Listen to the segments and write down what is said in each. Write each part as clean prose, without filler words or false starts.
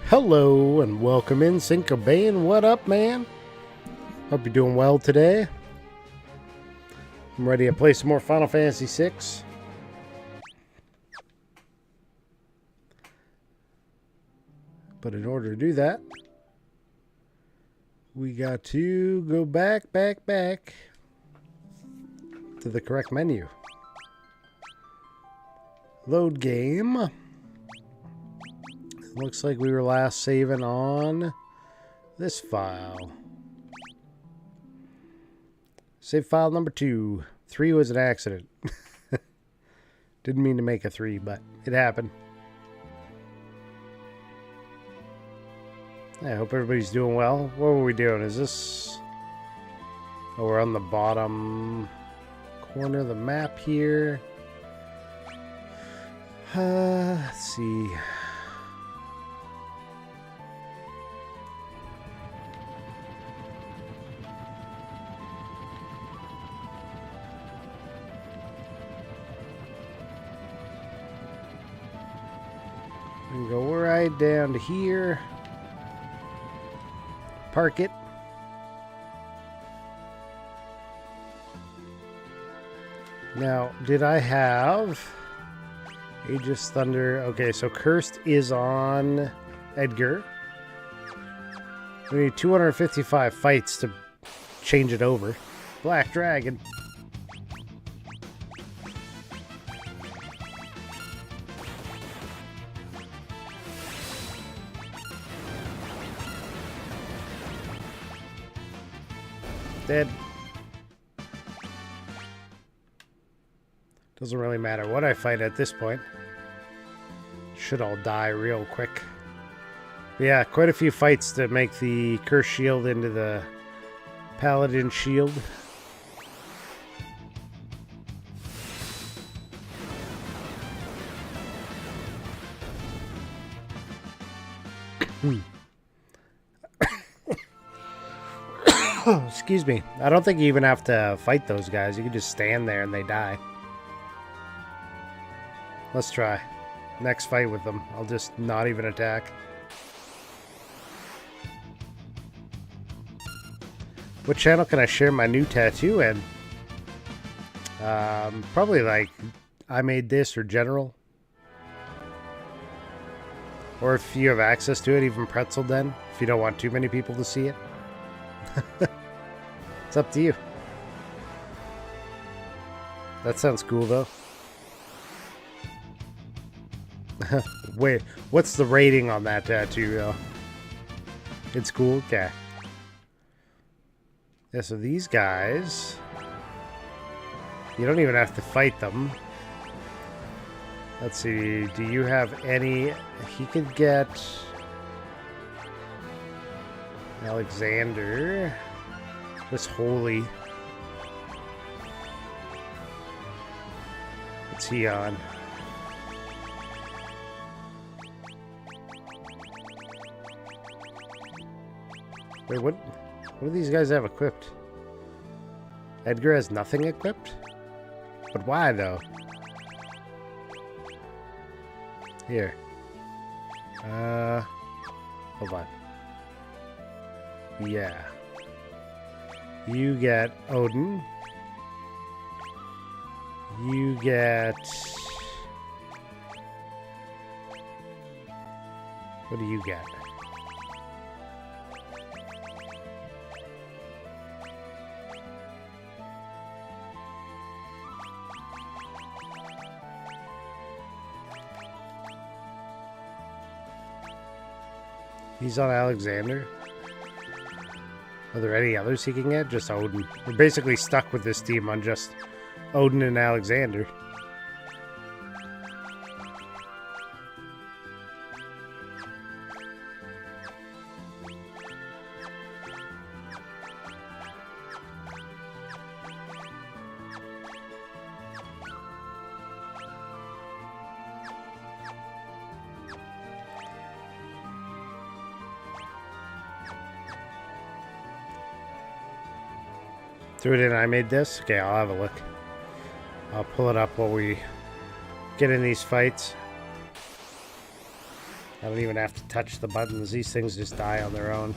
Hello and welcome in, Cinco Bain. What up, man? Hope you're doing well today. I'm ready to play some more Final Fantasy VI. But in order to do that, we got to go back to the correct menu. Load game. Looks like we were last saving on this file. Save file number 2. 3 was an accident. Didn't mean to make a 3, but it happened. I hope everybody's doing well. What were we doing? Is this... Oh, we're on the bottom corner of the map here. Let's see... And go right down to here. Park it. Now, did I have Aegis Thunder? Okay, so Cursed is on Edgar. We need 255 fights to change it over. Black Dragon. Dead. Doesn't really matter what I fight at this point. Should all die real quick. But yeah, quite a few fights to make the Curse Shield into the Paladin Shield. Excuse me. I don't think you even have to fight those guys. You can just stand there and they die. Let's try. Next fight with them. I'll just not even attack. What channel can I share my new tattoo in? Probably like I Made This or General. Or if you have access to it, even Pretzel Den. If you don't want too many people to see it. It's up to you. That sounds cool, though. Wait, what's the rating on that tattoo, though? It's cool? Okay. Yeah, so these guys... You don't even have to fight them. Let's see, do you have any... He could get... Alexander... This holy. What's he on? Wait, what do these guys have equipped? Edgar has nothing equipped? But why, though? Here. Hold on. Yeah. You get Odin. You get... What do you get? He's on Alexander. Are there any others he can get? Just Odin. We're basically stuck with this team on just Odin and Alexander. Threw it in, I made this? Okay, I'll have a look. I'll pull it up while we get in these fights. I don't even have to touch the buttons. These things just die on their own.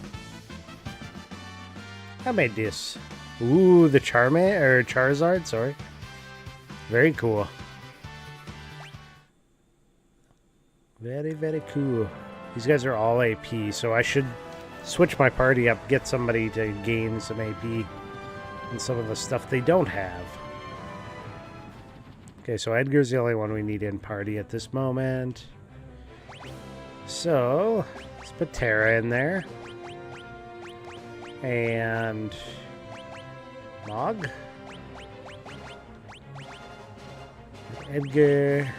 I made this. Ooh, the Charizard, sorry. Very cool. Very, very cool. These guys are all AP, so I should switch my party up, get somebody to gain some AP and some of the stuff they don't have. Okay, so Edgar's the only one we need in party at this moment. So, let's put Tara in there. And Mog. Edgar.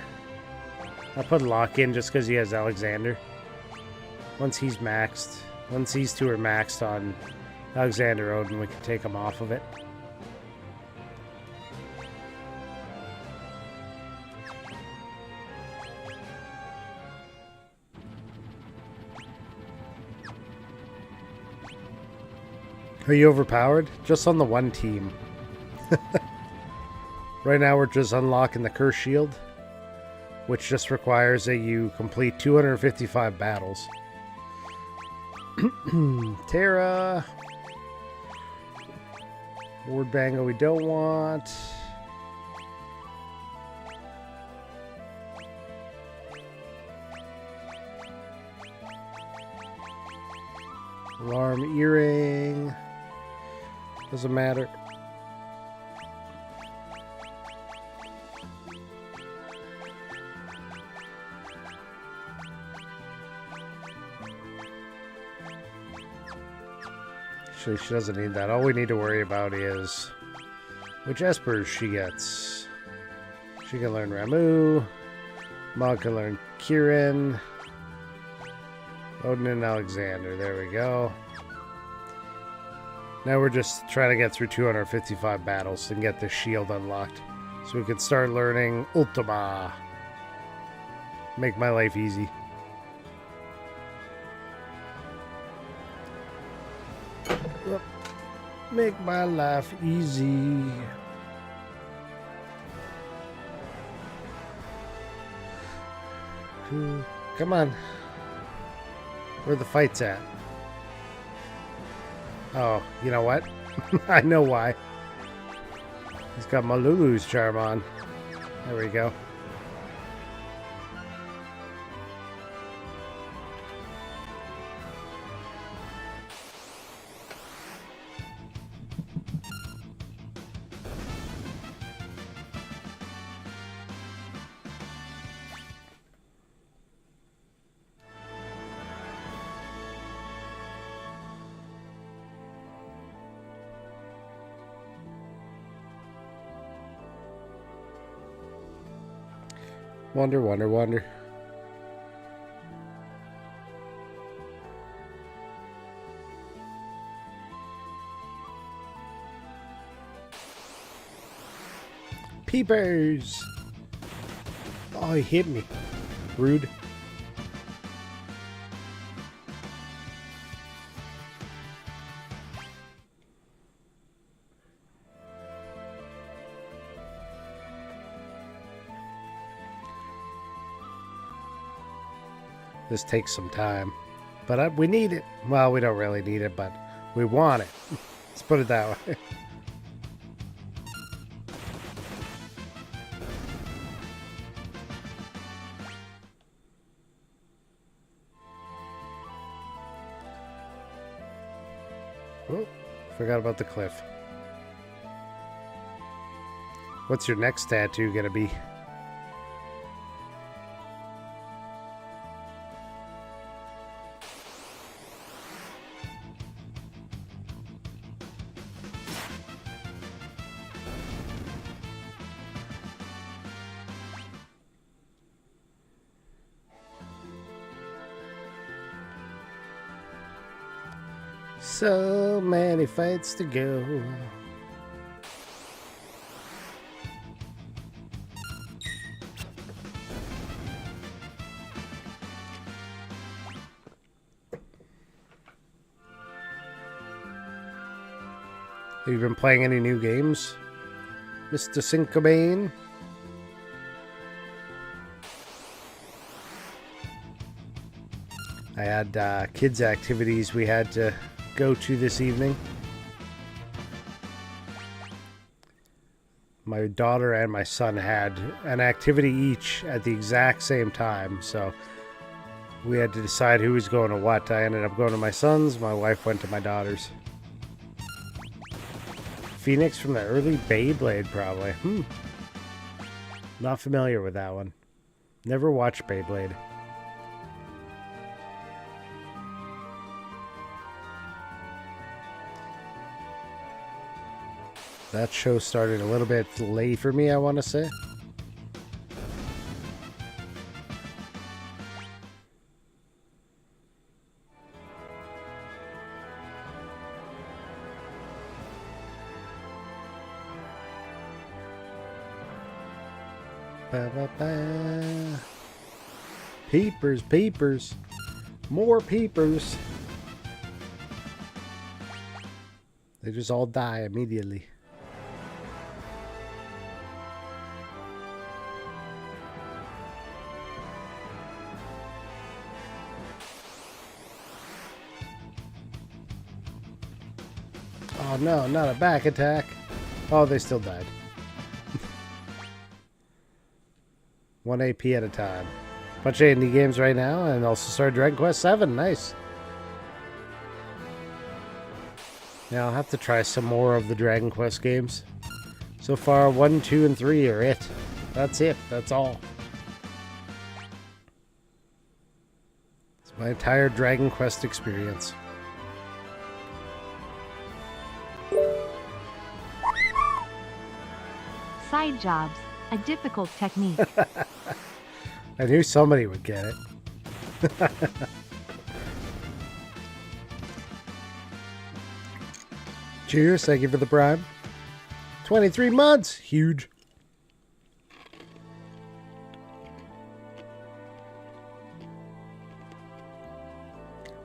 I'll put Locke in just because he has Alexander. Once these two are maxed on Alexander Odin, we can take him off of it. Are you overpowered? Just on the one team. Right now we're just unlocking the Curse Shield, which just requires that you complete 255 battles. Terra. Ward Bango we don't want. Alarm Earring. Doesn't matter. Actually, she doesn't need that. All we need to worry about is which espers she gets. She can learn Ramu. Mog can learn Kieran. Odin and Alexander. There we go. Now we're just trying to get through 255 battles and get this shield unlocked. So we can start learning Ultima. Make my life easy. Make my life easy. Come on. Where the fight's at? Oh, you know what? I know why. He's got Malulu's charm on. There we go. Wonder, wonder, wonder. Peepers! Oh, he hit me. Rude. This takes some time, but we need it. Well, we don't really need it, but we want it. Let's put it that way. Oh, forgot about the cliff. What's your next tattoo gonna be? So many fights to go. Have you been playing any new games, Mr. Sinkobane? I had kids' activities we had to go to this evening. My daughter and my son had an activity each at the exact same time, so we had to decide who was going to what. I ended up going to my son's, my wife went to my daughter's. Phoenix from the early Beyblade, probably. Not familiar with that one. Never watched Beyblade. That show started a little bit late for me, I want to say. Ba, ba, ba. Peepers, peepers. More peepers. They just all die immediately. Oh no, not a back attack. Oh, they still died. 1 AP at a time. Bunch of indie games right now, and also started Dragon Quest 7. Nice. Now I'll have to try some more of the Dragon Quest games. So far, 1, 2, and 3 are it. That's it. That's all. It's my entire Dragon Quest experience. Sidejobs, a difficult technique. I knew somebody would get it. Cheers, thank you for the prime. 23 months, huge.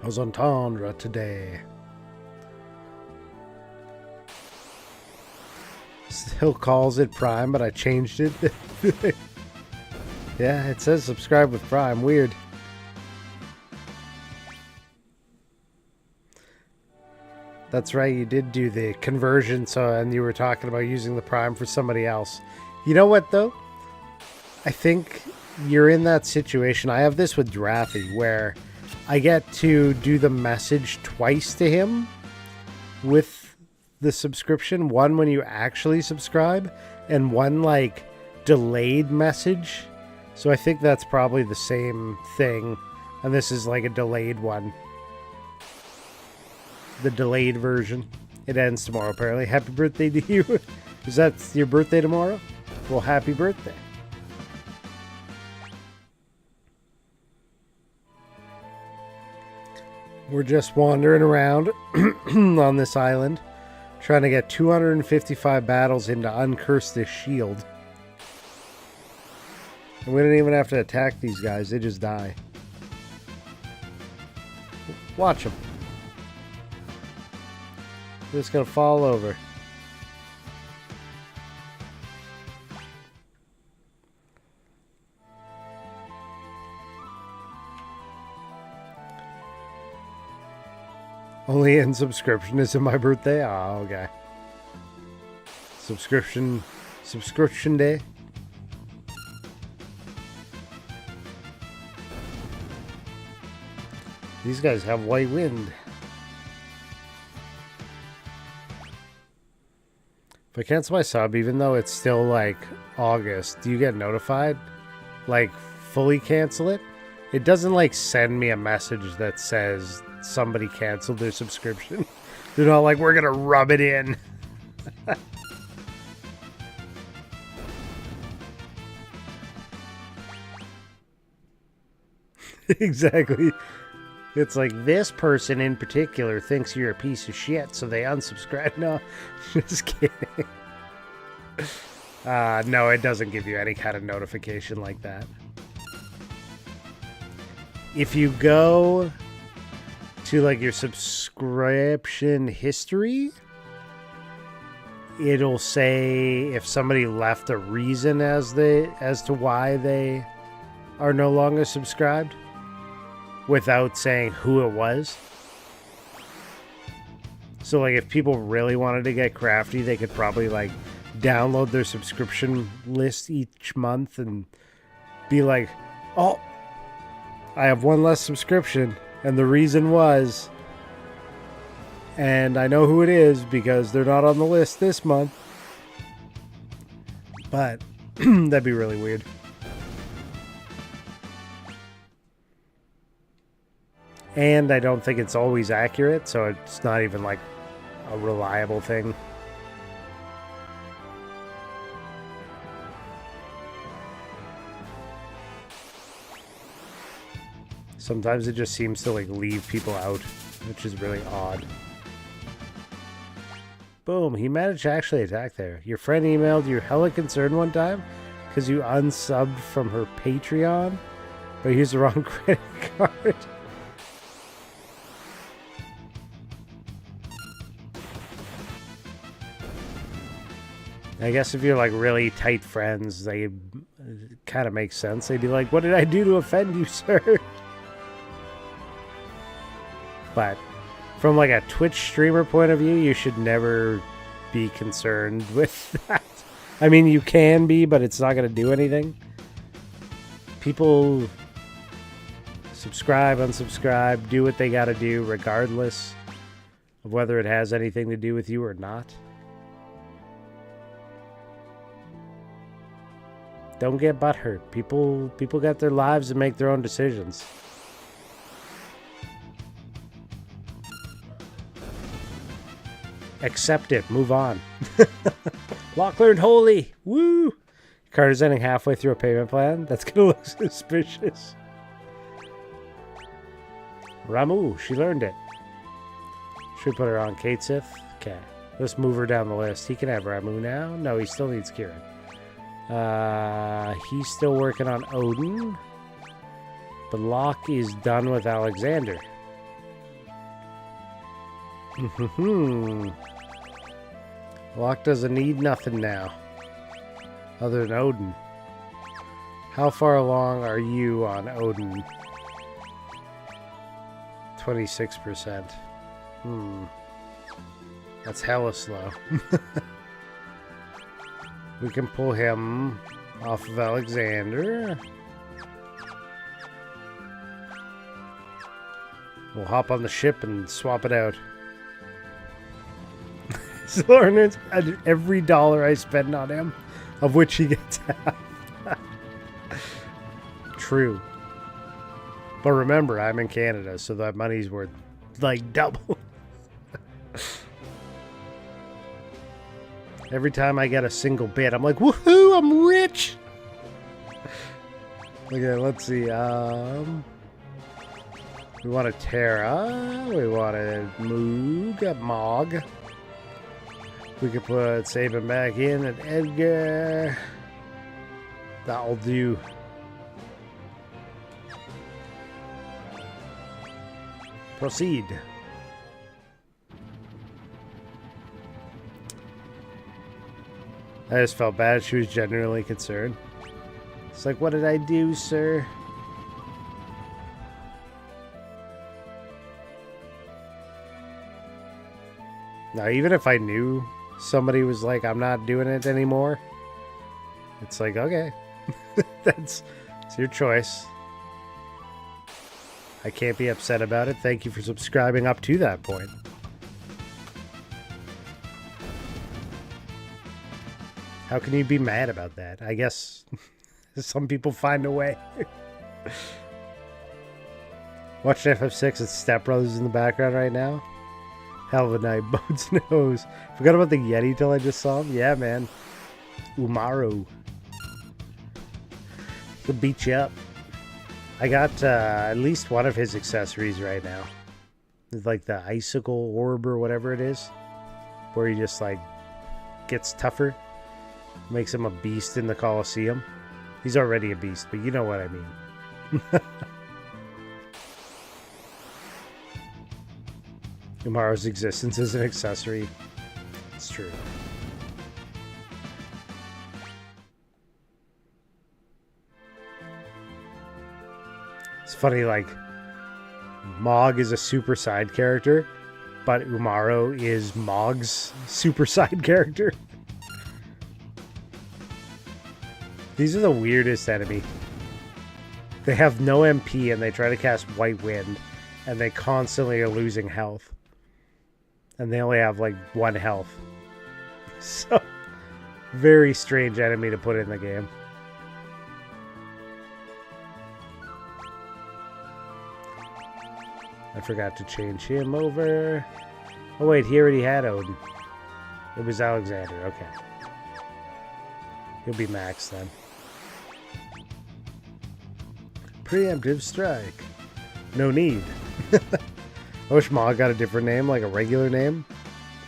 I was on Tundra today. Still calls it Prime, but I changed it. Yeah, it says subscribe with Prime. Weird. That's right, you did do the conversion, and you were talking about using the Prime for somebody else. You know what, though? I think you're in that situation. I have this with Drathy, where I get to do the message twice to him with the subscription. One when you actually subscribe, and one, like, delayed message. So I think that's probably the same thing, and this is like a delayed one. The delayed version. It ends tomorrow, apparently. Happy birthday to you. Is that your birthday tomorrow? Well, happy birthday. We're just wandering around on this island, trying to get 255 battles into uncurse this shield. And we don't even have to attack these guys, they just die. Watch them. They're just gonna fall over. Only in subscription is it my birthday? Oh, okay. Subscription day. These guys have white wind. If I cancel my sub, even though it's still like August, do you get notified? Like, fully cancel it? It doesn't like send me a message that says somebody canceled their subscription. They're not like, we're gonna rub it in. Exactly. It's like, this person in particular thinks you're a piece of shit, so they unsubscribe. No, just kidding. No, it doesn't give you any kind of notification like that. If you go to like your subscription history, it'll say if somebody left a reason as to why they are no longer subscribed. without saying who it was. So, like, if people really wanted to get crafty, they could probably, like, download their subscription list each month and be like, oh, I have one less subscription, and the reason was, and I know who it is because they're not on the list this month. But that'd be really weird. And I don't think it's always accurate, so it's not even like a reliable thing. Sometimes it just seems to like leave people out, which is really odd. Boom, he managed to actually attack there. Your friend emailed you hella concerned one time because you unsubbed from her Patreon, but used the wrong credit card. I guess if you're like really tight friends, they kind of makes sense. They'd be like, what did I do to offend you, sir? But from like a Twitch streamer point of view, you should never be concerned with that. I mean, you can be, but it's not going to do anything. People subscribe, unsubscribe, do what they got to do, regardless of whether it has anything to do with you or not. Don't get butthurt. People got their lives and make their own decisions. Accept it. Move on. Lock learned holy. Woo! Carter's ending halfway through a payment plan. That's gonna look suspicious. Ramu, she learned it. Should we put her on Kate Sith? Okay. Let's move her down the list. He can have Ramu now. No, he still needs Kieran. He's still working on Odin. But Locke is done with Alexander. Locke doesn't need nothing now. Other than Odin. How far along are you on Odin? 26%. That's hella slow. We can pull him off of Alexander. We'll hop on the ship and swap it out. Sularin earns every dollar I spend on him, of which he gets half. True. But remember, I'm in Canada, so that money's worth like double. Every time I get a single bit, I'm like, woohoo, I'm rich! Okay, let's see. We want a Terra. We want a Moog, a Mog. We could put Saban back in and Edgar. That'll do. Proceed. I just felt bad. She was genuinely concerned. It's like, what did I do, sir? Now, even if I knew somebody was like, I'm not doing it anymore, it's like, okay, it's your choice. I can't be upset about it. Thank you for subscribing up to that point. How can you be mad about that? I guess some people find a way. Watching FF6 and Step Brothers in the background right now. Hell of a night. Bones nose. Forgot about the Yeti till I just saw him. Yeah, man. Umaru. He'll beat you up. I got at least one of his accessories right now. It's like the icicle orb or whatever it is. Where he just like gets tougher. Makes him a beast in the Colosseum. He's already a beast, but you know what I mean. Umaru's existence is an accessory. It's true. It's funny, like, Mog is a super side character, but Umaro is Mog's super side character. These are the weirdest enemy. They have no MP and they try to cast White Wind, and they constantly are losing health. And they only have like 1 health. So, very strange enemy to put in the game. I forgot to change him over. Oh wait, he already had Odin. It was Alexander, okay. He'll be max then. Preemptive strike. No need. I wish Mog got a different name, like a regular name.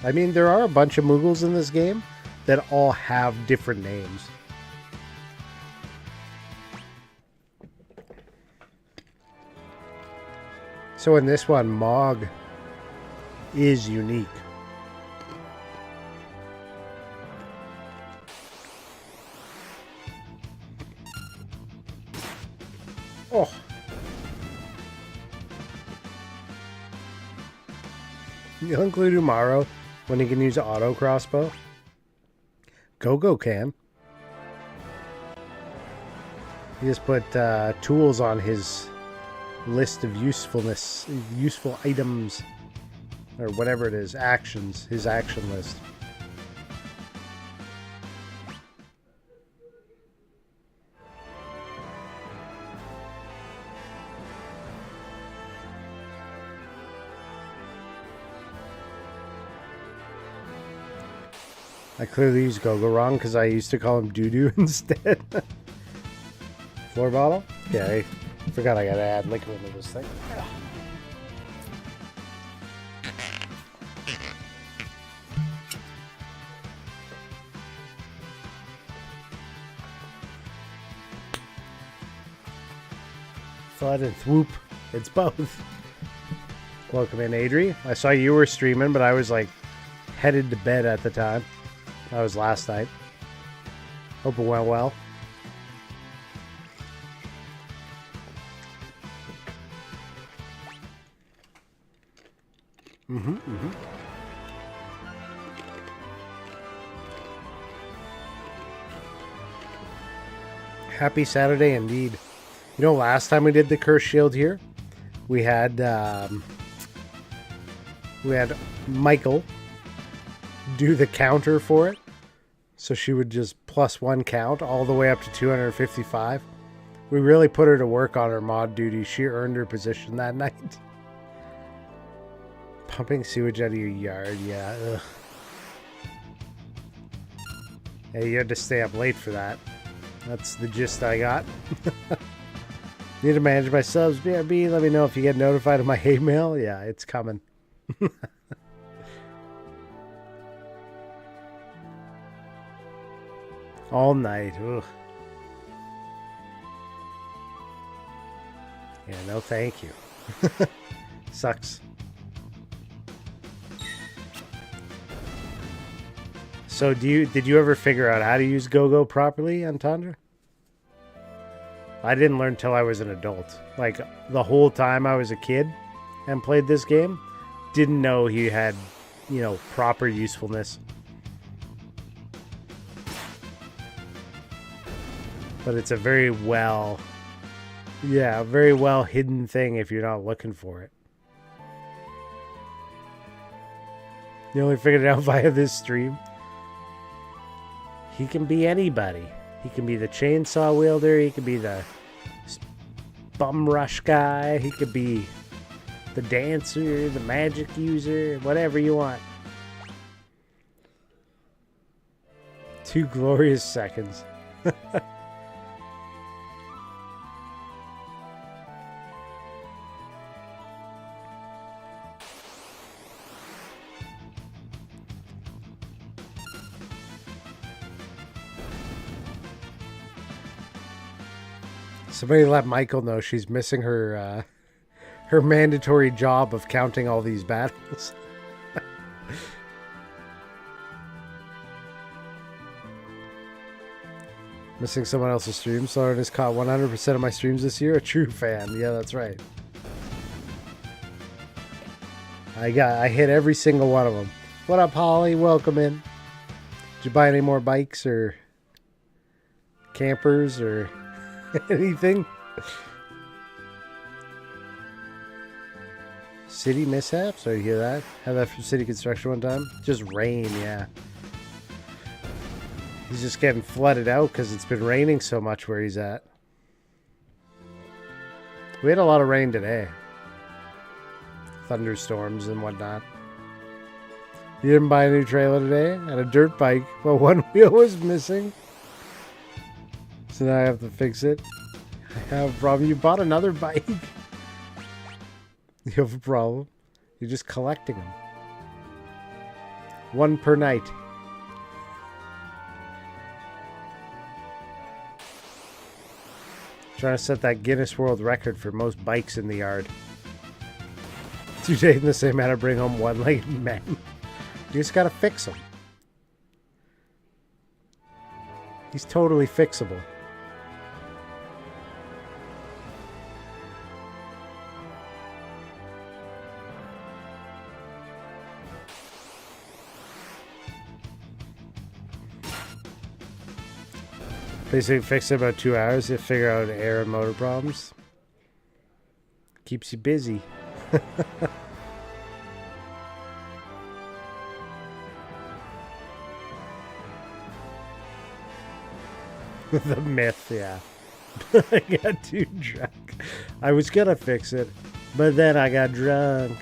I mean, there are a bunch of Mughals in this game that all have different names. So in this one, Mog is unique. Oh. You'll include Umaro when he can use auto crossbow. Gogo can. He just put tools on his list of useful items, or whatever it is, actions, his action list. I clearly used Gogo wrong because I used to call him Doo-Doo instead. Floor bottle? Yeah, I forgot I gotta add liquor into this thing. Thud and thwoop. It's both. Welcome in, Adri. I saw you were streaming, but I was like headed to bed at the time. That was last night. Hope it went well. Happy Saturday indeed. You know, last time we did the Curse Shield here, we had Michael do the counter for it. So she would just +1 count all the way up to 255. We really put her to work on her mod duty. She earned her position that night. Pumping sewage out of your yard, yeah. Ugh. Hey, you had to stay up late for that. That's the gist I got. Need to manage my subs, BRB. Let me know if you get notified of my hate mail. Yeah, it's coming. All night. Ugh. Yeah, no thank you. Sucks. So did you ever figure out how to use Gogo properly on Tundra? I didn't learn till I was an adult. Like the whole time I was a kid and played this game, didn't know he had, you know, proper usefulness. But it's a very well hidden thing if you're not looking for it. You only figured it out via this stream. He can be anybody. He can be the chainsaw wielder. He can be the bum rush guy. He could be the dancer, the magic user, whatever you want. 2 glorious seconds. Somebody let Michael know she's missing her her mandatory job of counting all these battles. Missing someone else's stream. Sularin has caught 100% of my streams this year. A true fan. Yeah, that's right. I hit every single one of them. What up, Holly? Welcome in. Did you buy any more bikes or campers or anything? City mishaps? Oh, you hear that? Had that from city construction one time? Just rain, yeah. He's just getting flooded out because it's been raining so much where he's at. We had a lot of rain today. Thunderstorms and whatnot. You didn't buy a new trailer today? I had a dirt bike, but one wheel was missing. So now I have to fix it. I have a problem. You bought another bike. You have a problem. You're just collecting them. One per night. Trying to set that Guinness World Record for most bikes in the yard. 2 days in the same man to bring home one-legged man. You just gotta fix him. He's totally fixable. Basically fix it in about 2 hours to figure out air and motor problems. Keeps you busy. The myth, yeah. I got too drunk. I was gonna fix it, but then I got drunk.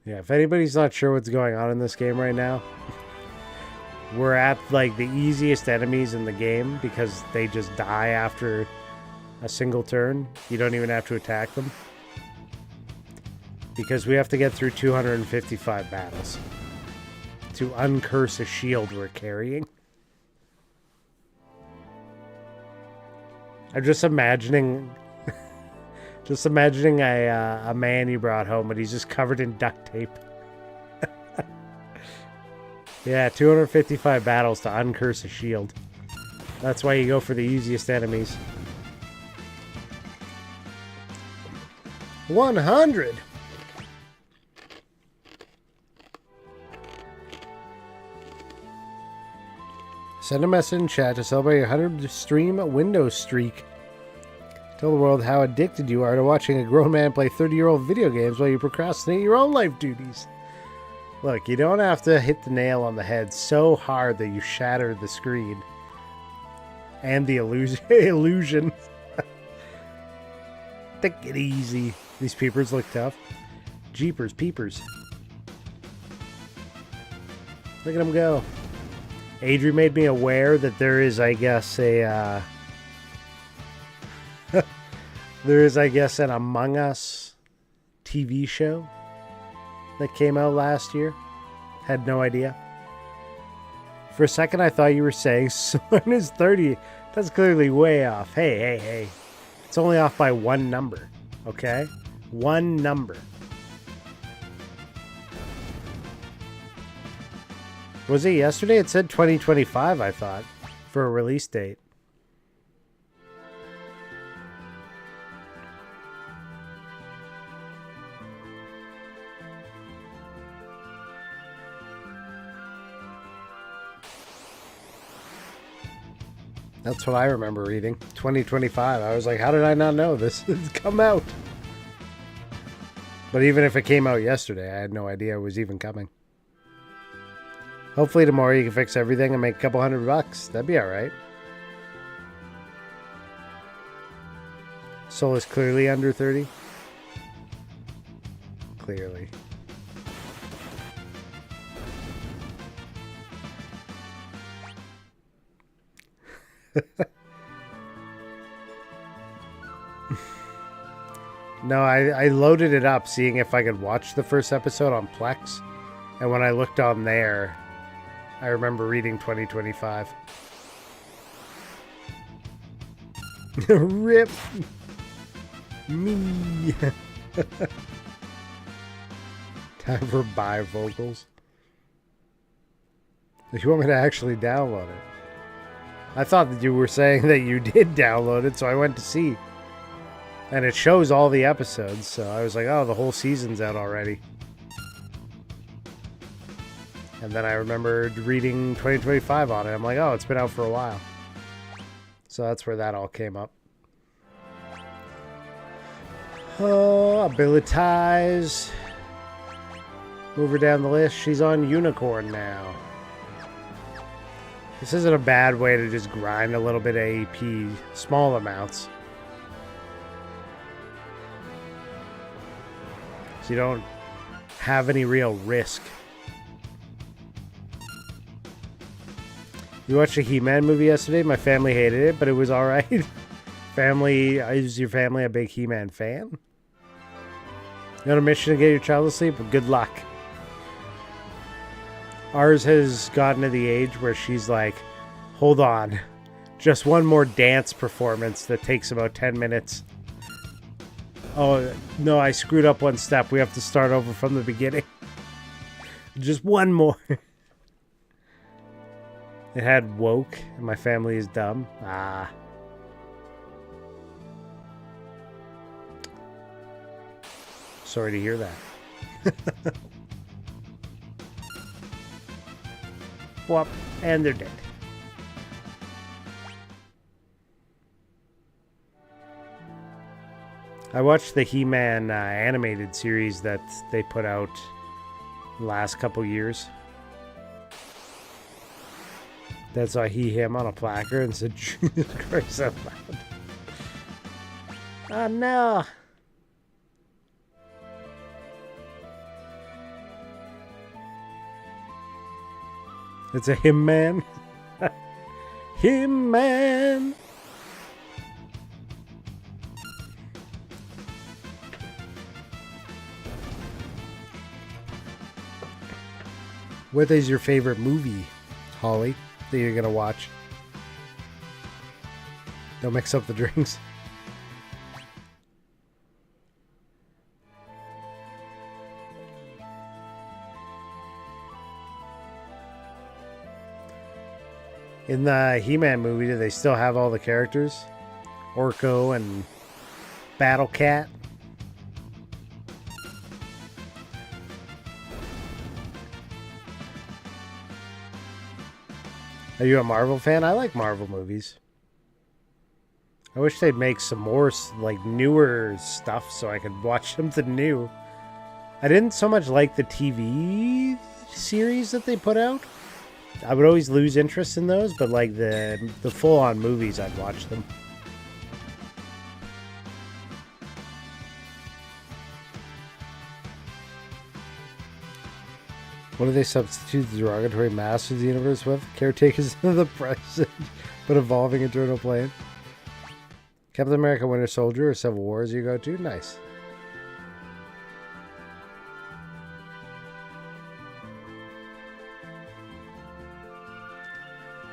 Yeah, if anybody's not sure what's going on in this game right now, we're at like the easiest enemies in the game because they just die after a single turn. You don't even have to attack them. Because we have to get through 255 battles to uncurse a shield we're carrying. I'm just imagining a man you brought home, but he's just covered in duct tape. Yeah, 255 battles to uncurse a shield. That's why you go for the easiest enemies. 100! Send a message in chat to celebrate your 100 stream window streak. Tell the world how addicted you are to watching a grown man play 30-year-old video games while you procrastinate your own life duties. Look, you don't have to hit the nail on the head so hard that you shatter the screen. And the illusion. Take it easy. These peepers look tough. Jeepers, peepers. Look at them go. Adri made me aware that there is, I guess, an Among Us TV show that came out last year. Had no idea. For a second, I thought you were saying Sularin is 30. That's clearly way off. Hey. It's only off by one number. Okay? One number. Was it yesterday? It said 2025, I thought, for a release date. That's what I remember reading. 2025. I was like, how did I not know this has come out? But even if it came out yesterday, I had no idea it was even coming. Hopefully tomorrow you can fix everything and make a couple $100. That'd be alright. Soul is clearly under 30. Clearly. No, I loaded it up seeing if I could watch the first episode on Plex. And when I looked on there, I remember reading 2025. Rip me. Time for bifocals. If you want me to actually download it. I thought that you were saying that you did download it, so I went to see. And it shows all the episodes, so I was like, oh, the whole season's out already. And then I remembered reading 2025 on it. I'm like, oh, it's been out for a while. So that's where that all came up. Oh, abilitize. Move her down the list. She's on Unicorn now. This isn't a bad way to just grind a little bit of AP. Small amounts. So you don't have any real risk. You watched a He-Man movie yesterday? My family hated it, but it was alright. Is your family a big He-Man fan? You on a mission to get your child to sleep? Well, good luck. Ours has gotten to the age where she's like, hold on. Just one more dance performance that takes about 10 minutes. Oh, no, I screwed up one step. We have to start over from the beginning. Just one more. It had woke, and my family is dumb. Ah. Sorry to hear that. Whoop, and they're dead. I watched the He-Man animated series that they put out the last couple years. That's why him on a placard and said, Jesus Christ out loud. Oh no! It's a him-man. Him-man! What is your favorite movie, Holly, that you're gonna watch? Don't mix up the drinks. In the He-Man movie, do they still have all the characters? Orko and Battle Cat? Are you a Marvel fan? I like Marvel movies. I wish they'd make some more, like, newer stuff so I could watch something new. I didn't so much like the TV series that they put out. I would always lose interest in those, but, like, the full-on movies, I'd watch them. What do they substitute the derogatory Masters of the Universe with? Caretakers of the present, but evolving eternal plane. Captain America Winter Soldier or Civil War as you go to? Nice.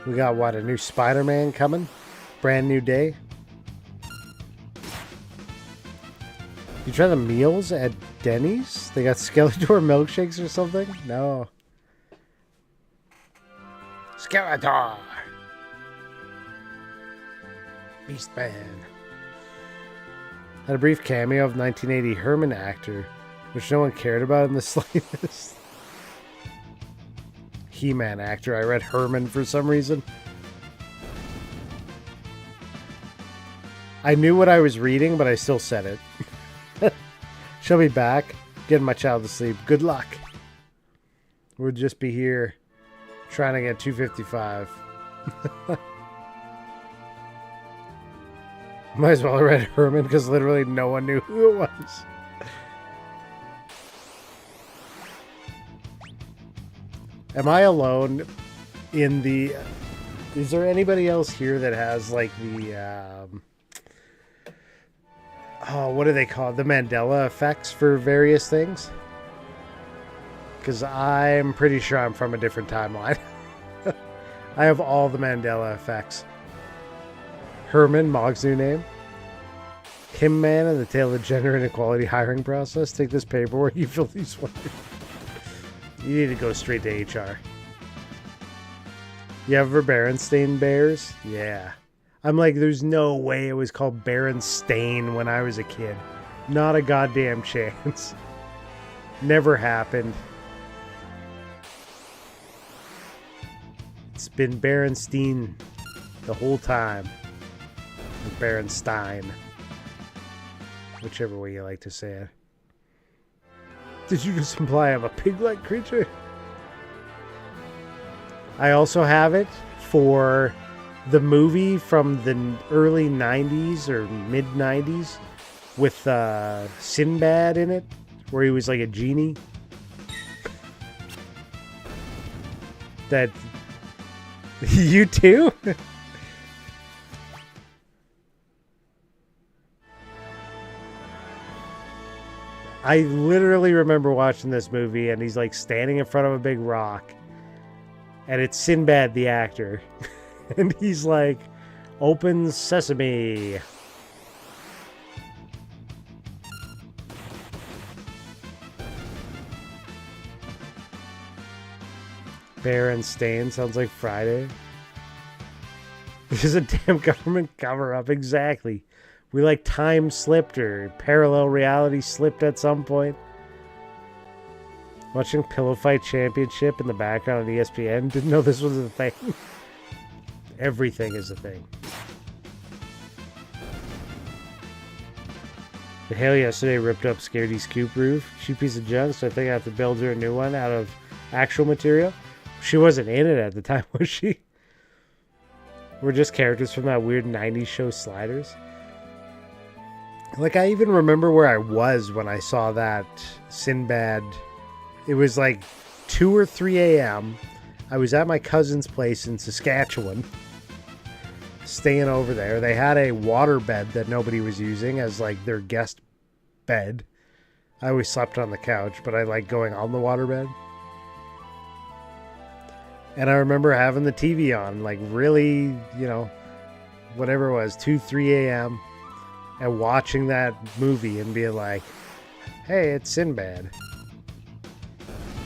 We got, what, a new Spider-Man coming? Brand new day. You try the meals at Denny's? They got Skeletor milkshakes or something? No. Skeletor! Beastman. Had a brief cameo of 1980 Herman actor, which no one cared about in the slightest. He-Man actor. I read Herman for some reason. I knew what I was reading, but I still said it. She'll be back. Getting my child to sleep. Good luck. We'll just be here trying to get 255. Might as well have read Herman because literally no one knew who it was. Am I alone in the... Is there anybody else here that has like the... Oh, what do they call it? The Mandela effects for various things? Because I'm pretty sure I'm from a different timeline. I have all the Mandela effects. Herman, Mog's new name. Kim Man and the Tale of Gender Inequality Hiring Process. Take this paperwork, you filthy swine. You need to go straight to HR. You ever Berenstain Bears? Yeah. I'm like, there's no way it was called Berenstain when I was a kid. Not a goddamn chance. Never happened. It's been Berenstein the whole time. Or Berenstein. Whichever way you like to say it. Did you just imply I'm a pig-like creature? I also have it for the movie from the early 90s or mid-90s with Sinbad in it, where he was like a genie. That... You too? I literally remember watching this movie and he's like standing in front of a big rock. And it's Sinbad the actor. And he's like, "Open sesame." Berenstain sounds like Friday. This is a damn government cover-up, exactly. We like time slipped or parallel reality slipped at some point. Watching Pillow Fight Championship in the background on ESPN. Didn't know this was a thing. Everything is a thing. The hail yesterday ripped up Scaredy's coop roof. Cheap piece of junk, so I think I have to build her a new one out of actual material. She wasn't in it at the time, was she? We're just characters from that weird 90s show Sliders. Like, I even remember where I was when I saw that Sinbad. It was like 2 or 3 a.m. I was at my cousin's place in Saskatchewan, staying over there. They had a water bed that nobody was using as like their guest bed. I always slept on the couch, but I like going on the water bed. And I remember having the TV on, like really, you know, whatever it was, 2, 3 a.m. and watching that movie and being like, hey, it's Sinbad.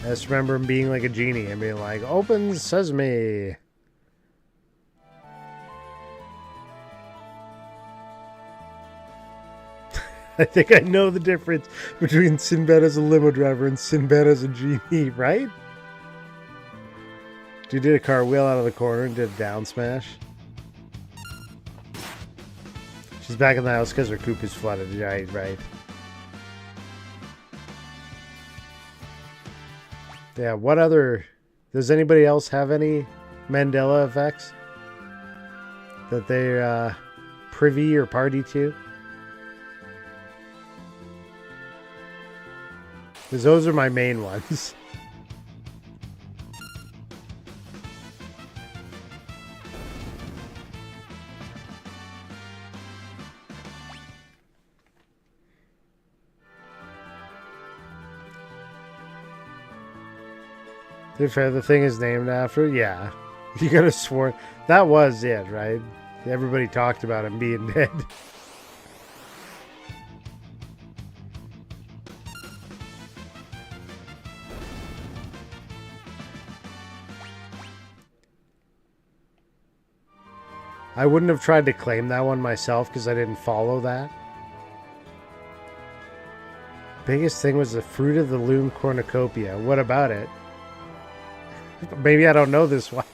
I just remember him being like a genie and being like, "Open sesame." I think I know the difference between Sinbad as a limo driver and Sinbad as a genie, right? Dude did a cartwheel out of the corner and did a down smash. She's back in the house because her coop is flooded, right? Yeah, what other... Does anybody else have any Mandela effects that they're privy or party to? Because those are my main ones. To be fair, the thing is named after? Yeah. You could have sworn. That was it, right? Everybody talked about him being dead. I wouldn't have tried to claim that one myself because I didn't follow that. Biggest thing was the Fruit of the Loom cornucopia. What about it? Maybe I don't know this one.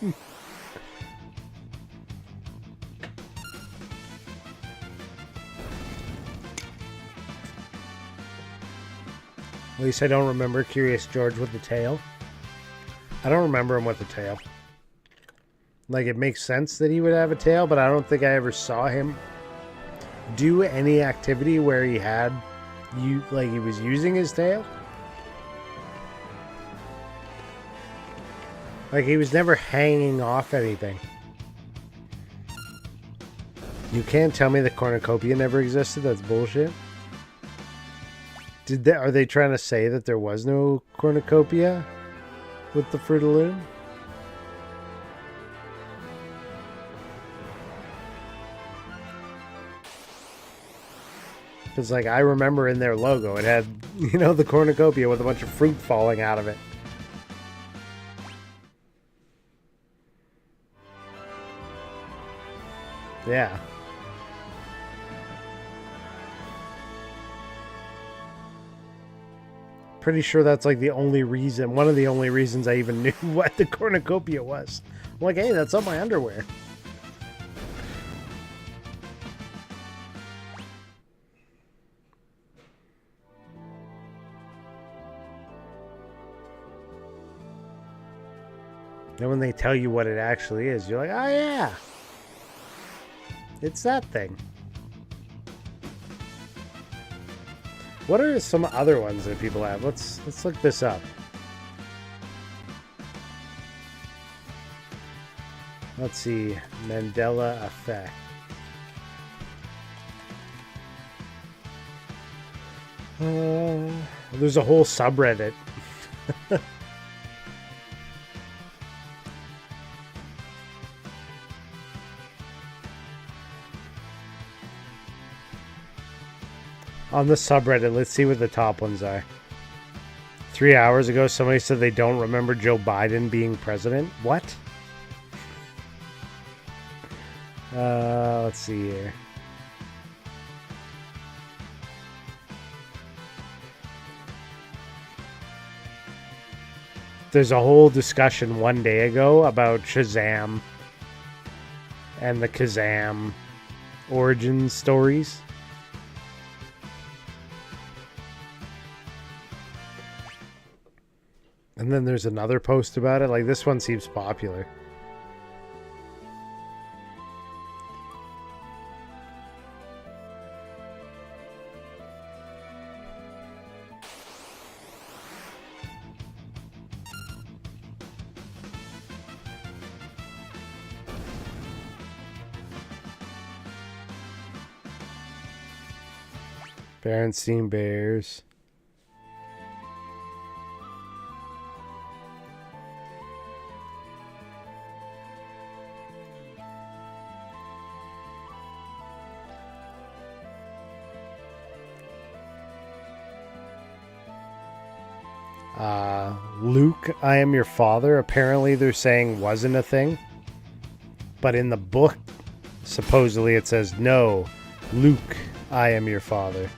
At least I don't remember Curious George with the tail. I don't remember him with the tail. Like, it makes sense that he would have a tail, but I don't think I ever saw him do any activity where he had, like he was using his tail. Like, he was never hanging off anything. You can't tell me the cornucopia never existed. That's bullshit. Are they trying to say that there was no cornucopia with the Fruit of the Loom? Because, like, I remember in their logo, it had, you know, the cornucopia with a bunch of fruit falling out of it. Yeah. Pretty sure that's, like, the only reason, one of the only reasons I even knew what the cornucopia was. I'm like, hey, that's on my underwear. And when they tell you what it actually is, you're like, oh yeah, it's that thing. What are some other ones that people have? Let's look this up. Let's see, Mandela effect. There's a whole subreddit. On the subreddit, let's see what the top ones are. 3 hours ago, somebody said they don't remember Joe Biden being president. What? Let's see here. There's a whole discussion one day ago about Shazam and the Kazam origin stories. And then there's another post about it. Like, this one seems popular. Berenstein Bears. Luke, I am your father. Apparently they're saying wasn't a thing. But in the book, supposedly it says, no, Luke, I am your father.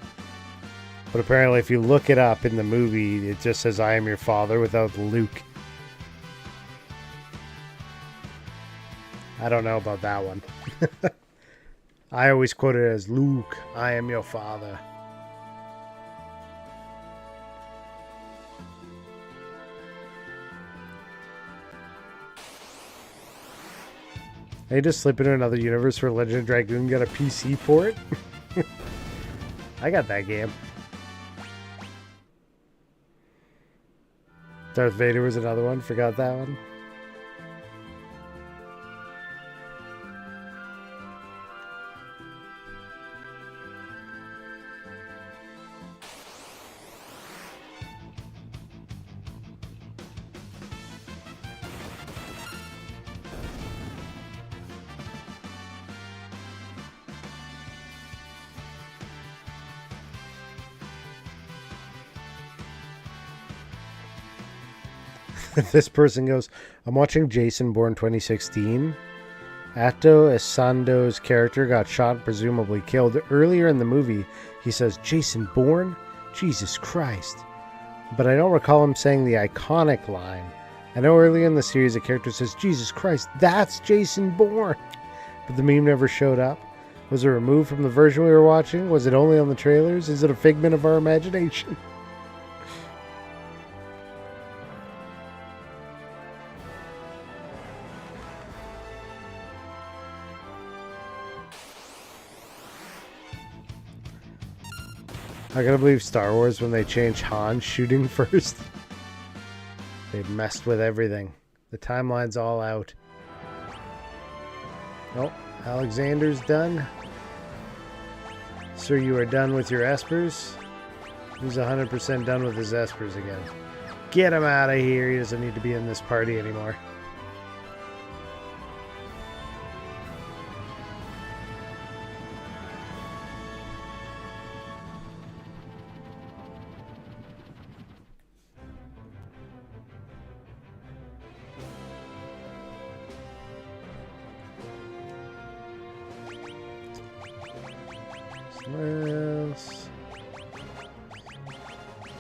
But apparently if you look it up in the movie, it just says, I am your father without Luke. I don't know about that one. I always quote it as, Luke, I am your father. I just slip into another universe where Legend of Dragoon got a PC port. I got that game. Darth Vader was another one. Forgot that one. This person goes, I'm watching Jason Bourne 2016. Atto Esando's character got shot, presumably killed. Earlier in the movie, he says, Jason Bourne? Jesus Christ. But I don't recall him saying the iconic line. I know earlier in the series, a character says, Jesus Christ, that's Jason Bourne. But the meme never showed up. Was it removed from the version we were watching? Was it only on the trailers? Is it a figment of our imagination? I gotta believe Star Wars when they changed Han shooting first. They messed with everything. The timeline's all out. Oh, Alexander's done. Sir, you are done with your espers. He's 100% done with his espers again. Get him out of here. He doesn't need to be in this party anymore. What else?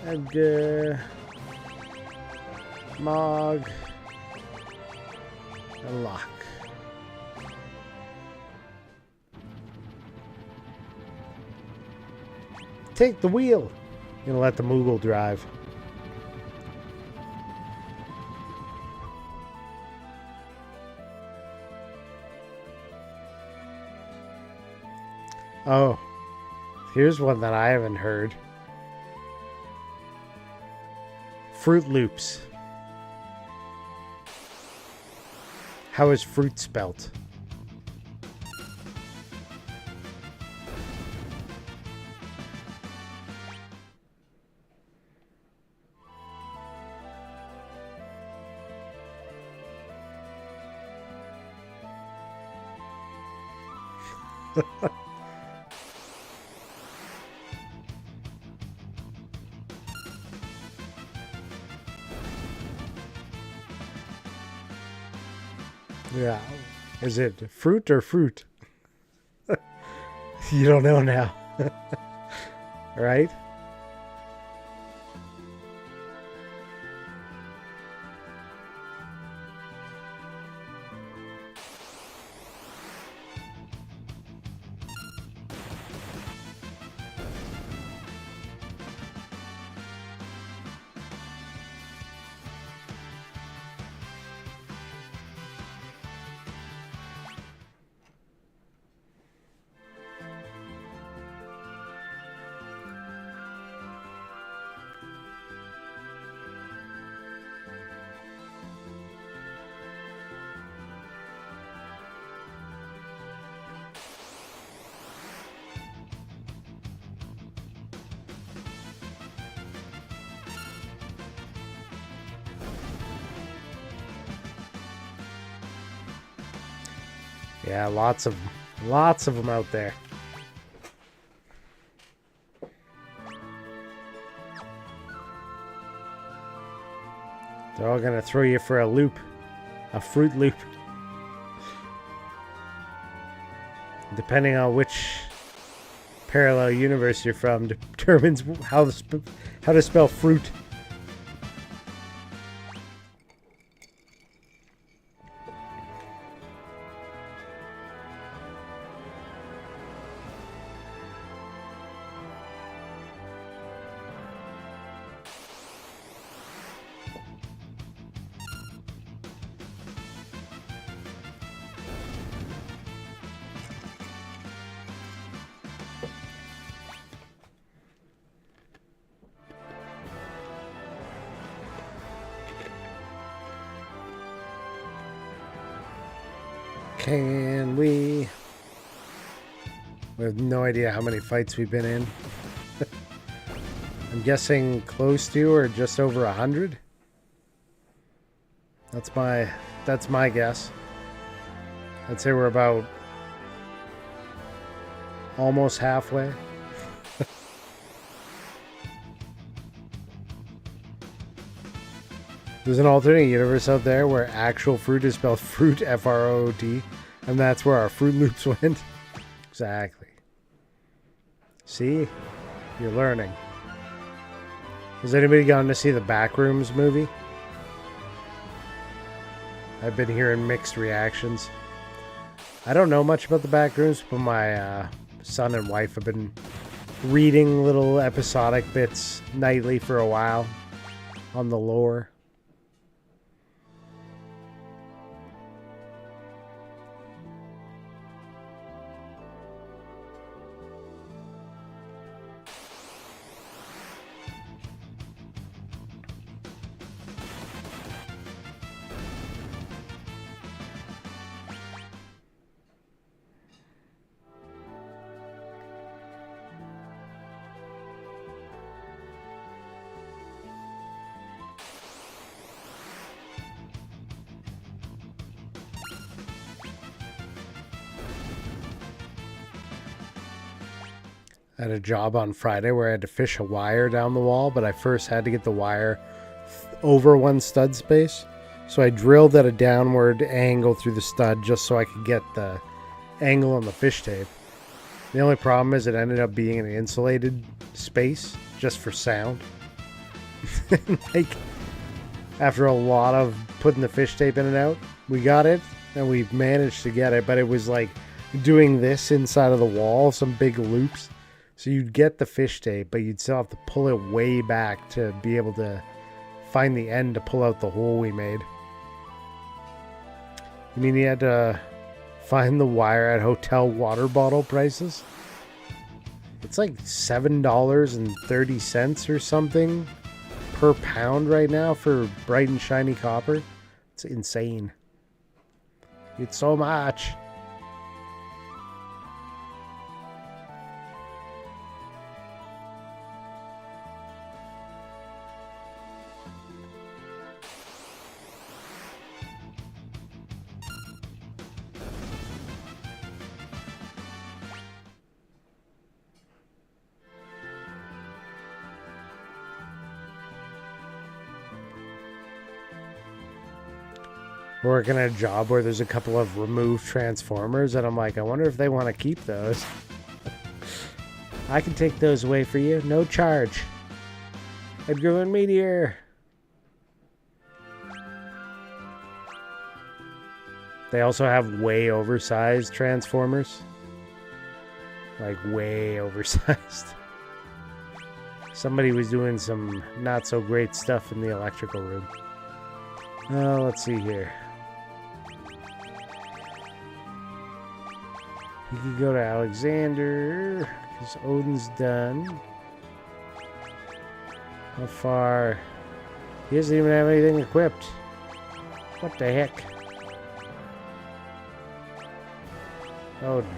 Edgar. Mog. And Lock. Take the wheel. I'm gonna let the Moogle drive. Oh, here's one that I haven't heard. Fruit Loops. How is fruit spelt? Yeah. Is it fruit or fruit? You don't know now. Right? Yeah, lots of them out there. They're all gonna throw you for a loop, a fruit loop. Depending on which parallel universe you're from, determines how to spell fruit. Can we? We have no idea how many fights we've been in. I'm guessing close to or just over 100. That's my guess. I'd say we're about almost halfway. There's an alternate universe out there where actual fruit is spelled fruit, F-R-O-O-T, and that's where our Fruit Loops went. Exactly. See? You're learning. Has anybody gone to see the Backrooms movie? I've been hearing mixed reactions. I don't know much about the Backrooms, but my son and wife have been reading little episodic bits nightly for a while on the lore. I had a job on Friday where I had to fish a wire down the wall, but I first had to get the wire over one stud space. So I drilled at a downward angle through the stud just so I could get the angle on the fish tape. The only problem is it ended up being an insulated space just for sound. Like, after a lot of putting the fish tape in and out, we got it and we managed to get it, but it was like doing this inside of the wall, some big loops. So you'd get the fish tape, but you'd still have to pull it way back to be able to find the end to pull out the hole we made. You mean you had to find the wire at hotel water bottle prices? It's like $7.30 or something per pound right now for bright and shiny copper. It's insane. It's so much. Working at a job where there's a couple of removed transformers, and I'm like, I wonder if they want to keep those. I can take those away for you, no charge. Edgar and Meteor. They also have way oversized transformers. Like, way oversized. Somebody was doing some not so great stuff in the electrical room. Let's see here. You could go to Alexander, because Odin's done. How far? He doesn't even have anything equipped. What the heck? Odin.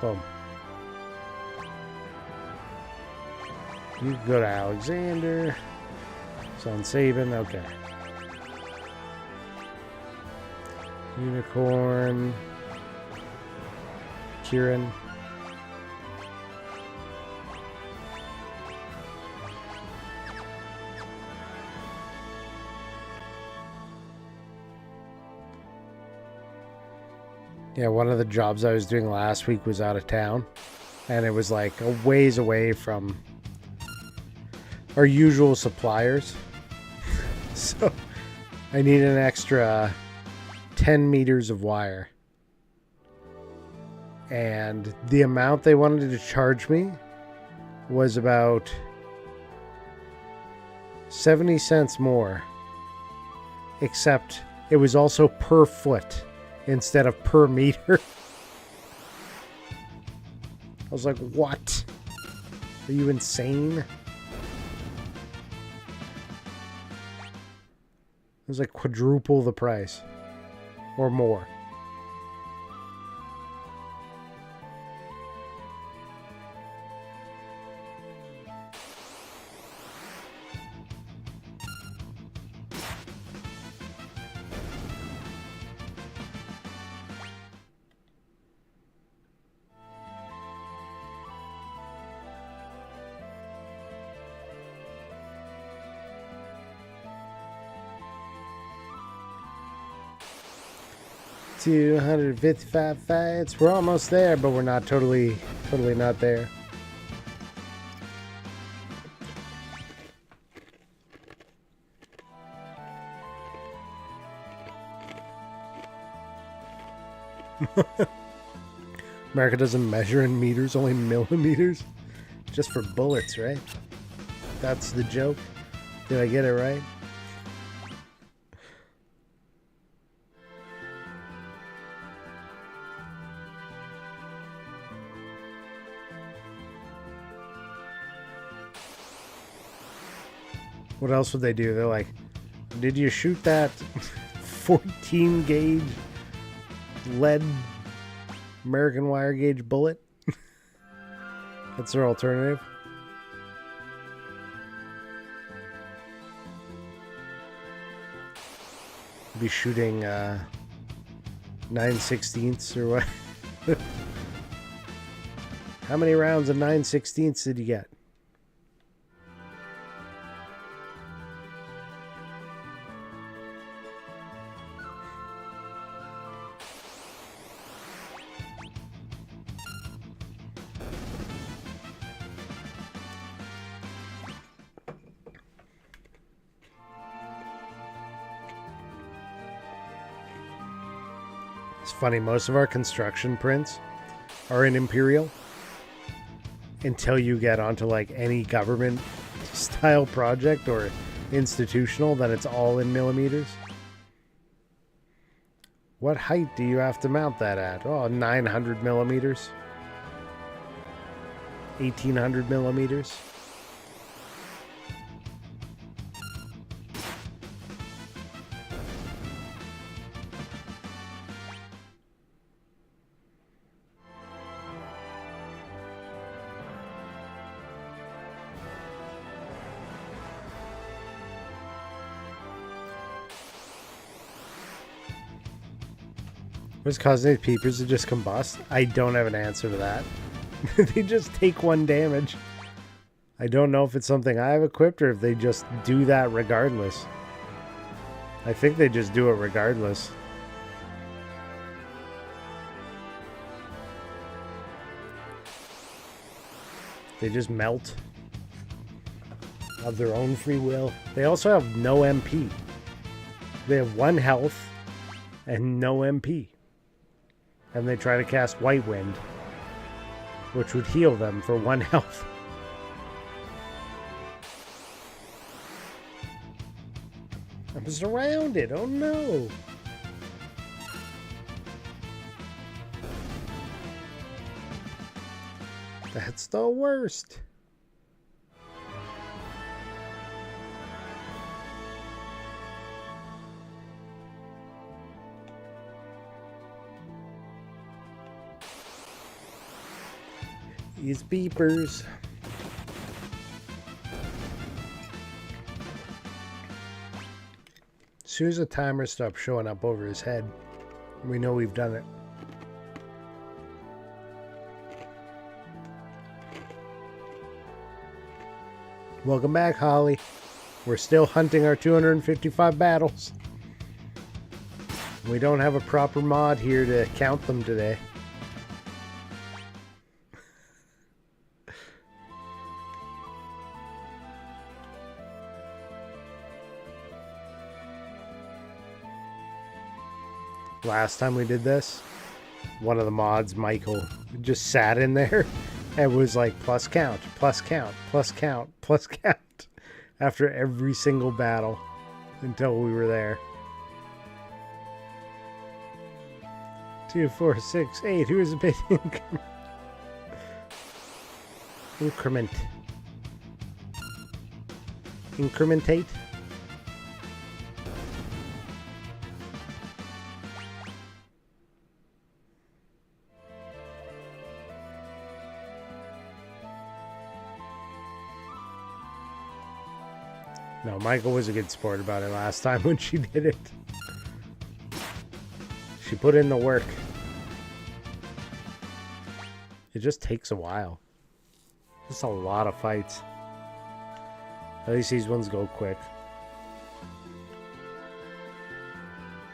Boom. You could go to Alexander. Sun Sabin, okay. Unicorn. Kieran. Yeah, one of the jobs I was doing last week was out of town, and it was like a ways away from our usual suppliers. So I needed an extra 10 meters of wire. And the amount they wanted to charge me was about 70 cents more. Except it was also per foot instead of per meter. I was like, what? Are you insane? It was like quadruple the price. Or more. $255 fights. We're almost there, but we're not totally not there. America doesn't measure in meters, only millimeters. Just for bullets, right? That's the joke. Did I get it right? What else would they do? They're like, did you shoot that 14 gauge lead American wire gauge bullet? That's their alternative. Be shooting 9/16 or what? How many rounds of 9/16 did you get? It's funny, most of our construction prints are in Imperial until you get onto like any government style project or institutional, then it's all in millimeters. What height do you have to mount that at? Oh, 900 millimeters. 1800 millimeters. What's causing these peepers to just combust? I don't have an answer to that. They just take 1 damage. I don't know if it's something I have equipped or if they just do that regardless. I think they just do it regardless. They just melt of their own free will. They also have no MP. They have 1 health and no MP. And they try to cast White Wind, which would heal them for 1 health. I'm surrounded. Oh no. That's the worst. These beepers. As soon as the timer stops showing up over his head, we know we've done it. Welcome back, Holly. We're still hunting our 255 battles. We don't have a proper mod here to count them today. Last time we did this, one of the mods, Michael, just sat in there and was like, plus count, plus count, plus count, plus count, after every single battle until we were there. 2, 4, 6, 8. Who is a big increment? Increment. Incrementate? No, Michael was a good sport about it last time when she did it. She put in the work. It just takes a while. Just a lot of fights. At least these ones go quick.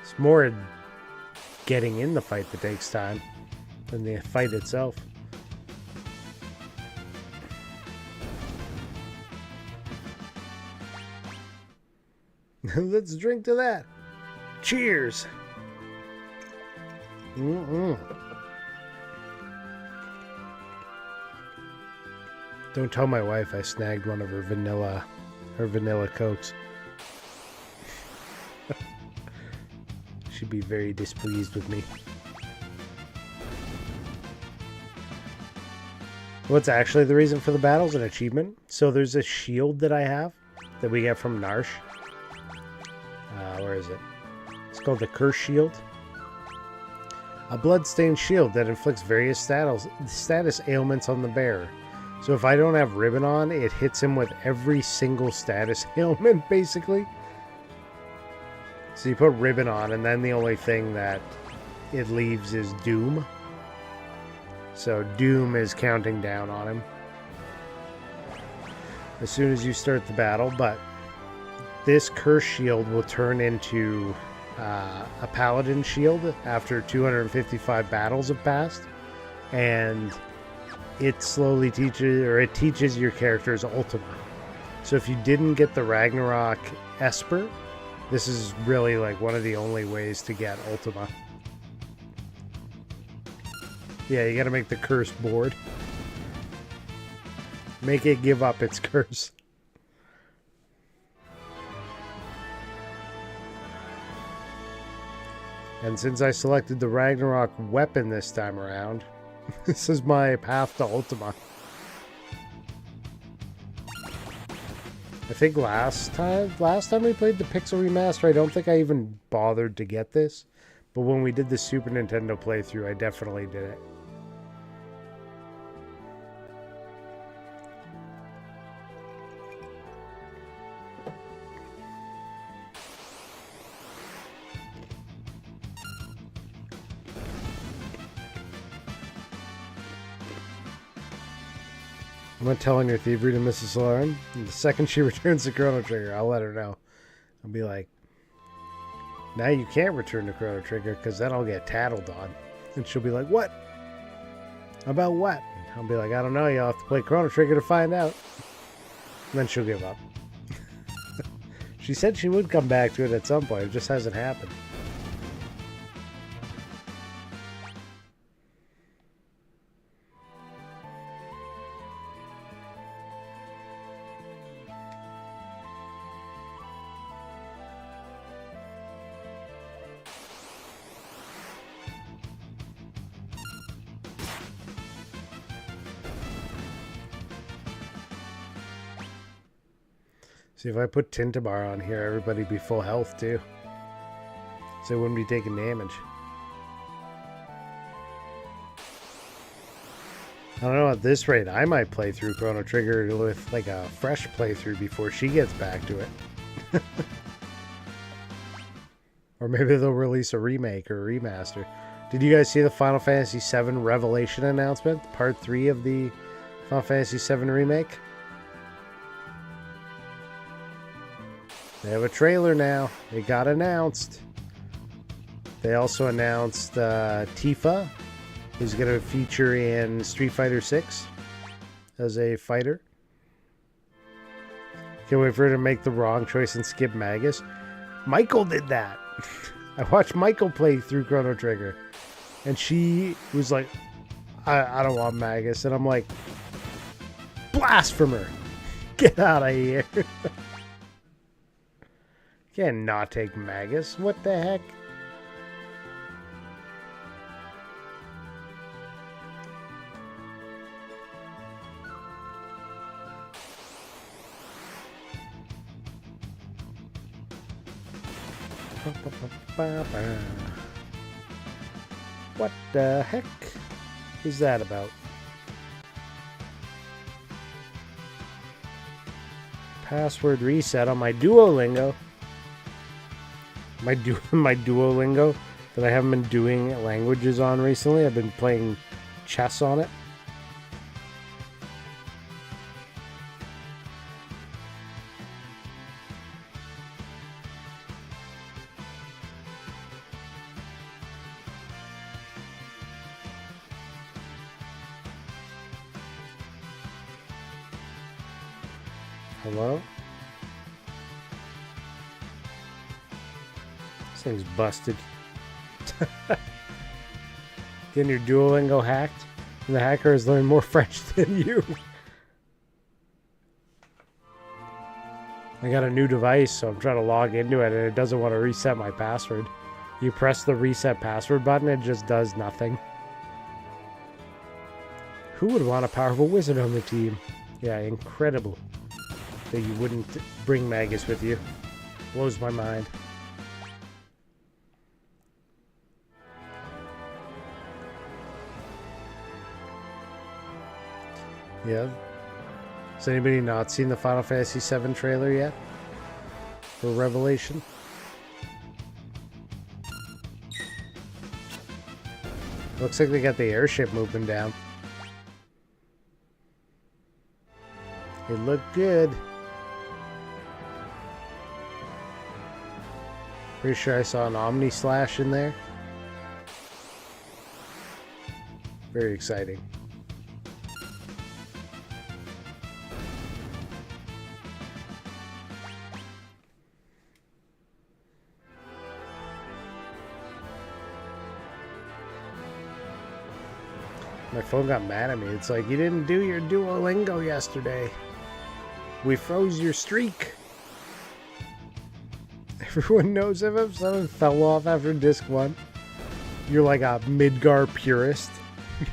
It's more getting in the fight that takes time than the fight itself. Let's drink to that. Cheers. Don't tell my wife I snagged one of her vanilla Cokes. She'd be very displeased with me. What's actually the reason for the battles? An achievement. So there's a shield that I have that we get from Narsh. Where is it? It's called the Curse Shield. A bloodstained shield that inflicts various status ailments on the bearer. So if I don't have ribbon on, it hits him with every single status ailment, basically. So you put ribbon on, and then the only thing that it leaves is doom. So doom is counting down on him as soon as you start the battle, but this curse shield will turn into a paladin shield after 255 battles have passed, and it slowly teaches your character's Ultima. So if you didn't get the Ragnarok Esper, this is really like one of the only ways to get Ultima. Yeah, you gotta make the curse board. Make it give up its curse. And since I selected the Ragnarok weapon this time around, this is my path to Ultima. I think last time we played the Pixel Remaster, I don't think I even bothered to get this. But when we did the Super Nintendo playthrough, I definitely did it. I'm not telling your thievery to Mrs. Sularin. The second she returns the Chrono Trigger, I'll let her know. I'll be like, now you can't return the Chrono Trigger because then I'll get tattled on. And she'll be like, what? About what? I'll be like, I don't know. You'll have to play Chrono Trigger to find out. And then she'll give up. She said she would come back to it at some point. It just hasn't happened. See, if I put Tintabar on here, everybody'd be full health too. So they wouldn't be taking damage. I don't know, at this rate, I might play through Chrono Trigger with like a fresh playthrough before she gets back to it. Or maybe they'll release a remake or a remaster. Did you guys see the Final Fantasy VII Revelation announcement? Part 3 of the Final Fantasy VII remake? They have a trailer now. It got announced. They also announced Tifa, who's going to feature in Street Fighter 6 as a fighter. Can't wait for her to make the wrong choice and skip Magus. Michael did that. I watched Michael play through Chrono Trigger, and she was like, I don't want Magus. And I'm like, blasphemer. Get out of here. Can't not take Magus. What the heck? What the heck is that about? Password reset on my Duolingo. My Duolingo that I haven't been doing languages on recently. I've been playing chess on it. Hello? This thing's busted. Getting your Duolingo hacked? And the hacker has learned more French than you. I got a new device, so I'm trying to log into it, and it doesn't want to reset my password. You press the reset password button, it just does nothing. Who would want a powerful wizard on the team? Yeah, incredible that you wouldn't bring Magus with you. Blows my mind. Yeah. Has anybody not seen the Final Fantasy VII trailer yet? For Revelation? Looks like they got the airship moving down. It looked good. Pretty sure I saw an Omni Slash in there. Very exciting. My phone got mad at me. It's like, you didn't do your Duolingo yesterday. We froze your streak. Everyone knows FF7 fell off after disc 1. You're like a Midgar purist.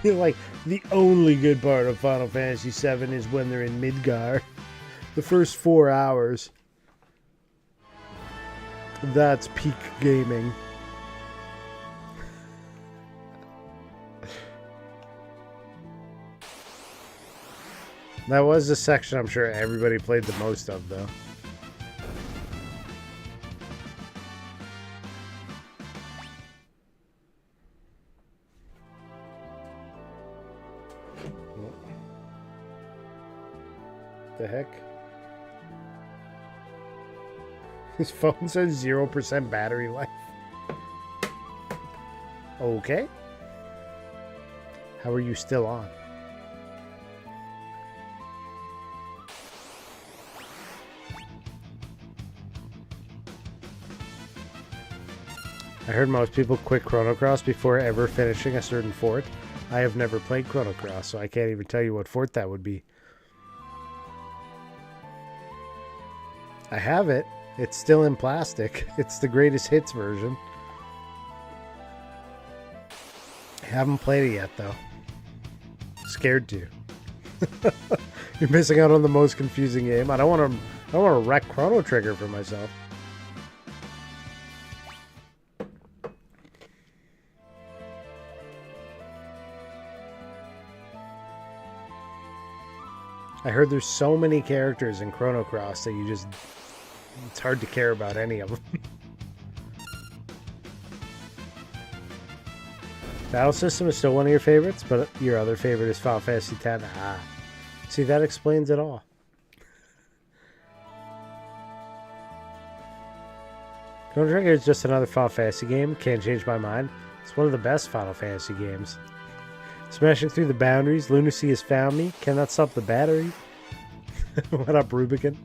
You're like, the only good part of Final Fantasy VII is when they're in Midgar. The first 4 hours. That's peak gaming. That was the section I'm sure everybody played the most of, though. The heck? His phone says 0% battery life. Okay. How are you still on? I heard most people quit Chrono Cross before ever finishing a certain fort. I have never played Chrono Cross, so I can't even tell you what fort that would be. I have it. It's still in plastic. It's the greatest hits version. I haven't played it yet, though. Scared to. You're missing out on the most confusing game. I don't want to wreck Chrono Trigger for myself. I heard there's so many characters in Chrono Cross that it's hard to care about any of them. Battle system is still one of your favorites, but your other favorite is Final Fantasy X. Ah, see, that explains it all. Chrono Trigger is just another Final Fantasy game. Can't change my mind. It's one of the best Final Fantasy games. Smashing through the boundaries. Lunacy has found me. Cannot stop the battery. What up, Rubicon?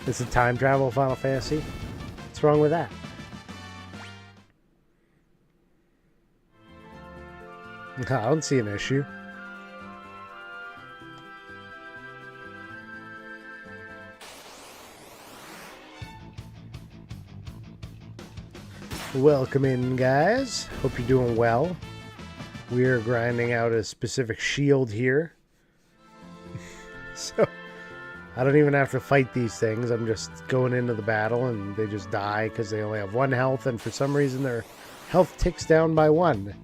It's a time travel Final Fantasy. What's wrong with that? I don't see an issue. Welcome in, guys. Hope you're doing well. We are grinding out a specific shield here. So, I don't even have to fight these things. I'm just going into the battle and they just die because they only have 1 health, and for some reason their health ticks down by 1.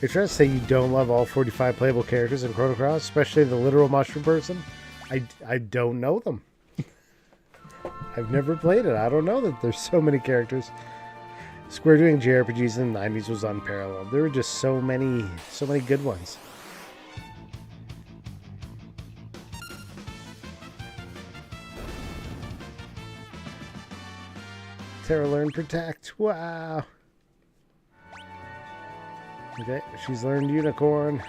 You're trying to say you don't love all 45 playable characters in Chrono Cross, especially the literal mushroom person? I don't know them. I've never played it. I don't know that there's so many characters. Square doing JRPGs in the 90s was unparalleled. There were just so many good ones. Terra learn protect. Wow. Okay, she's learned unicorn.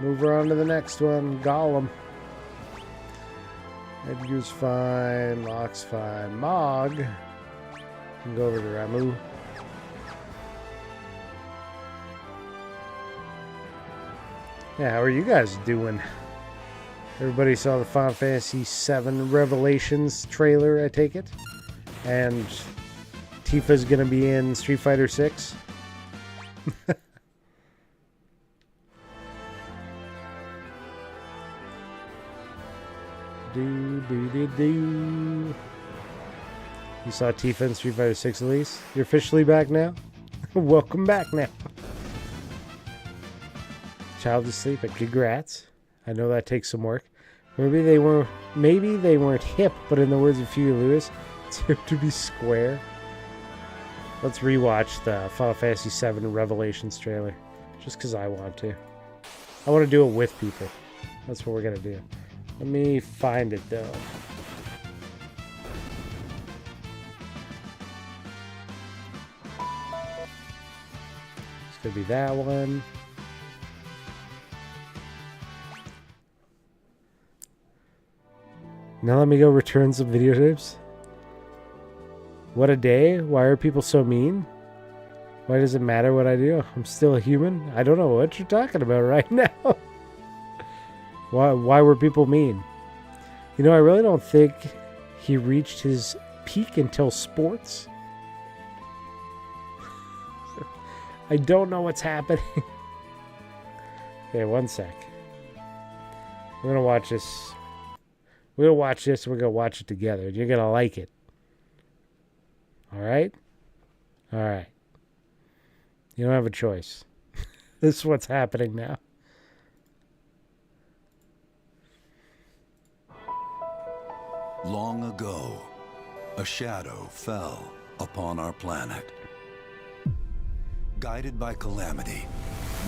Move her on to the next one. Golem. Edgar's fine. Locke's fine. Mog. Can go over to Ramu. Yeah, how are you guys doing? Everybody saw the Final Fantasy VII Revelations trailer, I take it? And Tifa's gonna be in Street Fighter 6. You saw Tifa in Street Fighter 6, Elise? You're officially back now? Welcome back now. Child is sleeping. Congrats. I know that takes some work. Maybe they weren't hip, but in the words of Huey Lewis, it's hip to be square. Let's rewatch the Final Fantasy VII Revelations trailer. Just because I want to. I want to do it with people. That's what we're going to do. Let me find it, though. It's going to be that one. Now let me go return some videotapes. What a day. Why are people so mean? Why does it matter what I do? I'm still a human. I don't know what you're talking about right now. Why were people mean? You know, I really don't think he reached his peak until sports. I don't know what's happening. Okay, one sec. We're gonna watch this. We're gonna watch this and we're gonna watch it together. You're gonna like it. Alright? Alright. You don't have a choice. This is what's happening now. Long ago, a shadow fell upon our planet. Guided by calamity,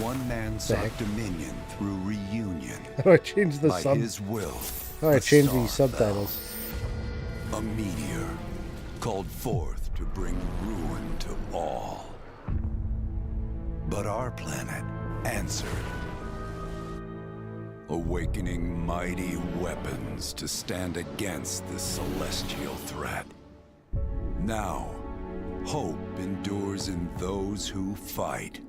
one man sought dominion through reunion. How do I change the By his will, How do I a change star these subtitles? fell. A meteor called forth to bring ruin to all. But our planet answered, awakening mighty weapons to stand against this celestial threat. Now, hope endures in those who fight.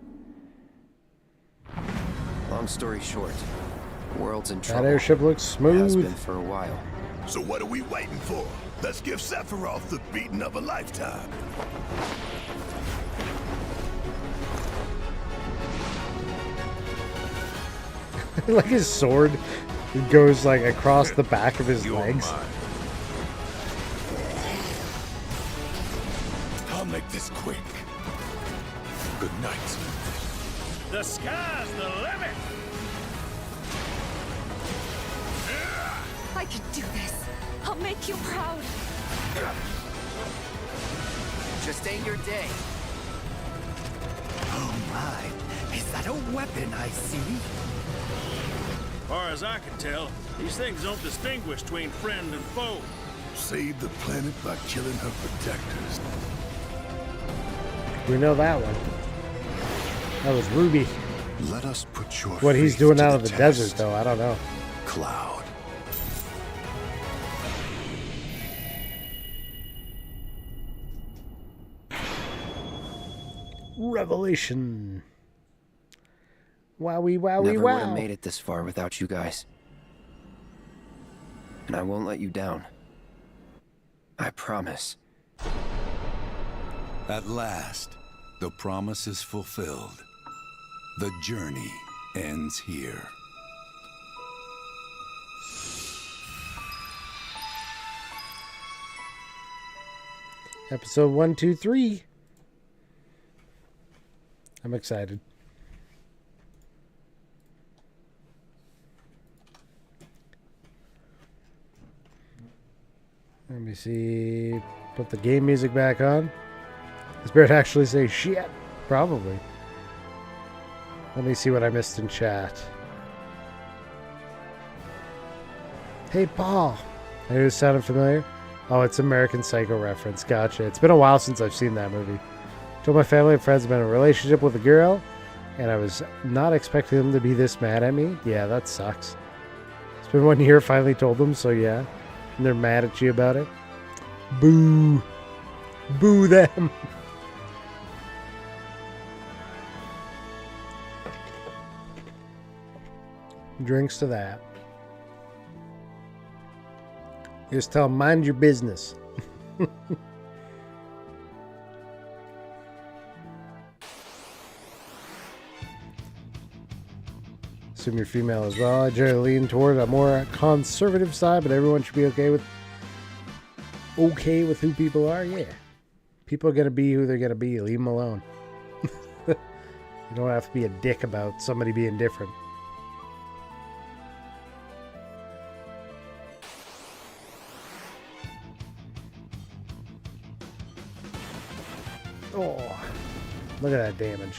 Long story short, the world's in That trouble. airship looks It has smooth. been for a while. So what are we waiting for? Let's give Sephiroth the beating of a lifetime. Like his sword goes like across the back of his You're legs. mine. I'll make this quick. Good night. The sky's the limit! I can do this. I'll make you proud. Just ain't your day. Oh my, is that a weapon I see? Far as I can tell, these things don't distinguish between friend and foe. Save the planet by killing her protectors. We know that one. That was Ruby. Let us put your What he's faith doing to out the of the test. desert, though, I don't know. Cloud. Revelation. Wowie, wowie, Never would have wow. made it this far without you guys. And I won't let you down. I promise. At last, the promise is fulfilled. The journey ends here. Episode 1, 2, 3. I'm excited. Let me see. Put the game music back on. Does Barrett actually say shit? Probably. Let me see what I missed in chat. Hey, Paul. I knew it sounded familiar. Oh, it's American Psycho reference. Gotcha. It's been a while since I've seen that movie. Told my family and friends I'm in a relationship with a girl, and I was not expecting them to be this mad at me. Yeah, that sucks. It's been 1 year, finally told them, so yeah. And they're mad at you about it. Boo. Boo them. Drinks to that. Just tell them, mind your business. Assume you're female as well. I generally lean toward a more conservative side, but everyone should be okay with who people are. Yeah, people are gonna be who they're gonna be. Leave them alone. You don't have to be a dick about somebody being different. Oh, look at that damage.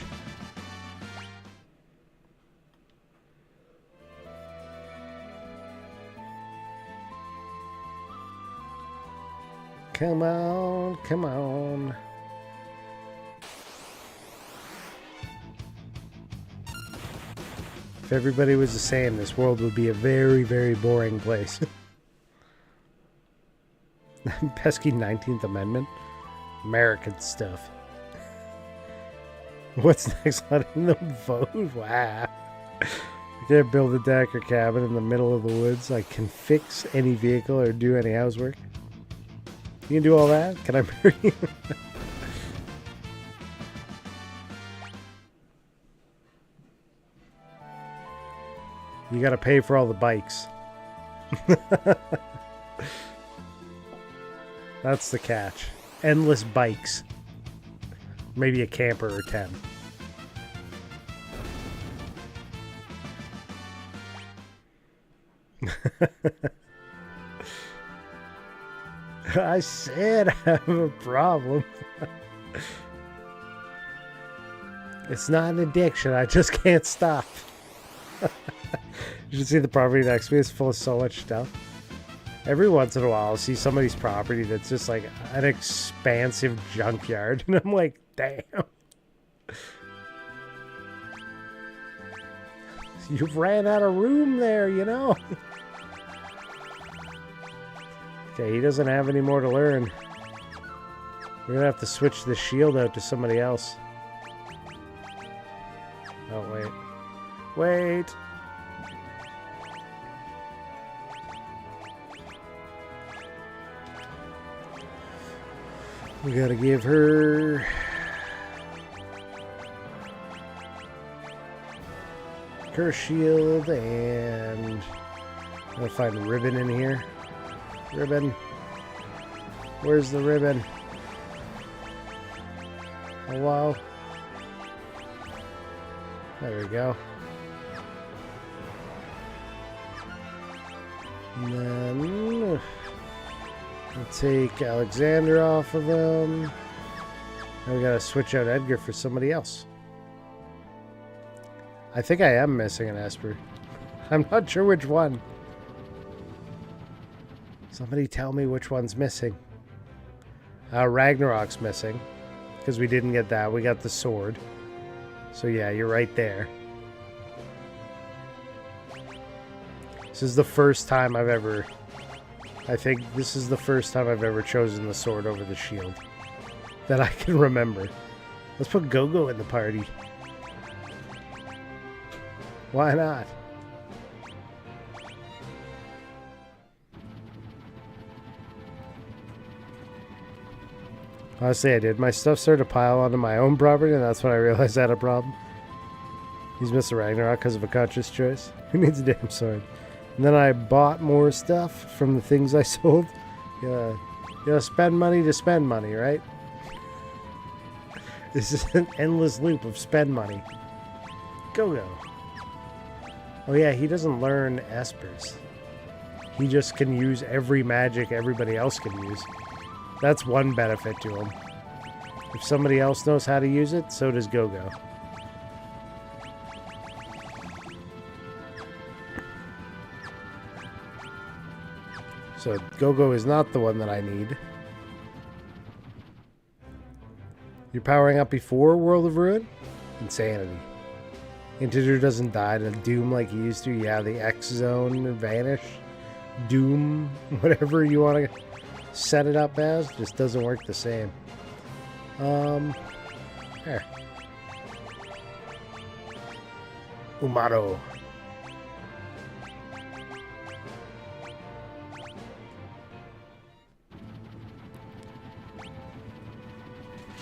Come on, come on. If everybody was the same, this world would be a very, very boring place. Pesky 19th Amendment. American stuff. What's next? Letting them vote? Wow. I can't build a deck or cabin in the middle of the woods. I can fix any vehicle or do any housework. You can do all that? Can I marry you? You gotta pay for all the bikes. That's the catch. Endless bikes. Maybe a camper or 10. I said I have a problem. It's not an addiction. I just can't stop. You should see the property next to me is full of so much stuff. Every once in a while, I'll see somebody's property that's just like an expansive junkyard. And I'm like, damn. You've ran out of room there, you know? Okay, he doesn't have any more to learn. We're gonna have to switch the shield out to somebody else. Oh, wait. Wait! We gotta give her... Curse shield, and... I'm gonna find ribbon in here. Ribbon. Where's the ribbon? Hello? There we go. And then... we'll take Alexander off of them. Now we gotta switch out Edgar for somebody else. I think I am missing an Esper. I'm not sure which one. Somebody tell me which one's missing. Ragnarok's missing. Because we didn't get that. We got the sword. So yeah, you're right there. This is the first time I've ever... I think this is the first time I've ever chosen the sword over the shield. That I can remember. Let's put Gogo in the party. Why not? Honestly, I did. My stuff started to pile onto my own property, and that's when I realized I had a problem. He's Mr. Ragnarok because of a conscious choice. Who needs a damn sword? And then I bought more stuff from the things I sold. You gotta spend money to spend money, right? This is an endless loop of spend money. Go. Oh yeah, he doesn't learn Espers. He just can use every magic everybody else can use. That's one benefit to him. If somebody else knows how to use it, so does Gogo. So Gogo is not the one that I need. You're powering up before World of Ruin? Insanity. Integer doesn't die to Doom like he used to. Yeah, the X Zone, Vanish, Doom, whatever you want to set it up as, just doesn't work the same. There. Umato.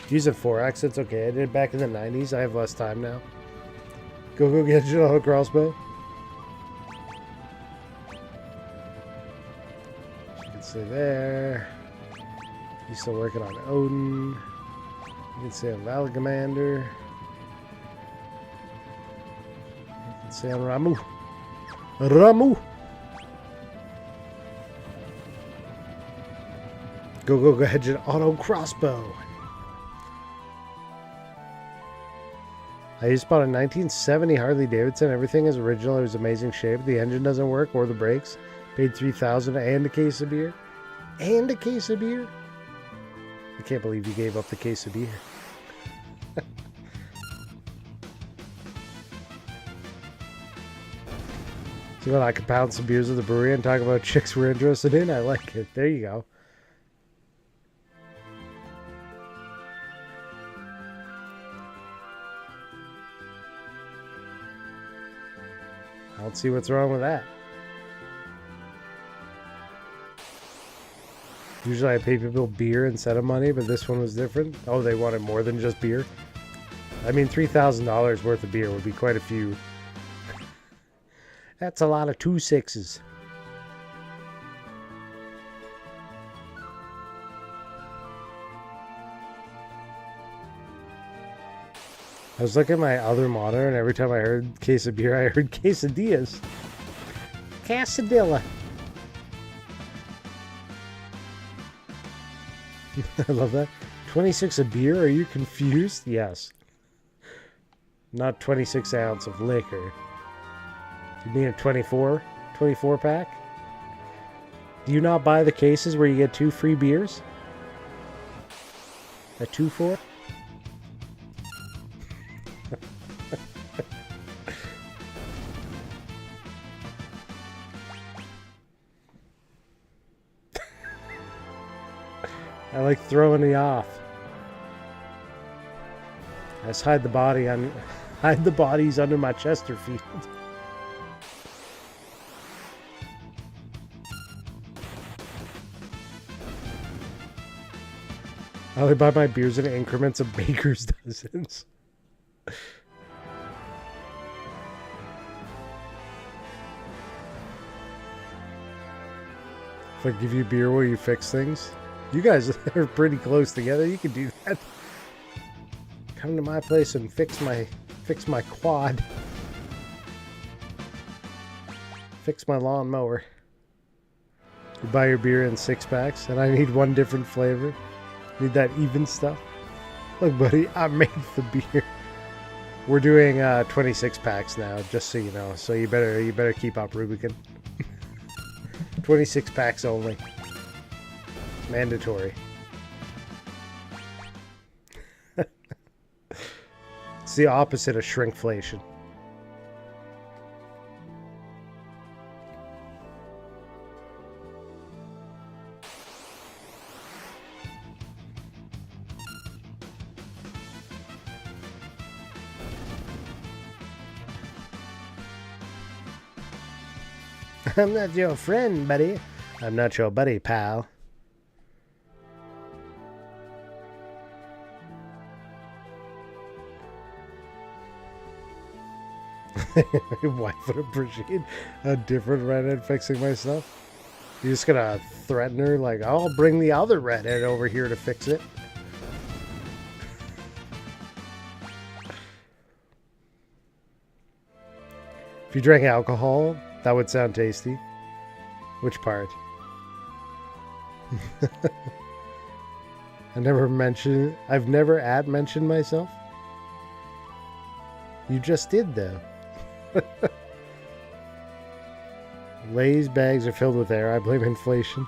Using 4X, it's okay. I did it back in the 90s. I have less time now. Go get your auto crossbow. You can stay there. He's still working on Odin. You can stay on Valgamander. You can stay on Ramu. Ramu! Go get your auto crossbow. I just bought a 1970 Harley Davidson. Everything is original. It was amazing shape. The engine doesn't work or the brakes. Paid $3,000 and a case of beer. And a case of beer? I can't believe you gave up the case of beer. See when I could pound some beers at the brewery and talk about chicks we're interested in? I like it. There you go. I don't see what's wrong with that. Usually I pay people beer instead of money, but this one was different. Oh, they wanted more than just beer? I mean, $3,000 worth of beer would be quite a few. That's a lot of 2 6s. I was looking at my other monitor, and every time I heard case of beer, I heard quesadillas. Quesadilla. I love that. 26 of beer? Are you confused? Yes. Not 26 ounce of liquor. You mean a 24 pack? Do you not buy the cases where you get 2 free beers? A 2-4? I like throwing me off. I just hide the bodies under my Chesterfield. I only buy my beers in increments of baker's dozens. If I give you beer, will you fix things? You guys are pretty close together. You can do that. Come to my place and fix my quad. Fix my lawnmower. You buy your beer in 6-packs, and I need one different flavor. Need that even stuff. Look, buddy, I made the beer. We're doing 26-packs now, just so you know. So you better keep up, Rubicon. 26-packs only. Mandatory. It's the opposite of shrinkflation. I'm not your friend, buddy. I'm not your buddy, pal. Your wife would appreciate a different redhead fixing my stuff. You're just gonna threaten her like, I'll bring the other redhead over here to fix it. If you drank alcohol, that would sound tasty. Which part? I've never mentioned myself. You just did, though. Lay's bags are filled with air. I blame inflation.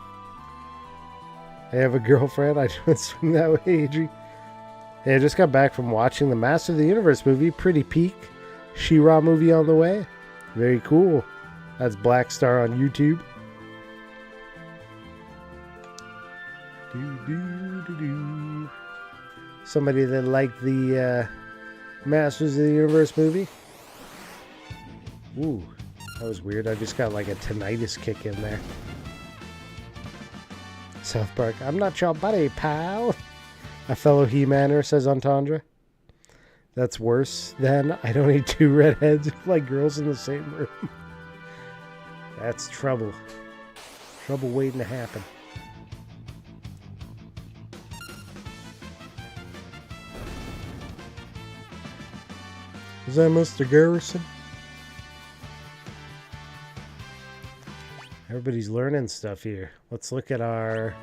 I have a girlfriend. I don't swing that way, Adri. Hey, I just got back from watching the Master of the Universe movie. Pretty peak. She-Ra movie on the way. Very cool. That's Black Star on YouTube. Somebody that liked the Masters of the Universe movie. Ooh, that was weird. I just got like a tinnitus kick in there. South Park. I'm not your buddy, pal. A fellow He-Maner, says Entendre. That's worse than I don't need 2 redheads like girls in the same room. That's trouble. Trouble waiting to happen. Is that Mr. Garrison? Everybody's learning stuff here. Let's look at our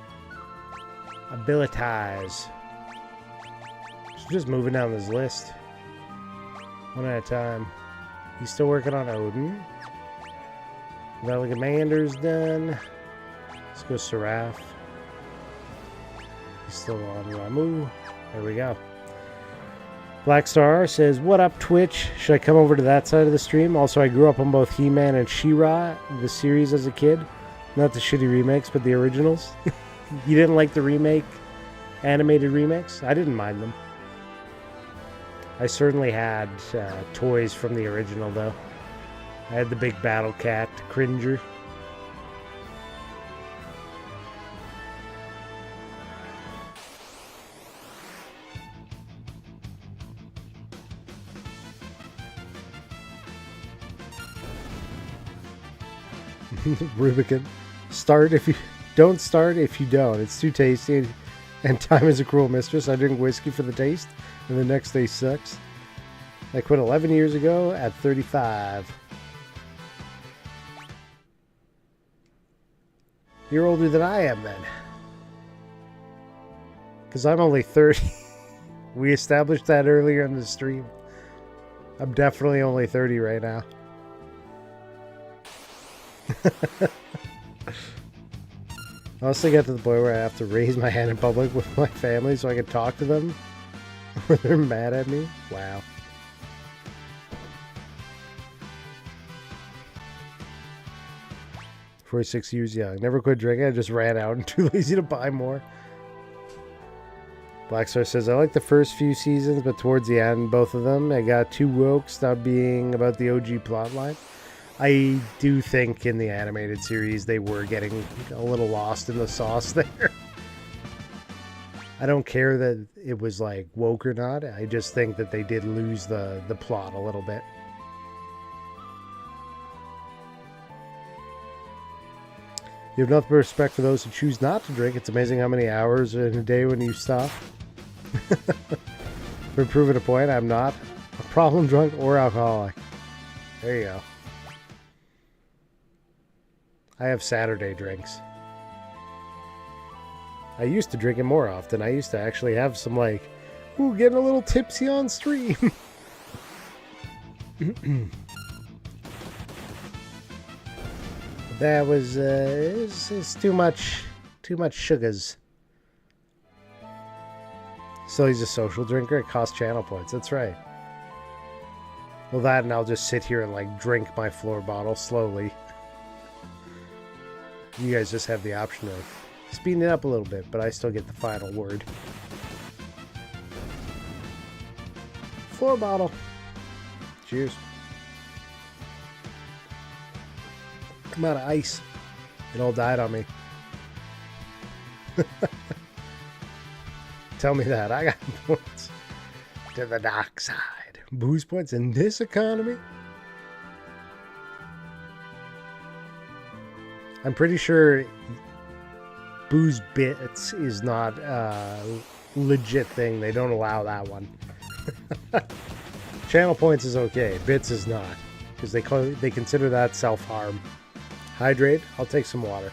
abilities. Just moving down this list. One at a time. He's still working on Odin. Valley Commander's done. Let's go Seraph. He's still on Ramu. There we go. Black Star says, what up, Twitch? Should I come over to that side of the stream? Also, I grew up on both He-Man and She-Ra, the series as a kid. Not the shitty remakes, but the originals. You didn't like the remake, animated remakes? I didn't mind them. I certainly had toys from the original, though. I had the big battle cat, Cringer. Rubicon. Start if you don't start if you don't. It's too tasty and time is a cruel mistress. I drink whiskey for the taste and the next day sucks. I quit 11 years ago at 35. You're older than I am then. Because I'm only 30. We established that earlier in the stream. I'm definitely only 30 right now. I also get to the point where I have to raise my hand in public with my family so I can talk to them. Or they're mad at me. Wow. "46 years young. Never quit drinking. I just ran out and too lazy to buy more." Blackstar says, "I like the first few seasons, but towards the end, both of them, I got too woke, stopped being about the OG plotline." I do think in the animated series they were getting a little lost in the sauce there. I don't care that it was like woke or not. I just think that they did lose the plot a little bit. You have nothing but respect for those who choose not to drink. It's amazing how many hours in a day when you stop. For proving a point, I'm not a problem drunk or alcoholic. There you go. I have Saturday drinks. I used to drink it more often. I used to actually have some like, ooh, getting a little tipsy on stream. That was it's too much sugars. So he's a social drinker. It costs channel points. That's right. Well, that and I'll just sit here and like drink my floor bottle slowly. You guys just have the option of speeding it up a little bit, but I still get the final word. Floor bottle. Cheers. I'm out of ice. It all died on me. Tell me that. I got points to the dark side. Booze points in this economy? I'm pretty sure booze bits is not a legit thing. They don't allow that one. Channel points is okay. Bits is not. Because they consider that self-harm. Hydrate. I'll take some water.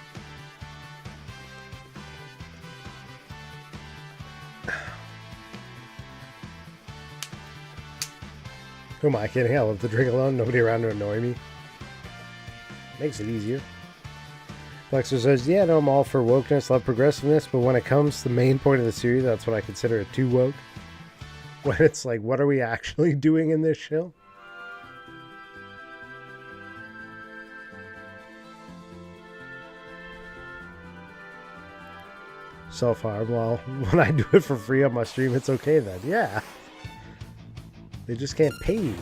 Who am I kidding? I love to drink alone. Nobody around to annoy me. Makes it easier. Flexer says, yeah, no, I'm all for wokeness, love progressiveness, but when it comes to the main point of the series, that's when I consider it too woke. When it's like, what are we actually doing in this show? Self-harm. Well, when I do it for free on my stream, it's okay then. Yeah. They just can't pay you.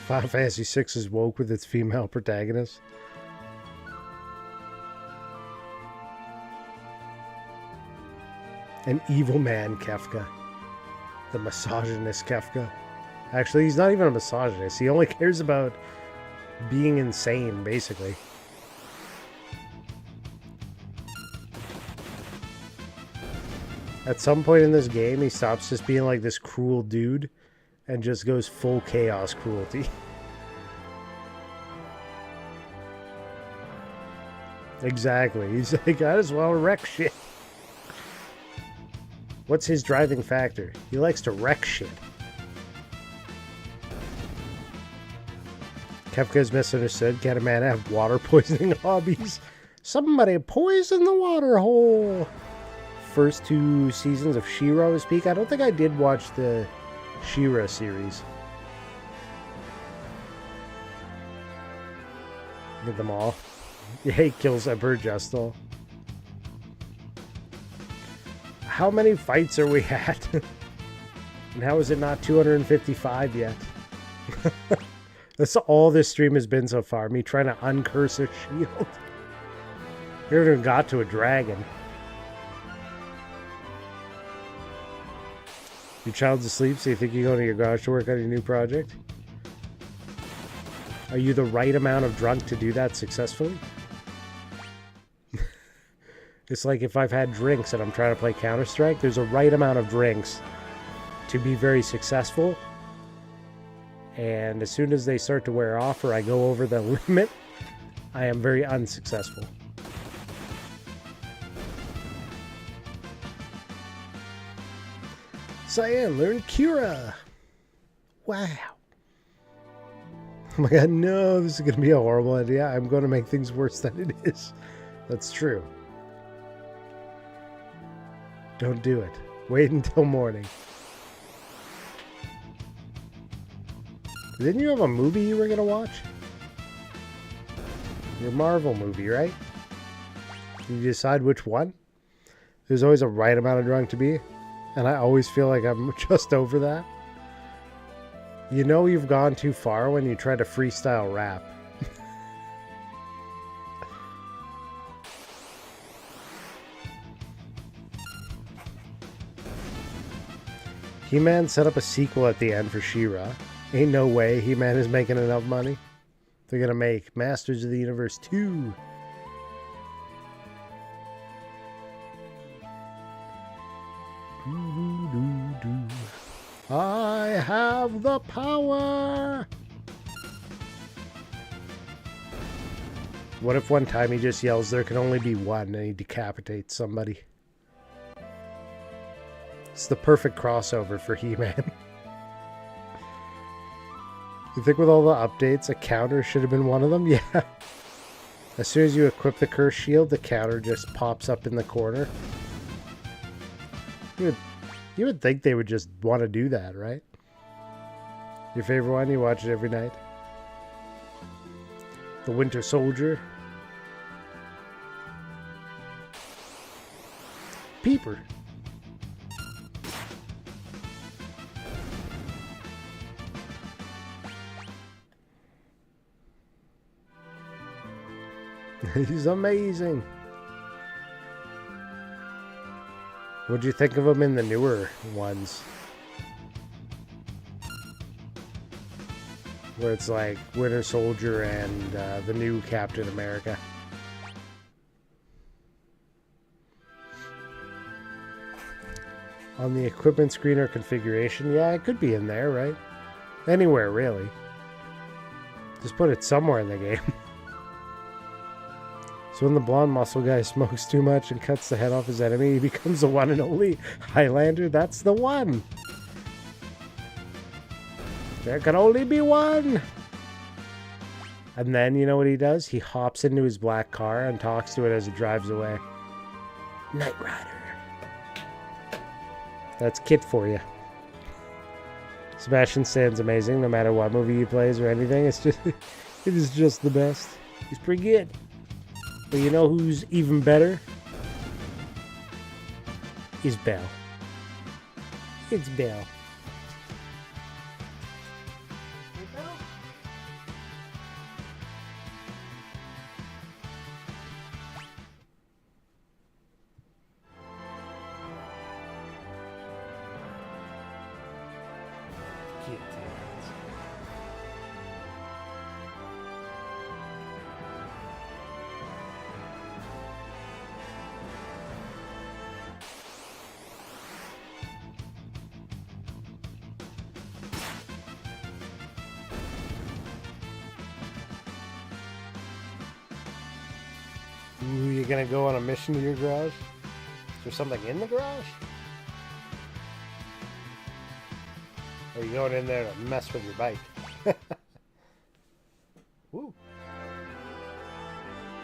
Final Fantasy VI is woke with its female protagonist. An evil man, Kefka. The misogynist Kefka. Actually, he's not even a misogynist. He only cares about being insane, basically. At some point in this game, he stops just being like this cruel dude and just goes full chaos cruelty. Exactly. He's like, I just want to wreck shit. What's his driving factor? He likes to wreck shit. Kefka's misunderstood. Can a man have water poisoning hobbies? Somebody poison the water hole. First 2 seasons of She-Ra was peak. I don't think I did watch the She-Ra series. Get them all. Yeah, he kills Emperor Justal. How many fights are we at? And how is it not 255 yet? That's all this stream has been so far. Me trying to uncurse a shield. We haven't even got to a dragon. Your child's asleep, so you think you're going to your garage to work on your new project? Are you the right amount of drunk to do that successfully? It's like if I've had drinks and I'm trying to play Counter-Strike, there's a right amount of drinks to be very successful. And as soon as they start to wear off or I go over the limit, I am very unsuccessful. Cyan, learn Cura. Wow. Oh my god, no, this is going to be a horrible idea. I'm going to make things worse than it is. That's true. Don't do it. Wait until morning. Didn't you have a movie you were going to watch? Your Marvel movie, right? Did you decide which one? There's always a right amount of drunk to be. And I always feel like I'm just over that. You know you've gone too far when you try to freestyle rap. He-Man set up a sequel at the end for She-Ra. Ain't no way He-Man is making enough money. They're gonna make Masters of the Universe 2. I have the power! What if one time he just yells, there can only be one, and he decapitates somebody? It's the perfect crossover for He-Man. You think with all the updates, a counter should have been one of them? Yeah. As soon as you equip the curse shield, the counter just pops up in the corner. You would think they would just want to do that, right? Your favorite one? You watch it every night? The Winter Soldier. Peeper. He's amazing. What'd you think of him in the newer ones? Where it's like Winter Soldier and the new Captain America. On the equipment screen or configuration, yeah, it could be in there, right? Anywhere, really. Just put it somewhere in the game. So when the blonde muscle guy smokes too much and cuts the head off his enemy, he becomes the one and only Highlander. That's the one. There can only be one. And then, you know what he does? He hops into his black car and talks to it as it drives away. Knight Rider. That's Kit for you. Sebastian Stan's amazing no matter what movie he plays or anything. It is just the best. He's pretty good. But you know who's even better? Is Belle. It's Belle. Ooh, you're gonna go on a mission to your garage? Is there something in the garage? Or are you going in there to mess with your bike? Woo.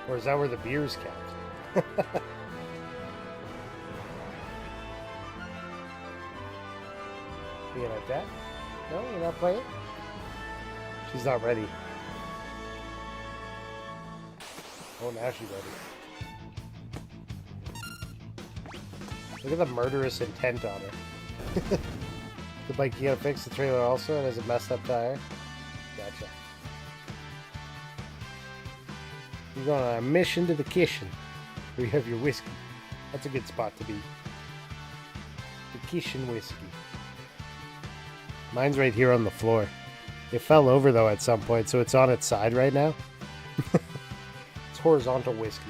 Or is that where the beer's kept? Being like that? No, you're not playing? She's not ready. Oh, now she's ready. Look at the murderous intent on her. The bike you gotta fix, the trailer also, it has a messed up tire. Gotcha. You're going on a mission to the kitchen where you have your whiskey. That's a good spot to be. The kitchen whiskey. Mine's right here on the floor. It fell over though at some point, so it's on its side right now. It's horizontal whiskey.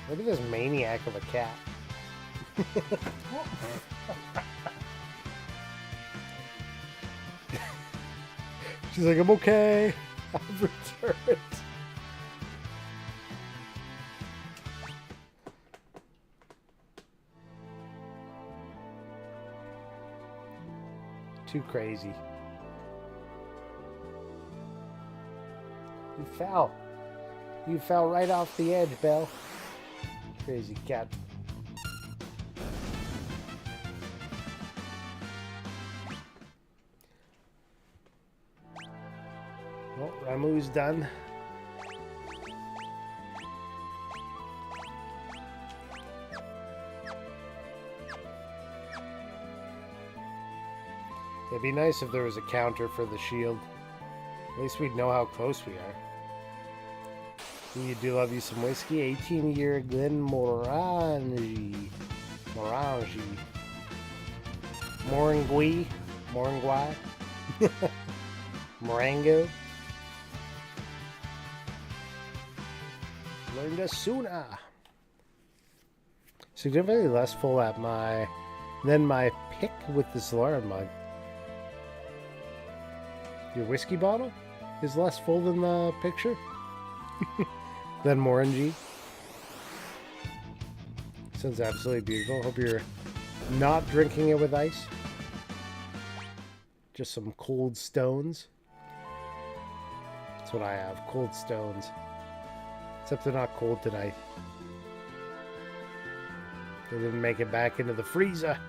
Look at this maniac of a cat. She's like, I'm okay. I've returned. Too crazy. You fell. You fell right off the edge, Belle. Crazy cat. Well, Ramu's done. It'd be nice if there was a counter for the shield. At least we'd know how close we are. You do love you some whiskey. 18-year Glenmorangie. Morangui. Morango. Learned as sooner. Significantly less full at than my pick with the Sularin mug. Your whiskey bottle is less full than the picture? Then Morangi. Sounds absolutely beautiful. Hope you're not drinking it with ice. Just some cold stones. That's what I have. Cold stones. Except they're not cold tonight. They didn't make it back into the freezer.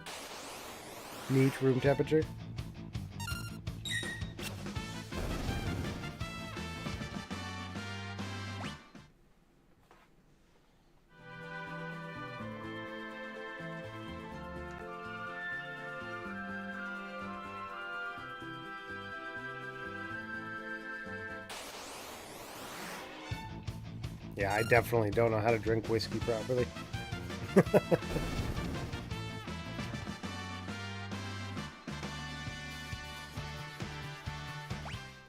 Neat room temperature. Yeah, I definitely don't know how to drink whiskey properly.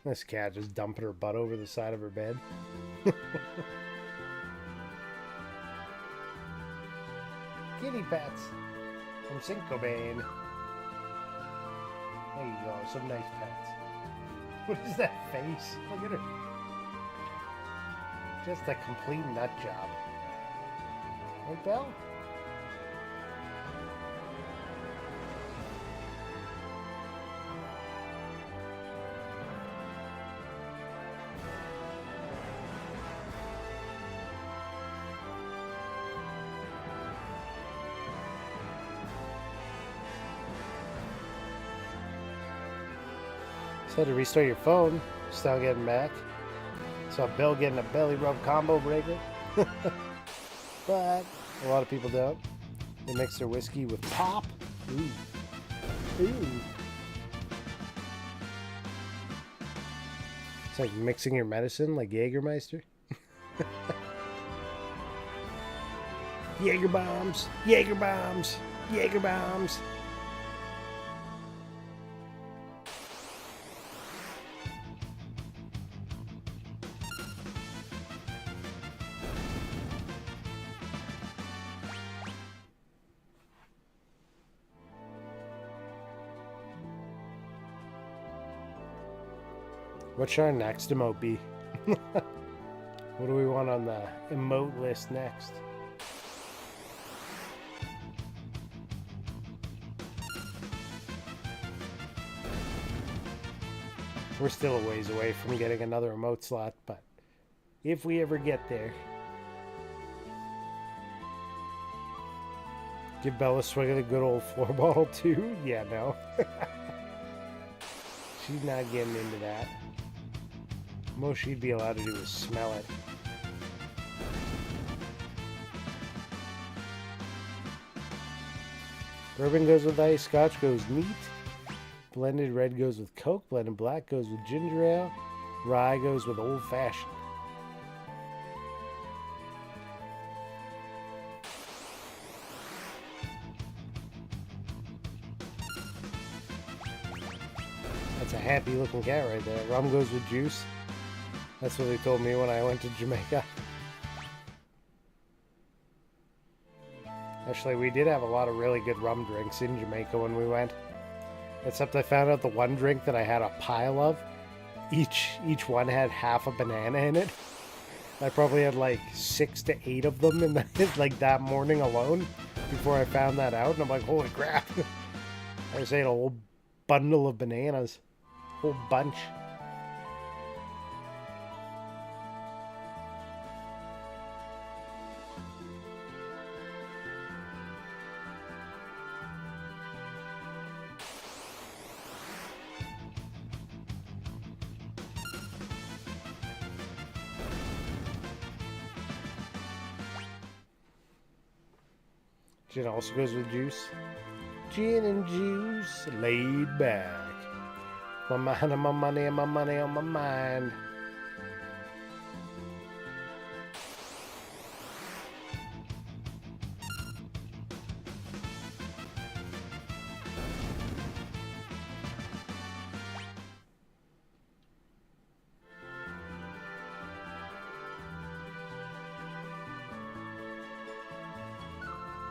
This cat just dumping her butt over the side of her bed. Kitty pets from Cincobain. There you go, some nice pets. What is that face? Look at her. Just a complete nut job. Right, Belle? So to restart your phone, still getting back. Saw Bill getting a belly rub combo breaker. But a lot of people don't. They mix their whiskey with pop. Ooh. Ooh. It's like mixing your medicine like Jägermeister. Jaeger bombs. Jaeger bombs. Jaeger bombs. What should our next emote be? What do we want on the emote list next? We're still a ways away from getting another emote slot, but if we ever get there, Give Bella a swig of the good old floor bottle too? Yeah, no. She's not getting into that. Most she'd be allowed to do is smell it. Bourbon goes with ice, scotch goes neat. Blended red goes with Coke, blended black goes with ginger ale. Rye goes with old fashioned. That's a happy looking cat right there. Rum goes with juice. That's what they told me when I went to Jamaica. Actually, we did have a lot of really good rum drinks in Jamaica when we went. Except I found out the one drink that I had a pile of, each one had half a banana in it. I probably had like 6 to 8 of them in like that morning alone before I found that out. And I'm like, holy crap. I just ate a whole bundle of bananas. Whole bunch. Gin also goes with juice. Gin and juice, laid back. My mind on my money and my money on my mind.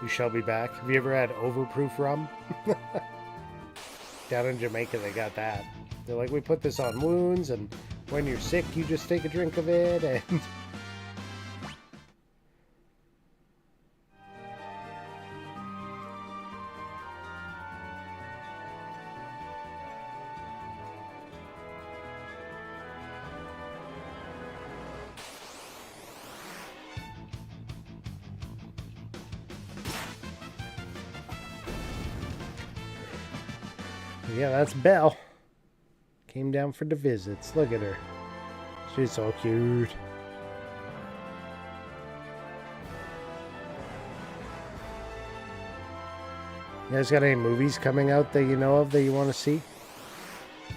You shall be back. Have you ever had overproof rum? Down in Jamaica, they got that. They're like, we put this on wounds, and when you're sick, you just take a drink of it, and... Yeah, that's Belle. Came down for the visits. Look at her. She's so cute. You guys got any movies coming out that you know of that you want to see?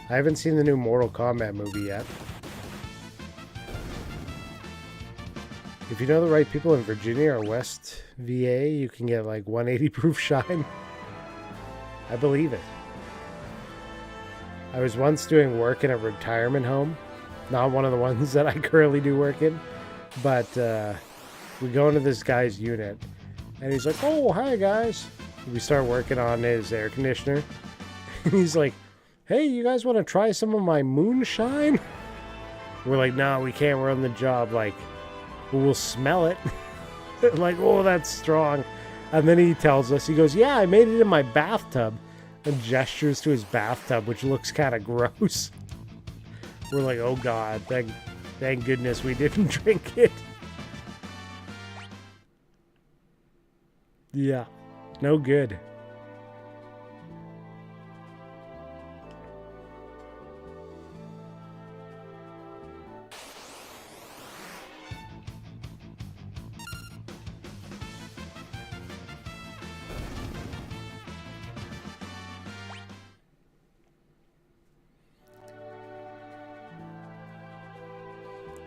I haven't seen the new Mortal Kombat movie yet. If you know the right people in Virginia or West VA, you can get like 180 proof shine. I believe it. I was once doing work in a retirement home. Not one of the ones that I currently do work in. But we go into this guy's unit. And he's like, oh, hi, guys. We start working on his air conditioner. And he's like, hey, you guys want to try some of my moonshine? We're like, no, we can't. We're on the job. Like, we'll smell it. Like, oh, that's strong. And then he tells us, he goes, yeah, I made it in my bathtub. And gestures to his bathtub, which looks kind of gross. We're like, oh god, thank goodness we didn't drink it. Yeah, no good.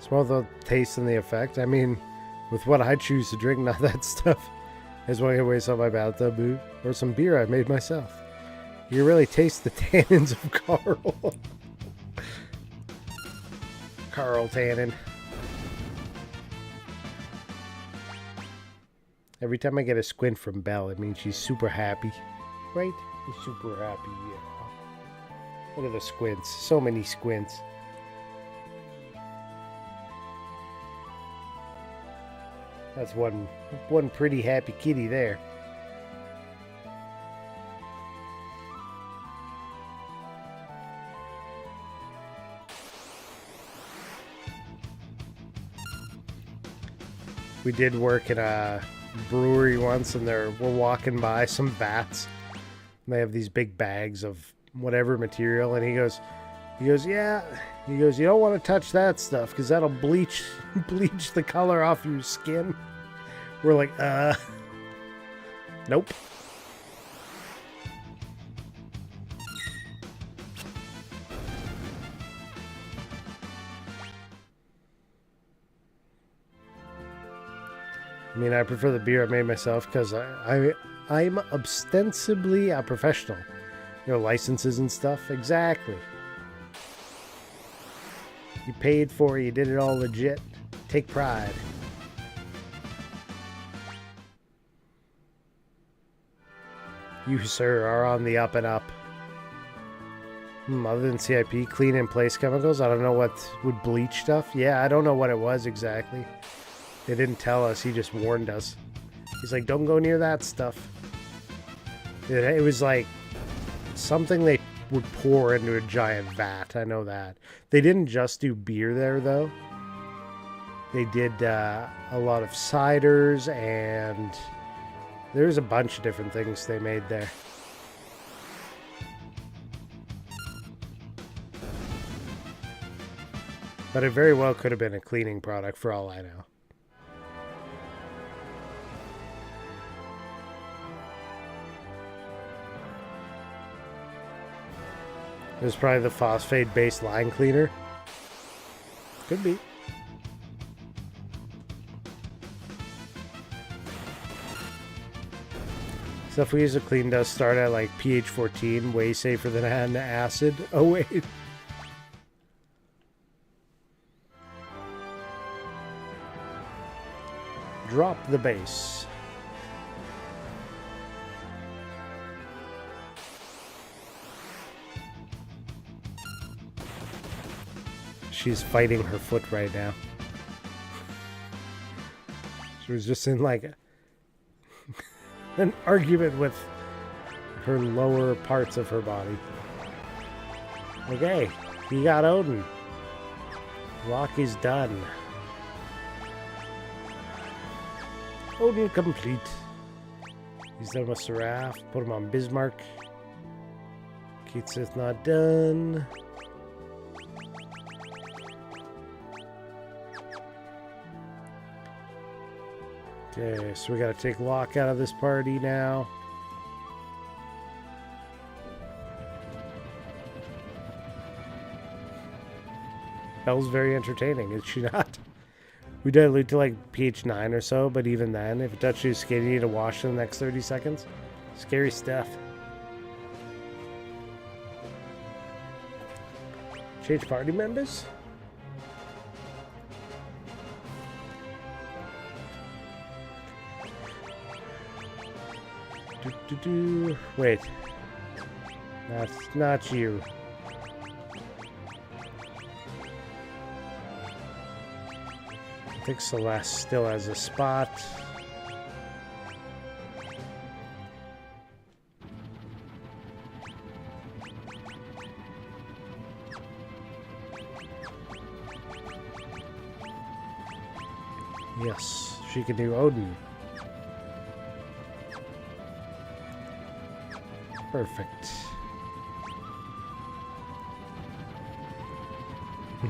Smell the taste and the effect. I mean, with what I choose to drink, not that stuff. I just want to get waste on my bathtub or some beer I made myself. You can really taste the tannins of Carl. Carl Tannen. Every time I get a squint from Belle, it means she's super happy. Right? She's super happy, yeah. Look at the squints. So many squints. That's one pretty happy kitty there. We did work in a brewery once, and we're walking by some vats. And they have these big bags of whatever material, and he goes, yeah. He goes, you don't want to touch that stuff because that'll bleach the color off your skin. We're like, nope. I mean, I prefer the beer I made myself because I'm ostensibly a professional. You know, licenses and stuff. Exactly. You paid for it. You did it all legit. Take pride. You, sir, are on the up and up. Other than CIP, clean in place chemicals, I don't know what would bleach stuff. Yeah, I don't know what it was exactly. They didn't tell us. He just warned us. He's like, don't go near that stuff. It was like something they would pour into a giant vat. I know that. They didn't just do beer there, though. They did a lot of ciders, and there's a bunch of different things they made there. But it very well could have been a cleaning product for all I know. It was probably the phosphate-based line cleaner. Could be. Stuff we use to clean does start at like pH 14, way safer than an acid. Oh wait. Drop the base. She's fighting her foot right now. She was just in like an argument with her lower parts of her body. Okay, he got Odin. Lock is done. Odin complete. He's done with Seraph. Put him on Bismarck. Keats's not done. Okay, so we gotta take Locke out of this party now. Belle's very entertaining, is she not? We dilute to like pH 9 or so, but even then, if it touches your skin, you need to wash in the next 30 seconds. Scary stuff. Change party members? Wait. That's not you. I think Celeste still has a spot. Yes, she can do Odin. Perfect.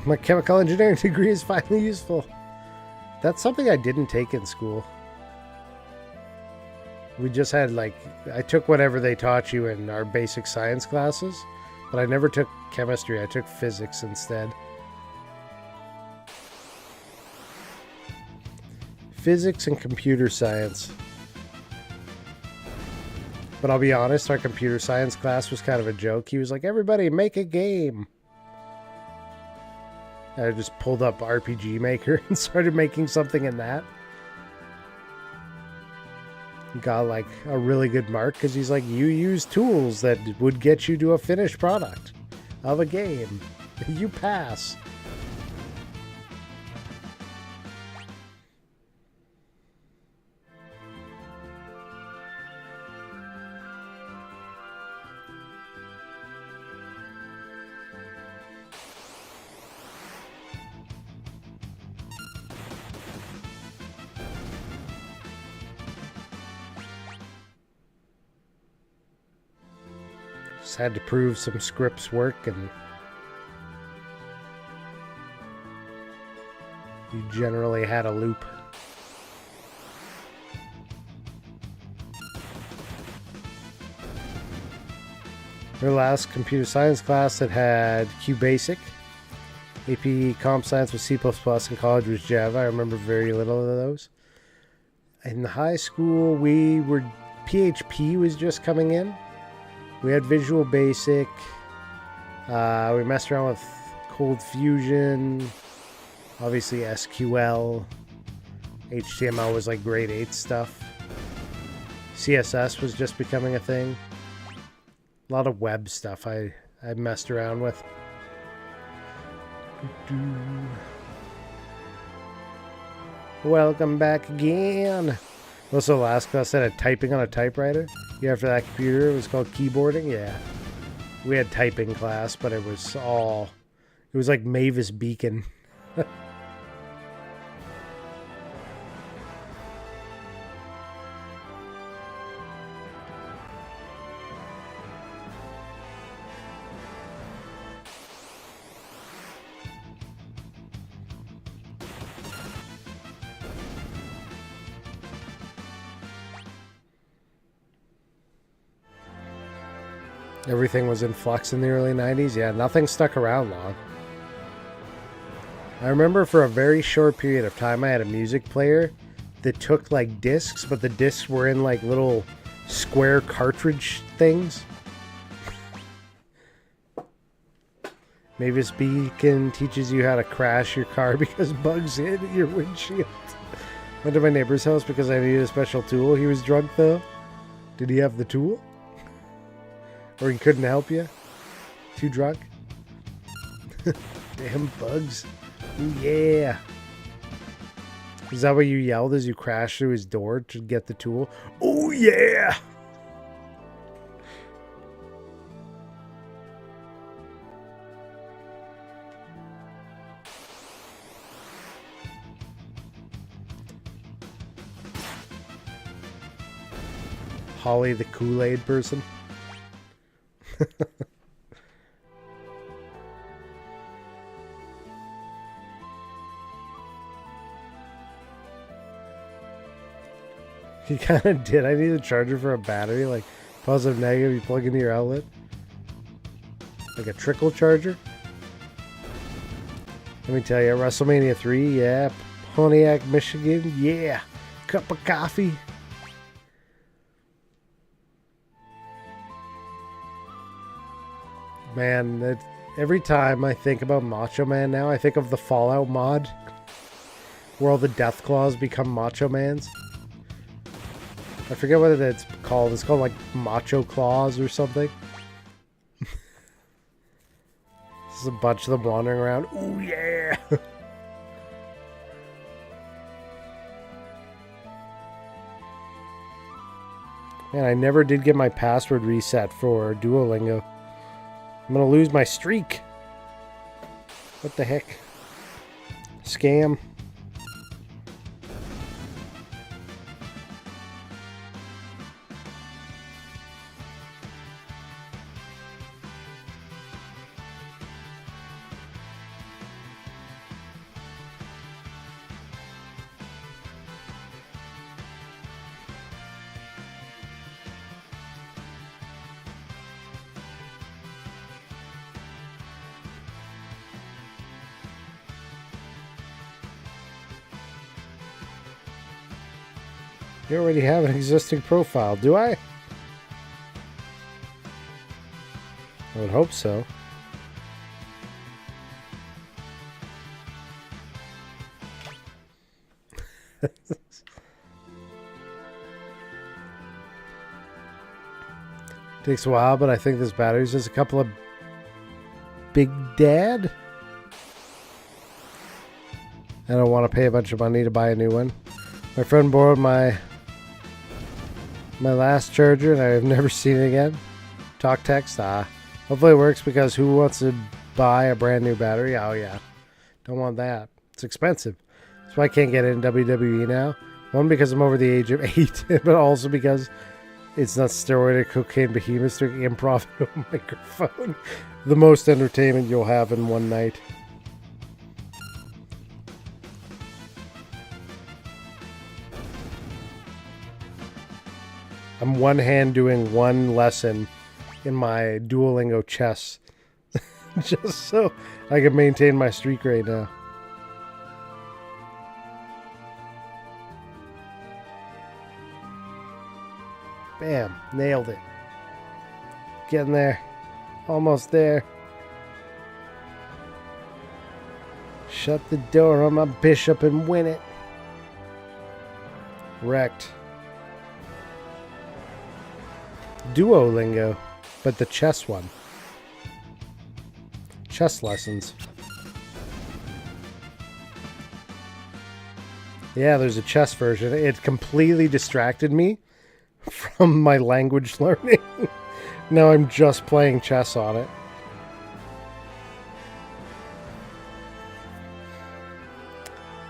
My chemical engineering degree is finally useful. That's something I didn't take in school. We just had like, I took whatever they taught you in our basic science classes, but I never took chemistry. I took physics instead. Physics and computer science. But I'll be honest, our computer science class was kind of a joke. He was like, everybody make a game. And I just pulled up RPG Maker and started making something in that. Got like a really good mark because he's like, you use tools that would get you to a finished product of a game. You pass. Just had to prove some scripts work, and you generally had a loop. Our last computer science class that had Q Basic. AP Comp Science was C++, and college was Java. I remember very little of those. In high school, PHP was just coming in. We had Visual Basic. We messed around with Cold Fusion. Obviously SQL. HTML was like grade 8 stuff. CSS was just becoming a thing. A lot of web stuff I messed around with. Welcome back again. Also, last class I had typing on a typewriter. Yeah, after that computer, it was called keyboarding. Yeah, we had typing class, but it was like Mavis Beacon. Everything was in flux in the early 90s. Yeah, nothing stuck around long. I remember for a very short period of time I had a music player that took like discs, but the discs were in like little square cartridge things. Mavis Beacon teaches you how to crash your car because bugs hit your windshield. Went to my neighbor's house because I needed a special tool. He was drunk though. Did he have the tool? Or he couldn't help you? Too drunk? Damn bugs. Ooh, yeah. Is that what you yelled as you crashed through his door to get the tool? Oh, yeah! Holly the Kool-Aid person. He kind of did. I need a charger for a battery, like positive, negative, you plug into your outlet. Like a trickle charger. Let me tell you, WrestleMania 3, yeah. Pontiac, Michigan, yeah. Cup of coffee. Man, every time I think about Macho Man now, I think of the Fallout mod. Where all the Death Claws become Macho Mans. I forget what it's called. It's called like Macho Claws or something. There's a bunch of them wandering around. Ooh, yeah! Man, I never did get my password reset for Duolingo. I'm gonna lose my streak. What the heck? Scam. You already have an existing profile, do I? I would hope so. Takes a while, but I think this battery's just a couple of Big Dad. I don't want to pay a bunch of money to buy a new one. My friend borrowed my last charger and I have never seen it again. Talk text, hopefully it works because who wants to buy a brand new battery? Oh yeah, don't want that. It's expensive. That's why I can't get it in WWE now. One, because I'm over the age of 8, but also because It's not steroid or cocaine behemoths doing improv on a microphone. The most entertainment you'll have in one night. I'm one hand doing one lesson in my Duolingo chess. Just so I can maintain my streak right now. Bam, nailed it. Getting there. Almost there. Shut the door on my bishop and win it. Wrecked. Duolingo, but the chess one. Chess lessons. Yeah, there's a chess version. It completely distracted me from my language learning. Now I'm just playing chess on it.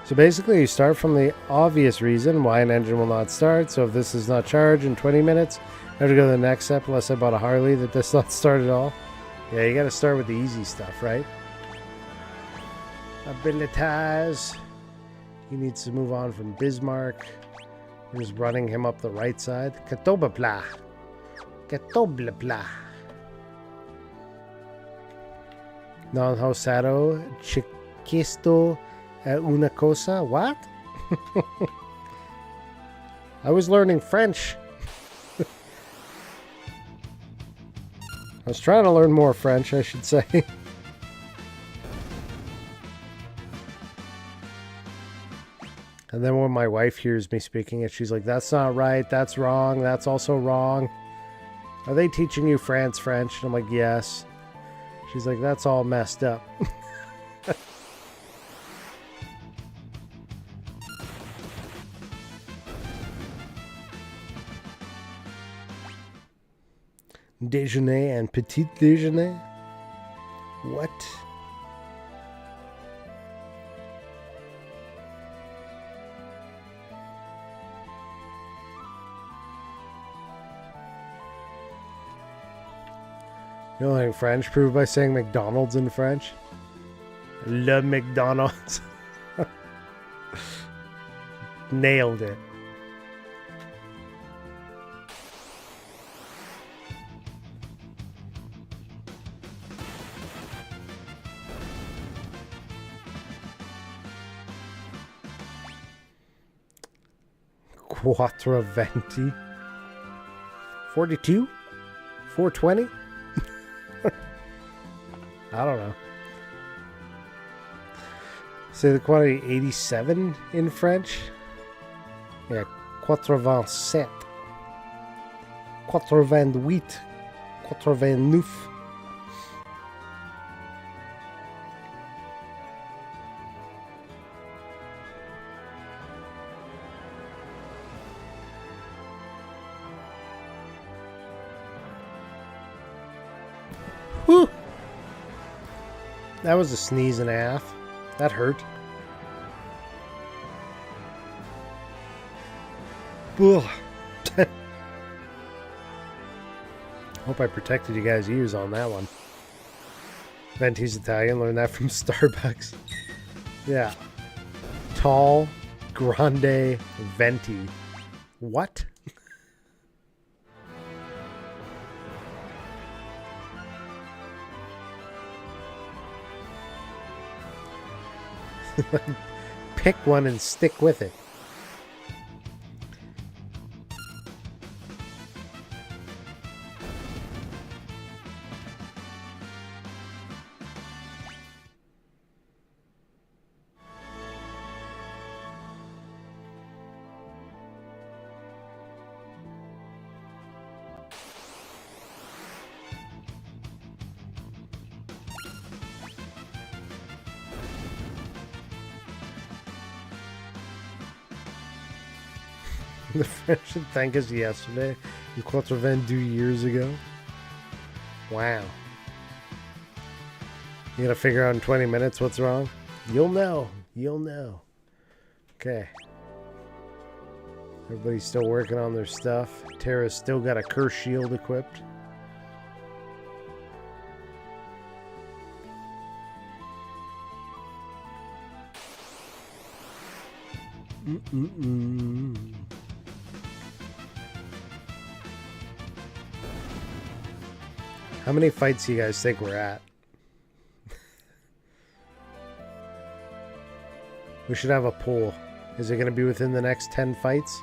So basically you start from the obvious reason why an engine will not start. So if this is not charged in 20 minutes, I have to go to the next step unless I bought a Harley that does not start at all. Yeah, you gotta start with the easy stuff, right? Abilitas. He needs to move on from Bismarck. We're just running him up the right side. Katobapla. Katobapla. Non Hosado Chiquisto una cosa. What? I was learning French. I was trying to learn more French, I should say. And then when my wife hears me speaking it, she's like, that's not right, that's wrong, that's also wrong. Are they teaching you France French? And I'm like, yes. She's like, that's all messed up. Déjeuner and petit déjeuner? What? You know, like French, proved by saying McDonald's in French. Le McDonald's. Nailed it. Quattroventi. 42? 420? I don't know. Say the quantity 87 in French? Yeah, 87. 88. 89. Whew. That was a sneeze and a half. That hurt. Ugh. Hope I protected you guys' ears on that one. Venti's Italian, learned that from Starbucks. Yeah. Tall, grande, venti. What? Pick one and stick with it. The French should thank us yesterday. The Quattrovendu years ago. Wow. You gotta figure out in 20 minutes what's wrong? You'll know. You'll know. Okay. Everybody's still working on their stuff. Tara's still got a curse shield equipped. How many fights do you guys think we're at? We should have a poll. Is it going to be within the next 10 fights?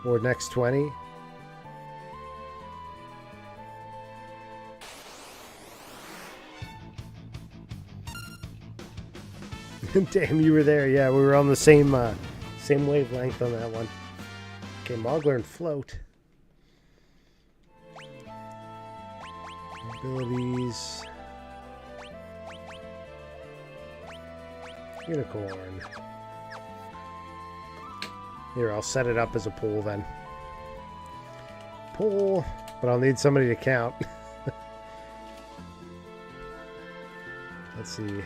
Or next 20? Damn, you were there. Yeah, we were on the same wavelength on that one. Okay, Mogler and Float. Abilities. Unicorn. Here, I'll set it up as a poll then. Poll, but I'll need somebody to count. Let's see.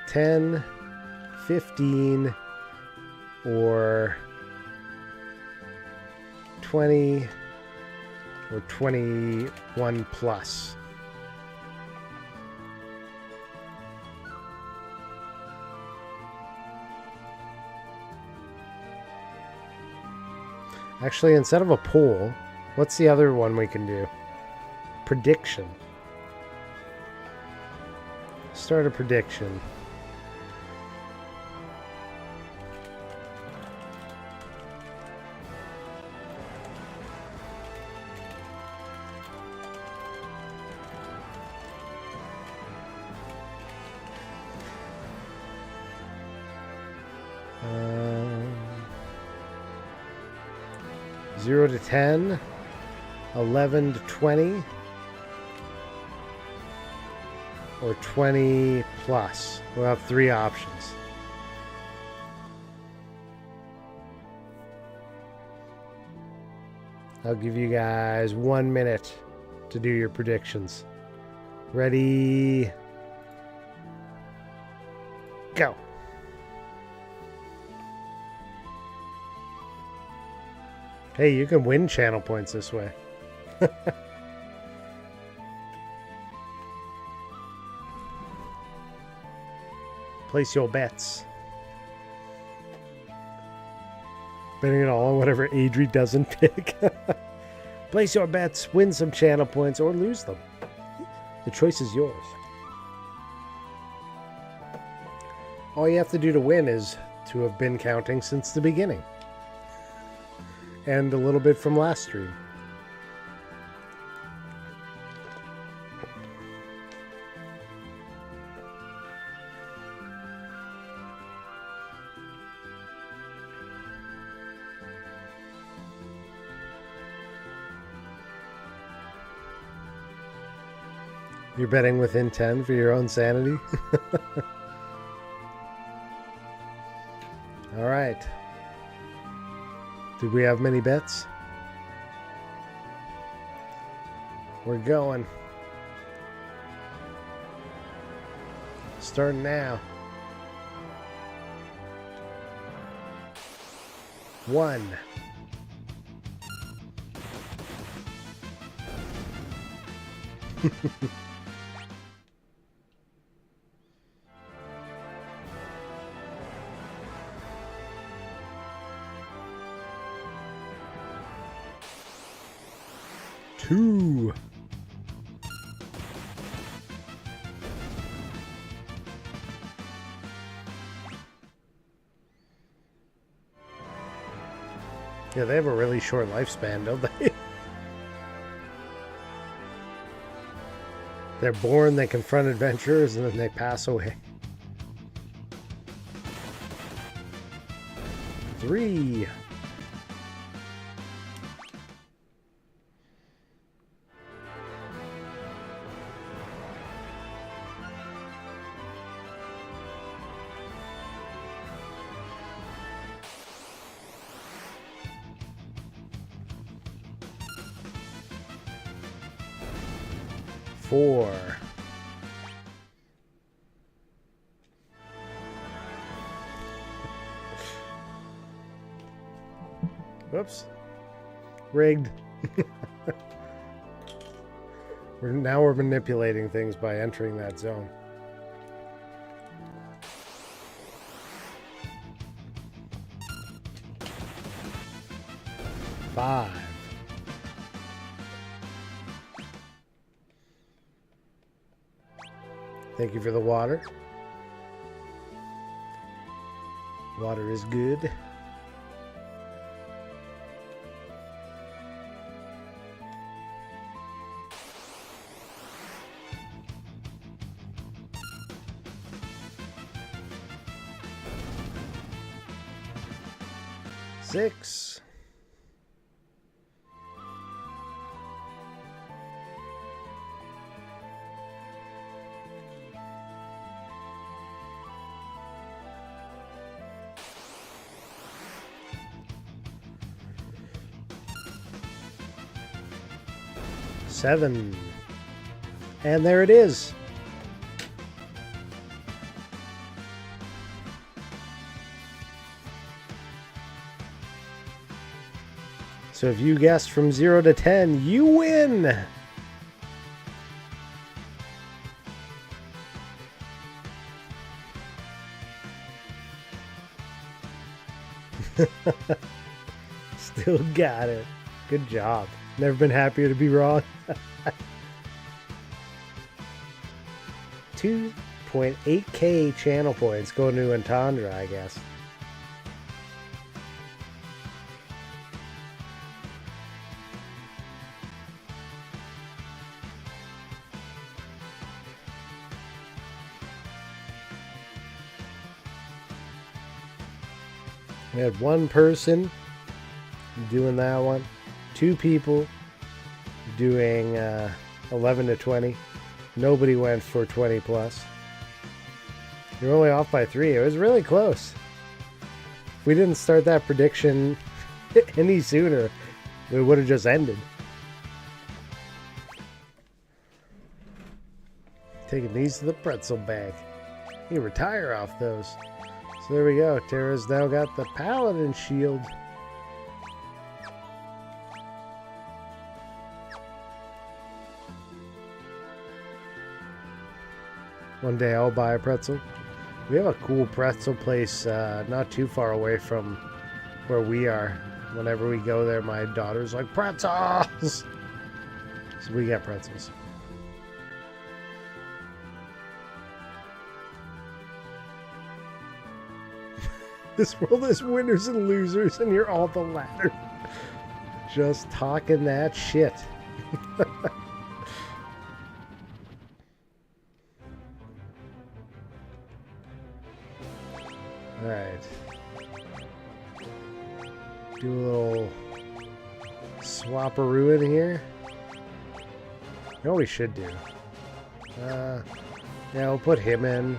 $10, $15, or 20, or 21 plus. Actually, instead of a poll, what's the other one we can do? Prediction. Start a prediction. Um, 0 to 10, 11 to 20, or 20 plus. We'll have 3 options. I'll give you guys 1 minute to do your predictions. Ready? Go. Hey, you can win channel points this way. Place your bets. Betting it all on whatever Adri doesn't pick. Place your bets, win some channel points, or lose them. The choice is yours. All you have to do to win is to have been counting since the beginning. And a little bit from last stream. You're betting within 10 for your own sanity? All right. Did we have many bets? We're going. Starting now. 1. Two. Yeah, they have a really short lifespan, don't they? They're born, they confront adventurers, and then they pass away. 3. 4. Whoops. Rigged. We're manipulating things by entering that zone. Five. Thank you for the water. Water is good. Six. Seven. And there it is. So if you guessed from 0 to 10, you win! Still got it. Good job. Never been happier to be wrong. 2.8k channel points going to Entendre, I guess. We had one person doing that one, 2 people doing 11 to 20. Nobody went for 20 plus. You're only off by 3. It was really close. If we didn't start that prediction any sooner, it would have just ended. Taking these to the pretzel bag. You can retire off those. So there we go. Terra's now got the Paladin shield. One day I'll buy a pretzel. We have a cool pretzel place not too far away from where we are. Whenever we go there, my daughter's like, pretzels! So we get pretzels. This world is winners and losers, and you're all the latter. Just talking that shit. Alright. Do a little swapperoo in here. You know what we should do? Yeah, we'll put him in.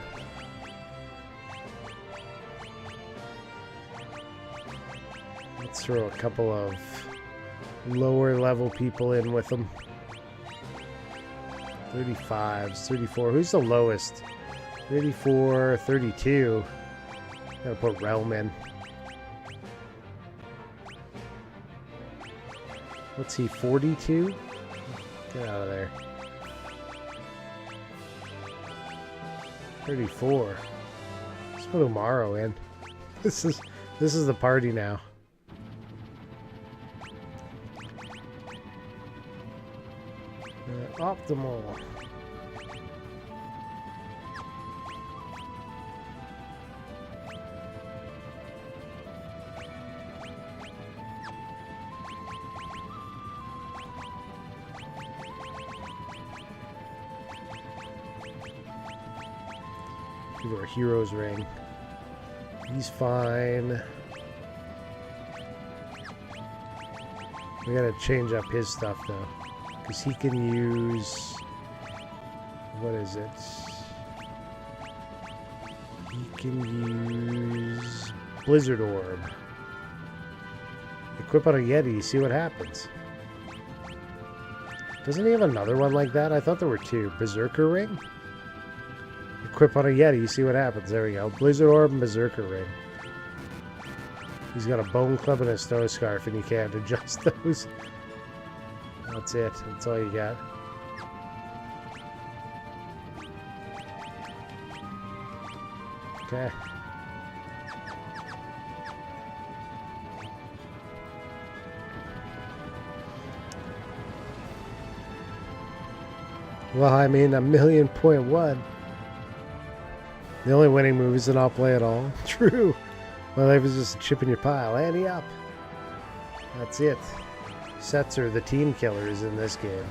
Let's throw a couple of lower level people in with them. 35s, 34. Who's the lowest? 34, 32. Gotta put Realm in. What's he, 42? Get out of there. 34. Let's put Umaro in. This is the party now. Optimal. Give our hero's ring. He's fine. We gotta change up his stuff though, because he can use, what is it? He can use Blizzard Orb. Equip on a Yeti, see what happens. Doesn't he have another one like that? I thought there were 2. Berserker Ring? Equip on a Yeti, see what happens. There we go. Blizzard Orb and Berserker Ring. He's got a bone club and a snow scarf, and you can't adjust those. That's it. That's all you got. Okay. Well, I mean, 1,000,000.1. The only winning move is to not play at all. True. My life is just a chip in your pile. Ante up. That's it. Sets are the team killers in this game.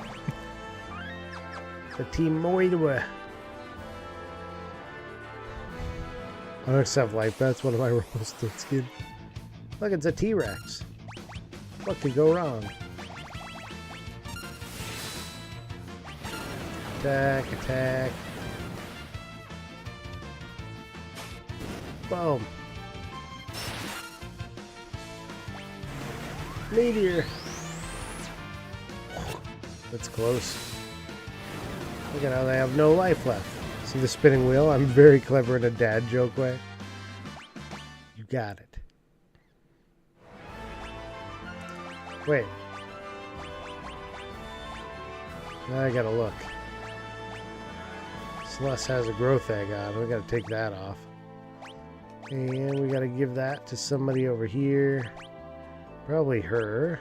The team Moidwa. I don't accept life. That's one of my rules. That's good. Look, it's a T-Rex. What could go wrong? Attack, attack. Boom. Meteor. That's close. Look at how they have no life left. See the spinning wheel? I'm very clever in a dad joke way. You got it. Wait. Now I gotta look. Celeste has a growth egg on. We gotta take that off. And we gotta give that to somebody over here. Probably her.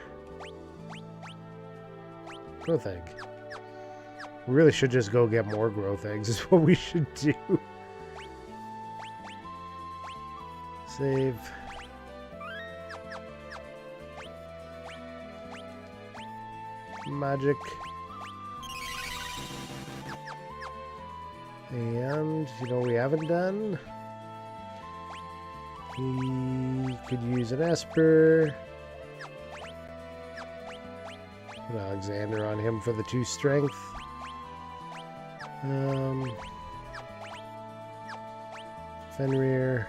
Growth egg. We really should just go get more growth eggs is what we should do. Save. Magic. And, you know what we haven't done? He could use an Esper. Put Alexander on him for the 2 strength. Fenrir.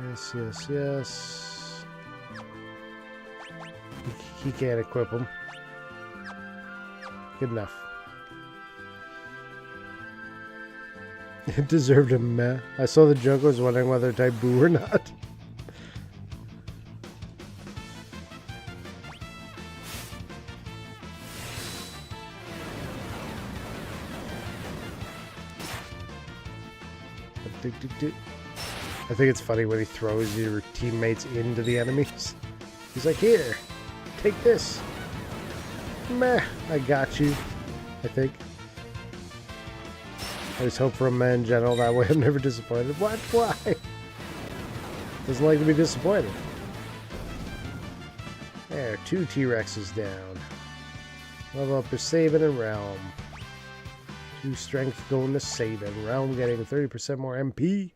Yes, yes, yes. He can't equip him. Good enough. It deserved a meh. I saw the joke, I was wondering whether to type boo or not. I think it's funny when he throws your teammates into the enemies. He's like, here, take this. Meh, I got you, I think. I just hope for a meh in general, that way I'm never disappointed. What? Why? Doesn't like to be disappointed. There, 2 T-Rexes down. Level up to Sabin and Realm. 2 strength going to Sabin. Realm getting 30% more MP.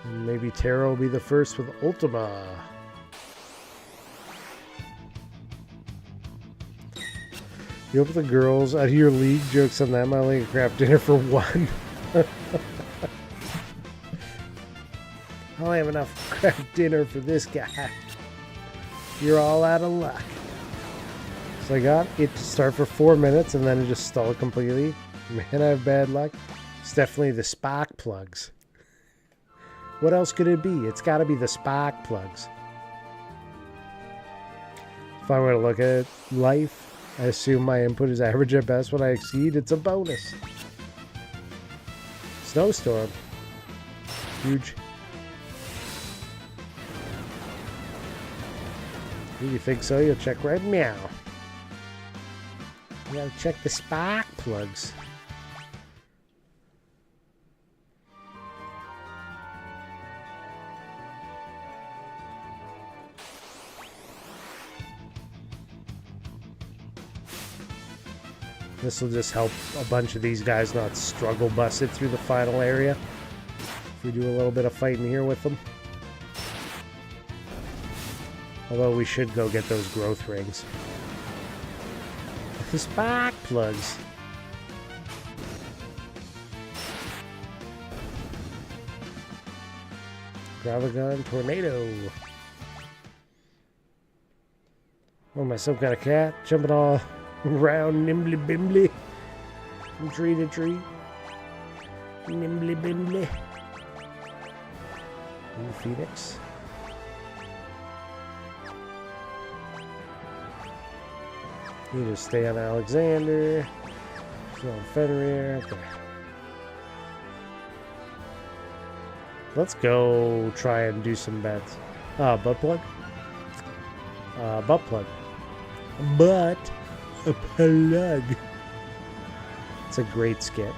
And maybe Terra will be the first with Ultima. You hope the girls out of your league, jokes on that, might only craft dinner for 1. I only have enough craft dinner for this guy. You're all out of luck. So I got it to start for 4 minutes and then it just stalled completely. Man, I have bad luck. It's definitely the spark plugs. What else could it be? It's got to be the spark plugs. If I were to look at life, I assume my input is average at best. When I exceed, it's a bonus. Snowstorm. Huge. Do you think so? You'll check right now. You gotta check the spark plugs. This will just help a bunch of these guys not struggle bust it through the final area. If we do a little bit of fighting here with them. Although we should go get those growth rings. The spark plugs. Gravagon Tornado. Oh, am I some kind of cat? Jumping all around nimbly bimbly. From tree to tree. Nimbly bimbly. Ooh, Phoenix. You just stay on Alexander. Still on Fenrir. Okay. Let's go try and do some bets. Butt plug? Butt plug. Butt plug. It's a great skit.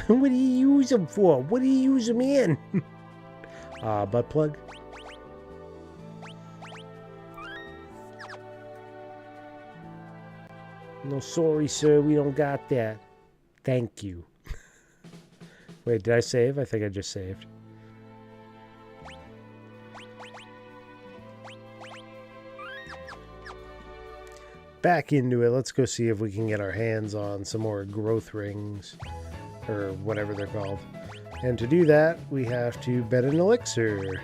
What do you use them for? What do you use them in? Butt plug. No, sorry, sir. We don't got that. Thank you. Wait, did I save? I think I just saved. Back into it. Let's go see if we can get our hands on some more growth rings. Or whatever they're called. And to do that, we have to bet an elixir.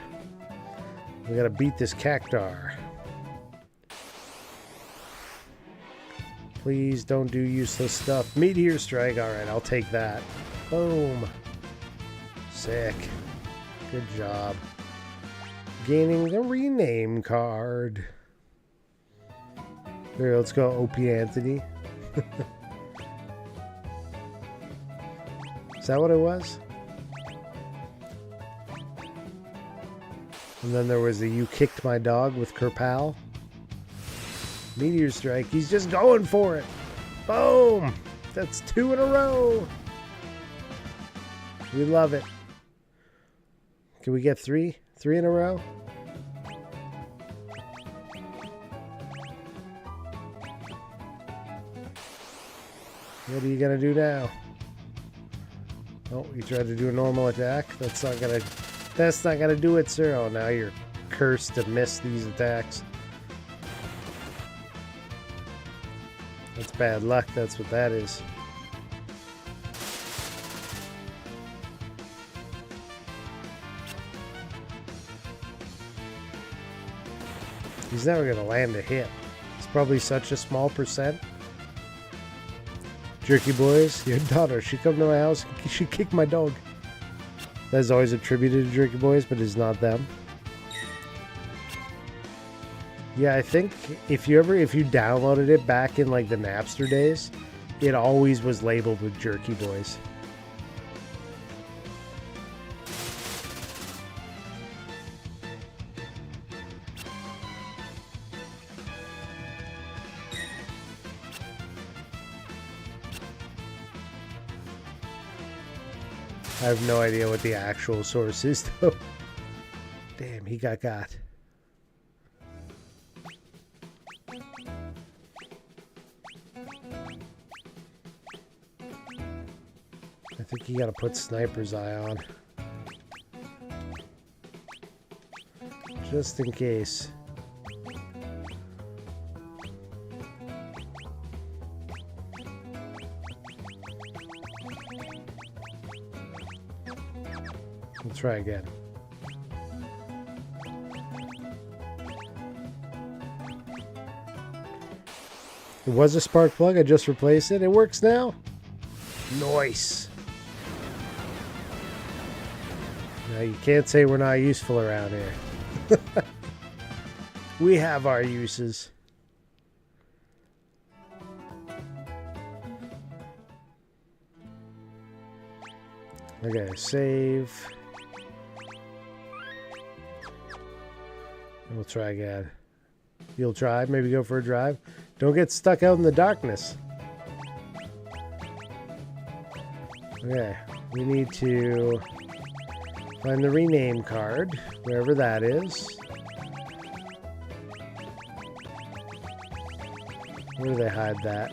We gotta beat this cactar. Please don't do useless stuff. Meteor strike. Alright, I'll take that. Boom. Sick. Good job. Gaining the rename card. Here, let's go Opie Anthony. Is that what it was? And then there was the You Kicked My Dog with Kerpal. Meteor strike. He's just going for it. Boom. That's 2 in a row. We love it. Can we get 3? 3 in a row? What are you gonna do now? Oh, you tried to do a normal attack. That's not gonna do it, sir. Oh, now you're cursed to miss these attacks. That's bad luck. That's what that is. He's never gonna land a hit. It's probably such a small percent. Jerky boys, your daughter, she come to my house, she kicked my dog. That's always attributed to Jerky boys, but it's not them. Yeah, I think if you downloaded it back in like the Napster days, it always was labeled with Jerky boys. I have no idea what the actual source is, though. Damn, he got. I think you gotta put Sniper's Eye on. Just in case. Let's try again. It was a spark plug. I just replaced it. It works now. Nice. Now you can't say we're not useful around here. We have our uses. Okay, save. We'll try again. You'll try? Maybe go for a drive? Don't get stuck out in the darkness. Okay, we need to find the rename card, wherever that is. Where do they hide that?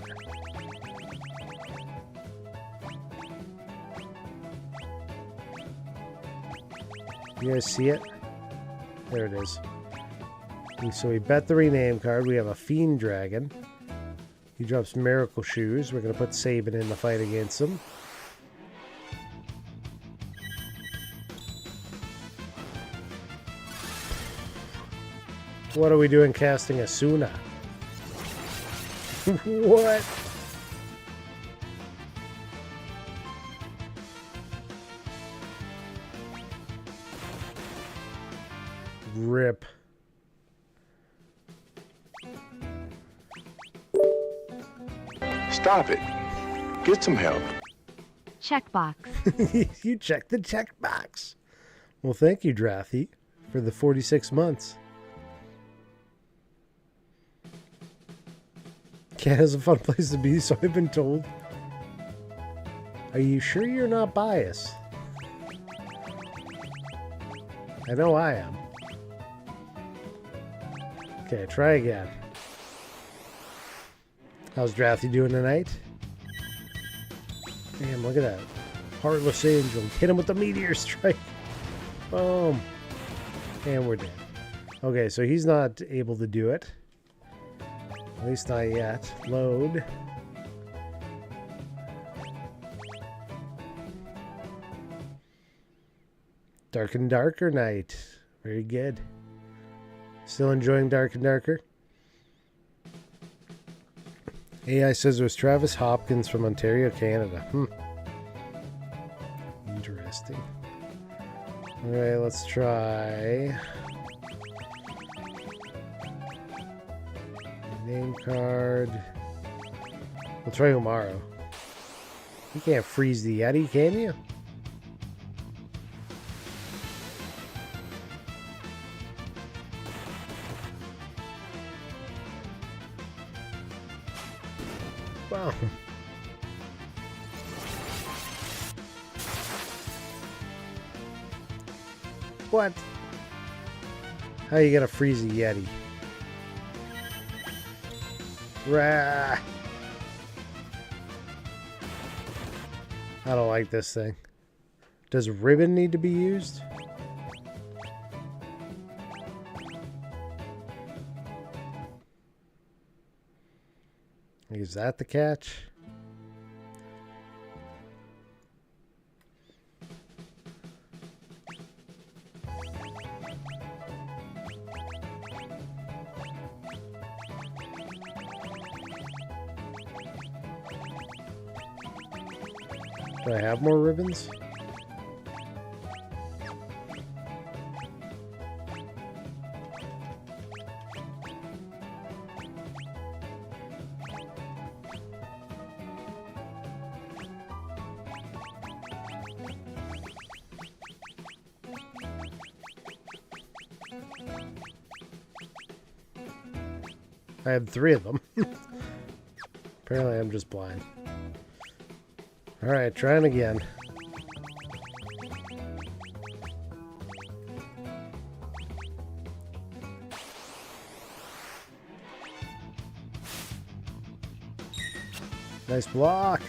You guys see it? There it is. And so we bet the rename card. We have a Fiend Dragon. He drops Miracle Shoes. We're going to put Sabin in the fight against him. What are we doing casting Asuna? What? Rip. Stop it. Get some help. Checkbox. You checked the checkbox. Well, thank you, Drathy, for the 46 months. Canada's a fun place to be, so I've been told. Are you sure you're not biased? I know I am. Okay, try again. How's Drathy doing tonight? Damn, look at that. Heartless Angel. Hit him with the meteor strike. Boom. And we're dead. Okay, so he's not able to do it. At least not yet. Load. Dark and Darker Night. Very good. Still enjoying Dark and Darker? AI says it was Travis Hopkins from Ontario, Canada. Interesting. Alright, let's try. Name card. We'll try Umaru. You can't freeze the Yeti, can you? Wow. What? How you gonna freeze a Yeti? Rah. I don't like this thing. Does ribbon need to be used? Is that the catch? Do I have more ribbons? I had 3 of them. Apparently I'm just blind. Alright, trying again. Nice block.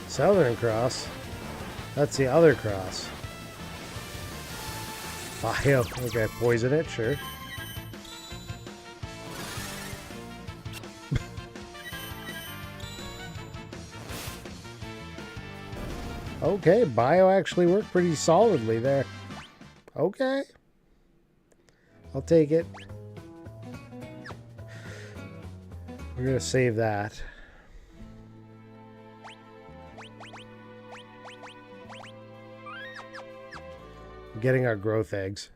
Southern Cross. That's the other cross. Bio. Okay, poison it, sure. Okay, bio actually worked pretty solidly there. Okay. I'll take it. We're going to save that. We're getting our growth eggs.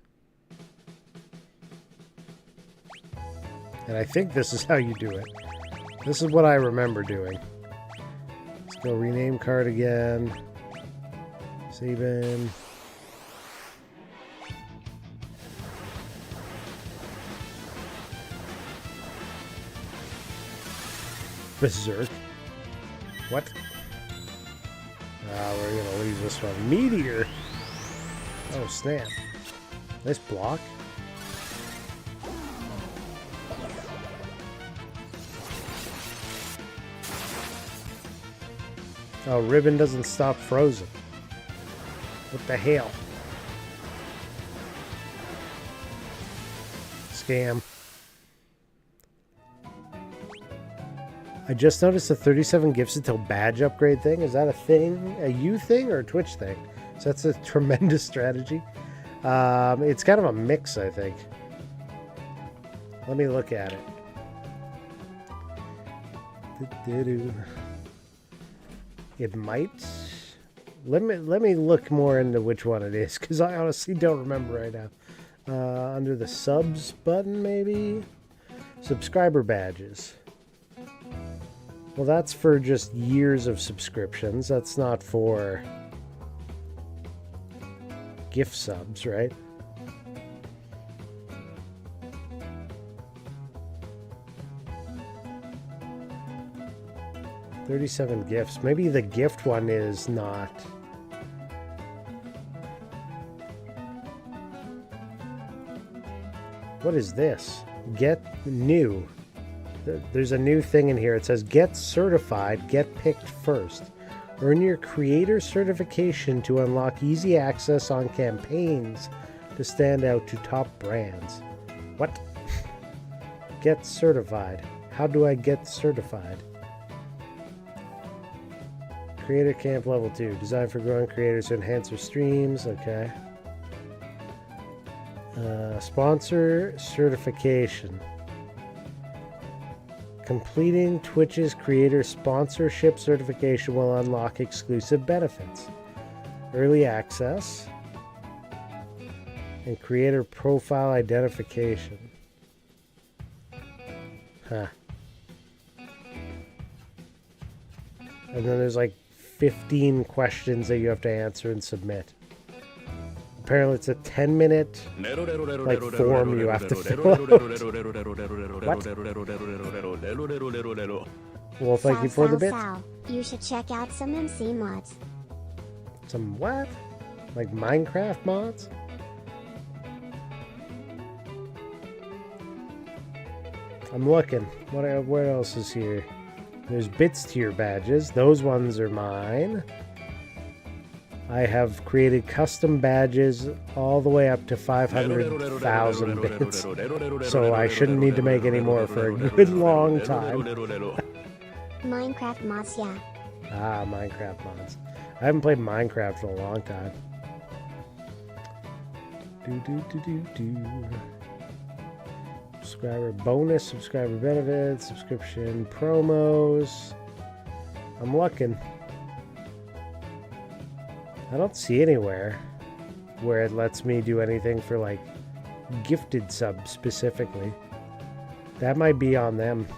And I think this is how you do it. This is what I remember doing. Let's go rename card again. Save in. Berserk. What? We're gonna leave this one. Meteor. Oh snap! Nice block. Oh, ribbon doesn't stop frozen. What the hell? Scam. I just noticed the 37 gifts until badge upgrade thing. Is that a thing? A you thing or a Twitch thing? So that's a tremendous strategy. It's kind of a mix, I think. Let me look at it. It might Let me look more into which one it is, because I honestly don't remember right now. Under the subs button, maybe? Subscriber badges. Well, that's for just years of subscriptions. That's not for gift subs, right? $37 gifts. Maybe the gift one is not. What is this? Get new. There's a new thing in here. It says get certified, get picked first. Earn your creator certification to unlock easy access on campaigns to stand out to top brands. What? Get certified. How do I get certified? Creator Camp Level 2. Designed for growing creators to enhance their streams. Okay. Sponsor certification. Completing Twitch's creator sponsorship certification will unlock exclusive benefits. Early access. And creator profile identification. Huh. And then there's like 15 questions that you have to answer and submit. Apparently it's a 10-minute like form you have to fill out. What? Well, thank you for the bit. You should check out some MC mods. Some what? Like Minecraft mods? I'm looking. What else is here? There's bits tier badges. Those ones are mine. I have created custom badges all the way up to 500,000 bits. So I shouldn't need to make any more for a good long time. Minecraft mods, yeah. Ah, Minecraft mods. I haven't played Minecraft in a long time. Subscriber bonus, subscriber benefits, subscription promos. I'm looking. I don't see anywhere where it lets me do anything for like gifted subs specifically. That might be on them.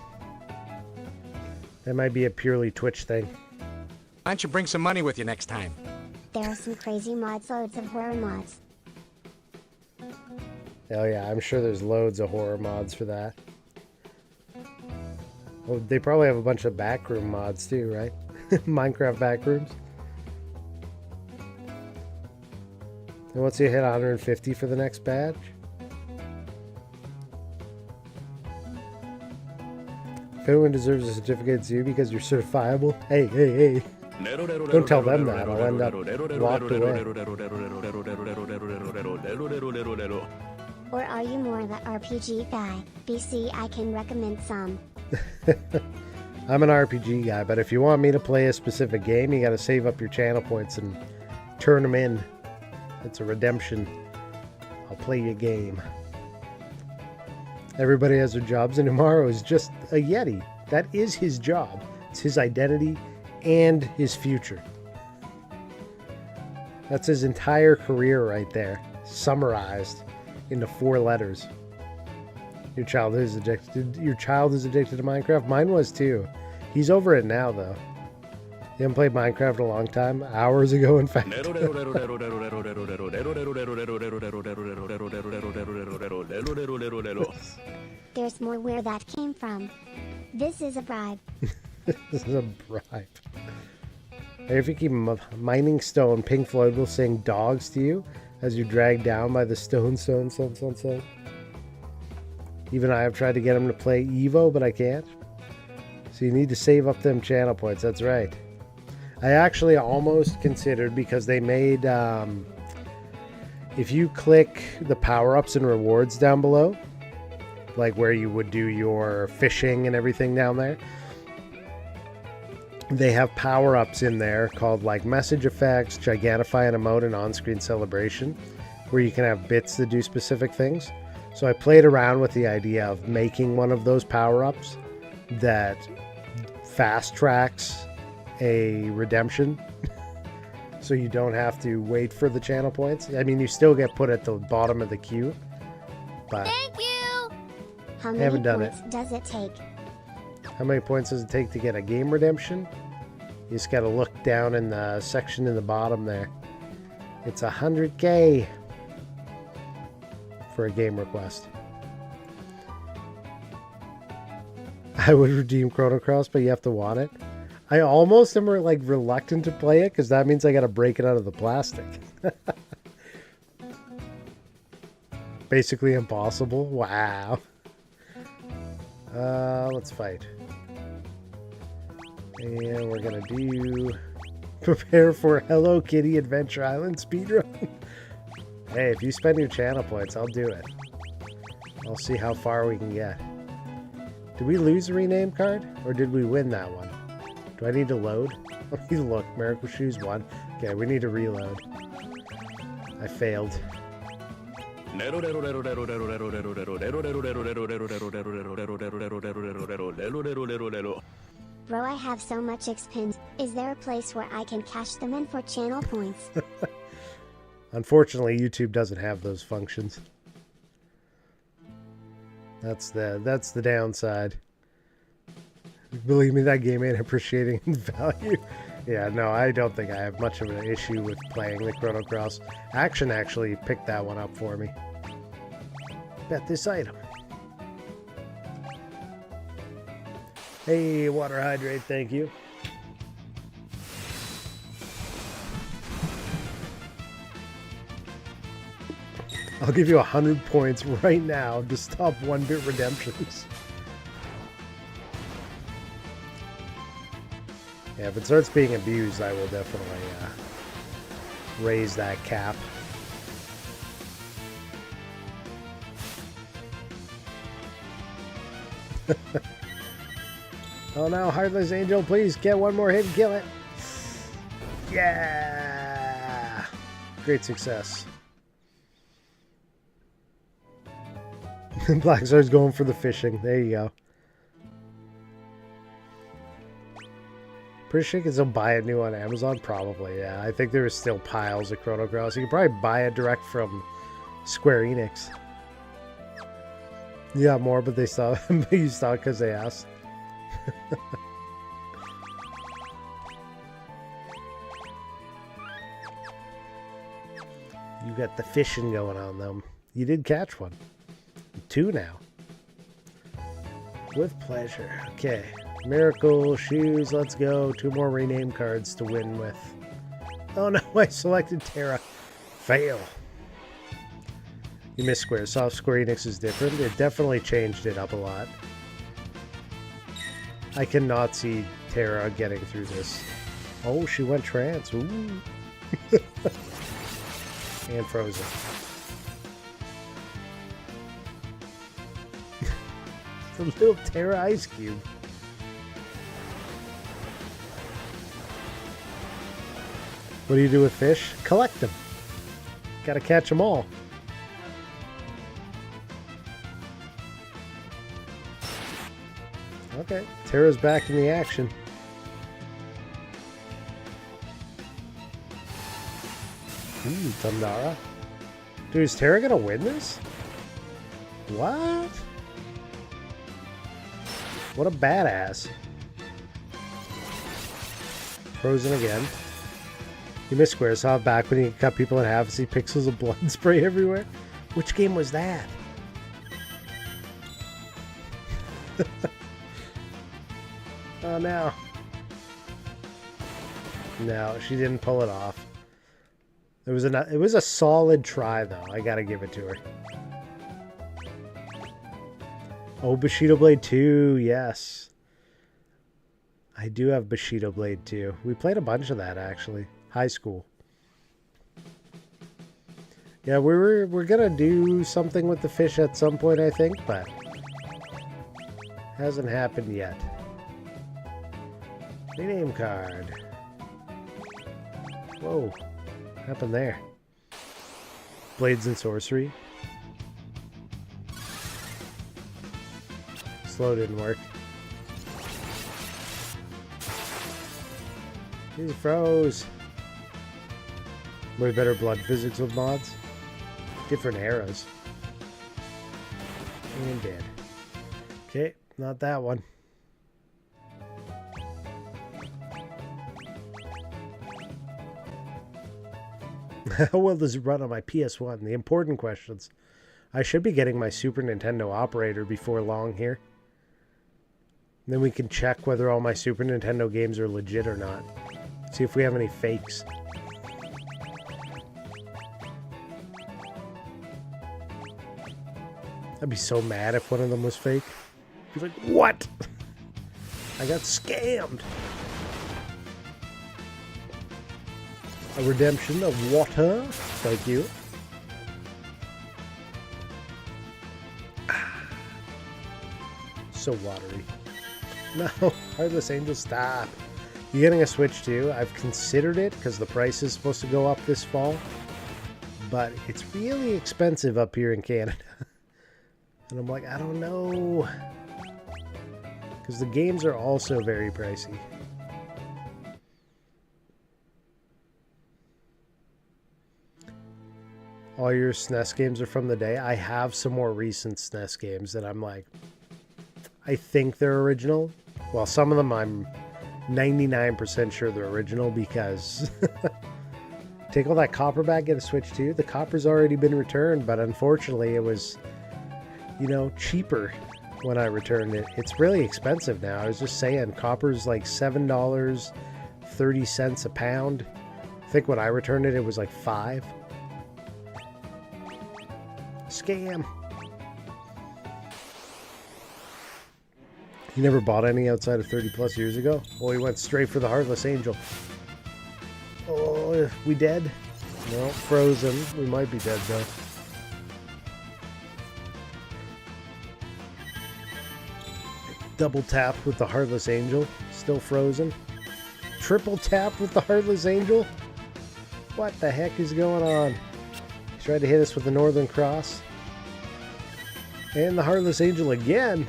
That might be a purely Twitch thing. Why don't you bring some money with you next time? There are some crazy mods, loads of horror mods. Oh yeah, I'm sure there's loads of horror mods for that. Well, they probably have a bunch of backroom mods too, right? Minecraft backrooms. And once you hit 150 for the next badge. If anyone deserves a certificate, it's you because you're certifiable. Hey, hey, hey. Don't tell them that. I'll end up locked away. Or are you more the RPG guy? BC, I can recommend some. I'm an RPG guy, but if you want me to play a specific game, you gotta save up your channel points and turn them in. It's a redemption. I'll play your game. Everybody has their jobs, and Umaru is just a Yeti. That is his job. It's his identity and his future. That's his entire career right there, summarized into 4 letters. Your child is addicted. Your child is addicted to Minecraft. Mine was too. He's over it now, though. He hasn't played Minecraft in a long time. Hours ago, in fact. There's more where that came from. This is a bribe. This is a bribe. Hey, if you keep mining stone, Pink Floyd will sing Dogs to you as you drag down by the stone. Even I have tried to get him to play Evo, but I can't. So you need to save up them channel points. That's right. I actually almost considered, because they made, if you click the power-ups and rewards down below, like where you would do your fishing and everything down there, they have power-ups in there called like message effects, gigantify an emote, and on-screen celebration, where you can have bits that do specific things. So I played around with the idea of making one of those power-ups that fast tracks a redemption. So you don't have to wait for the channel points. I mean, you still get put at the bottom of the queue. But Thank you! How I many haven't done points does it take? how many points does it take to get a game redemption? You just gotta look down in the section in the bottom there. It's 100K for a game request. I would redeem Chrono Cross, but you have to want it. I almost am like reluctant to play it because that means I gotta break it out of the plastic. Basically impossible. Wow. Let's fight. And we're gonna do prepare for Hello Kitty Adventure Island speedrun. Hey, if you spend your channel points, I'll do it. I'll see how far we can get. Did we lose a rename card? Or did we win that one? Do I need to load? Let me look. Miracle Shoes 1. Okay, we need to reload. I failed. Bro, I have so much XP. Is there a place where I can cash them in for channel points? Unfortunately, YouTube doesn't have those functions. That's the downside. Believe me, that game ain't appreciating in value. Yeah, no, I don't think I have much of an issue with playing the Chrono Cross. Action actually picked that one up for me. Bet this item. Hey, water hydrate, thank you. I'll give you 100 points right now to stop 1-bit redemptions. Yeah, if it starts being abused, I will definitely raise that cap. Oh no, Heartless Angel, please get one more hit and kill it. Yeah! Great success. Black Star's going for the fishing. There you go. Pretty sure you can still buy it new on Amazon. Probably, yeah. I think there are still piles of Chrono Cross. You can probably buy it direct from Square Enix. You got more, but they saw you saw it because they asked. You got the fishing going on, though. You did catch one. 2 now. With pleasure. Okay. Miracle Shoes, let's go. 2 more rename cards to win with. Oh no, I selected Terra. Fail. You missed Square. Soft Square Enix is different. It definitely changed it up a lot. I cannot see Terra getting through this. Oh, she went trans. Ooh. And frozen. The little Terra ice cube. What do you do with fish? Collect them. Gotta catch them all. Okay, Terra's back in the action. Tandara. Dude, is Terra gonna win this? What? What a badass. Frozen again. You missed Square. Saw it back when you cut people in half and see pixels of blood spray everywhere. Which game was that? Oh no. No, she didn't pull it off. It was a solid try though. I gotta give it to her. Oh, Bushido Blade 2, yes. I do have Bushido Blade 2. We played a bunch of that actually. High school. Yeah, we're gonna do something with the fish at some point, I think, but hasn't happened yet. Rename card. Whoa. What happened there? Blades and Sorcery. Slow didn't work. He froze. Way better blood physics with mods. Different eras. And dead. Okay, not that one. How well does it run on my PS1? The important questions. I should be getting my Super Nintendo operator before long here. Then we can check whether all my Super Nintendo games are legit or not. See if we have any fakes. I'd be so mad if one of them was fake. I'd be like, what? I got scammed. A redemption of water. Thank you. So watery. No, Heartless Angel, stop. You getting a Switch too? I've considered it because the price is supposed to go up this fall. But it's really expensive up here in Canada. And I'm like, I don't know. Because the games are also very pricey. All your SNES games are from the day. I have some more recent SNES games that I'm like, I think they're original. Well, some of them I'm 99% sure they're original because take all that copper back, get a Switch too. The copper's already been returned, but unfortunately it was, you know, cheaper when I returned it. It's really expensive now. I was just saying, copper's like $7.30 a pound. I think when I returned it, it was like $5. Scam. You never bought any outside of 30 plus years ago? Oh, he went straight for the Heartless Angel. Oh, we dead? No, frozen. We might be dead though. Double tap with the Heartless Angel. Still frozen. Triple tap with the Heartless Angel? What the heck is going on? He tried to hit us with the Northern Cross. And the Heartless Angel again.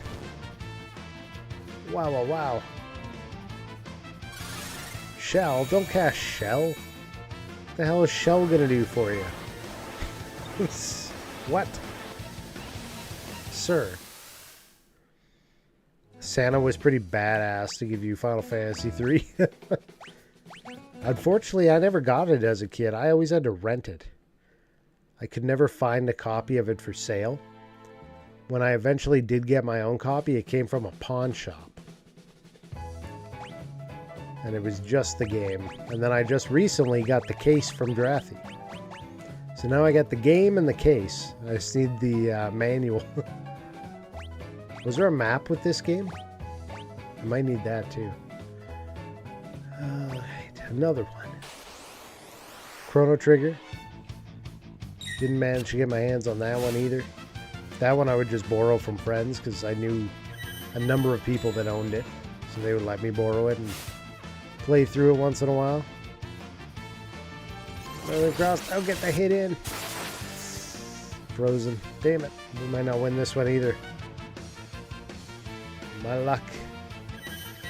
Wow, wow, wow. Shell? Don't cast Shell. What the hell is Shell gonna do for you? What? Sir. Santa was pretty badass to give you Final Fantasy III. Unfortunately, I never got it as a kid. I always had to rent it. I could never find a copy of it for sale. When I eventually did get my own copy, it came from a pawn shop. And it was just the game. And then I just recently got the case from Drathy. So now I got the game and the case. I just need the manual. Was there a map with this game? I might need that too. Alright, another one. Chrono Trigger. Didn't manage to get my hands on that one either. That one I would just borrow from friends because I knew a number of people that owned it. So they would let me borrow it and play through it once in a while. Cross, I'll get the hit in. Frozen. Damn it. We might not win this one either. My luck.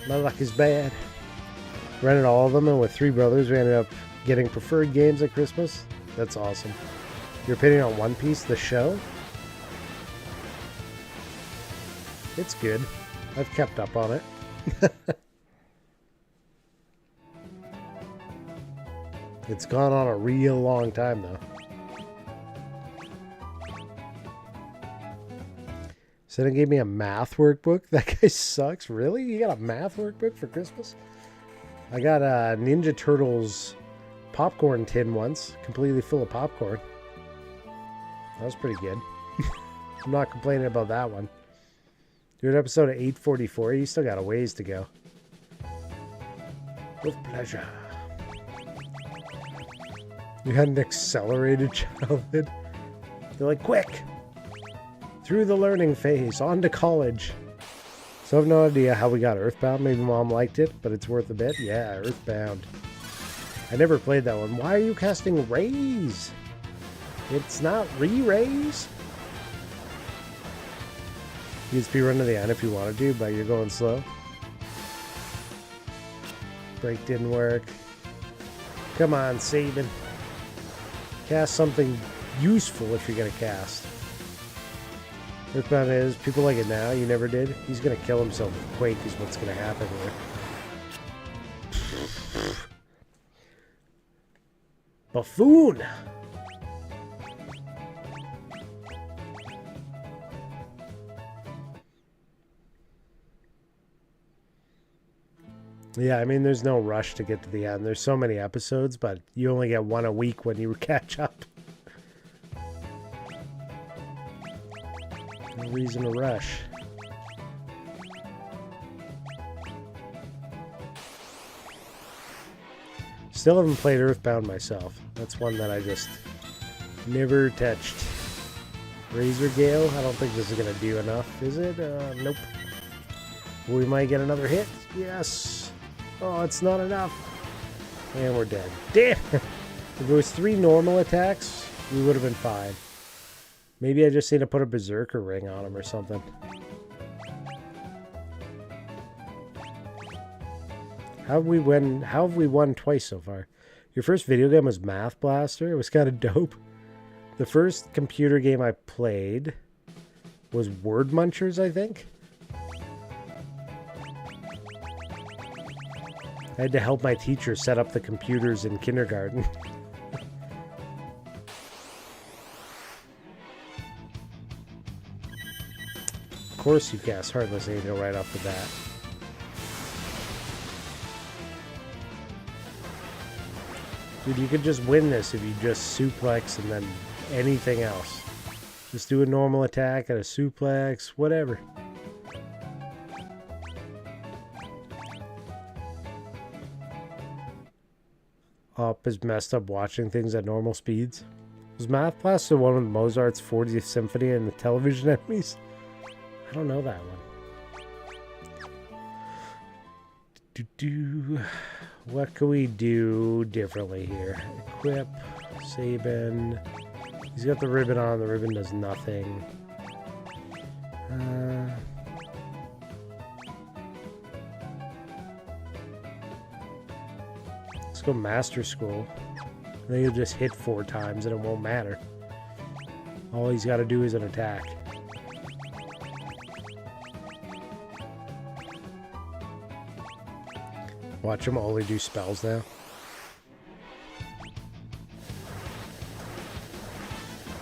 My luck is bad. Rented all of them, and with 3 brothers, we ended up getting preferred games at Christmas. That's awesome. Your opinion on One Piece, the show? It's good. I've kept up on it. It's gone on a real long time, though. Santa gave me a math workbook. That guy sucks. Really? You got a math workbook for Christmas? I got a Ninja Turtles popcorn tin once, completely full of popcorn. That was pretty good. I'm not complaining about that one. You're at episode of 844. You still got a ways to go. With pleasure. You had an accelerated childhood. They're like, quick! Through the learning phase, on to college. So I have no idea how we got Earthbound. Maybe Mom liked it, but it's worth a bit. Yeah, Earthbound. I never played that one. Why are you casting Rays? It's not Re-Rays? You can speedrun to the end if you wanted to, but you're going slow. Brake didn't work. Come on, Saban. Cast something useful if you're gonna cast. Earthbound is, people like it now, you never did. He's gonna kill himself with Quake is what's gonna happen here. Buffoon! Yeah, I mean, there's no rush to get to the end. There's so many episodes, but you only get one a week when you catch up. No reason to rush. Still haven't played Earthbound myself. That's one that I just never touched. Razor Gale? I don't think this is going to do enough, is it? Nope. We might get another hit. Yes. Oh, it's not enough. And we're dead. Damn! If it was 3 normal attacks, we would have been fine. Maybe I just need to put a Berserker ring on him or something. How have we won twice so far? Your first video game was Math Blaster. It was kind of dope. The first computer game I played was Word Munchers, I think. I had to help my teacher set up the computers in kindergarten. Of course you cast Heartless Angel right off the bat. Dude, you could just win this if you just suplex and then anything else. Just do a normal attack and a suplex, whatever. Up is messed up watching things at normal speeds. Was Math Blaster the one with Mozart's 40th Symphony and the television enemies? I don't know that one. What can we do differently here? Equip, Sabin. He's got the ribbon on. The ribbon does nothing. Let's go Master School. Then he'll just hit 4 times and it won't matter. All he's got to do is an attack. Watch him only do spells now.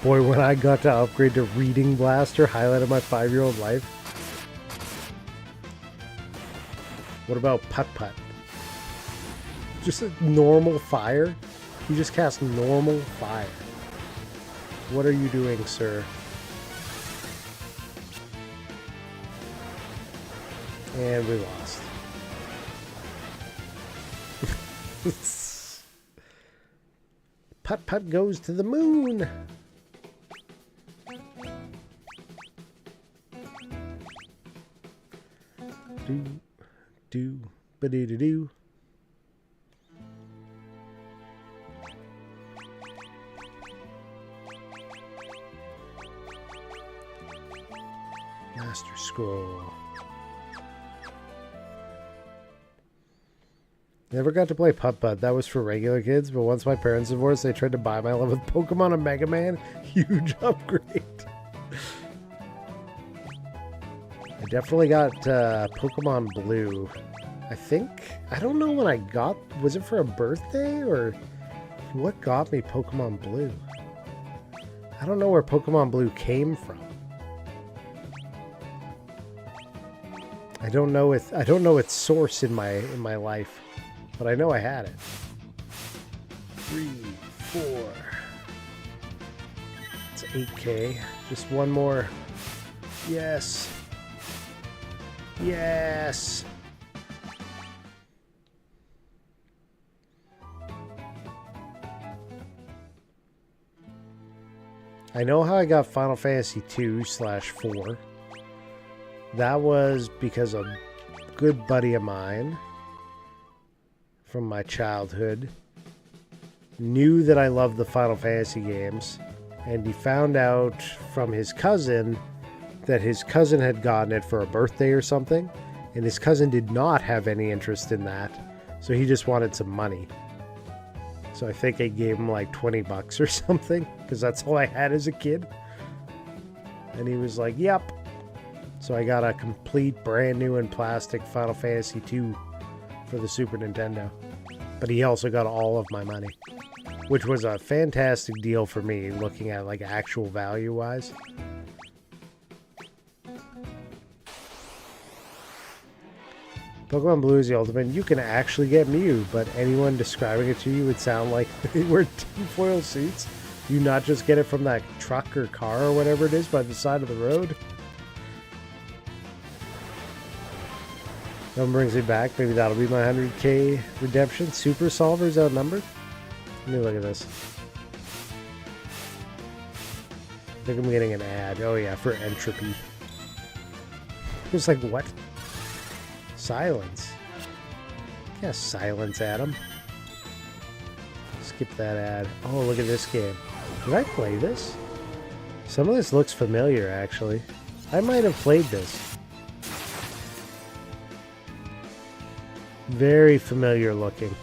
Boy, when I got to upgrade to Reading Blaster, highlight of my 5-year-old life. What about Putt Putt? Just a normal fire? You just cast normal fire. What are you doing, sir? And we lost. Putt Putt goes to the moon. Ba-dee-da-doo. Master Scroll. Never got to play Putt Putt. That was for regular kids, but once my parents divorced, they tried to buy my love with Pokemon and Mega Man. Huge upgrade. I definitely got Pokemon Blue. I think. I don't know when I got... Was it for a birthday or... What got me Pokemon Blue? I don't know where Pokemon Blue came from. I don't know its source in my life. But I know I had it. 3, 4. It's 8K. Just one more. Yes. Yes. I know how I got Final Fantasy 2/4. That was because a good buddy of mine from my childhood knew that I loved the Final Fantasy games, and he found out from his cousin that his cousin had gotten it for a birthday or something, and his cousin did not have any interest in that, so he just wanted some money. So I think I gave him like 20 bucks or something, because that's all I had as a kid. And he was like, yep. So I got a complete brand new and plastic Final Fantasy II for the Super Nintendo. But he also got all of my money, which was a fantastic deal for me, looking at like actual value wise. Pokemon Blue is the ultimate. You can actually get Mew, but anyone describing it to you would sound like they wear tinfoil suits. You not just get it from that truck or car or whatever it is by the side of the road. No one brings me back. Maybe that'll be my 100k redemption. Super Solver's outnumbered. Let me look at this. I think I'm getting an ad. Oh yeah, for Entropy. It's like, what? Silence. Yeah, silence Adam. Skip that ad. Oh, look at this game. Did I play this? Some of this looks familiar, actually. I might have played this. Very familiar looking.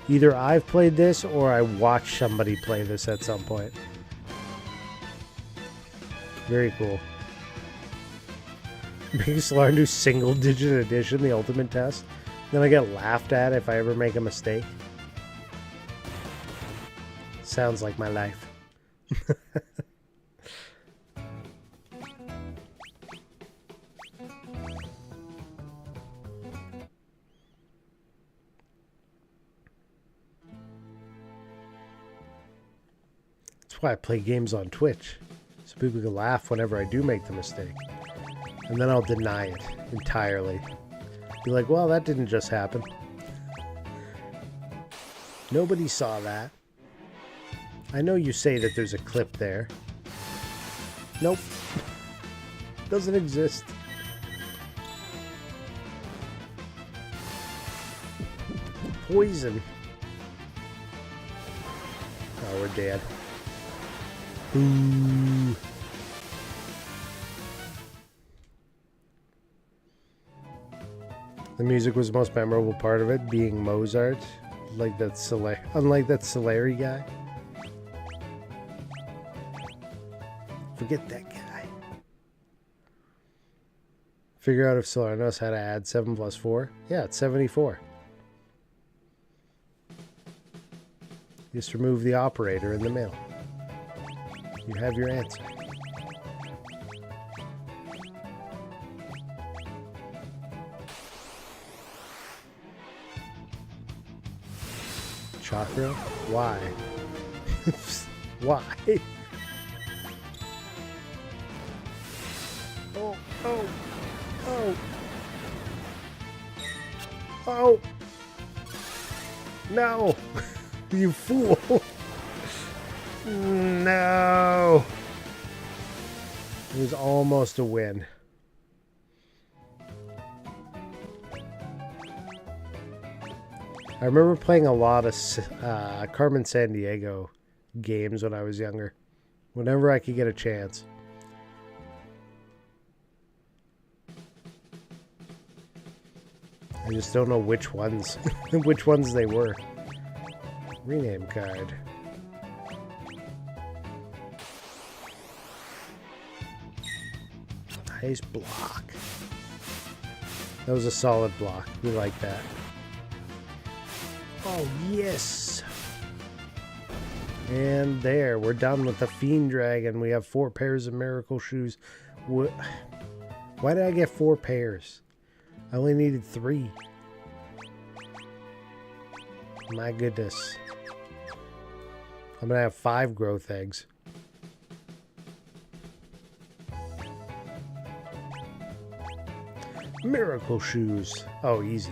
Either I've played this or I watched somebody play this at some point. Very cool. Make Sularin do single-digit addition, the ultimate test. Then I get laughed at if I ever make a mistake. Sounds like my life. That's why I play games on Twitch, so people can laugh whenever I do make the mistake. And then I'll deny it entirely. Be like, well, that didn't just happen. Nobody saw that. I know you say that there's a clip there. Nope. Doesn't exist. Poison. Oh, we're dead. Ooh. The music was the most memorable part of it, being Mozart, like that unlike that Sularin guy. Forget that guy. Figure out if Sularin knows how to add 7 plus 4. Yeah, it's 74. Just remove the operator in the middle. You have your answer. Chakra? Why? Why? Oh, oh, oh. Oh. No. You fool. No. It was almost a win. I remember playing a lot of Carmen Sandiego games when I was younger. Whenever I could get a chance. I just don't know which ones, which ones they were. Rename card. Nice block. That was a solid block. We like that. Oh, yes. And there, we're done with the Fiend Dragon. We have 4 pairs of Miracle Shoes. Why did I get 4 pairs? I only needed 3. My goodness. I'm going to have 5 growth eggs. Miracle Shoes. Oh, easy.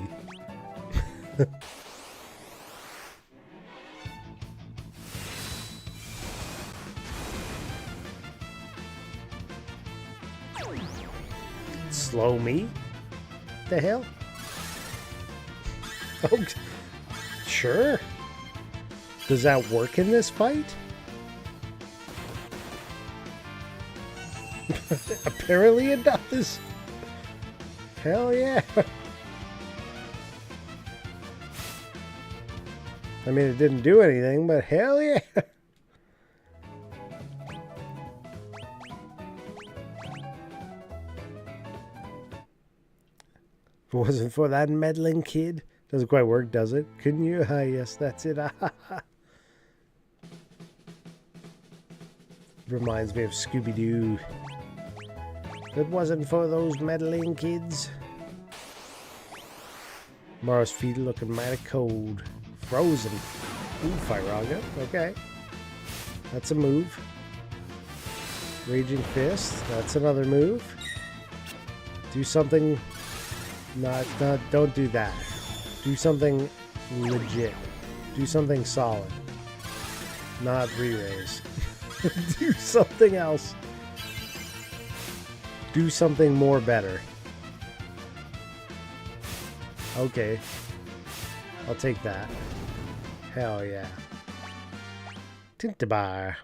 Slow me? The hell? Oh, sure. Does that work in this fight? Apparently it does. Hell yeah. I mean, it didn't do anything, but hell yeah. If it wasn't for that meddling kid. Doesn't quite work, does it? Couldn't you? Ah, yes, that's it. Reminds me of Scooby-Doo. If it wasn't for those meddling kids. Mara's feet looking mighty cold. Frozen. Ooh, Firaga. Okay. That's a move. Raging Fist. That's another move. Do something... don't do that. Do something legit. Do something solid. Not re-raise. Do something else. Do something more better. Okay. I'll take that. Hell yeah. Tintabar.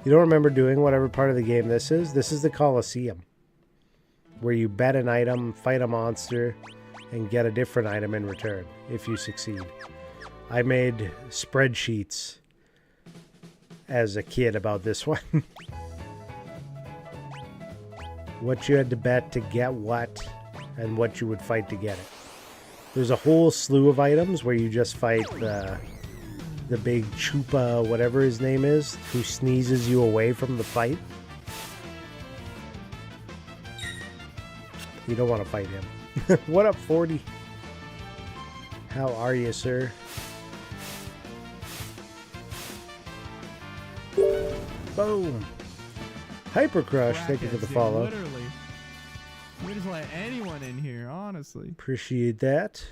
You don't remember doing whatever part of the game this is? This is the Colosseum. Where you bet an item, fight a monster, and get a different item in return if you succeed. I made spreadsheets as a kid about this one. What you had to bet to get what, and what you would fight to get it. There's a whole slew of items where you just fight the big Chupa, whatever his name is, who sneezes you away from the fight. You don't want to fight him. What up, 40? How are you, sir? Boom. Hyper Crush, thank you for the follow. Literally. We just let anyone in here, honestly. Appreciate that.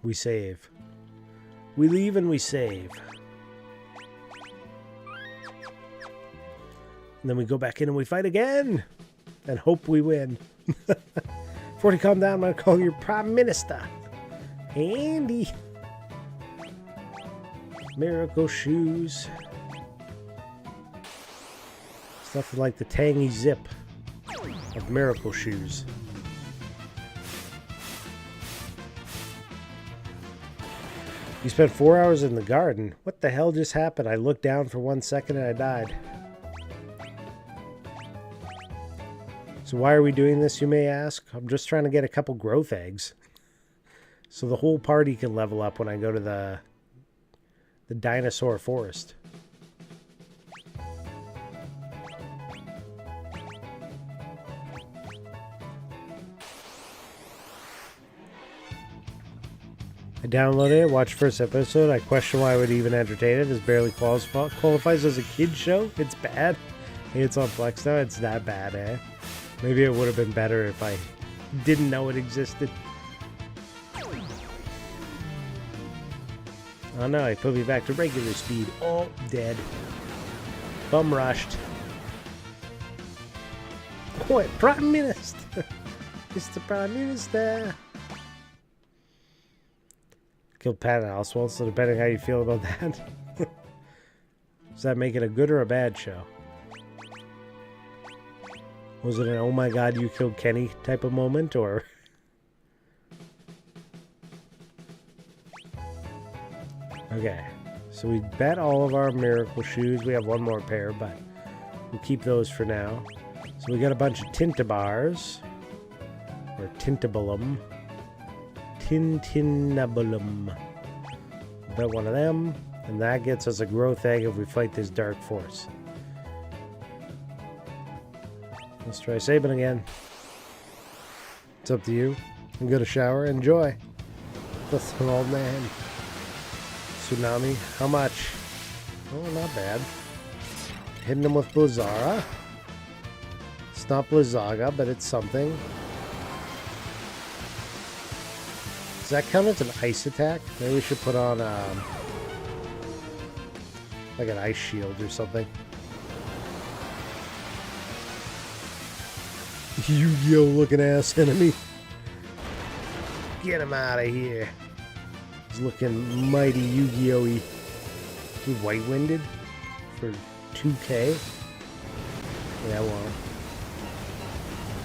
We save. We leave and we save. And then we go back in and we fight again. And hope we win. 40, calm down. I'm going to call you Prime Minister. Andy. Miracle Shoes. Stuff like the tangy zip of Miracle Shoes. You spent 4 hours in the garden. What the hell just happened? I looked down for 1 second and I died. So why are we doing this, you may ask? I'm just trying to get a couple growth eggs. So the whole party can level up when I go to the dinosaur forest. I downloaded it, watched first episode. I question why I would even entertain it. It barely qualifies as a kid's show. It's bad. Hey, it's on Flex now. It's that bad, eh? Maybe it would have been better if I didn't know it existed. Oh no, he put me back to regular speed. Oh, dead. Bum rushed. What? Prime Minister! Mr. Prime Minister! Killed Pat and Oswald, so depending how you feel about that. Does that make it a good or a bad show? Was it an oh my god you killed Kenny type of moment, or... Okay, so we bet all of our Miracle Shoes. We have one more pair, but we'll keep those for now. So we got a bunch of Tintabars, or Tintabulum. Tintinabulum. Bet one of them, and that gets us a growth egg if we fight this Dark Force. Let's try saving again. It's up to you. And get a shower. Enjoy. That's an old man. Tsunami. How much? Oh, not bad. Hitting him with Blizzara. It's not Blizzaga, but it's something. Does that count as an ice attack? Maybe we should put on like an ice shield or something. Yu-Gi-Oh looking ass enemy. Get him out of here. He's looking mighty Yu-Gi-Oh-y. He white-winded for 2K. Yeah, well.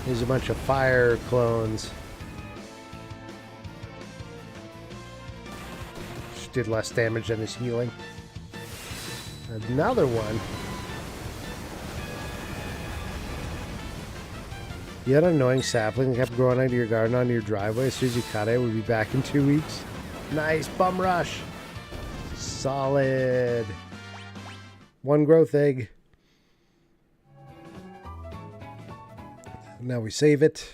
There's a bunch of fire clones. did less damage than his healing. Another one. You had an annoying sapling that kept growing out of your garden onto your driveway. As soon as you cut it, we'll be back in 2 weeks. Nice, bum rush. Solid. 1 growth egg. Now we save it.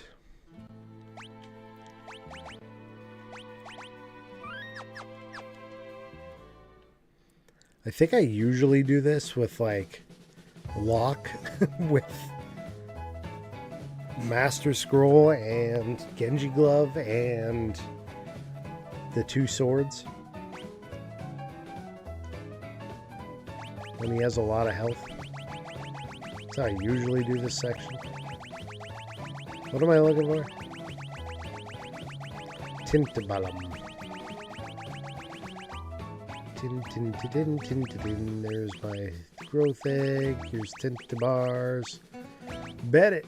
I think I usually do this with like Locke with Master Scroll and Genji Glove and the 2 swords. When he has a lot of health. That's how I usually do this section. What am I looking for? Tintabalum. Tin. There's my growth egg. Here's Tintabars. Bet it.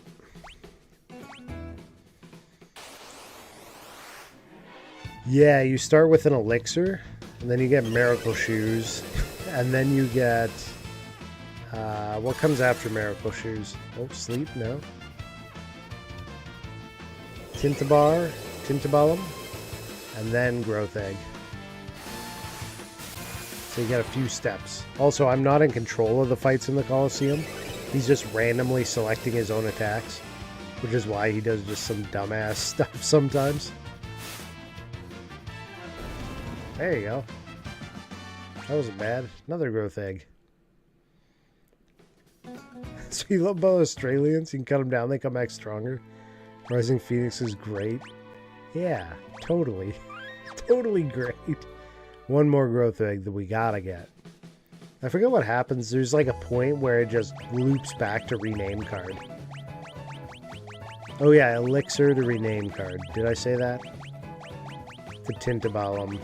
Yeah, you start with an elixir, and then you get miracle shoes, and then you get what comes after miracle shoes? Oh, sleep? No. Tintabalum, and then growth egg. So you got a few steps. Also, I'm not in control of the fights in the Colosseum. He's just randomly selecting his own attacks, which is why he does just some dumbass stuff sometimes. There you go. That wasn't bad. Another growth egg. So you love both Australians? You can cut them down, they come back stronger. Rising Phoenix is great. Yeah, totally. Totally great. 1 more growth egg that we gotta get. I forget what happens. There's like a point where it just loops back to rename card. Oh yeah, elixir to rename card. Did I say that? The Tintabalum.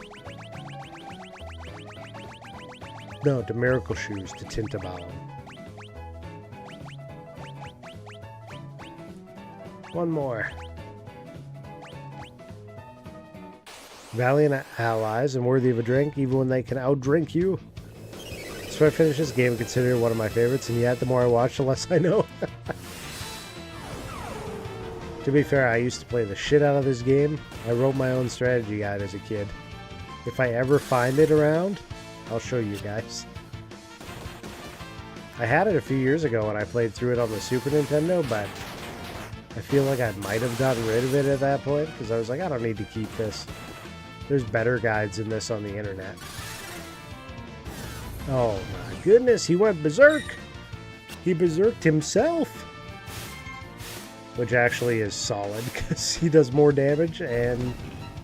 No, to miracle shoes to Tintabalum. 1 more. Valiant allies and worthy of a drink, even when they can outdrink you. So I finished this game and consider it one of my favorites, and yet the more I watch, the less I know. To be fair, I used to play the shit out of this game. I wrote my own strategy guide as a kid. If I ever find it around, I'll show you guys. I had it a few years ago when I played through it on the Super Nintendo, but I feel like I might have gotten rid of it at that point, because I was like, I don't need to keep this. There's better guides than this on the internet. Oh my goodness, he went berserk! He berserked himself! Which actually is solid, because he does more damage, and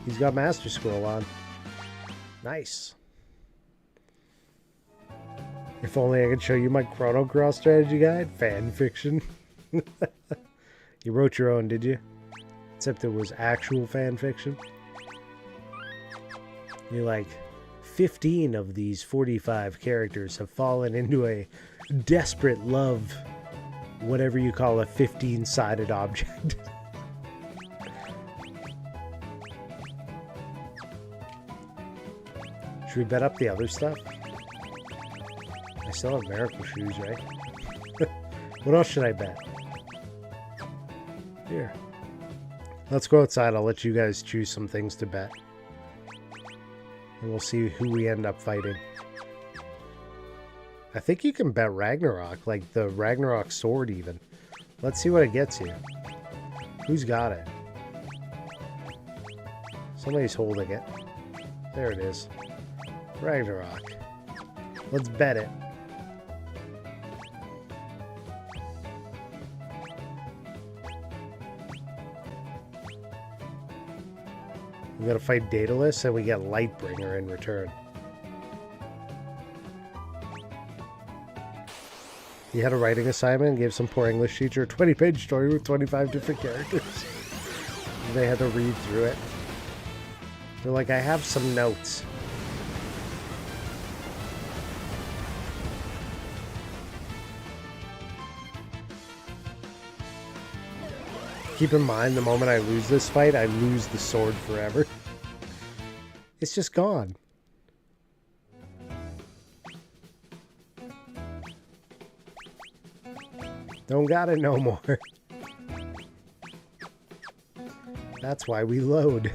he's got Master Scroll on. Nice. If only I could show you my Chrono Cross strategy guide. Fan fiction. You wrote your own, did you? Except it was actual fan fiction. You're like, 15 of these 45 characters have fallen into a desperate love, whatever you call a 15-sided object. Should we bet up the other stuff? I still have miracle shoes, right? What else should I bet? Here. Let's go outside. I'll let you guys choose some things to bet. And we'll see who we end up fighting. I think you can bet Ragnarok, like the Ragnarok sword even. Let's see what it gets you. Who's got it? Somebody's holding it. There it is. Ragnarok. Let's bet it. We gotta fight Daedalus and we get Lightbringer in return. He had a writing assignment and gave some poor English teacher a 20-page story with 25 different characters. They had to read through it. They're like, I have some notes. Keep in mind, the moment I lose this fight, I lose the sword forever. It's just gone. Don't got it no more. That's why we load.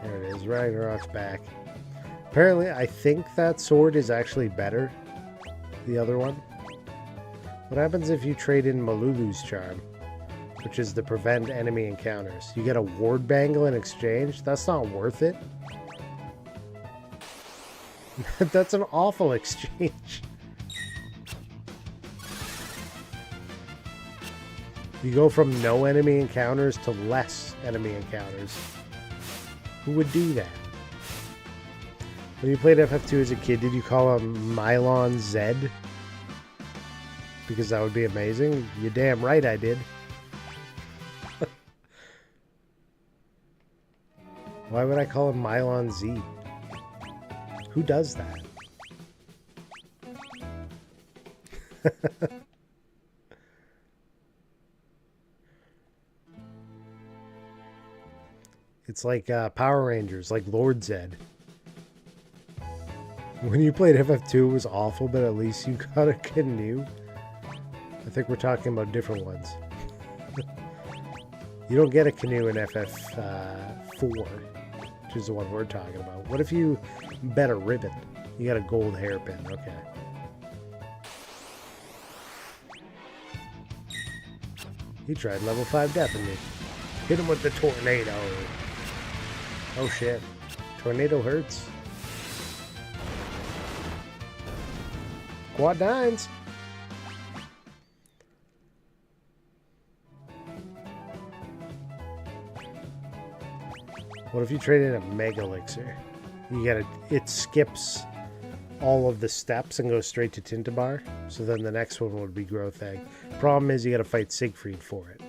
There it is, Ragnarok's back. Apparently, I think that sword is actually better. The other one. What happens if you trade in Malulu's charm? Which is to prevent enemy encounters. You get a ward bangle in exchange? That's not worth it. That's an awful exchange. You go from no enemy encounters to less enemy encounters. Who would do that? When you played FF2 as a kid, did you call him Mylon Zed? Because that would be amazing. You're damn right I did. Why would I call him Mylon Z? Who does that? It's like Power Rangers, like Lord Zed. When you played FF2, it was awful, but at least you got a canoe. I think we're talking about different ones. You don't get a canoe in FF4, which is the one we're talking about. What if you bet a ribbon? You got a gold hairpin. Okay. He tried level 5 death in me. Hit him with the tornado. Oh shit. Tornado hurts. Quad 9s. What if you trade in a Mega Elixir? You gotta, it skips all of the steps and goes straight to Tintabar. So then the next one would be Growth Egg. Problem is you gotta fight Siegfried for it.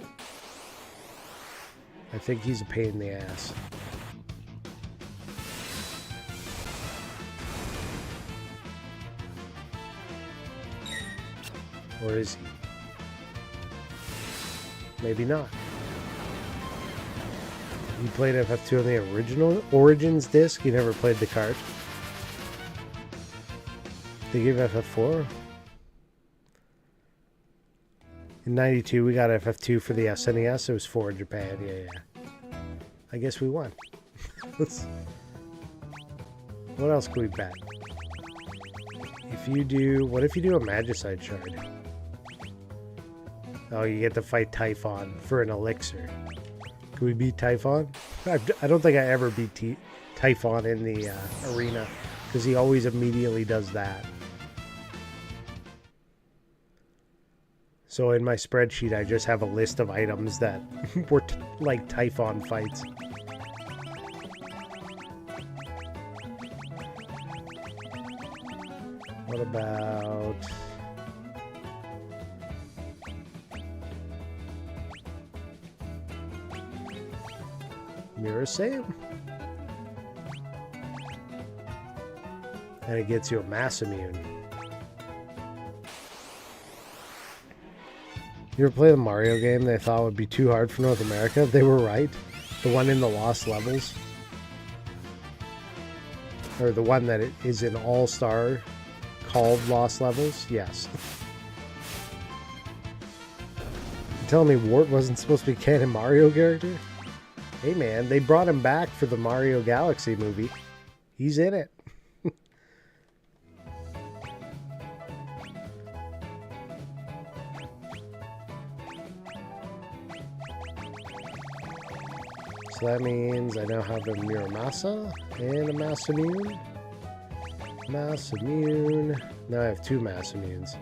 I think he's a pain in the ass. Or is he? Maybe not. You played FF2 on the original Origins disc? You never played the cart? They gave FF4? In 92, we got FF2 for the SNES. It was 4 in Japan. Yeah. I guess we won. What else can we bet? If you do... What if you do a Magicite shard? Oh, you get to fight Typhon for an elixir. Can we beat Typhon? I don't think I ever beat Typhon in the arena, because he always immediately does that. So in my spreadsheet, I just have a list of items that were like Typhon fights. What about... Mirror Save? And it gets you a Mass Immune. You ever play the Mario game they thought would be too hard for North America? They were right. The one in the Lost Levels. Or the one that is in All-Star called Lost Levels? Yes. You're telling me Wart wasn't supposed to be a canon Mario character? Hey man, they brought him back for the Mario Galaxy movie. He's in it. So that means I now have a Muramasa and a Mass Immune. Mass Immune. Now I have 2 Mass Immunes.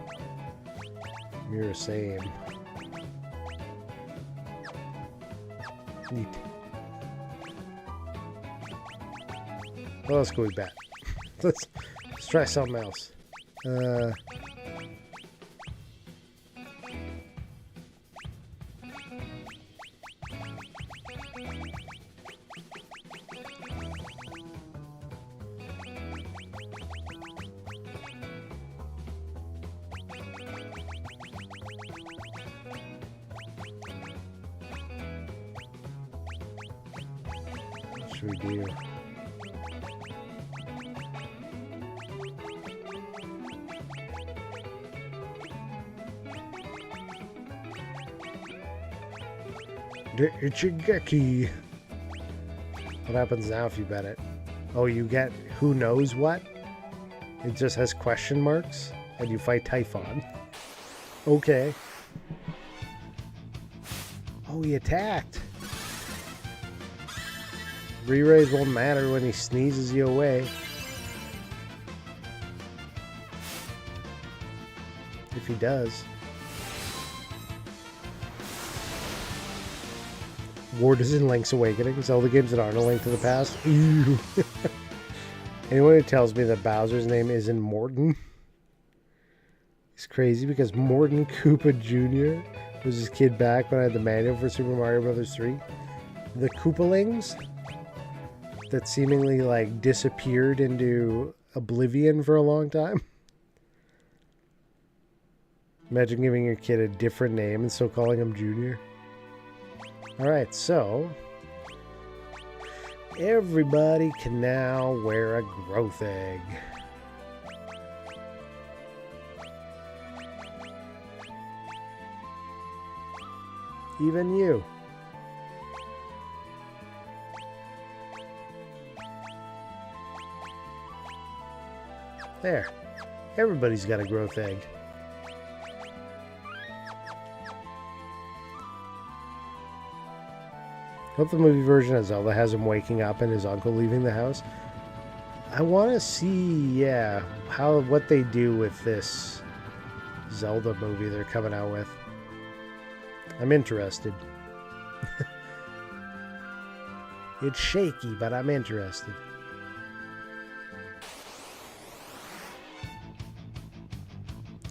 Mirror Same. Neat. What else can we bet? Let's try something else. should we do? The Ichigeki. What happens now if you bet it? Oh, you get who knows what? It just has question marks, and you fight Typhon. Okay. Oh, he attacked. Re-raise won't matter when he sneezes you away. If he does. Ward is in Link's Awakening. Zelda games that aren't a Link to the Past. Ew. Anyone who tells me that Bowser's name isn't Morton is crazy, because Morton Koopa Jr. was his kid back when I had the manual for Super Mario Bros. 3. The Koopalings that seemingly like disappeared into oblivion for a long time. Imagine giving your kid a different name and still calling him Junior. Alright, so everybody can now wear a growth egg. Even you. There. Everybody's got a growth egg. Hope the movie version of Zelda has him waking up and his uncle leaving the house. I want to see, yeah, what they do with this Zelda movie they're coming out with. I'm interested. It's shaky, but I'm interested.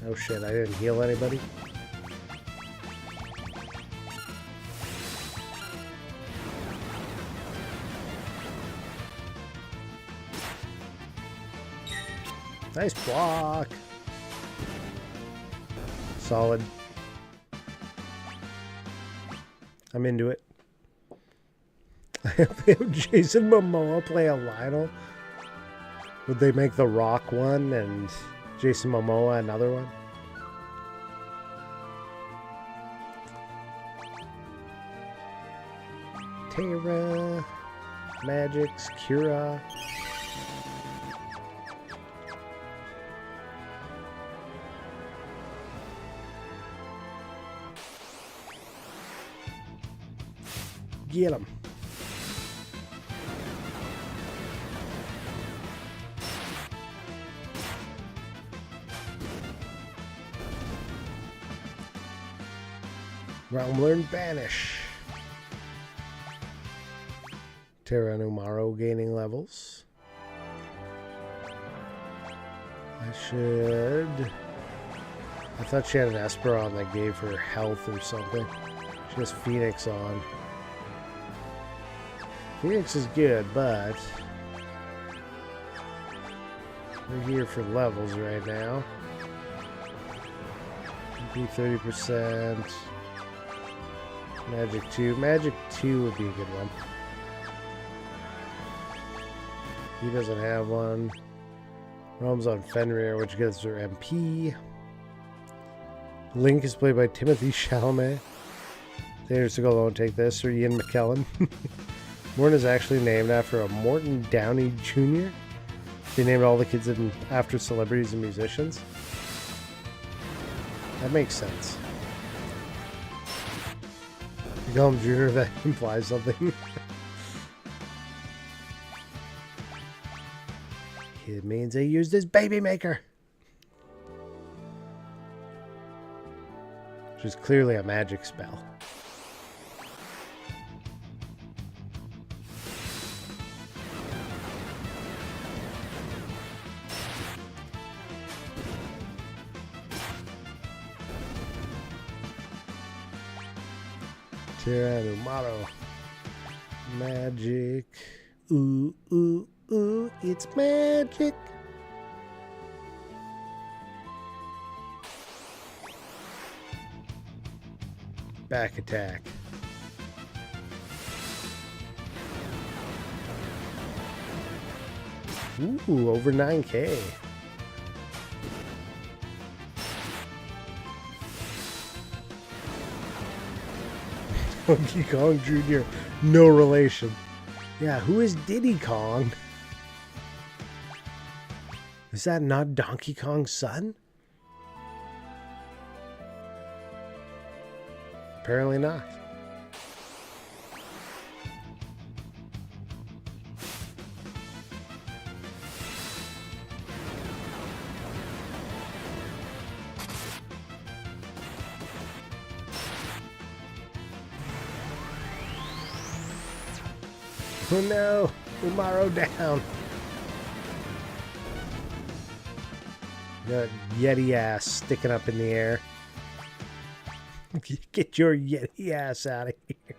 Oh shit, I didn't heal anybody? Nice block. Solid. I'm into it. Jason Momoa play a Lionel. Would they make The Rock one and Jason Momoa another one? Terra, Magix, Kira. Get him. Realm Learn Banish. Terra Numaro gaining levels. I thought she had an Esperon that gave her health or something. She has Phoenix on. Phoenix is good, but we're here for levels right now. Be 30%. Magic 2. Magic 2 would be a good one. He doesn't have one. Realm's on Fenrir, which gets her MP. Link is played by Timothy Chalamet. Theaters to go won't take this, or Ian McKellen. Morton is actually named after a Morton Downey Jr. They named all the kids after celebrities and musicians. That makes sense. You call him Junior, that implies something. It means he used his baby maker. Which is clearly a magic spell. Terra Numaro. Magic. Ooh, ooh, ooh, it's magic. Back attack. Ooh, over 9K. Donkey Kong Jr. No relation. Yeah, who is Diddy Kong? Is that not Donkey Kong's son? Apparently not. Oh no, Umaro down. That Yeti ass sticking up in the air. Get your Yeti ass out of here.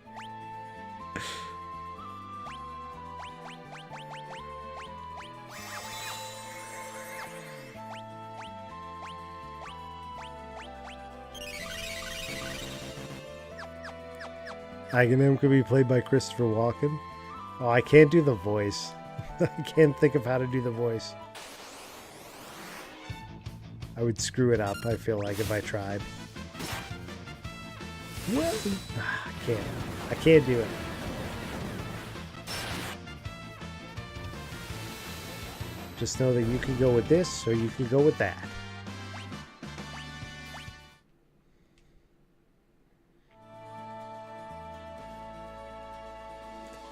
Aghanim could be played by Christopher Walken. Oh, I can't do the voice. I can't think of how to do the voice. I would screw it up, I feel like, if I tried. What? I can't. I can't do it. Just know that you can go with this or you can go with that.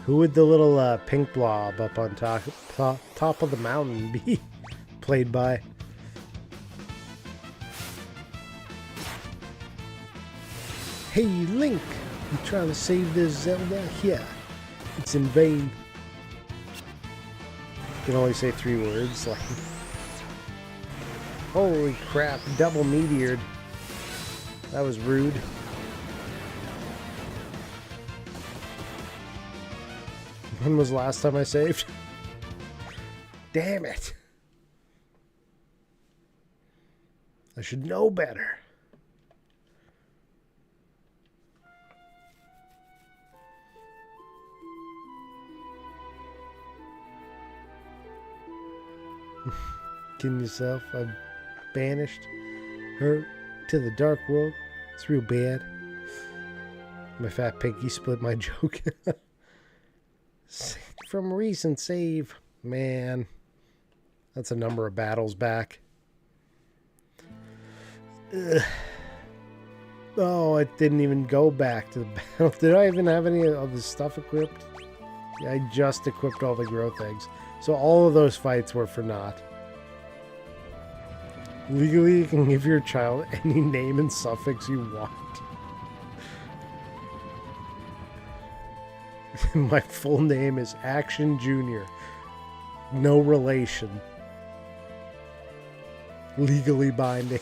Who would the little pink blob up on top of the mountain be played by? Hey, Link, you trying to save this Zelda? Yeah, it's in vain. You can only say 3 words. Like, holy crap, double meteored. That was rude. When was the last time I saved? Damn it. I should know better. Kidding yourself? I've banished her to the dark world. It's real bad. My fat pinky split my joke. From recent save. Man. That's a number of battles back. Ugh. Oh, it didn't even go back to the battle. Did I even have any of the stuff equipped? Yeah, I just equipped all the growth eggs. So all of those fights were for naught. Legally, you can give your child any name and suffix you want. My full name is Action Jr. No relation. Legally binding.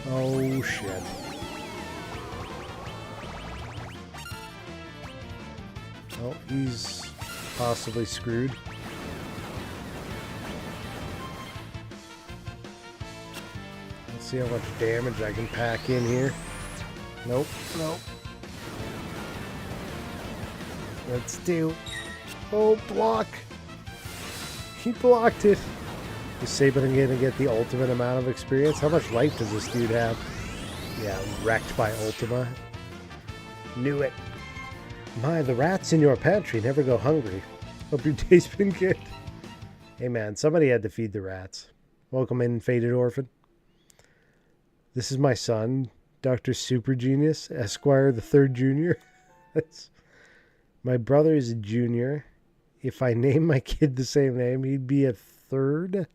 Oh shit. Oh, he's possibly screwed. Let's see how much damage I can pack in here. Nope, nope. Let's do. Oh, block. He blocked it. Is Saban gonna get the ultimate amount of experience? How much life does this dude have? Yeah, wrecked by Ultima. Knew it. My, the rats in your pantry never go hungry. Hope your day's been good. Hey man, somebody had to feed the rats. Welcome in, Faded Orphan. This is my son, Dr. Super Genius, Esquire the Third Junior. My brother is a junior. If I name my kid the same name, he'd be a third.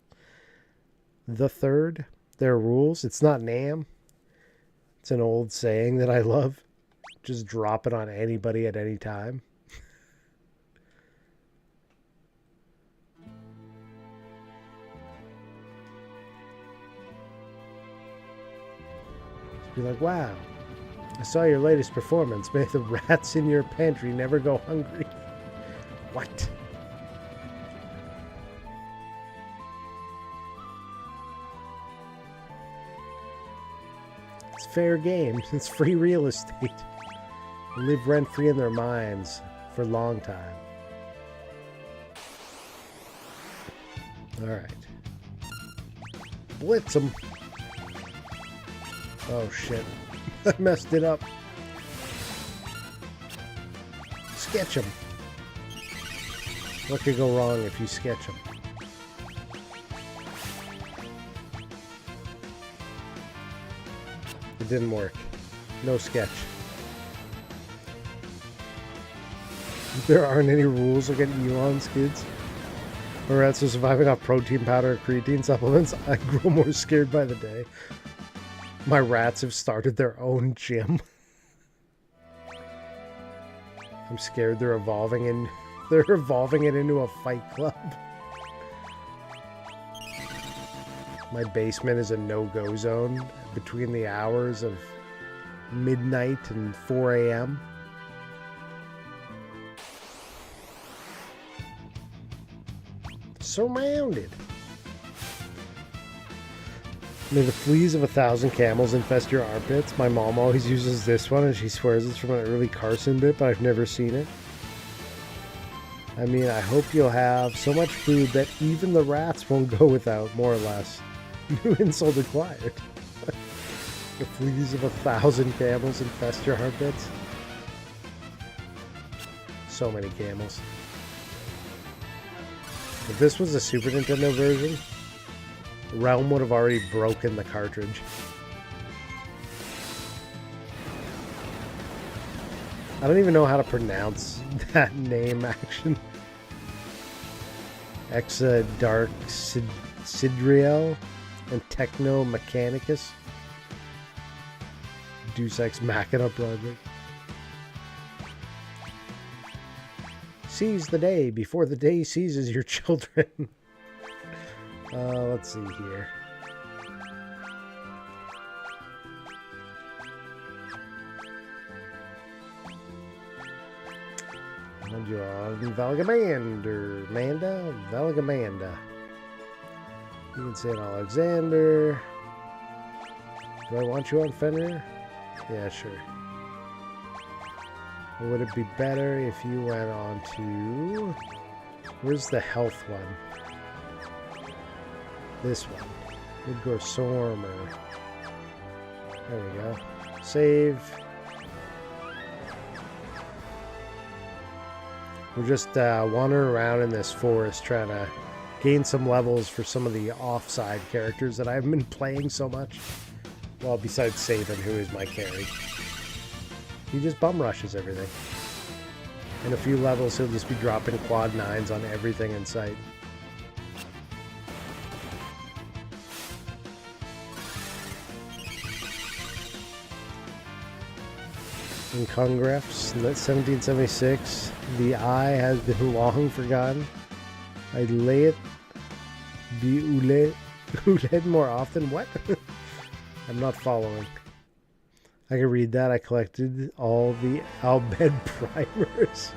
The third. There are rules. It's not Nam. It's an old saying that I love. Just drop it on anybody at any time. Just be like, wow, I saw your latest performance. May the rats in your pantry never go hungry. What? It's fair game. It's free real estate. Live rent-free in their minds. for a long time. Alright. Blitz them. Oh shit. I messed it up. Sketch them. What could go wrong if you sketch them? It didn't work. No sketch. There aren't any rules against Elon's kids. Or rats are surviving off protein powder or creatine supplements. I grow more scared by the day. My rats have started their own gym. I'm scared they're evolving it into a fight club. My basement is a no-go zone between the hours of midnight and 4 a.m. Surrounded. May the fleas of 1,000 camels infest your armpits. My mom always uses this one and she swears it's from an early Carson bit, but I've never seen it. I mean, I hope you'll have so much food that even the rats won't go without, more or less. New insult acquired. The fleas of 1,000 camels infest your armpits. So many camels. If this was a Super Nintendo version, Realm would have already broken the cartridge. I don't even know how to pronounce that name, actually. Exa Dark Sidriel and Techno Mechanicus. Deus Ex Machina Project. Seize the day before the day seizes your children. Let's see here. Valgamander. Manda? Valgamanda. You can say it Alexander. Do I want you on Fenrir? Yeah, sure. Or would it be better if you went on to... Where's the health one? This one. Midgård Sormer. There we go. Save. We're just wandering around in this forest trying to gain some levels for some of the offside characters that I haven't been playing so much. Well, besides Sabin, who is my carry. He just bum rushes everything. In a few levels, he'll just be dropping quad 9s on everything in sight. In Congress, 1776, the eye has been long forgotten. I lay it be uled more often. What? I'm not following. I can read that. I collected all the Albed primers.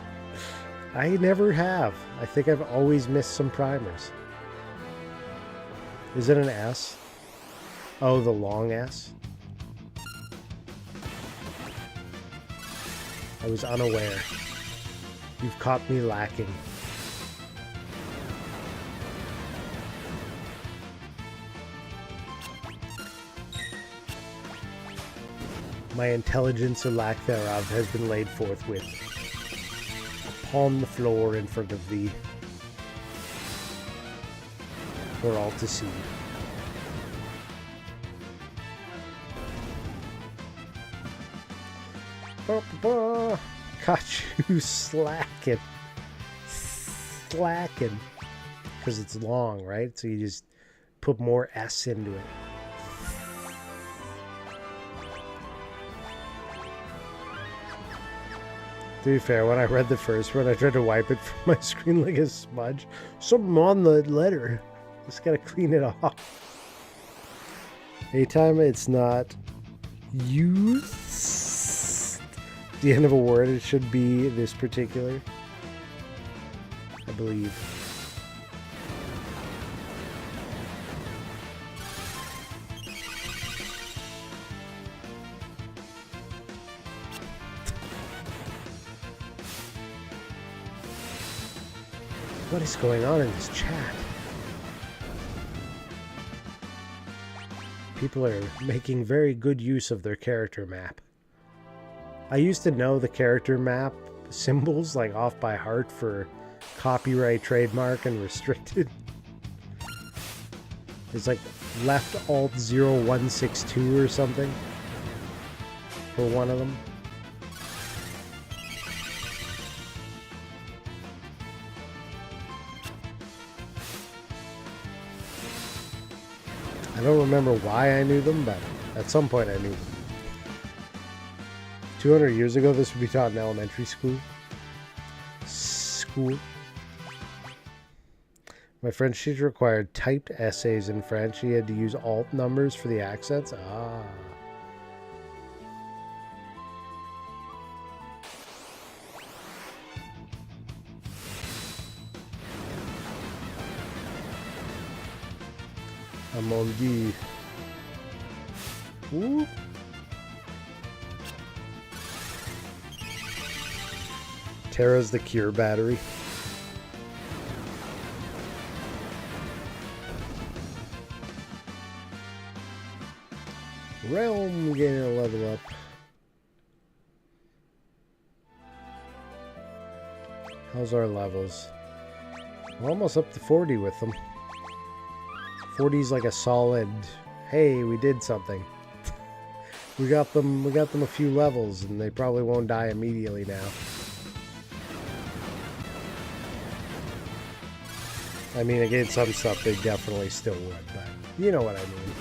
I never have. I think I've always missed some primers. Is it an S? Oh, the long S? I was unaware. You've caught me lacking. My intelligence or lack thereof has been laid forthwith upon the floor in front of thee for all to see. Caught you slacking. Because it's long, right? So you just put more S into it. To be fair, when I read the first one, I tried to wipe it from my screen like a smudge. Something on the letter. Just gotta clean it off. Anytime it's not used, the end of a word, it should be this particular. I believe. What is going on in this chat? People are making very good use of their character map. I used to know the character map symbols like off by heart for copyright, trademark, and restricted. It's like left alt 0162 or something for one of them. I don't remember why I knew them, but at some point I knew them. 200 years ago, this would be taught in elementary school. My French teacher required typed essays in French. He had to use alt numbers for the accents. Ah. Mon Dieu. Ooh. Terra's the cure battery. Realm getting a level up. How's our levels? We're almost up to 40 with them. 40 is like a solid, hey, we did something. we got them a few levels, and they probably won't die immediately now. I mean, against some stuff they definitely still would, but you know what I mean.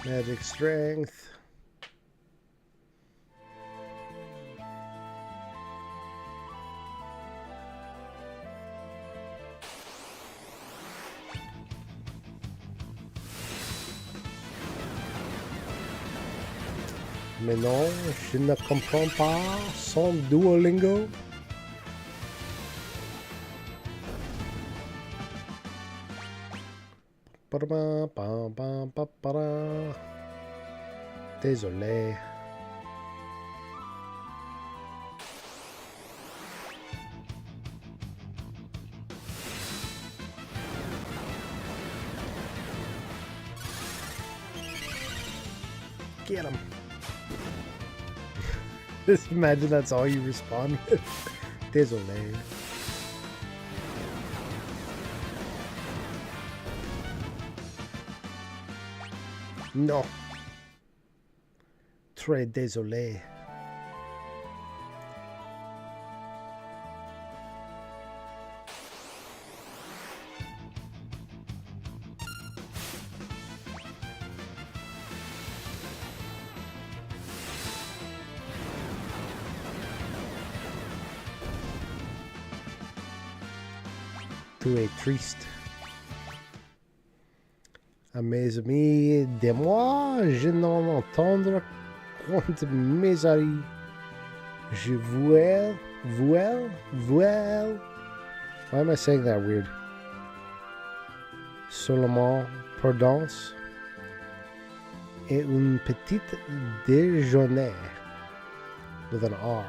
Magic strength. Mais non, je ne comprends pas son Duolingo. Désolé. Get him. Just imagine that's all you respond with. Désolé. No. Très désolé. Tu es triste. À mes amis de moi, je n'en entendre compte mes amis. Je voulais. Why am I saying that weird? Seulement prudence et une petite déjeuner with an R.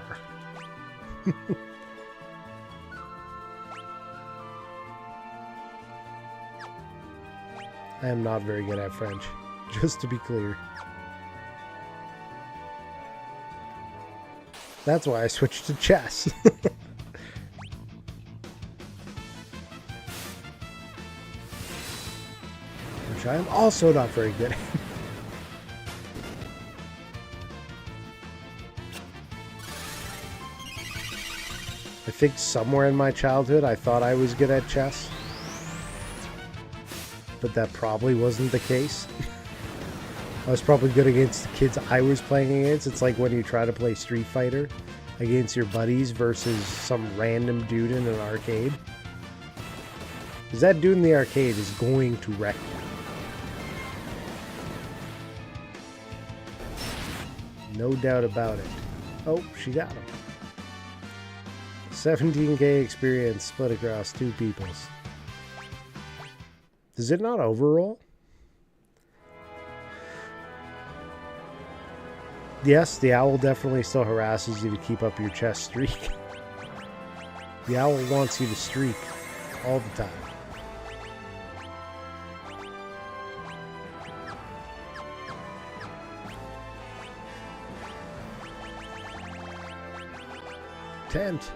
I am not very good at French, just to be clear. That's why I switched to chess. Which I am also not very good at. I think somewhere in my childhood I thought I was good at chess. But that probably wasn't the case. I was probably good against the kids I was playing against. It's like when you try to play Street Fighter against your buddies versus some random dude in an arcade. Because that dude in the arcade is going to wreck you. No doubt about it. Oh, she got him. 17k experience split across two peoples. Does it not overroll? Yes, the owl definitely still harasses you to keep up your chess streak. The owl wants you to streak all the time. Tent.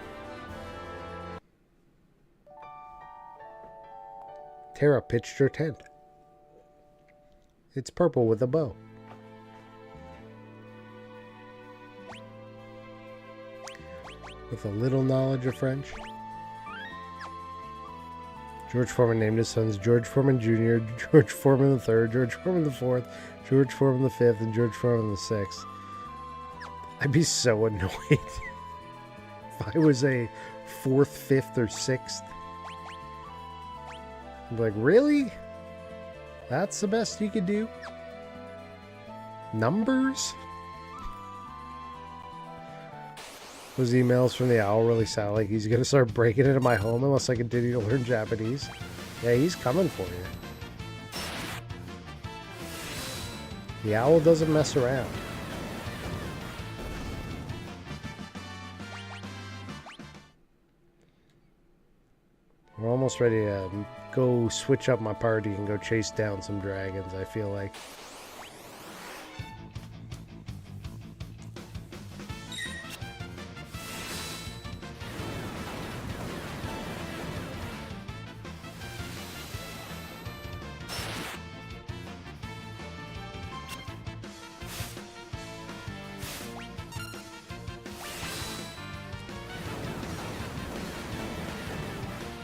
Tara pitched her tent. It's purple with a bow. With a little knowledge of French. George Foreman named his sons George Foreman Jr., George Foreman III, George Foreman IV, George Foreman V, and George Foreman VI. I'd be so annoyed if I was a 4th, 5th, or 6th. I'm like, really? That's the best you could do? Numbers? Those emails from the owl really sound like he's gonna start breaking into my home unless I continue to learn Japanese. Yeah, he's coming for you. The owl doesn't mess around. We're almost ready to go switch up my party and go chase down some dragons, I feel like.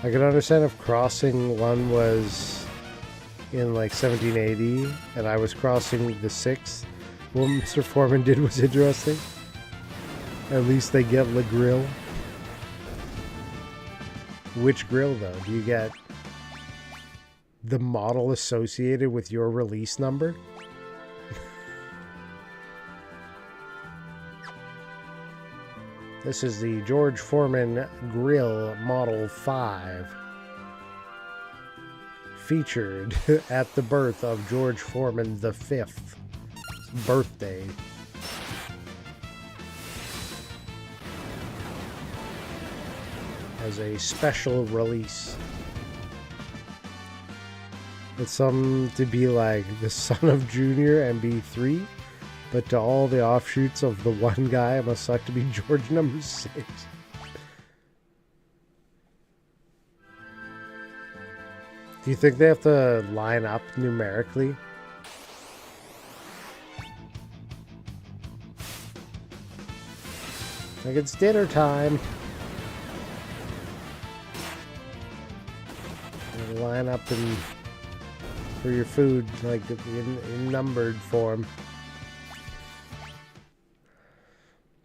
I could understand if crossing one was in like 1780 and I was crossing the 6th. What Mr. Foreman did was interesting. At least they get the grill. Which grill though? Do you get the model associated with your release number? This is the George Foreman Grill Model 5. Featured at the birth of George Foreman V's birthday. As a special release. It's something to be like the son of Junior and be 3. But to all the offshoots of the one guy, I must suck to be George number 6. Do you think they have to line up numerically? Like it's dinner time. You line up for your food, like in numbered form.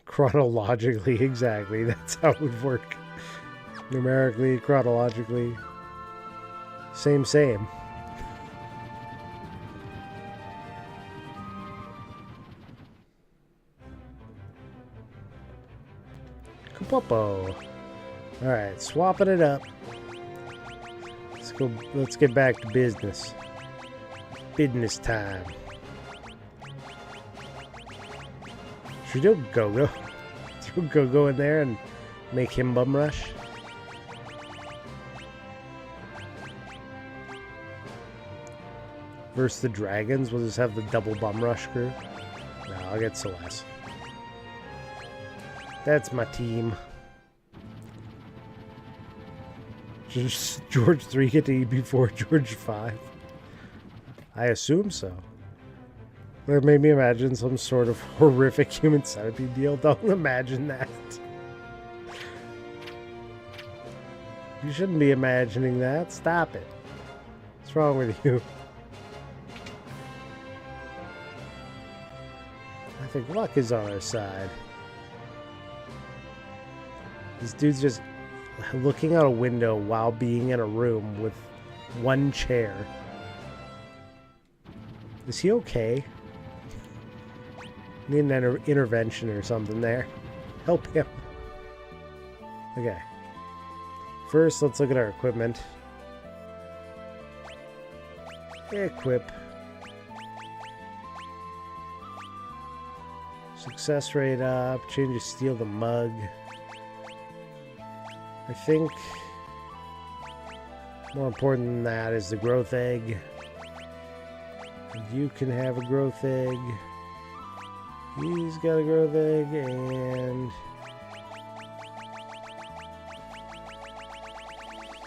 Chronologically, exactly. That's how it would work. Numerically, chronologically. Same. Kapopo. Alright, swapping it up. Let's get back to business. Business time. Should we do Go-Go? Throw Go-Go in there and make him bum rush? Versus the dragons, we'll just have the double bum rush crew. No, I'll get Celeste. That's my team. Does George 3 get to eat before George 5? I assume so. That made me imagine some sort of horrific human centipede deal. Don't imagine that. You shouldn't be imagining that. Stop it. What's wrong with you? I think luck is on our side. This dude's just looking out a window while being in a room with one chair. Is he okay? Need an intervention or something there. Help him. Okay. First, let's look at our equipment. Equip. Success rate up. Change to steal the mug. I think more important than that is the growth egg. You can have a growth egg. He's got a growth egg, and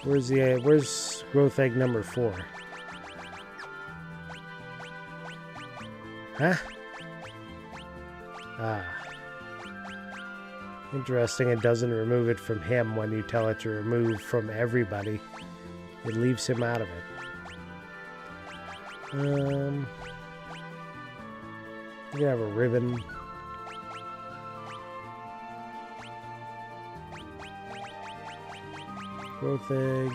where's growth egg number 4? Huh? Ah. Interesting, it doesn't remove it from him when you tell it to remove from everybody. It leaves him out of it. You can have a ribbon. Growth egg.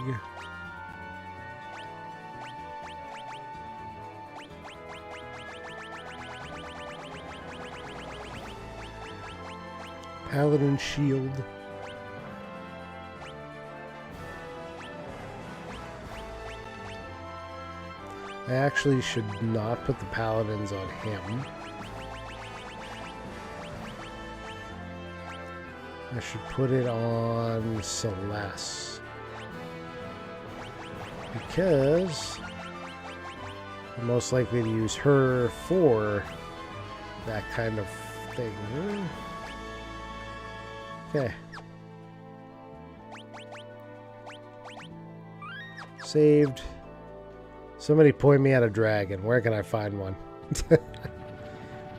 Paladin shield. I actually should not put the paladins on him. I should put it on Celeste. Because I'm most likely to use her for that kind of thing. Okay. Saved. Somebody point me at a dragon. Where can I find one?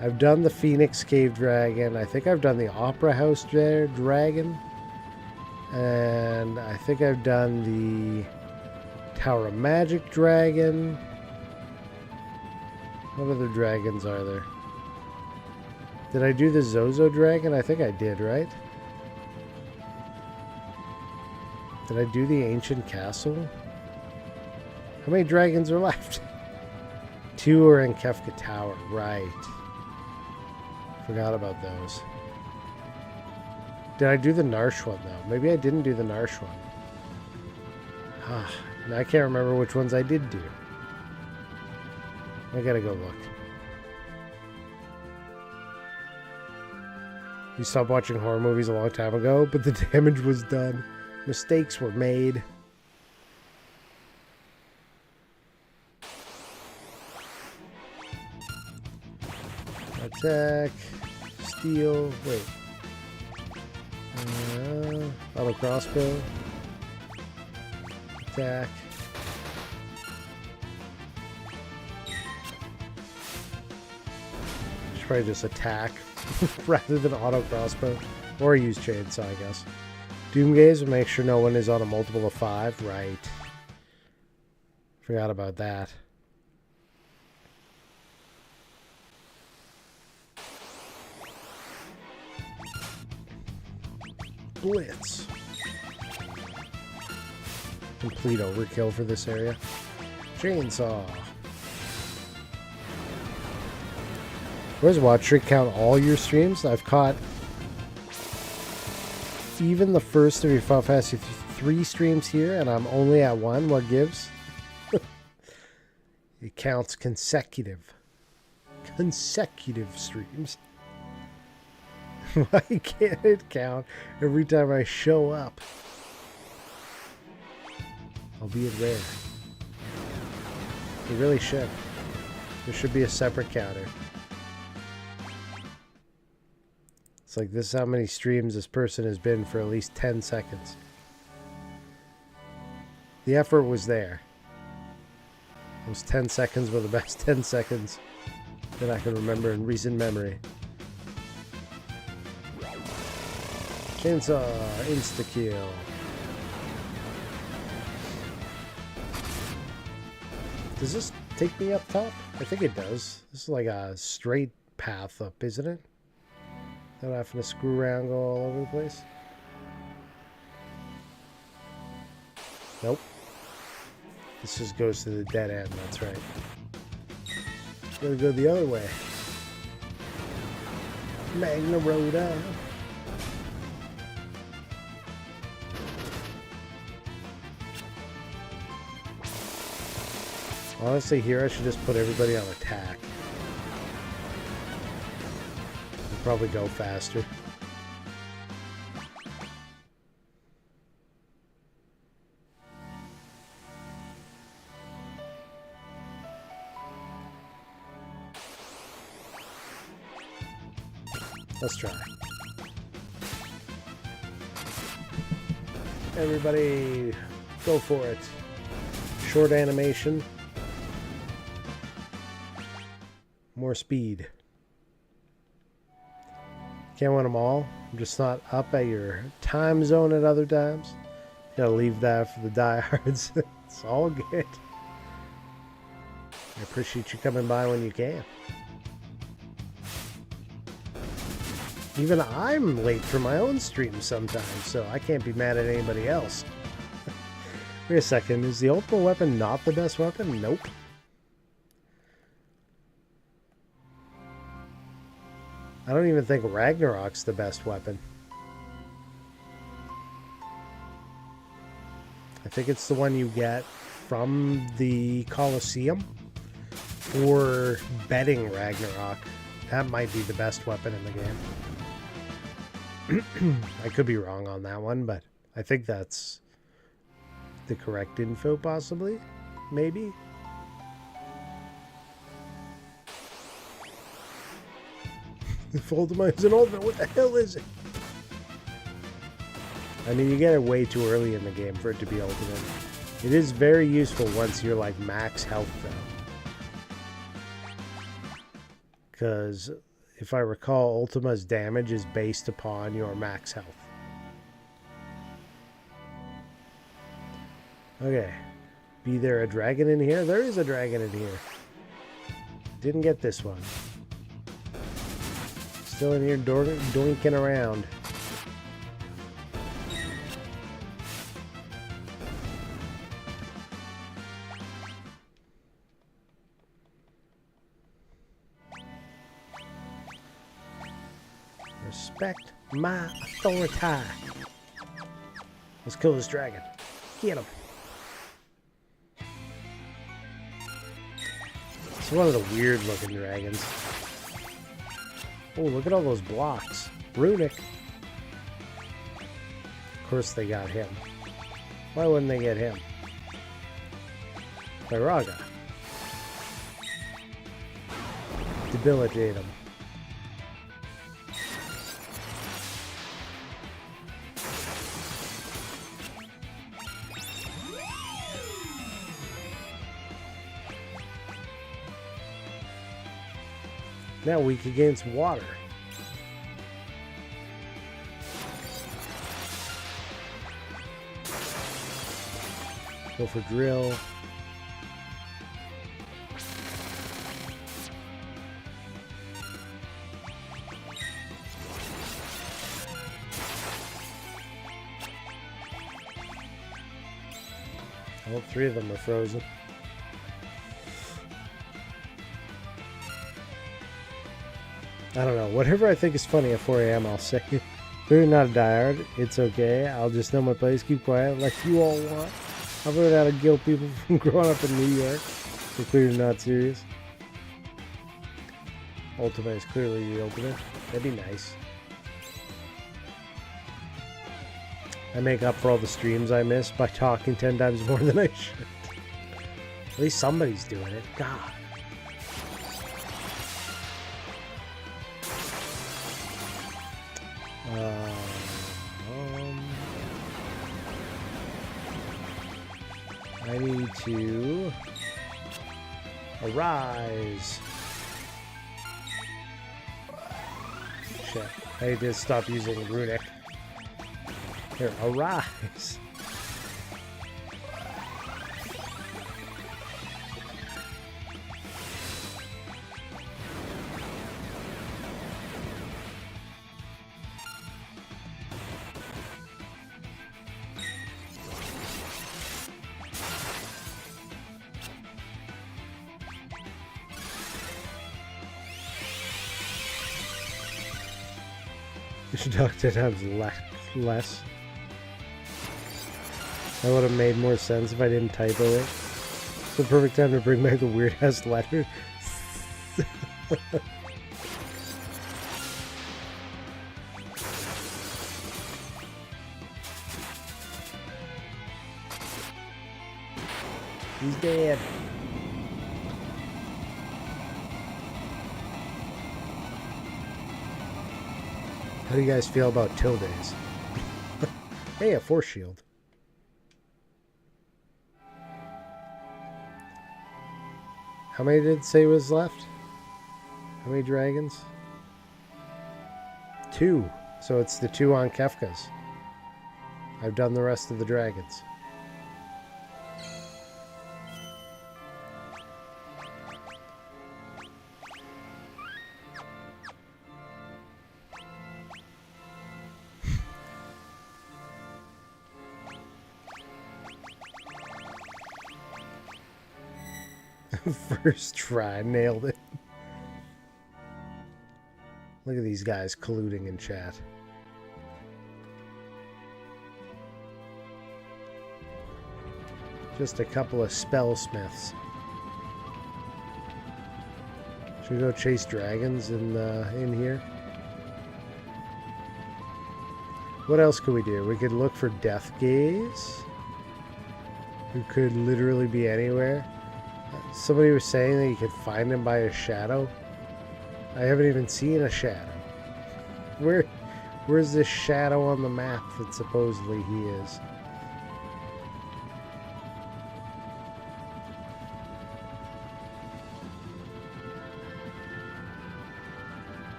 I've done the Phoenix Cave Dragon. I think I've done the Opera House Dragon. And I think I've done the Tower of Magic Dragon. What other dragons are there? Did I do the Zozo Dragon? I think I did, right? Did I do the Ancient Castle? How many dragons are left? 2 are in Kefka Tower, right. Forgot about those. Did I do the Narsh one, though? Maybe I didn't do the Narsh one. Ah, I can't remember which ones I did do. I gotta go look. You stopped watching horror movies a long time ago, but the damage was done. Mistakes were made. Attack. Steal. Wait. Auto crossbow. Attack. Should probably just attack rather than auto crossbow. Or use chainsaw, I guess. Doomgaze will make sure no one is on a multiple of 5. Right. Forgot about that. Blitz. Complete overkill for this area. Chainsaw. Where's Watch Streak count all your streams? I've caught even the first of your Final Fantasy 3 streams here, and I'm only at 1. What gives? It counts consecutive. Consecutive streams. Why can't it count every time I show up? Albeit rare. It really should. There should be a separate counter. It's like, this is how many streams this person has been for at least 10 seconds. The effort was there. Those 10 seconds were the best 10 seconds that I can remember in recent memory. Chainsaw, insta-kill. Does this take me up top? I think it does. This is like a straight path up, isn't it? Not having to screw around, go all over the place. Nope. This just goes to the dead end, that's right. Gotta go the other way. Magna Rhoda. Honestly, here I should just put everybody on attack. It'll probably go faster. Let's try. Everybody, go for it. Short animation. More speed. Can't win them all. I'm just not up at your time zone at other times. Gotta leave that for the diehards. It's all good. I appreciate you coming by when you can. Even I'm late for my own stream sometimes, so I can't be mad at anybody else. Wait a second, is the ultimate weapon not the best weapon? Nope. I don't even think Ragnarok's the best weapon. I think it's the one you get from the Colosseum for betting Ragnarok. That might be the best weapon in the game. I could be wrong on that one, but I think that's the correct info, possibly. Maybe. If Ultima is an ultimate, what the hell is it? I mean, you get it way too early in the game for it to be ultimate. It is very useful once you're like max health, though. Because if I recall, Ultima's damage is based upon your max health. Okay. Be there a dragon in here? There is a dragon in here. Didn't get this one. Still in here doinking around. Respect my authority. Let's kill this dragon. Get him. It's one of the weird looking dragons. Oh, look at all those blocks. Runic. Of course they got him. Why wouldn't they get him? Raga. Debilitate him. Now weak against water. Go for drill. All three of them are frozen. I don't know. Whatever I think is funny at 4 a.m., I'll say. Clearly not a diehard. It's okay. I'll just know my place. Keep quiet like you all want. I've learned how to guilt people from growing up in New York. They're clearly not serious. Ultimate is clearly the ultimate. That'd be nice. I make up for all the streams I miss by talking 10 times more than I should. At least somebody's doing it. God. I need to arise. Shit. I need to stop using Runic. Here, arise. You should talk 10 times less. That would have made more sense if I didn't typo it. the perfect time to bring back the weird ass letter. He's dead. How do you guys feel about Tildes? Hey, a force shield. How many did it say was left? How many dragons? 2. So it's the 2 on Kefka's. I've done the rest of the dragons. First try, nailed it. Look at these guys colluding in chat. Just a couple of spellsmiths. Should we go chase dragons in here? What else could we do? We could look for Death Gaze, who could literally be anywhere. Somebody was saying that you could find him by a shadow. I haven't even seen a shadow. Where's this shadow on the map that supposedly he is?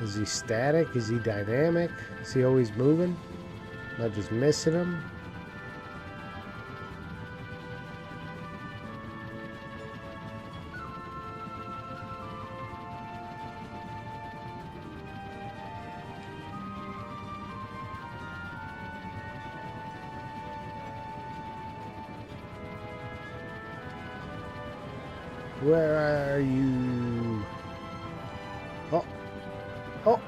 Is he static? Is he dynamic? Is he always moving? Am I just missing him? Where are you? Oh. Oh!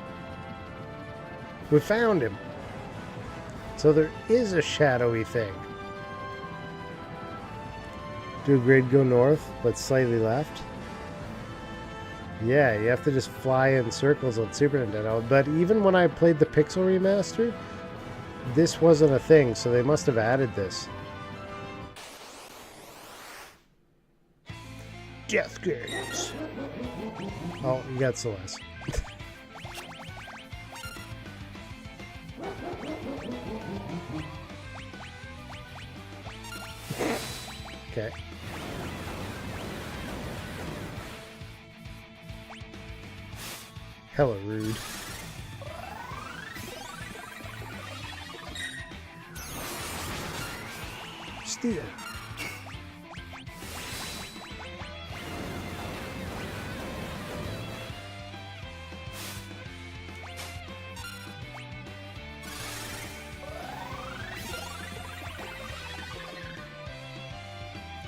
We found him. So there is a shadowy thing. Do a grid go north, but slightly left? Yeah, you have to just fly in circles on Super Nintendo. But even when I played the Pixel Remaster, this wasn't a thing, so they must have added this. Death Gaze. Oh, you got Celeste. Okay. Hella rude. Steal.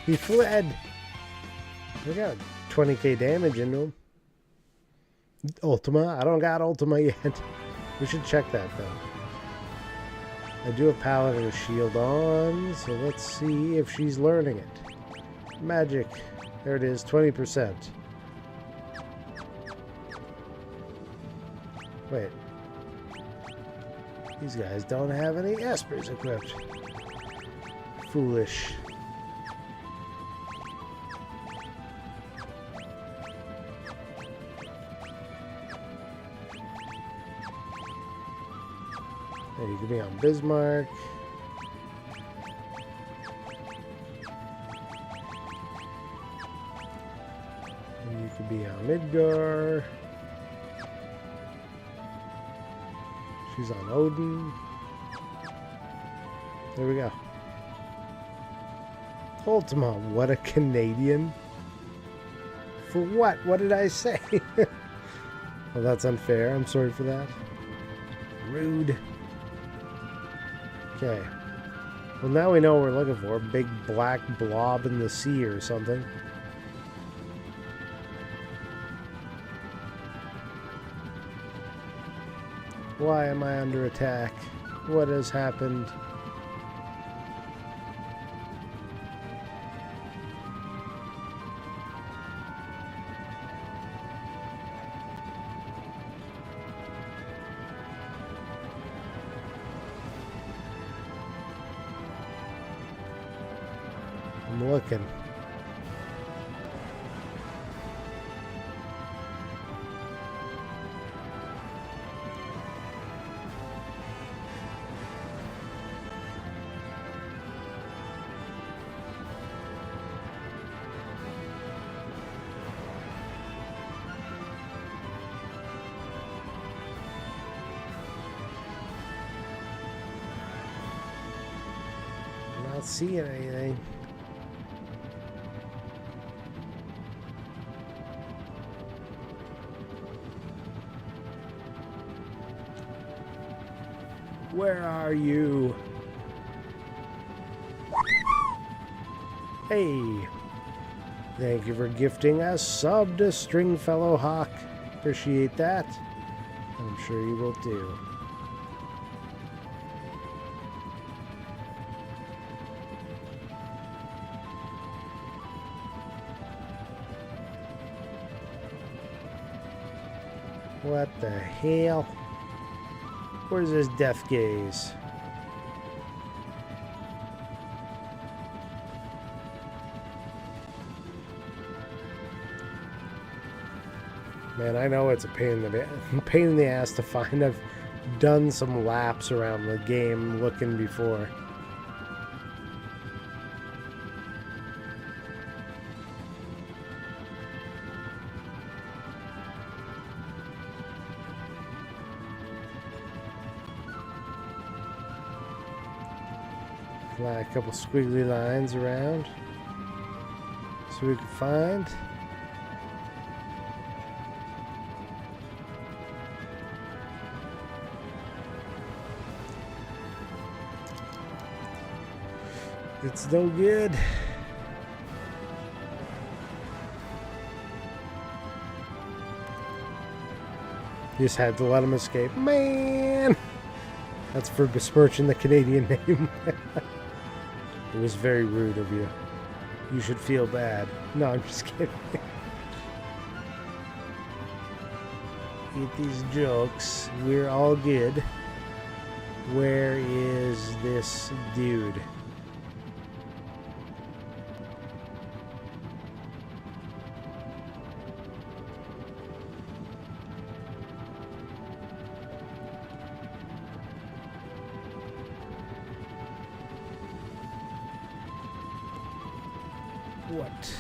He fled. We got 20k damage into him. Ultima? I don't got Ultima yet. We should check that though. I do have Paladin with shield on, so let's see if she's learning it. Magic. There it is, 20%. Wait. These guys don't have any Espers equipped. Foolish. You could be on Bismarck. And you could be on Midgar. She's on Odin. There we go. Ultima, what a Canadian. For what? What did I say? Well, that's unfair. I'm sorry for that. Rude. Okay. Well, now we know what we're looking for. A big black blob in the sea or something. Why am I under attack? What has happened? I'm looking. I'm not seeing anything. Where are you? Hey! Thank you for gifting a sub to Stringfellow Hawk. Appreciate that. I'm sure you will too. What the hell? Where's this death gaze? Man, I know it's a pain in the ass to find. I've done some laps around the game looking before. Fly a couple squiggly lines around so we can find. It's no good. Just had to let him escape. Man! That's for besmirching the Canadian name. It was very rude of you. You should feel bad. No, I'm just kidding. Eat these jokes. We're all good. Where is this dude? What?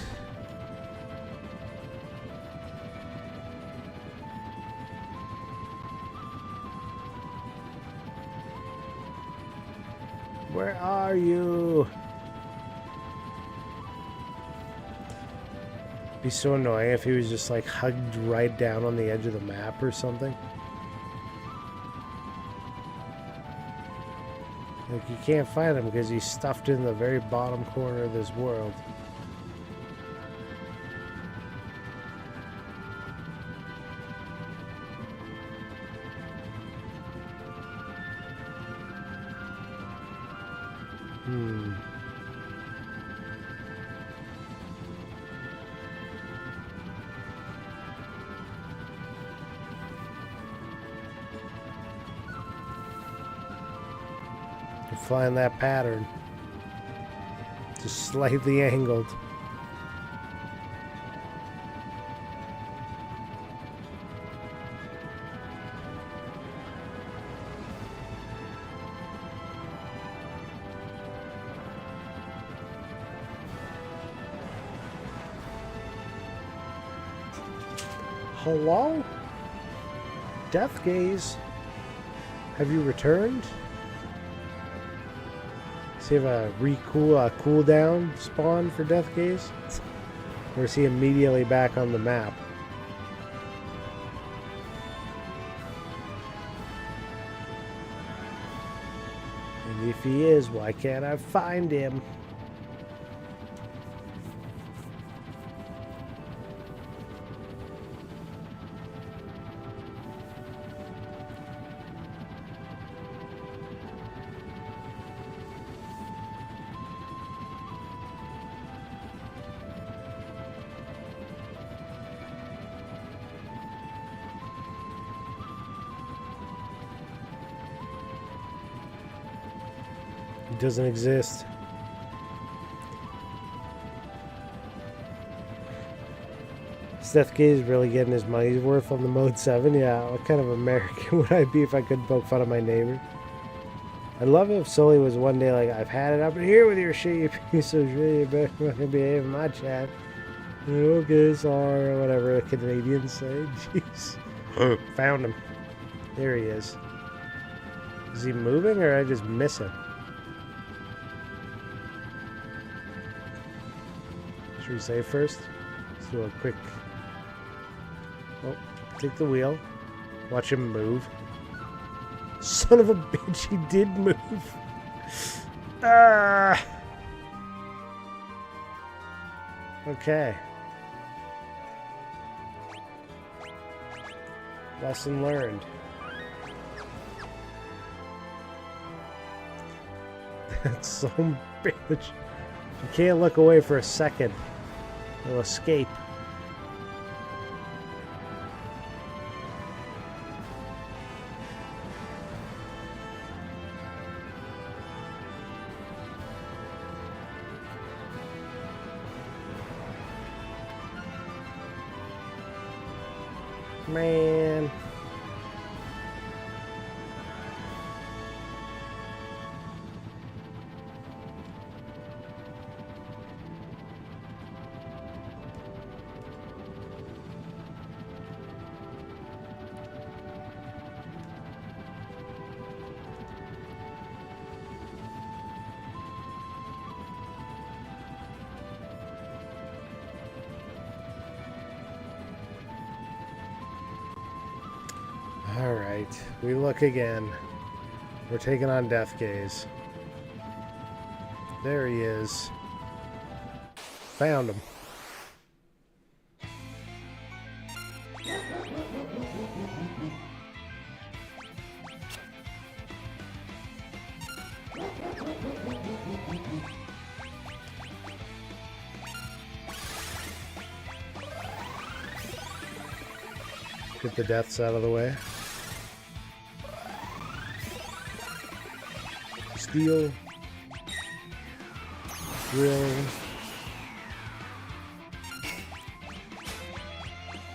Where are you? Be so annoying if he was just like hugged right down on the edge of the map or something. Like you can't find him because he's stuffed in the very bottom corner of this world. Find that pattern. Just slightly angled. Hello? Death Gaze? Have you returned? Does he have a cooldown spawn for Death Gaze? Or is he immediately back on the map? And if he is, why can't I find him? It doesn't exist. Seth Gay is really getting his money's worth on the Mode 7. Yeah, what kind of American would I be if I couldn't poke fun of my neighbor? I'd love it if Sully was one day like, I've had it up in here with your shit, you piece of shit, you better fucking behave in my chat. Okay, sorry, or whatever the Canadians say. Jeez. Found him. There he is. Is he moving or did I just miss him? Should we save first? Let's do a quick... Oh, take the wheel. Watch him move. Son of a bitch, he did move. Ah. Okay. Lesson learned. That's so bitch. You can't look away for a second. He'll escape. Man. Alright, we look again. We're taking on Death Gaze. There he is. Found him. Get the deaths out of the way. Steal. Drill.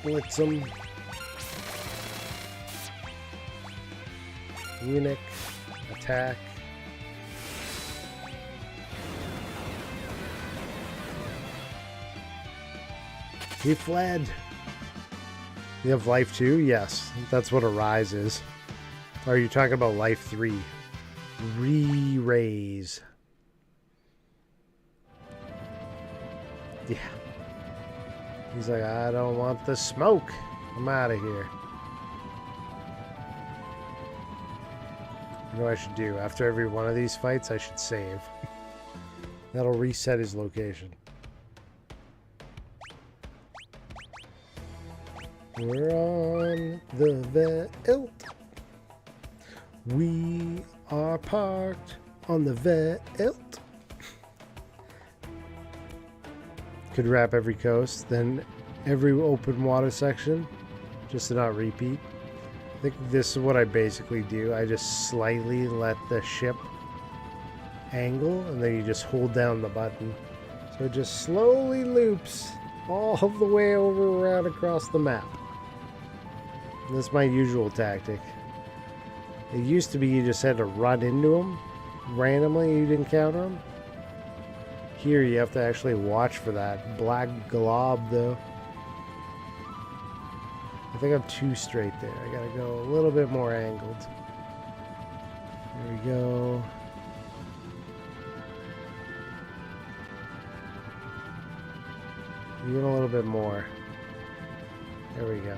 Blitz him. Eunuch. Attack. He fled. You have life 2? Yes. That's what a rise is. Or are you talking about life 3? Re-raise. Yeah. He's like, I don't want the smoke. I'm out of here. You know what I should do? After every one of these fights, I should save. That'll reset his location. We're on the Velt. We are parked on the Velt. Could wrap every coast, then every open water section, just to not repeat. I think this is what I basically do. I just slightly let the ship angle, and then you just hold down the button. So it just slowly loops all the way over around across the map. That's my usual tactic. It used to be you just had to run into them randomly, you'd encounter them. Here you have to actually watch for that black glob though. I think I'm too straight there. I gotta go a little bit more angled. There we go. Even a little bit more. There we go.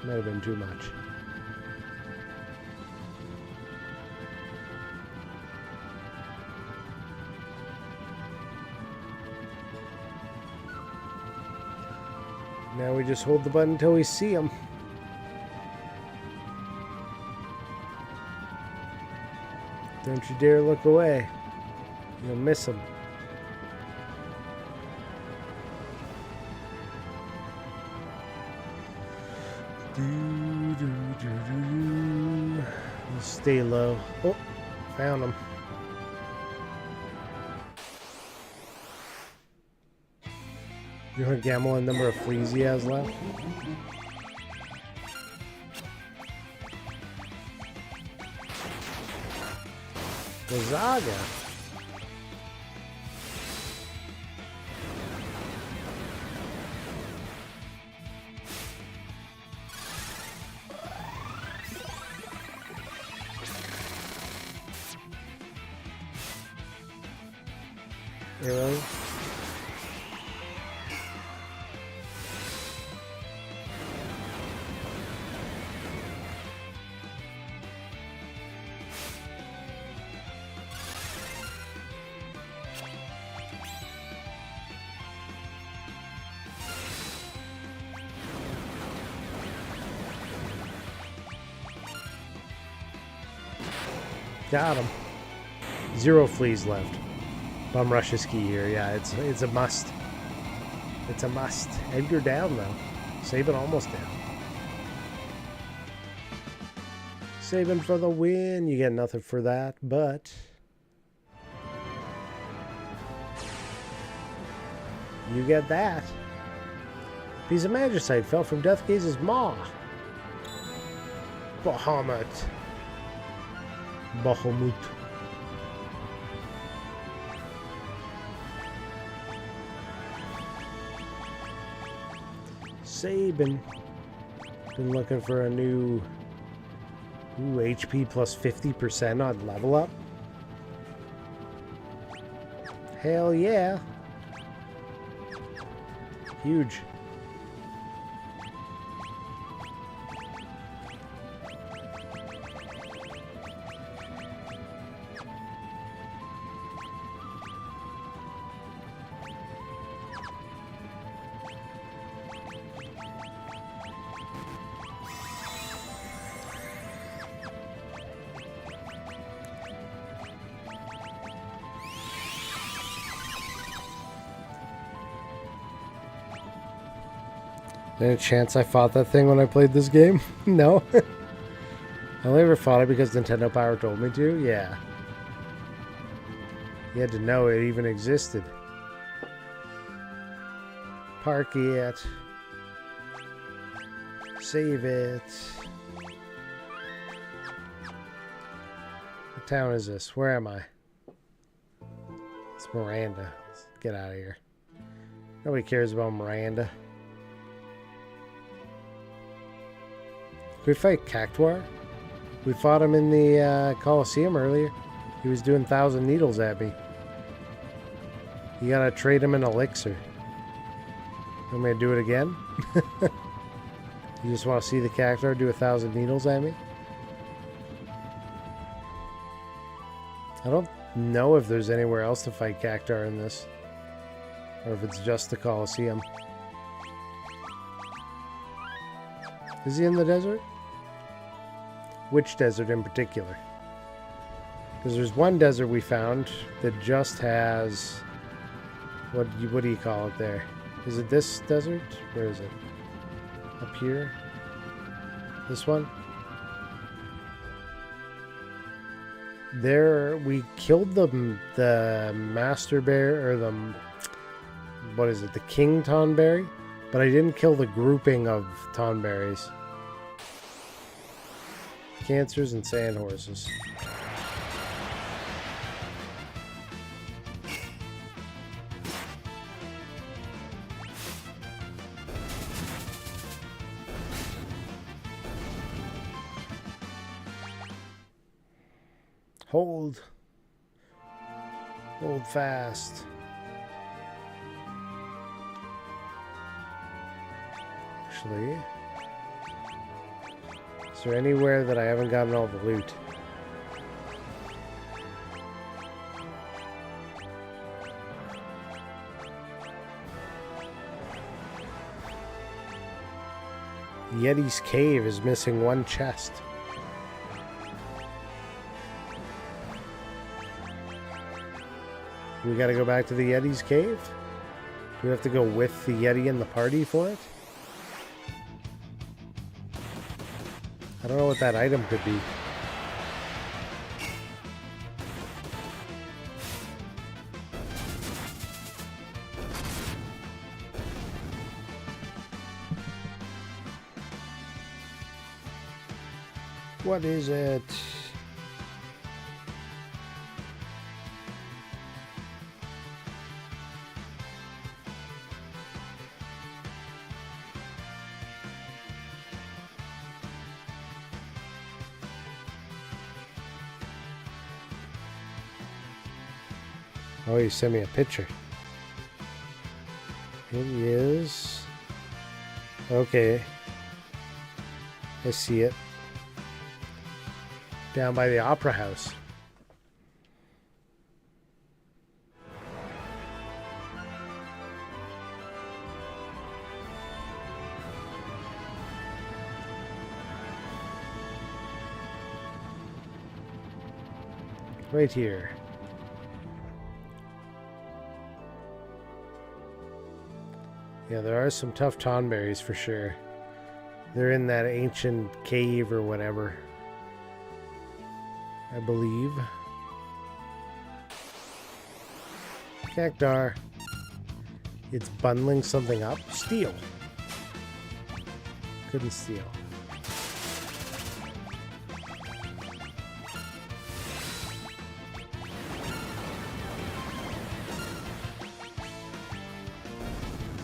Might have been too much. Now we just hold the button until we see him. Don't you dare look away. You'll miss him. Stay low. Oh, found him. You want to gamble on the number of fleas he has left? Gonzaga. Really? Got him. 0 fleas left. Bum rush is key here. Yeah, it's a must. It's a must. Edgar down though. Sabin almost down. Sabin for the win. You get nothing for that, but you get that. Piece of magicite fell from Deathgaze's maw. Bahamut. Bahamut. Sabin. Been looking for a new HP plus 50% on level up. Hell yeah. Huge. Any chance I fought that thing when I played this game? No. I only ever fought it because Nintendo Power told me to. Yeah. You had to know it even existed. Park it. Save it. What town is this? Where am I? It's Miranda. Let's get out of here. Nobody cares about Miranda. Did we fight Cactuar? We fought him in the Coliseum earlier. He was doing 1,000 needles at me. You gotta trade him an elixir. Want me to do it again? You just want to see the Cactuar do 1,000 needles at me? I don't know if there's anywhere else to fight Cactuar in this. Or if it's just the Coliseum. Is he in the desert? Which desert in particular? Because there's one desert we found that just has... What do you call it there? Is it this desert? Where is it? Up here? This one? There, we killed the Master Bear, or the... What is it? The King Tonberry? But I didn't kill the grouping of Tonberries. Cancers and sand horses. Hold. Hold fast. Actually, is there anywhere that I haven't gotten all the loot? Yeti's Cave is missing one chest. We gotta go back to the Yeti's Cave? Do we have to go with the Yeti in the party for it? I don't know what that item could be. What is it? Oh, you sent me a picture. It is... Okay. I see it. Down by the Opera House. Right here. Yeah, there are some tough tonberries for sure. They're in that ancient cave or whatever, I believe. Cactar. It's bundling something up. Steal. Couldn't steal.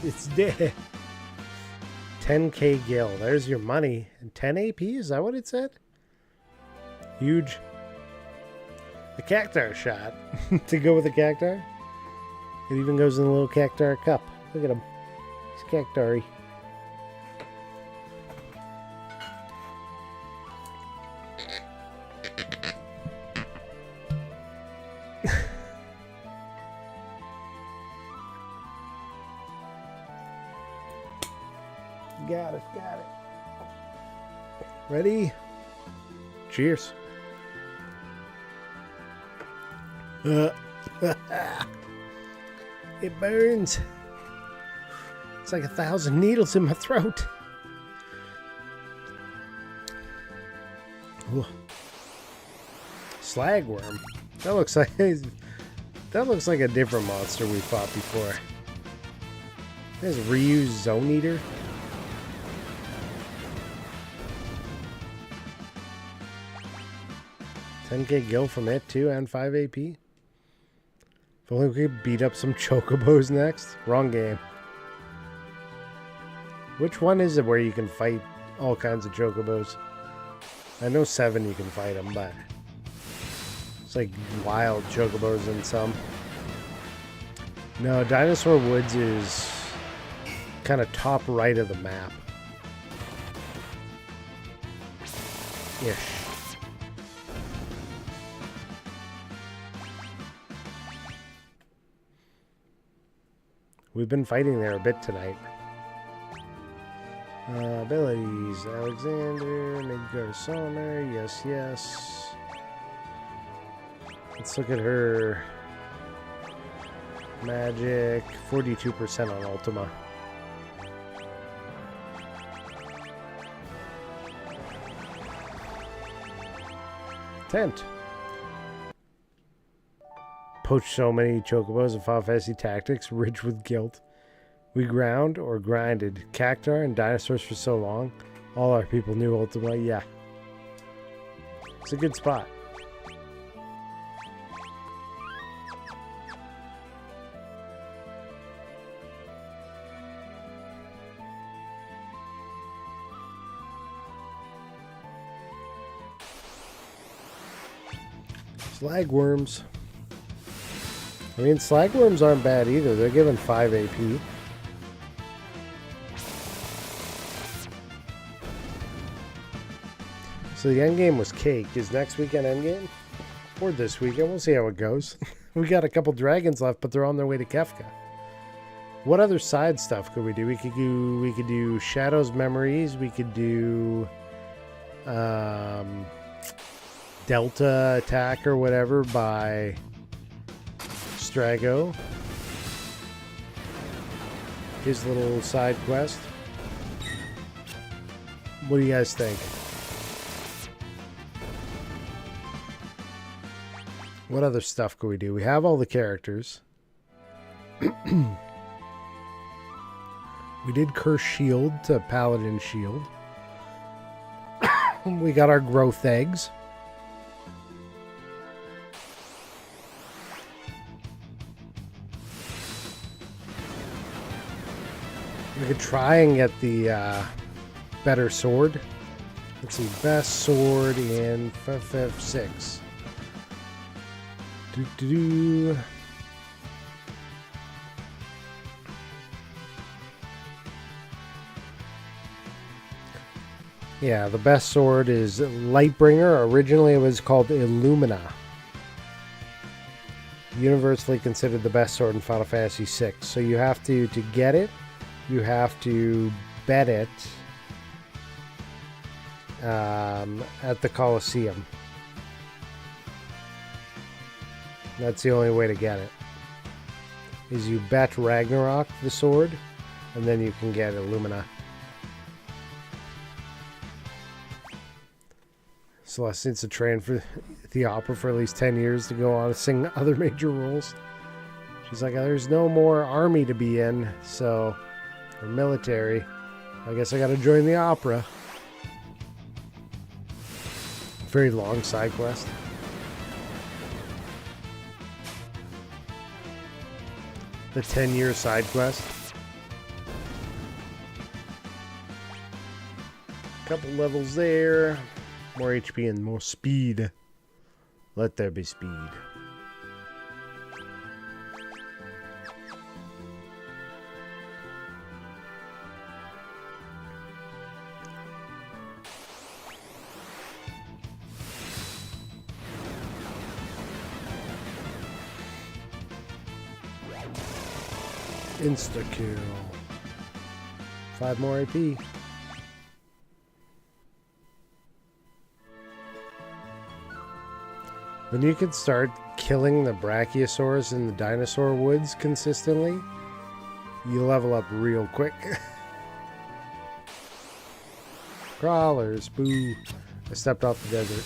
It's dead. 10k gil. There's your money. And 10 AP? Is that what it said? Huge. The Cactar shot. To go with the Cactar. It even goes in the little Cactar cup. Look at him. He's Cactar-y. Got it, got it. Ready? Cheers. It burns. It's like 1,000 needles in my throat. Ooh. Slagworm. That looks like a different monster we fought before. There's reused Zone Eater. $10k gil from it too, and 5 AP. If only we could beat up some chocobos next. Wrong game. Which one is it where you can fight all kinds of chocobos? I know 7 you can fight them, but it's like wild chocobos in some. No, Dinosaur Woods is kind of top right of the map. Ish. We've been fighting there a bit tonight. Abilities. Alexander, Midgard Sommer. Yes, yes. Let's look at her. Magic. 42% on Ultima. Tent. Poached so many chocobos and Final Fantasy Tactics, rich with guilt. We ground or grinded Cactar and dinosaurs for so long. All our people knew Ultima. Yeah. It's a good spot. Slagworms. I mean, slagworms aren't bad either. They're given 5 AP. So the endgame was cake. Is next weekend endgame? Or this weekend? We'll see how it goes. We got a couple dragons left, but they're on their way to Kefka. What other side stuff could we do? We could do Shadow's Memories. We could do Delta Attack or whatever by Strago. His little side quest. What do you guys think? What other stuff could we do? We have all the characters. We did Curse Shield to Paladin Shield. we got our growth eggs. We could try and get the better sword. Let's see, best sword in FF6. Doo-doo-doo. Yeah, the best sword is Lightbringer. Originally it was called Illumina. Universally considered the best sword in Final Fantasy VI. So you have to get it, you have to bet it at the Colosseum. That's the only way to get it. Is you bet Ragnarok, the sword, and then you can get Illumina. Celeste needs to train for the opera for at least 10 years to go on to sing other major roles. She's like, there's no more army to be in, so, or military. I guess I gotta join the opera. Very long side quest. The 10-year side quest. Couple levels there. More HP and more speed. Let there be speed. Insta-kill. 5 more AP. When you can start killing the brachiosaurs in the dinosaur woods consistently, you level up real quick. Crawlers, boo. I stepped off the desert.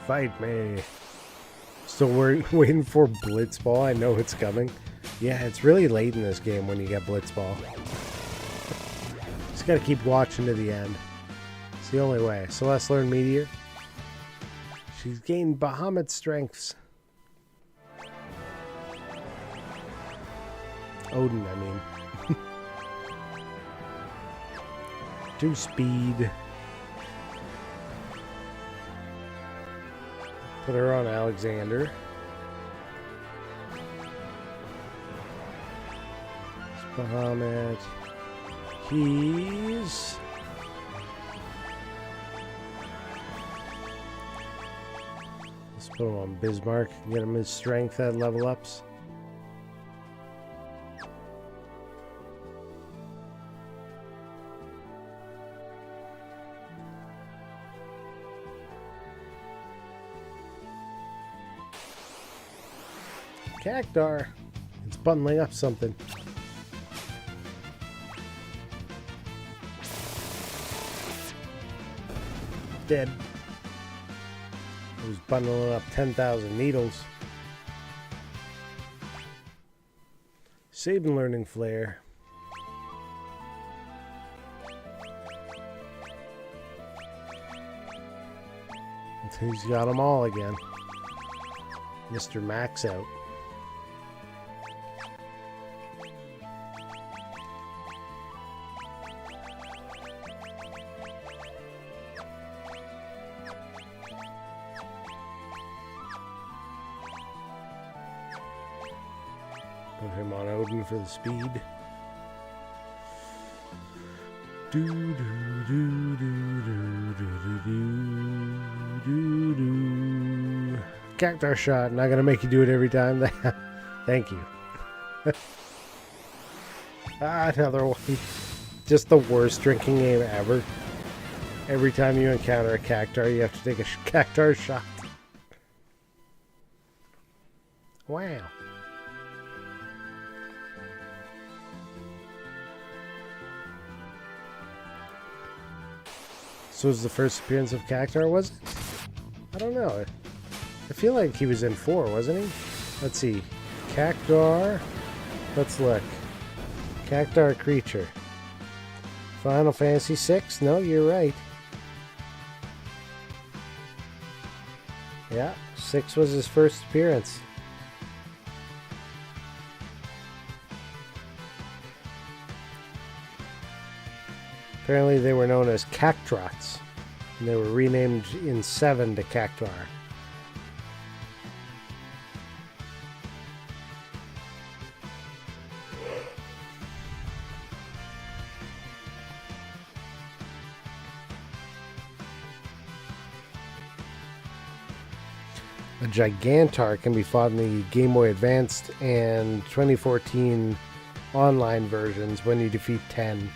Fight me. Still waiting for Blitzball. I know it's coming. Yeah, it's really late in this game when you get Blitzball. Just gotta keep watching to the end. It's the only way. Celeste learned Meteor. She's gained Bahamut strengths. Odin, I mean. 2 speed. Put her on Alexander. Bahamut. He's... Let's put him on Bismarck. Get him his strength at level ups. Cactar. It's bundling up something. Dead. It was bundling up 10,000 needles. Saving learning flare. He's got them all again. Mr. Max out. Put him on Odin for the speed. Do do do do do do do do do. Cactar shot. Not gonna make you do it every time. Thank you. Another one. Just the worst drinking game ever. Every time you encounter a Cactar, you have to take a Cactar shot. Wow. So was the first appearance of Cactar, was it? I don't know. I feel like he was in 4, wasn't he? Let's see. Cactar. Let's look. Cactar creature. Final Fantasy 6? No, you're right. Yeah, 6 was his first appearance. Apparently they were known as Cactrots, and they were renamed in 7 to Cactar. A Gigantar can be fought in the Game Boy Advanced and 2014 online versions when you defeat 10.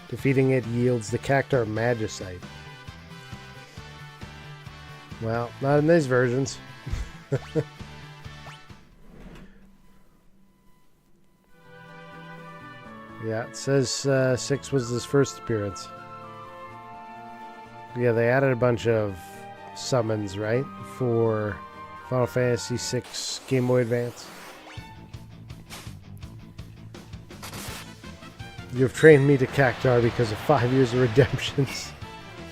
Defeating it yields the Cactar Magicite. Well, not in these versions. Yeah, it says 6 was his first appearance. Yeah, they added a bunch of summons, right? For Final Fantasy 6 Game Boy Advance. You've trained me to Cactar because of 5 years of redemptions.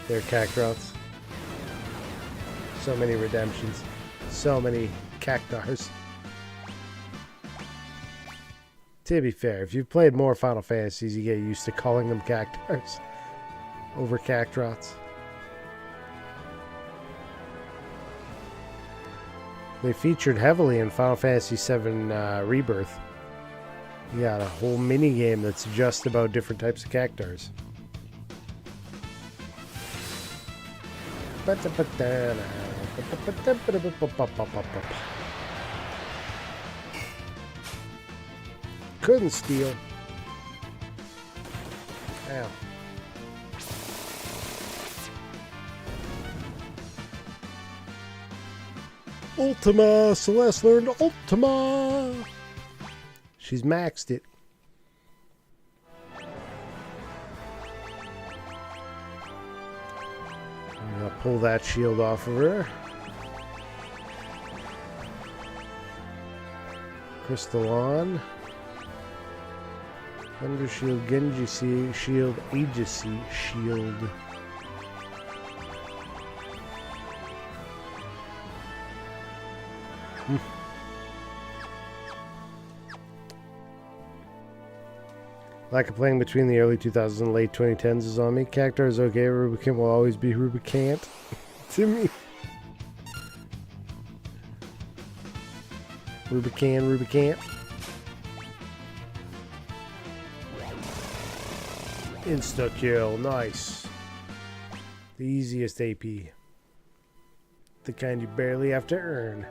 They're Cactrots. So many redemptions. So many Cactars. To be fair, if you've played more Final Fantasies, you get used to calling them Cactars over Cactrots. They featured heavily in Final Fantasy VII Rebirth. You got a whole mini game that's just about different types of Cactars. Couldn't steal. Ow. Ultima! Celeste learned Ultima! She's maxed it. I'm gonna pull that shield off of her. Crystalon. Thunder Shield, Genji Shield, Aegis Shield. Lack of playing between the early 2000s and late 2010s is on me. Cactar is okay, Rubicant will always be Rubicant. To me. Rubicant. Insta-kill, nice. The easiest AP. The kind you barely have to earn.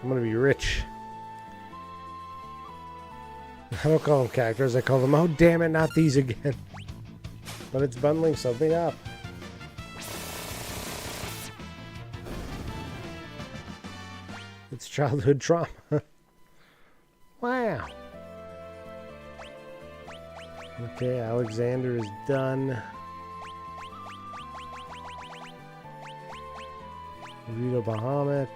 I'm gonna be rich. I don't call them Cactars, I call them, oh damn it, not these again. But it's bundling something up. It's childhood trauma. Wow. Okay, Alexander is done. Rito Bahamut.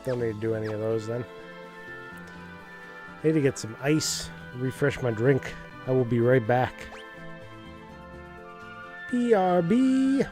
Don't need to do any of those then. Need to get some ice, refresh my drink. I will be right back. BRB.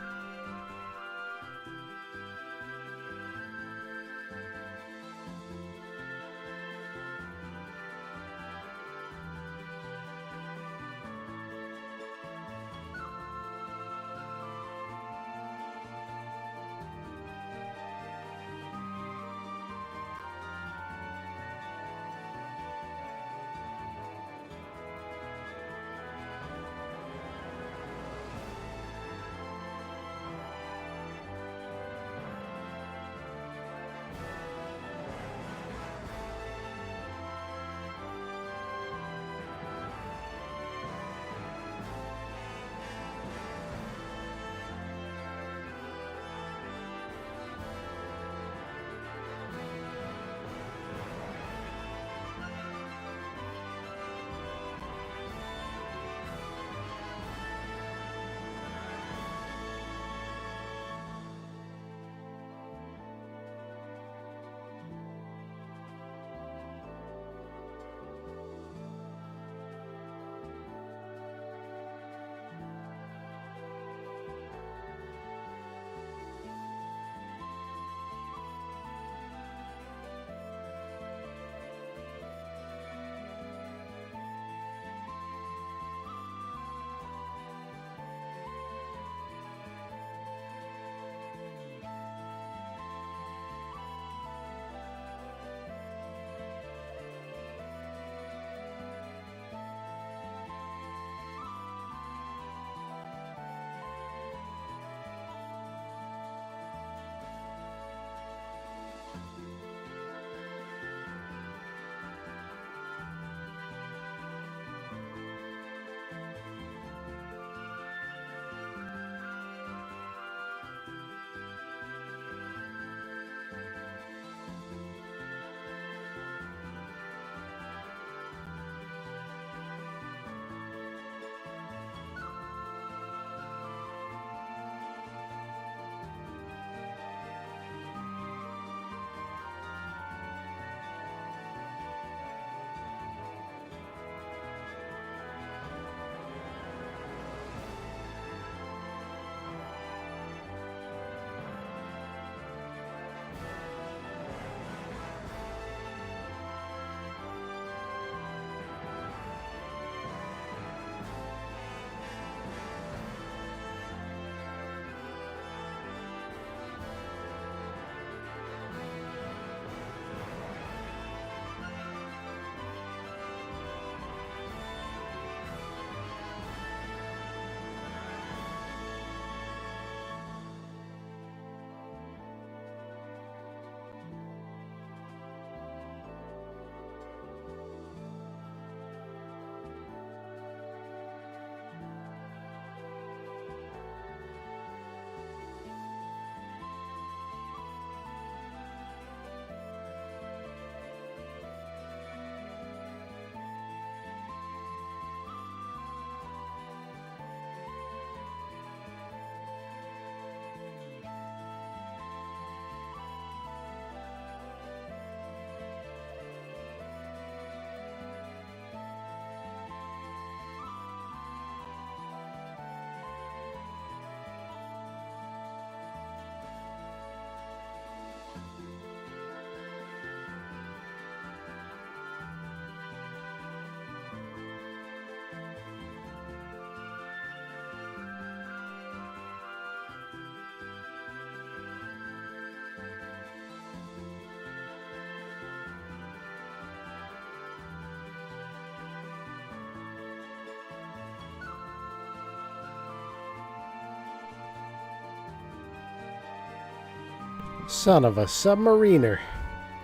Son of a submariner.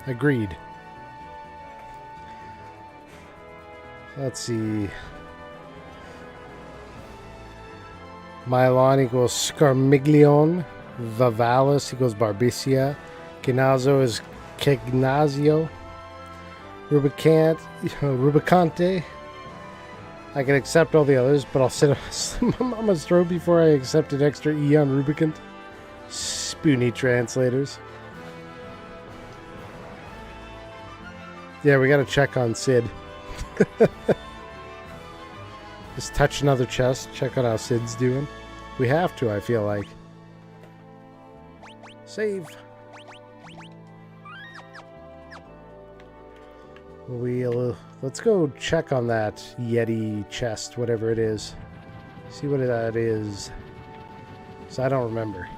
Agreed. Let's see. Mylon equals Scarmiglione. Vivalis equals Barbicia. Quinazzo is Cagnazio. Rubicante. I can accept all the others, but I'll sit on my mama's throat before I accept an extra E on Rubicant. Spoony translators. Yeah, we gotta check on Sid. Just touch another chest, check out how Sid's doing. We have to, I feel like. Save. Let's go check on that Yeti chest, whatever it is. See what that is. So I don't remember.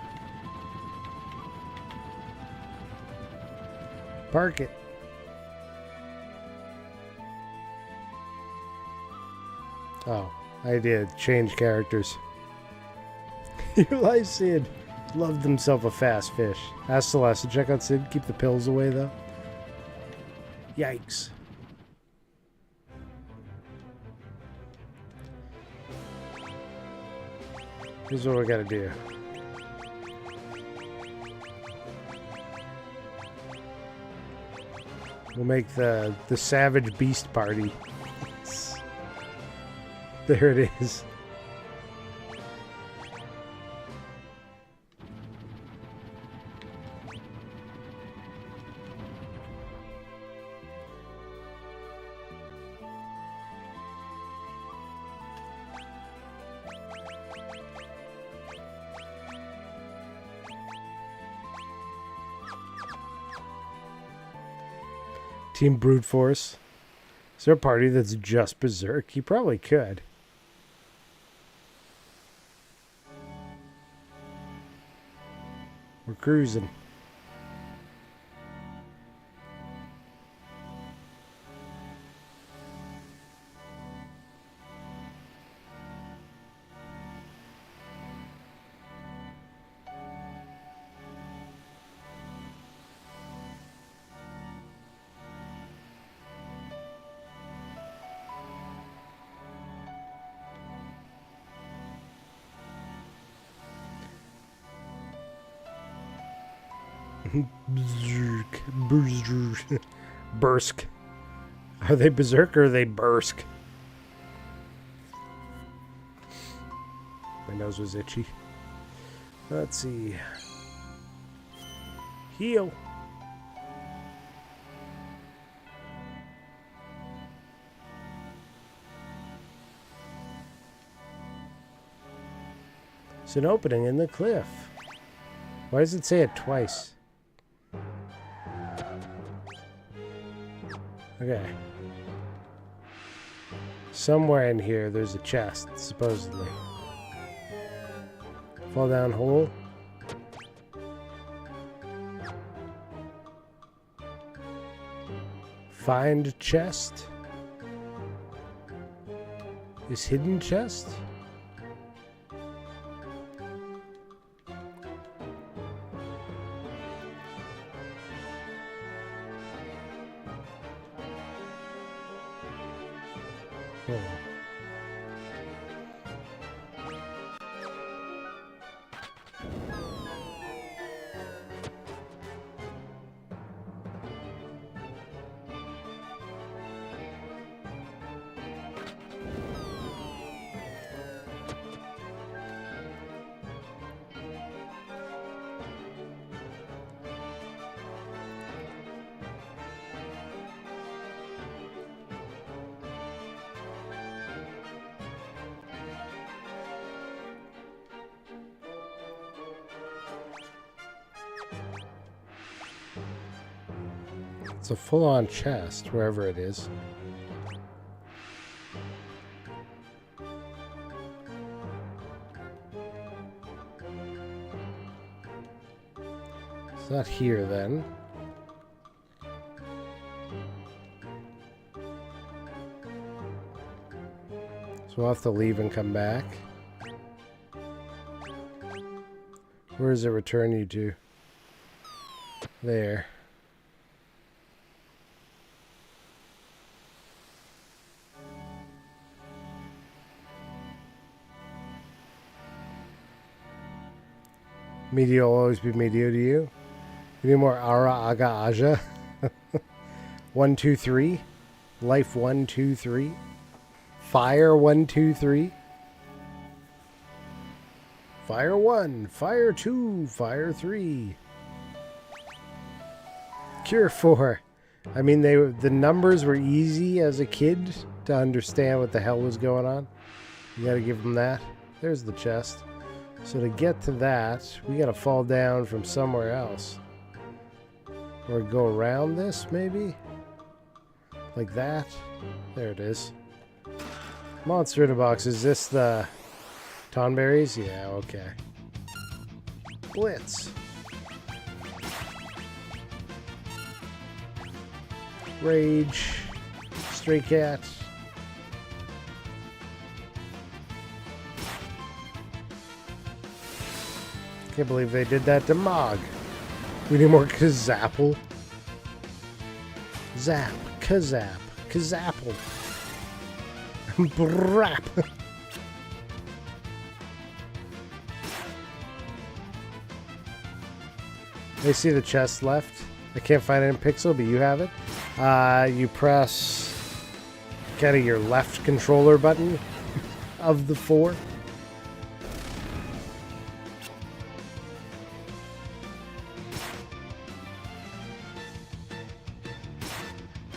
Park it. Oh, I did change characters. Eli Sid loved himself a fast fish. Ask Celeste to check out Sid. Keep the pills away, though. Yikes. Here's what we gotta do. We'll make the Savage Beast Party. There it is. Team Brute Force. Is there a party that's just Berserk? You probably could. We're cruising. Bursk. Are they Berserk or are they Bursk? My nose was itchy. Let's see. Heal. It's an opening in the cliff. Why does it say it twice? Okay. Somewhere in here there's a chest, supposedly. Fall down hole. Find chest. Is hidden chest? It's a full-on chest, wherever it is. It's not here, then. So we'll have to leave and come back. Where does it return you to? There. Media will always be media to you. You need more Ara Aga Aja. 1, 2, 3. Life 1, 2, 3. Fire 1, 2, 3. Fire 1, Fire 2, Fire 3. Cure 4. I mean, the numbers were easy as a kid to understand what the hell was going on. You gotta give them that. There's the chest. So to get to that, we gotta fall down from somewhere else. Or go around this, maybe? Like that? There it is. Monster in a box. Is this the Tonberries? Yeah, okay. Blitz. Rage. Stray Cat. Can't believe they did that to Mog. We need more Kazapple. Zap. Kazap. Kazapple. Brap. I see the chest left. I can't find it in Pixel, but you have it. You press kind of your left controller button of the 4.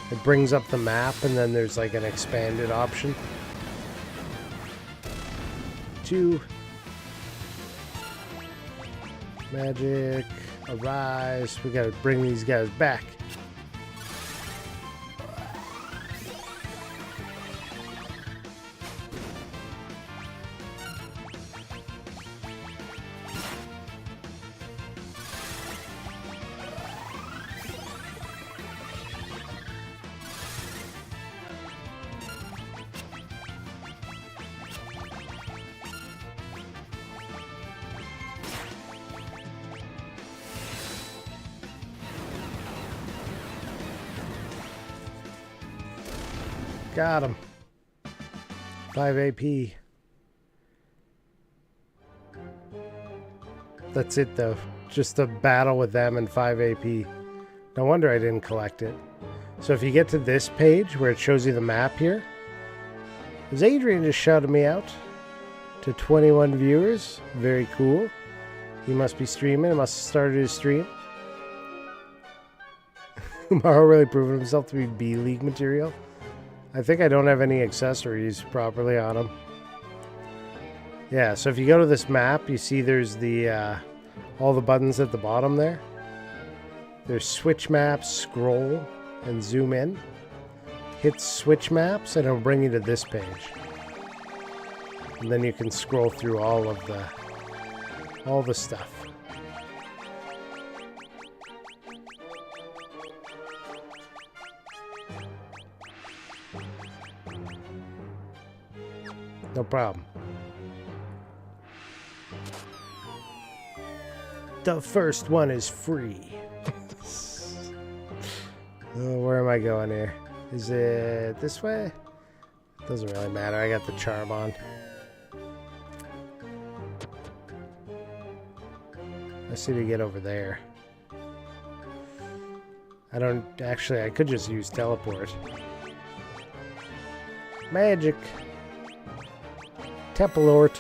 It brings up the map, and then there's like an expanded option. 2. Magic. Arise. We gotta bring these guys back. Got him. 5 AP. That's it though. Just a battle with them and 5 AP. No wonder I didn't collect it. So if you get to this page where it shows you the map here, is Adrian just shouted me out to 21 viewers. Very cool. He must be streaming. He must have started his stream. Mario really proven himself to be B-League material. I think I don't have any accessories properly on him. Yeah, so if you go to this map, you see there's the all the buttons at the bottom there. There's switch maps, scroll, and zoom in. Hit switch maps, and it'll bring you to this page. And then you can scroll through all the stuff. No problem. The first one is free. Where am I going here? Is it this way? Doesn't really matter. I got the charm on. Let's see to get over there. I don't... Actually, I could just use teleport. Magic. Tempelort.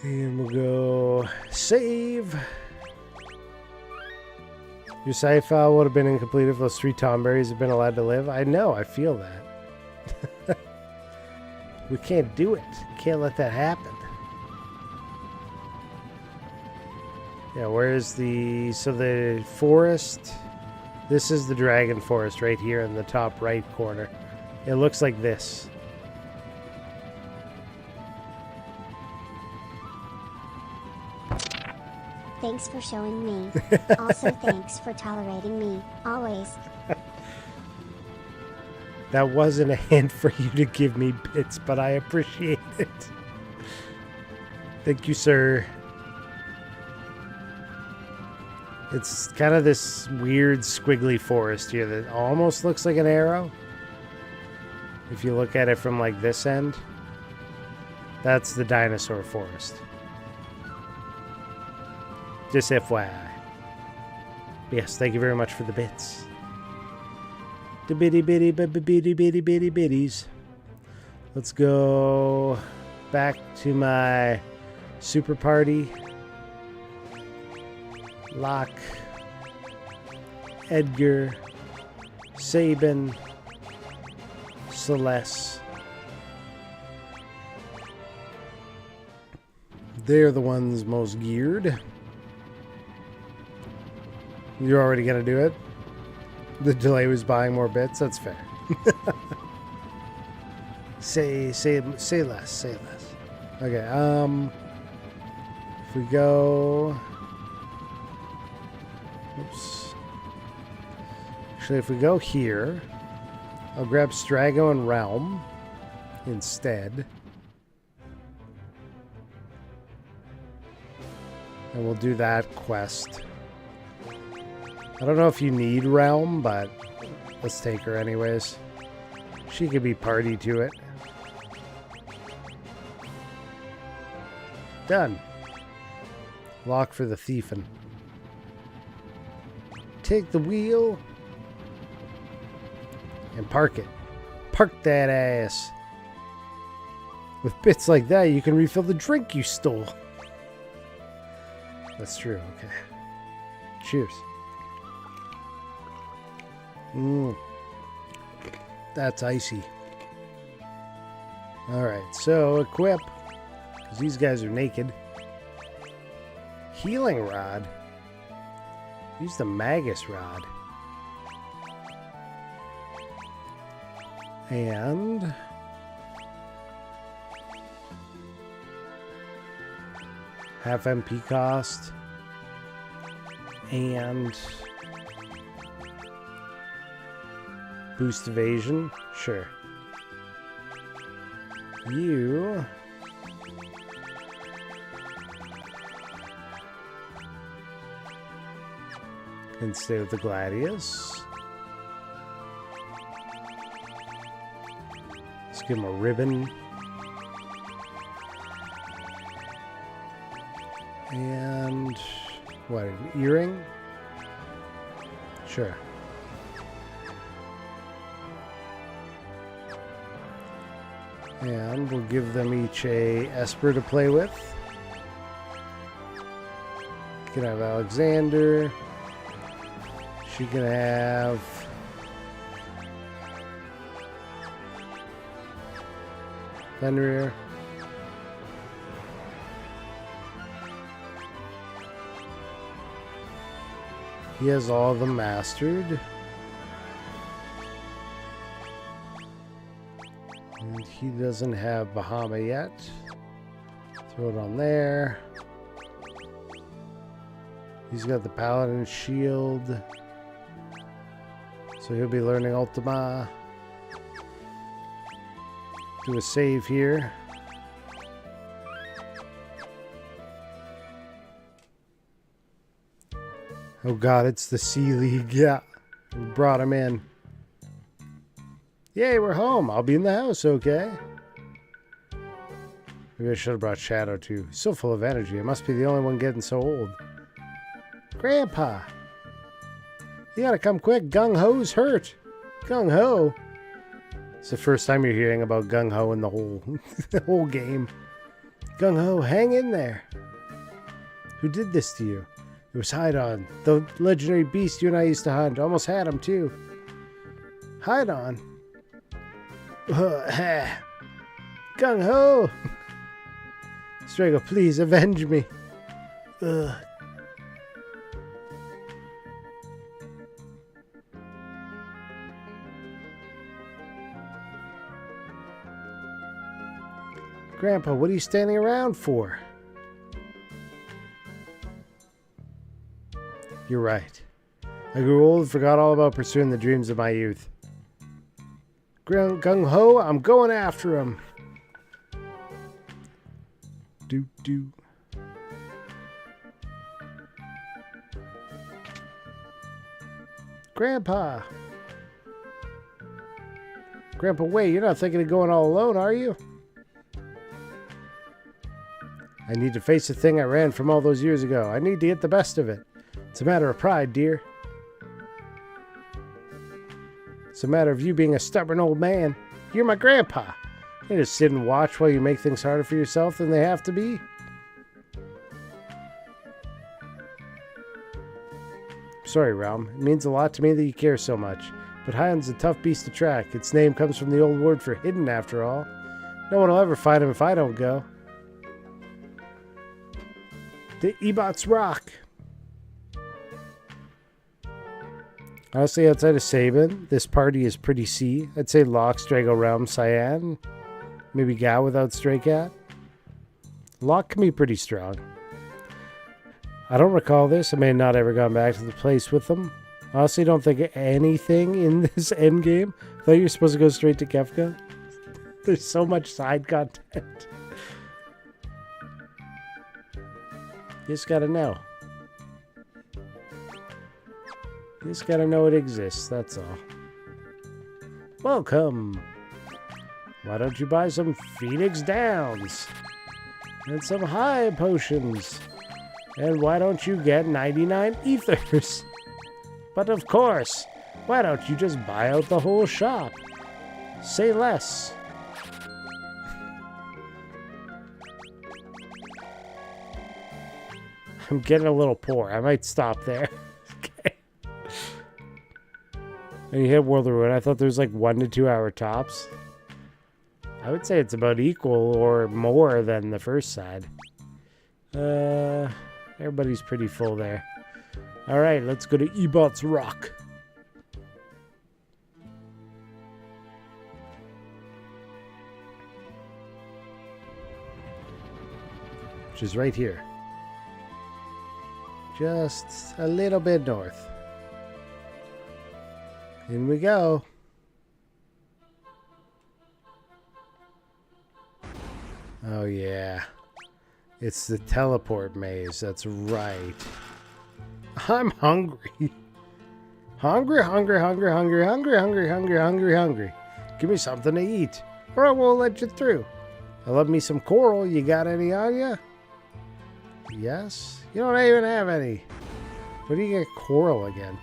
And we'll go save. Your save file would have been incomplete if those 3 Tomberries had been allowed to live. I know, I feel that. We can't do it. Can't let that happen. Yeah, where's the... So the forest... This is the dragon forest right here in the top right corner. It looks like this. Thanks for showing me. Also thanks for tolerating me, always. That wasn't a hint for you to give me bits, but I appreciate it. Thank you, sir. It's kind of this weird squiggly forest here that almost looks like an arrow. If you look at it from like this end, that's the dinosaur forest. Just FYI. Yes, thank you very much for the bits. The bitty bitty bitty bitty bitty bitty bitties. Let's go back to my super party. Locke, Edgar, Sabin, Celeste. They're the ones most geared. You're already gonna do it? The delay was buying more bits? That's fair. say less. Okay, if we go... Oops. Actually, if we go here, I'll grab Strago and Realm instead. And we'll do that quest. I don't know if you need Realm, but let's take her anyways. She could be party to it. Done. Lock for the thiefin'. Take the wheel and park it. Park that ass. With bits like that, you can refill the drink you stole. That's true, okay. Cheers. That's icy. Alright, so equip. Because these guys are naked. Healing rod. Use the Magus rod. And... half MP cost. And... boost evasion? Sure. You... can stay with the Gladius. Let's give him a ribbon. And... what, an earring? Sure. And we'll give them each a Esper to play with. You can have Alexander. She can have... Fenrir. He has all of them mastered. And he doesn't have Bahama yet. Throw it on there. He's got the Paladin shield. So he'll be learning Ultima. Do a save here. Oh god, it's the Sea League. Yeah, we brought him in. Yay, we're home. I'll be in the house, okay? Maybe I should have brought Shadow too. He's so full of energy. I must be the only one getting so old. Grandpa! You gotta come quick. Gung Ho's hurt. Gung Ho? It's the first time you're hearing about Gung Ho in the whole game. Gung Ho, hang in there. Who did this to you? It was Hydon, the legendary beast you and I used to hunt. Almost had him too. Hydon? Gung Ho! Strago, please avenge me. Ugh. Grandpa, what are you standing around for? You're right. I grew old and forgot all about pursuing the dreams of my youth. Gung ho, I'm going after him. Do. Grandpa. Grandpa, wait, you're not thinking of going all alone, are you? I need to face the thing I ran from all those years ago. I need to get the best of it. It's a matter of pride, dear. It's a matter of you being a stubborn old man. You're my grandpa. You just sit and watch while you make things harder for yourself than they have to be. Sorry, Realm. It means a lot to me that you care so much. But Hion's a tough beast to track. Its name comes from the old word for hidden, after all. No one will ever find him if I don't go. The Ebots rock. Honestly, outside of Sabin, this party is pretty C. I'd say Locke, Strago, Realm, Cyan. Maybe Gao without Stray Cat. Locke can be pretty strong. I don't recall this. I may have not ever gone back to the place with them. Honestly, don't think anything in this endgame. I thought you were supposed to go straight to Kefka. There's so much side content. You just gotta know. You just gotta know it exists, that's all. Welcome! Why don't you buy some Phoenix Downs? And some high potions? And why don't you get 99 ethers? But of course, why don't you just buy out the whole shop? Say less. I'm getting a little poor. I might stop there. Okay. And you hit World of Ruin. I thought there was like 1 to 2 hour tops. I would say it's about equal or more than the first side. Everybody's pretty full there. Alright, let's go to Ebot's Rock. Which is right here. Just a little bit north. In we go. Oh yeah. It's the teleport maze, that's right. I'm hungry. Hungry. Give me something to eat, or I won't let you through. I love me some coral. You got any on ya? Yes? You don't even have any. Where do you get coral again?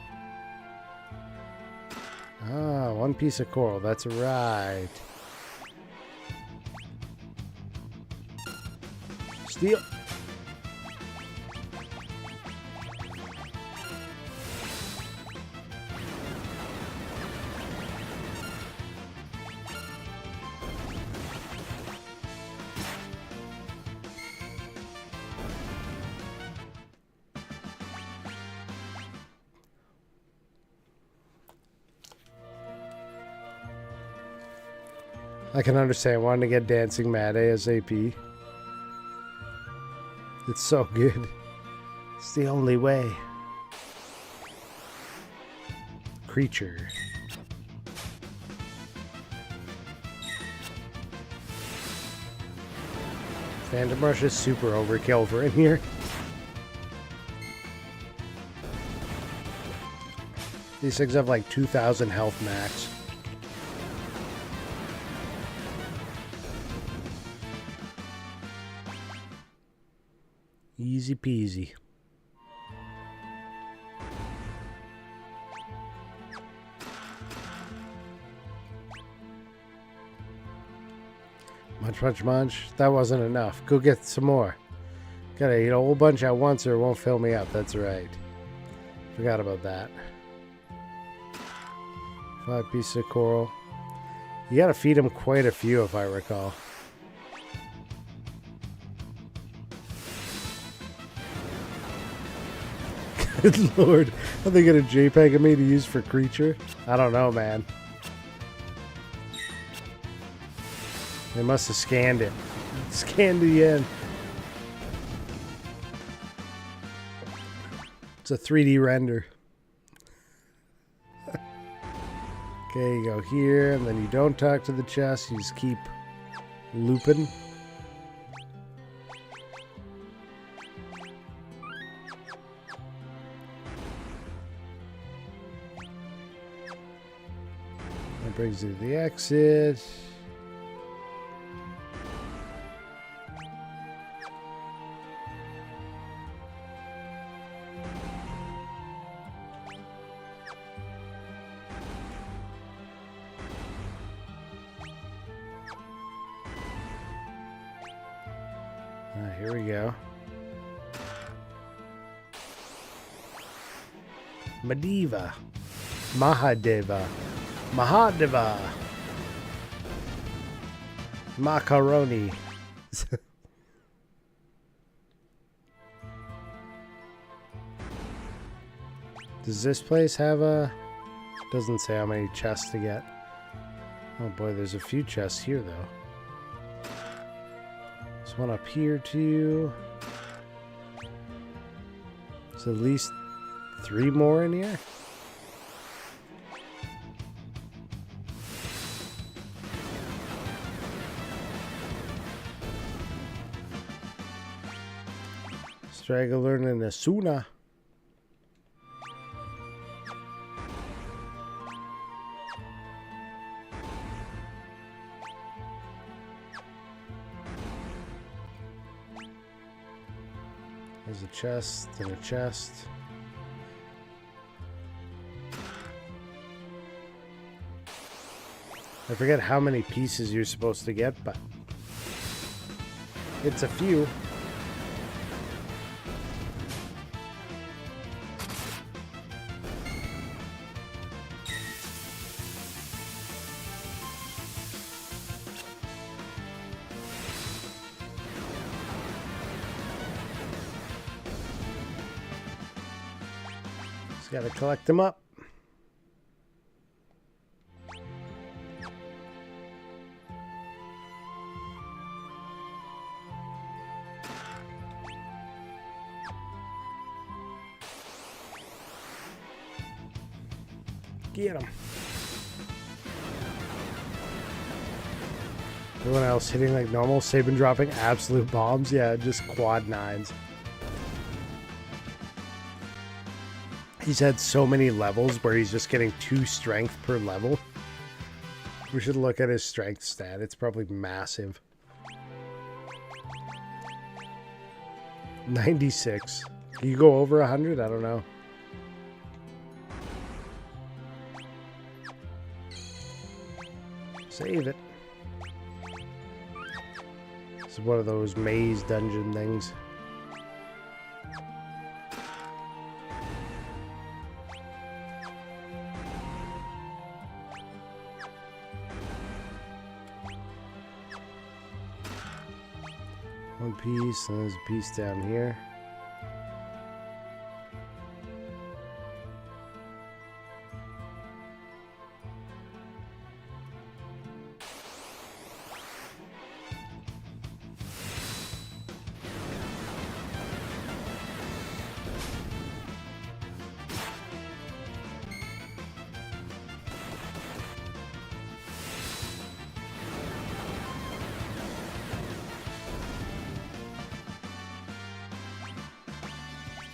Ah, 1 piece of coral. That's right. Steal. I can understand wanting to get Dancing Mad ASAP. It's so good. It's the only way. Creature. Phantom Rush is super overkill for in here. These things have like 2,000 health max. Easy peasy. Munch. That wasn't enough. Go get some more. Gotta eat a whole bunch at once or it won't fill me up. That's right. Forgot about that. 5 pieces of coral. You gotta feed him quite a few if I recall. Good lord. Are they gonna JPEG of me to use for creature? I don't know, man. They must have scanned it. Scanned the end. It's a 3D render. Okay, you go here, and then you don't talk to the chest. You just keep looping. That brings you to the exit. Here we go. Mahadeva. Macaroni. Does this place have a... Doesn't say how many chests to get. Oh boy, there's a few chests here though. There's one up here too. There's at least 3 more in here. Straggler and Asuna. There's a chest and a chest. I forget how many pieces you're supposed to get, but it's a few. Just gotta collect them up. Get him. Everyone else hitting like normal, Sabin dropping absolute bombs. Yeah, just quad 9s. He's had so many levels where he's just getting 2 strength per level. We should look at his strength stat. It's probably massive. 96. Can you go over 100? I don't know. Save it. This is one of those maze dungeon things. One piece, and there's a piece down here.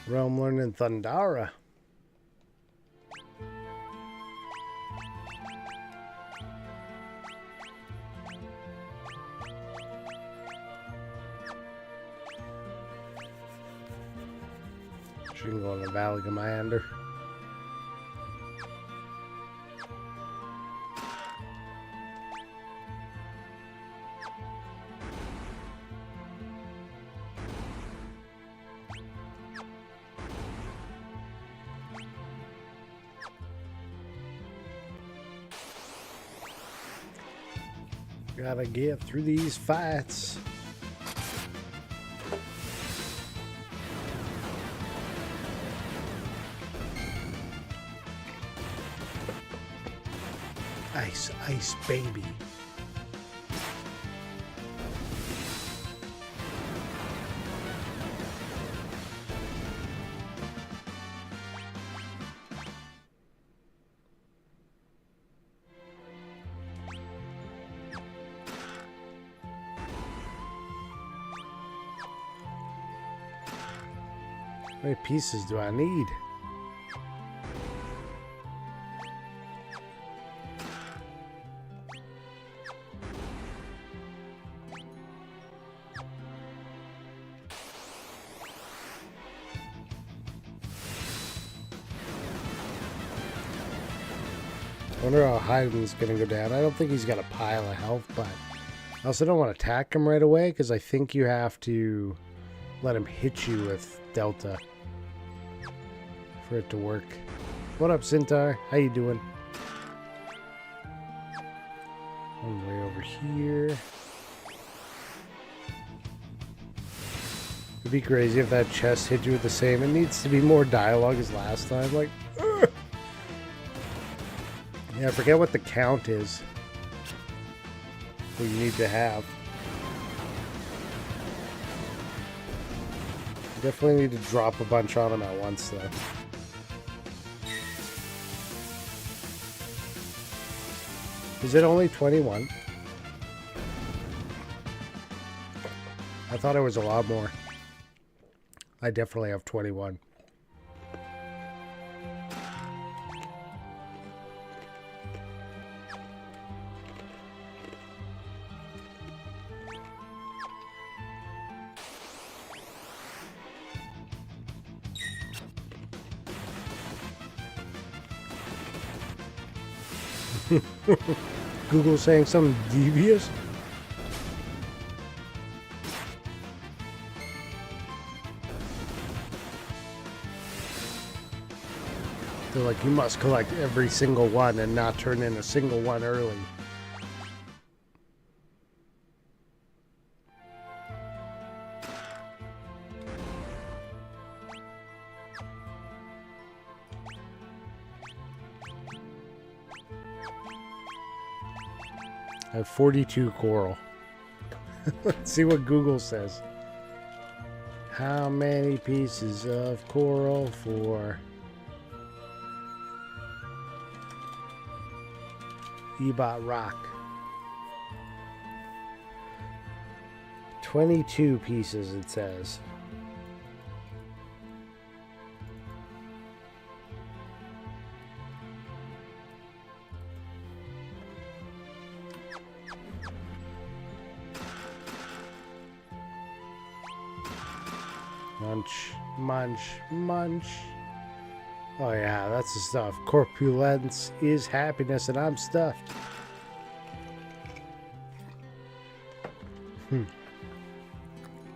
Realm learning Thundara. She can go on the Valley Commander. Gotta get through these fights. Ice, ice, baby. How many pieces do I need? I wonder how Hyden's gonna go down. I don't think he's got a pile of health, but I also don't want to attack him right away because I think you have to let him hit you with Delta for it to work. What up, Sintar? How you doing? One way over here. It'd be crazy if that chest hit you with the same. It needs to be more dialogue as last time. Like, ugh. Yeah, I forget what the count is. What you need to have. Definitely need to drop a bunch on him at once, though. Is it only 21? I thought it was a lot more. I definitely have 21. Google saying something devious? They're like, you must collect every single one and not turn in a single one early. I have 42 coral. Let's see what Google says. How many pieces of coral for Ebot Rock? 22 pieces, it says. Munch, munch, munch. Oh yeah, that's the stuff. Corpulence is happiness, and I'm stuffed.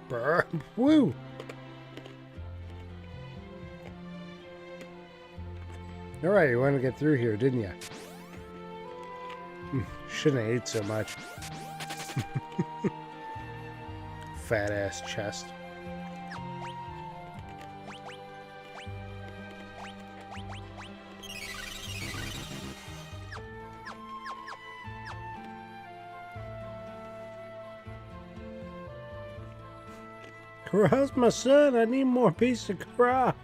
Brr, woo! Alright, you wanted to get through here, didn't you? Shouldn't have ate so much. Fat ass chest. How's my son? I need more piece of crap.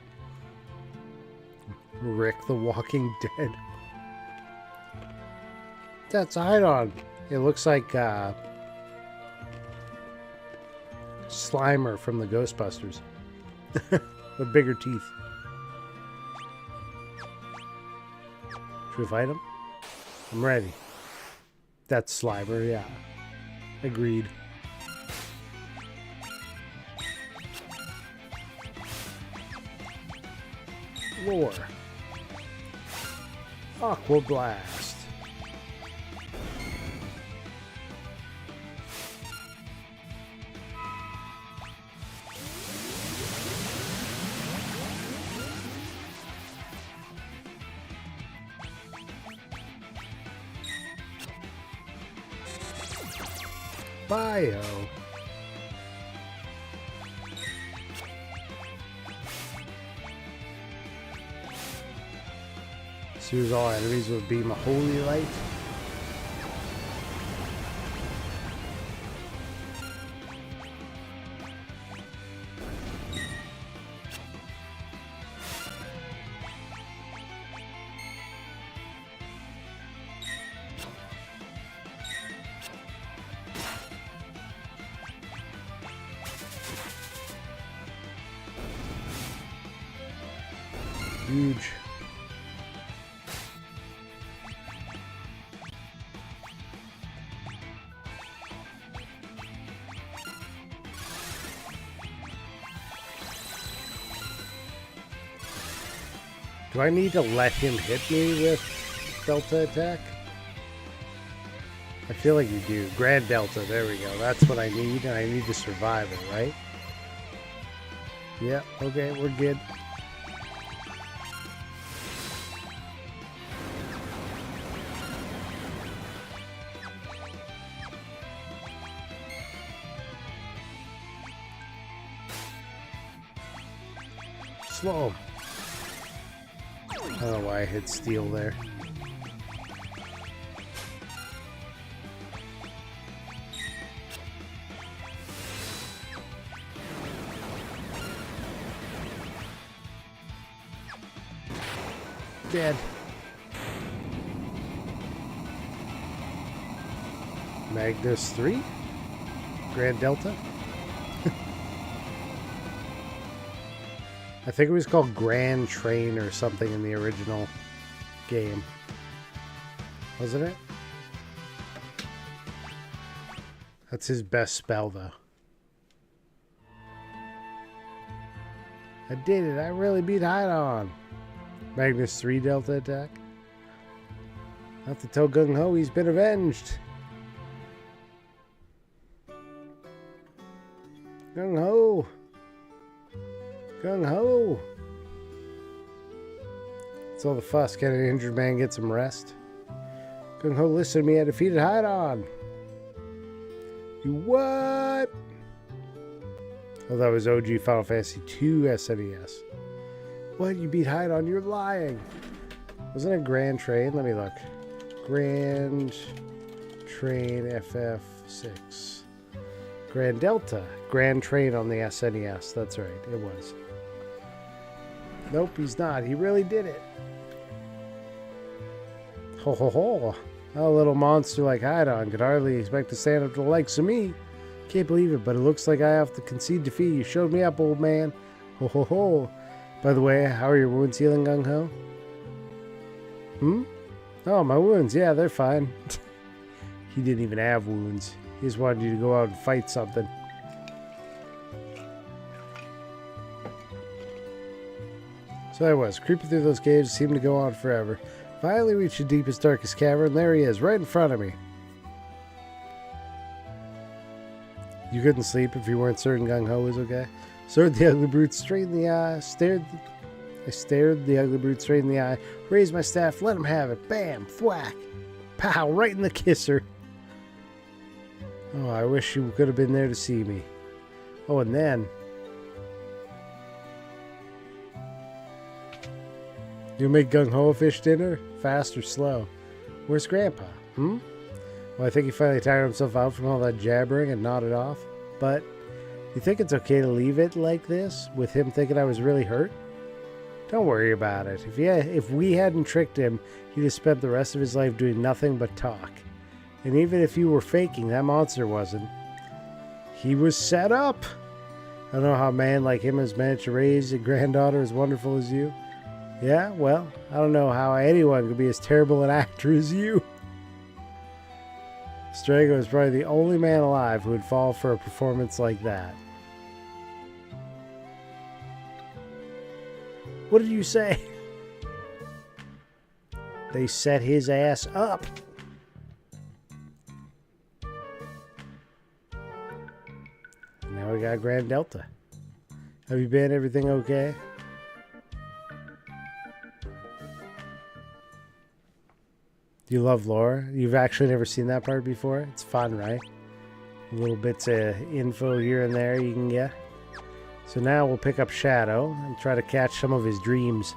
Rick the Walking Dead. That's Idon. It looks like Slimer from the Ghostbusters. With bigger teeth. Should we fight him? I'm ready. That's Slimer, yeah. Agreed. Roar. Aqua Blast. Bio. Soothe all enemies with beam of holy light. huge. Do I need to let him hit me with Delta attack? I feel like you do. Grand Delta, there we go. That's what I need, and I need to survive it, right? Yeah, okay, we're good. Slow him. I don't know why I hit steel there. Dead. Magnus 3? Grand Delta? I think it was called Grand Train or something in the original game. Wasn't it? That's his best spell, though. I did it. I really beat Hydon. Magnus 3 Delta attack. Not to tell Gung Ho he's been avenged. Gung Ho. Gung Ho. It's all the fuss. Can an injured man get some rest? Gung Ho, listen to me. I defeated Hydon. You what? Oh, that was OG Final Fantasy II SNES. What? You beat Hydon? You're lying. Wasn't it Grand Train? Let me look. Grand Train FF6. Grand Delta. Grand Train on the SNES. That's right. It was. Nope, he's not. He really did it. Ho ho ho. A little monster like Hydon could hardly expect to stand up to the likes of me. Can't believe it, but it looks like I have to concede defeat. You showed me up, old man. Ho ho ho. By the way, how are your wounds healing, Gung Ho? Oh, my wounds. Yeah, they're fine. He didn't even have wounds. He just wanted you to go out and fight something. So I was. Creeping through those caves seemed to go on forever. Finally reached the deepest, darkest cavern. There he is, right in front of me. You couldn't sleep if you weren't certain Gung Ho was okay? Stared the ugly brute straight in the eye. I stared the ugly brute straight in the eye. Raised my staff, let him have it. Bam, thwack. Pow, right in the kisser. Oh, I wish you could have been there to see me. Oh, and then... You make Gung Ho a fish dinner? Fast or slow? Where's Grandpa? Well, I think he finally tired himself out from all that jabbering and nodded off. But... You think it's okay to leave it like this, with him thinking I was really hurt? Don't worry about it. If we hadn't tricked him, he'd have spent the rest of his life doing nothing but talk. And even if you were faking, that monster wasn't. He was set up. I don't know how a man like him has managed to raise a granddaughter as wonderful as you. Yeah, well, I don't know how anyone could be as terrible an actor as you. Strago is probably the only man alive who would fall for a performance like that. What did you say? They set his ass up. Now we got Grand Delta. Have you been? Everything okay? Do you love lore? You've actually never seen that part before? It's fun, right? Little bits of info here and there you can get. So now we'll pick up Shadow and try to catch some of his dreams.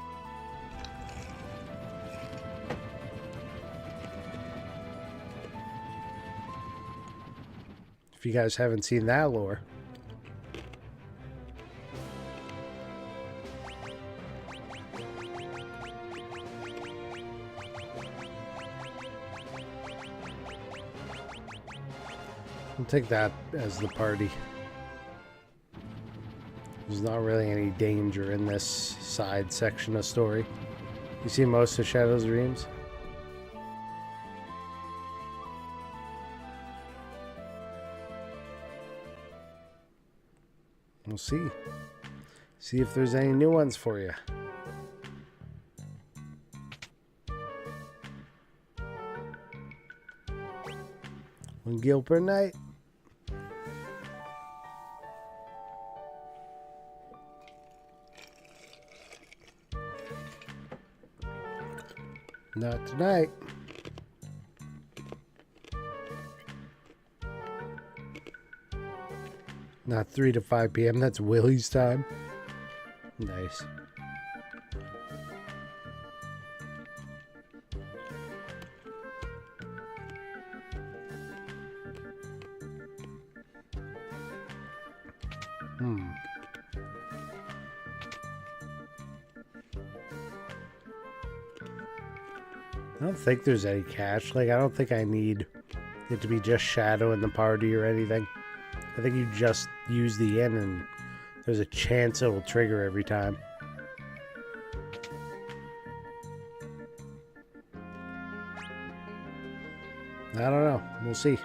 If you guys haven't seen that lore. I'll take that as the party. There's not really any danger in this side section of story. You see most of Shadow's dreams? We'll see. See if there's any new ones for you. One gil per night. Not tonight. Not 3 to 5 p.m. That's Willie's time. Nice. I don't think there's any catch. Like, I don't think I need it to be just Shadow in the party or anything. I think you just use the inn and there's a chance it will trigger every time. I don't know. We'll see.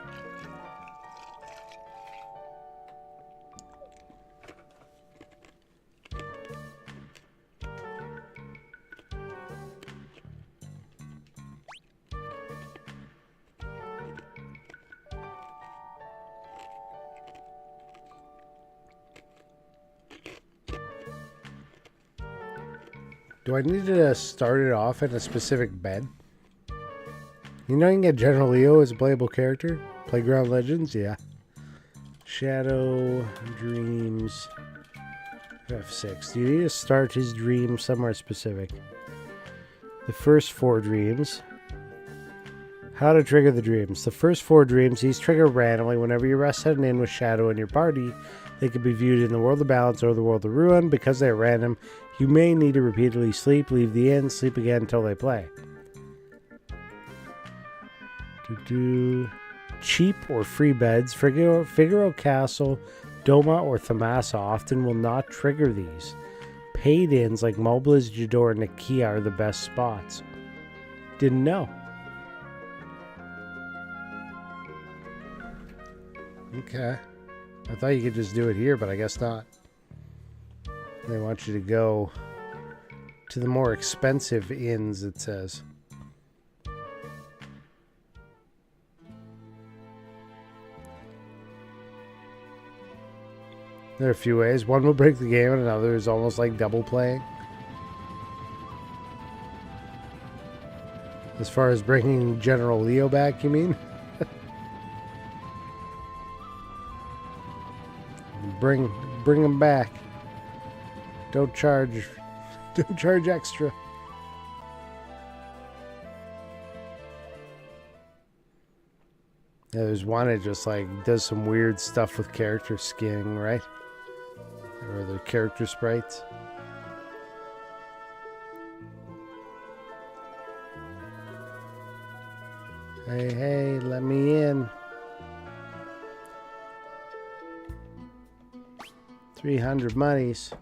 Do I need to start it off in a specific bed? You know you can get General Leo as a playable character? Playground Legends? Yeah. Shadow, Dreams, F6. Do you need to start his dream somewhere specific? The first 4 dreams. How to trigger the dreams. The first 4 dreams, these trigger randomly whenever you rest at an inn with Shadow in your party. They can be viewed in the World of Balance or the World of Ruin. Because they are random, you may need to repeatedly sleep, leave the inn, sleep again until they play. Cheap or free beds. Figaro Castle, Doma, or Thamasa often will not trigger these. Paid inns like Mobliz, Jador, and Nakia are the best spots. Didn't know. Okay. I thought you could just do it here, but I guess not. They want you to go to the more expensive inns, it says. There are a few ways. One will break the game and another is almost like double playing. As far as bringing General Leo back, you mean? Bring him back. Don't charge extra. Yeah, there's one that just like does some weird stuff with character skinning, right? Or the character sprites. Hey, let me in. 300 monies.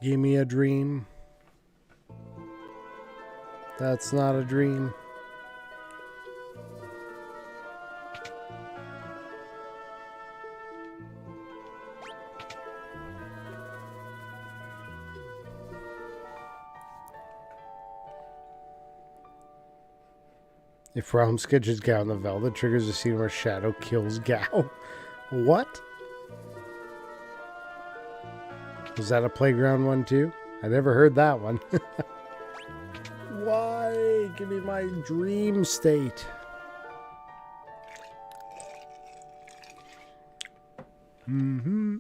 Give me a dream. That's not a dream. If Realm sketches Gao in the Velvet, triggers a scene where Shadow kills Gao. What? Was that a playground one too? I never heard that one. Why? Give me my dream state. Mm-hmm.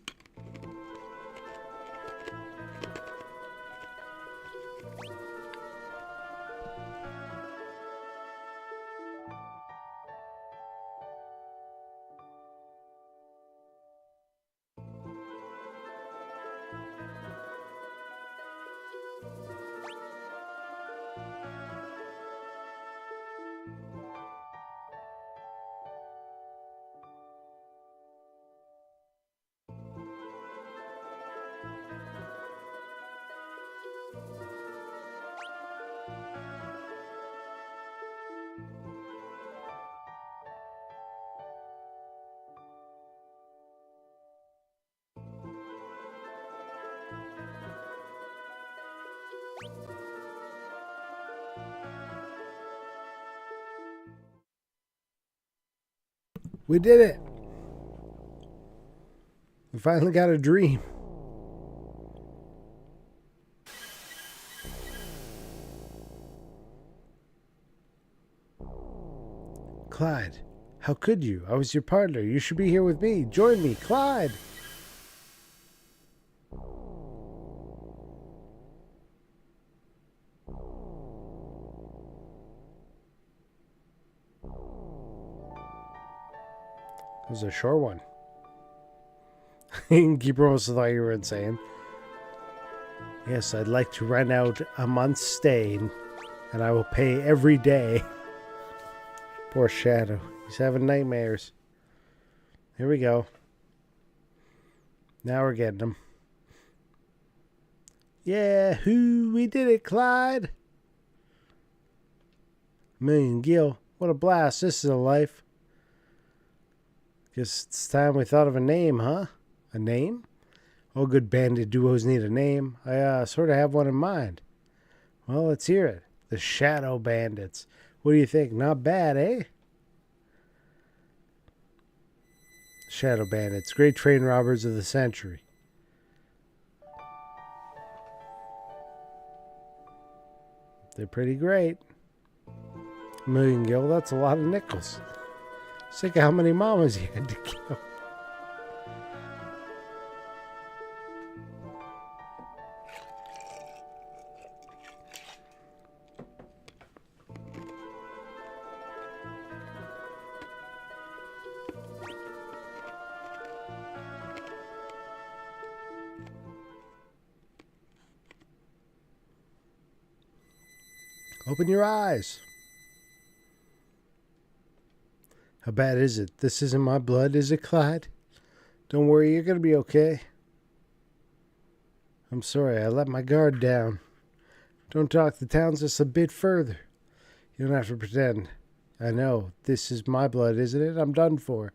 We did it. We finally got a dream. Clyde, how could you? I was your partner. You should be here with me. Join me, Clyde. It was a short one. Keeper almost thought you were insane. Yes, I'd like to rent out a month's stay, and I will pay every day. Poor Shadow. He's having nightmares. Here we go. Now we're getting him. Yahoo! We did it, Clyde! Million Gil. What a blast. This is a life. Guess it's time we thought of a name, huh? A name? All good bandit duos need a name. I sort of have one in mind. Well, let's hear it. The Shadow Bandits. What do you think? Not bad, eh? Shadow Bandits. Great train robbers of the century. They're pretty great. $1 million Gil, that's a lot of nickels. Think of how many mamas you had to kill. Open your eyes. How bad is it? This isn't my blood, is it, Clyde? Don't worry, you're going to be okay. I'm sorry, I let my guard down. Don't talk the towns just a bit further. You don't have to pretend. I know, this is my blood, isn't it? I'm done for.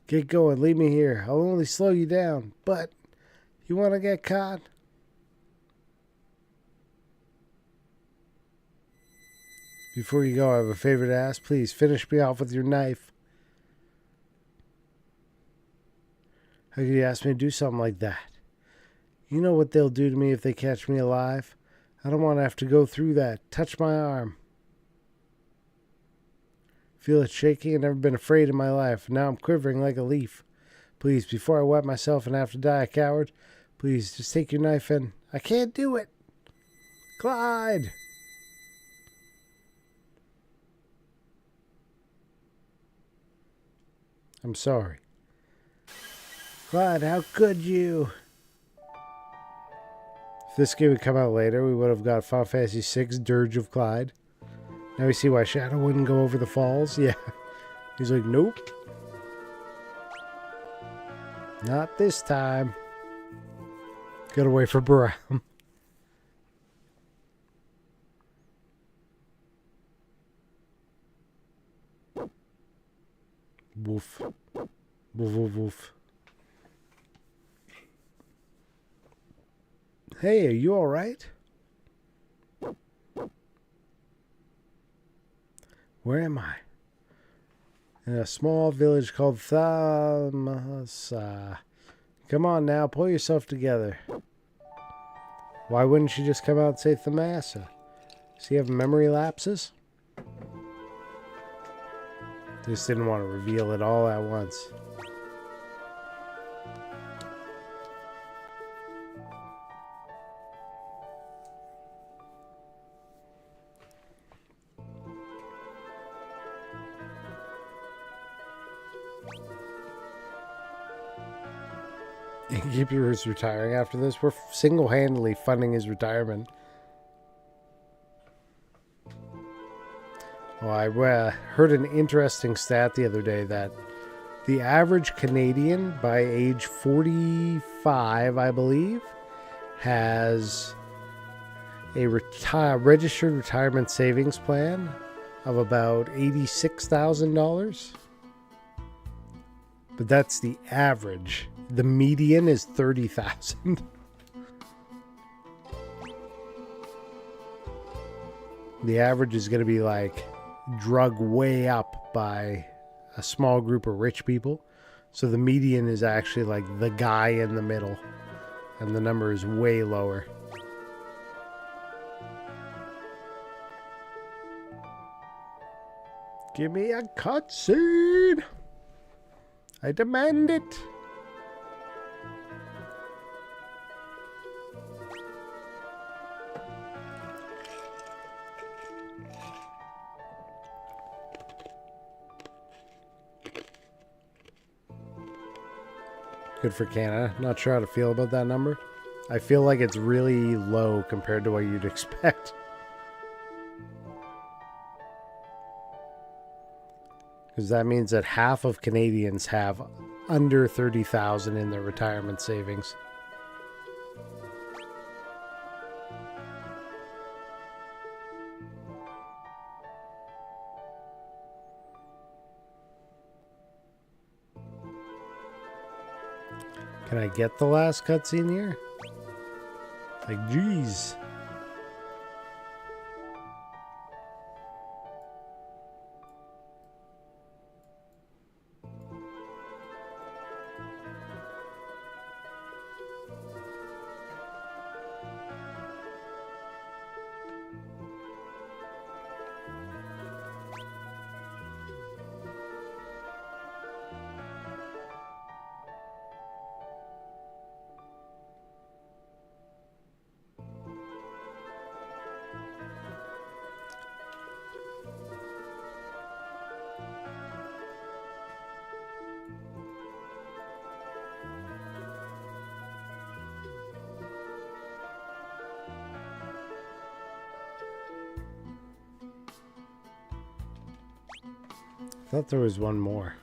Get going, leave me here. I'll only slow you down. But, you want to get caught? Before you go, I have a favor to ask. Please, finish me off with your knife. How could you ask me to do something like that? You know what they'll do to me if they catch me alive? I don't want to have to go through that. Touch my arm. Feel it shaking? I've never been afraid in my life. Now I'm quivering like a leaf. Please, before I wet myself and have to die a coward, please, just take your knife and... I can't do it! Clyde! I'm sorry. Clyde, how could you? If this game had come out later, we would have got Final Fantasy VI Dirge of Clyde. Now we see why Shadow wouldn't go over the falls. Yeah. He's like, nope. Not this time. Gotta wait for Brown. Woof. Woof, woof, woof. Hey, are you alright? Where am I? In a small village called Thamasa. Come on now, pull yourself together. Why wouldn't you just come out and say Thamasa? Does he have memory lapses? Just didn't want to reveal it all at once. Keeper is retiring after this. We're single-handedly funding his retirement. Well, I heard an interesting stat the other day that the average Canadian by age 45, I believe, has a registered retirement savings plan of about $86,000. But that's the average. The median is $30,000. The average is going to be like drug way up by a small group of rich people. So the median is actually like the guy in the middle. And the number is way lower. Give me a cutscene! I demand it! Good for Canada. Not sure how to feel about that number. I feel like it's really low compared to what you'd expect. Because that means that half of Canadians have under 30,000 in their retirement savings. Can I get the last cutscene here? Like, geez. I thought there was one more.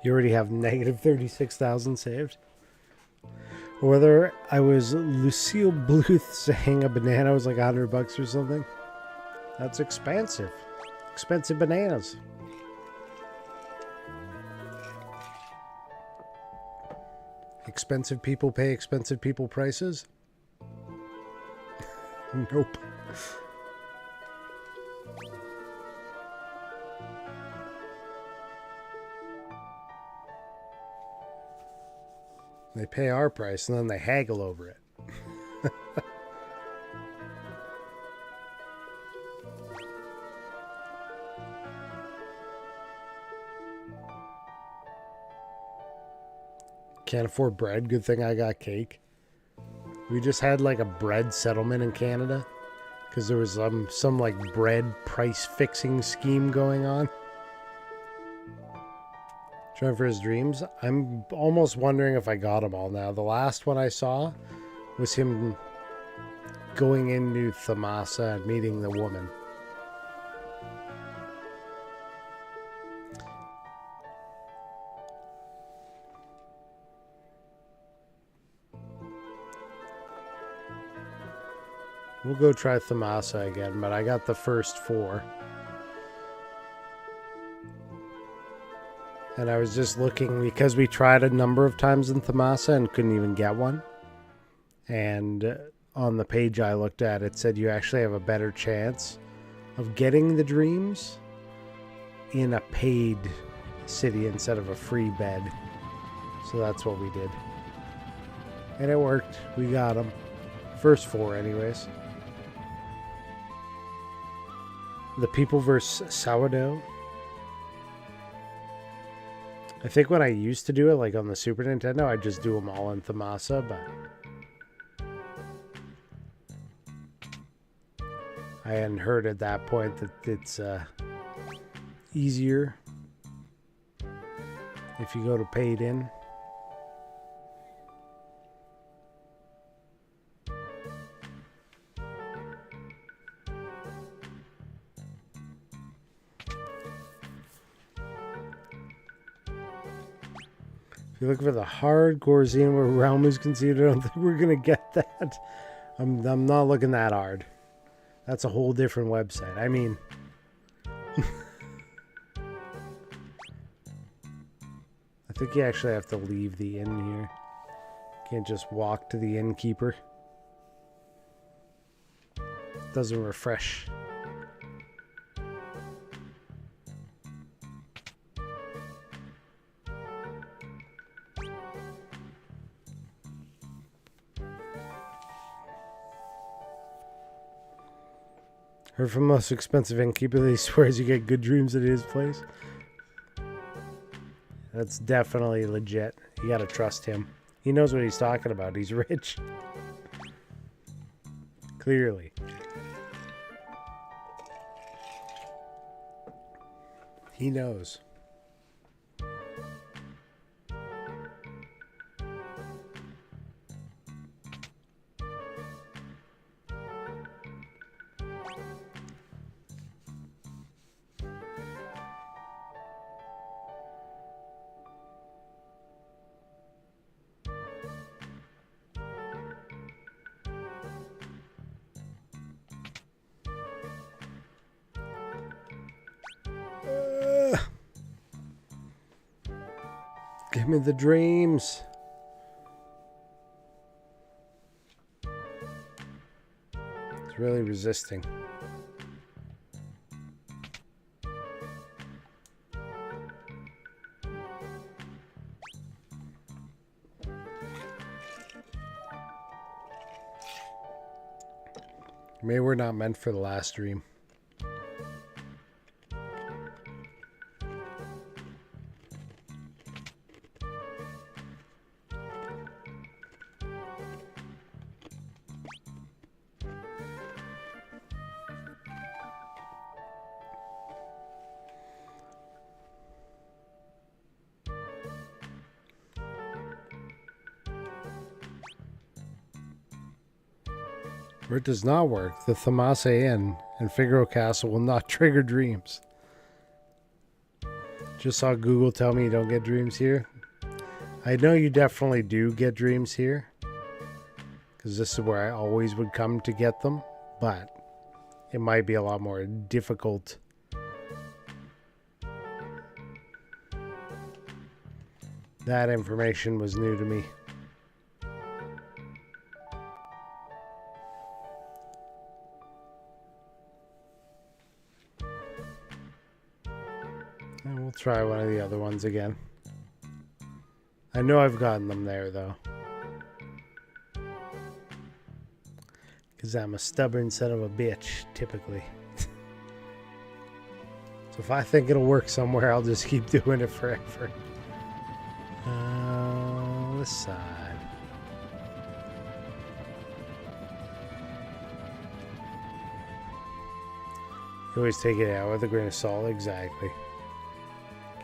You already have negative 36,000 saved. Or whether I was Lucille Bluth saying a banana was like $100 or something. That's expensive. Expensive bananas. Expensive people pay expensive people prices? Nope. They pay our price and then they haggle over it. Can't afford bread. Good thing I got cake. We just had like a bread settlement in Canada because there was some like bread price fixing scheme going on. Trying for his dreams. I'm almost wondering if I got them all now. The last one I saw was him going into Thamasa and meeting the woman. We'll go try Thamasa again, but I got the first 4. And I was just looking because we tried a number of times in Thamasa and couldn't even get one. And on the page I looked at, it said you actually have a better chance of getting the dreams in a paid city instead of a free bed. So that's what we did. And it worked. We got them. First 4 anyways. The People vs. Sourdough. I think when I used to do it, like on the Super Nintendo, I'd just do them all in Thamasa, but I hadn't heard at that point that it's easier if you go to paid in. If you're looking for the hardcore scene where Realm is conceived, I don't think we're going to get that. I'm not looking that hard. That's a whole different website. I mean... I think you actually have to leave the inn here. You can't just walk to the innkeeper. It doesn't refresh. Heard from the most expensive innkeeper that he swears you get good dreams at his place. That's definitely legit. You gotta trust him. He knows what he's talking about. He's rich. Clearly. He knows. Give me the dreams. It's really resisting. Maybe we're not meant for the last dream. Where it does not work, the Thamasa Inn and Figaro Castle will not trigger dreams. Just saw Google tell me you don't get dreams here. I know you definitely do get dreams here, because this is where I always would come to get them, but it might be a lot more difficult. That information was new to me. And we'll try one of the other ones again. I know I've gotten them there, though. Because I'm a stubborn son of a bitch, typically. So if I think it'll work somewhere, I'll just keep doing it forever. This side. You always take it out with a grain of salt, exactly.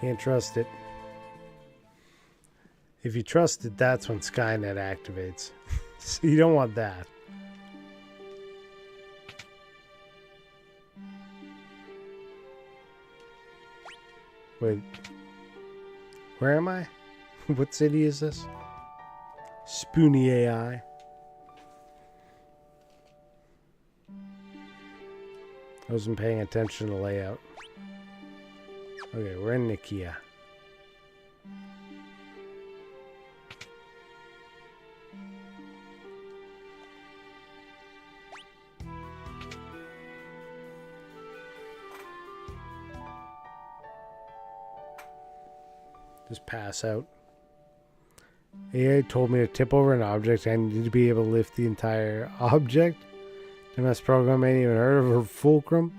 Can't trust it. If you trust it, that's when Skynet activates. So you don't want that. Wait. Where am I? What city is this? Spoony AI. I wasn't paying attention to the layout. Okay, we're in Nikia. Just pass out. AI told me to tip over an object. I need to be able to lift the entire object. MS program ain't even heard of her fulcrum.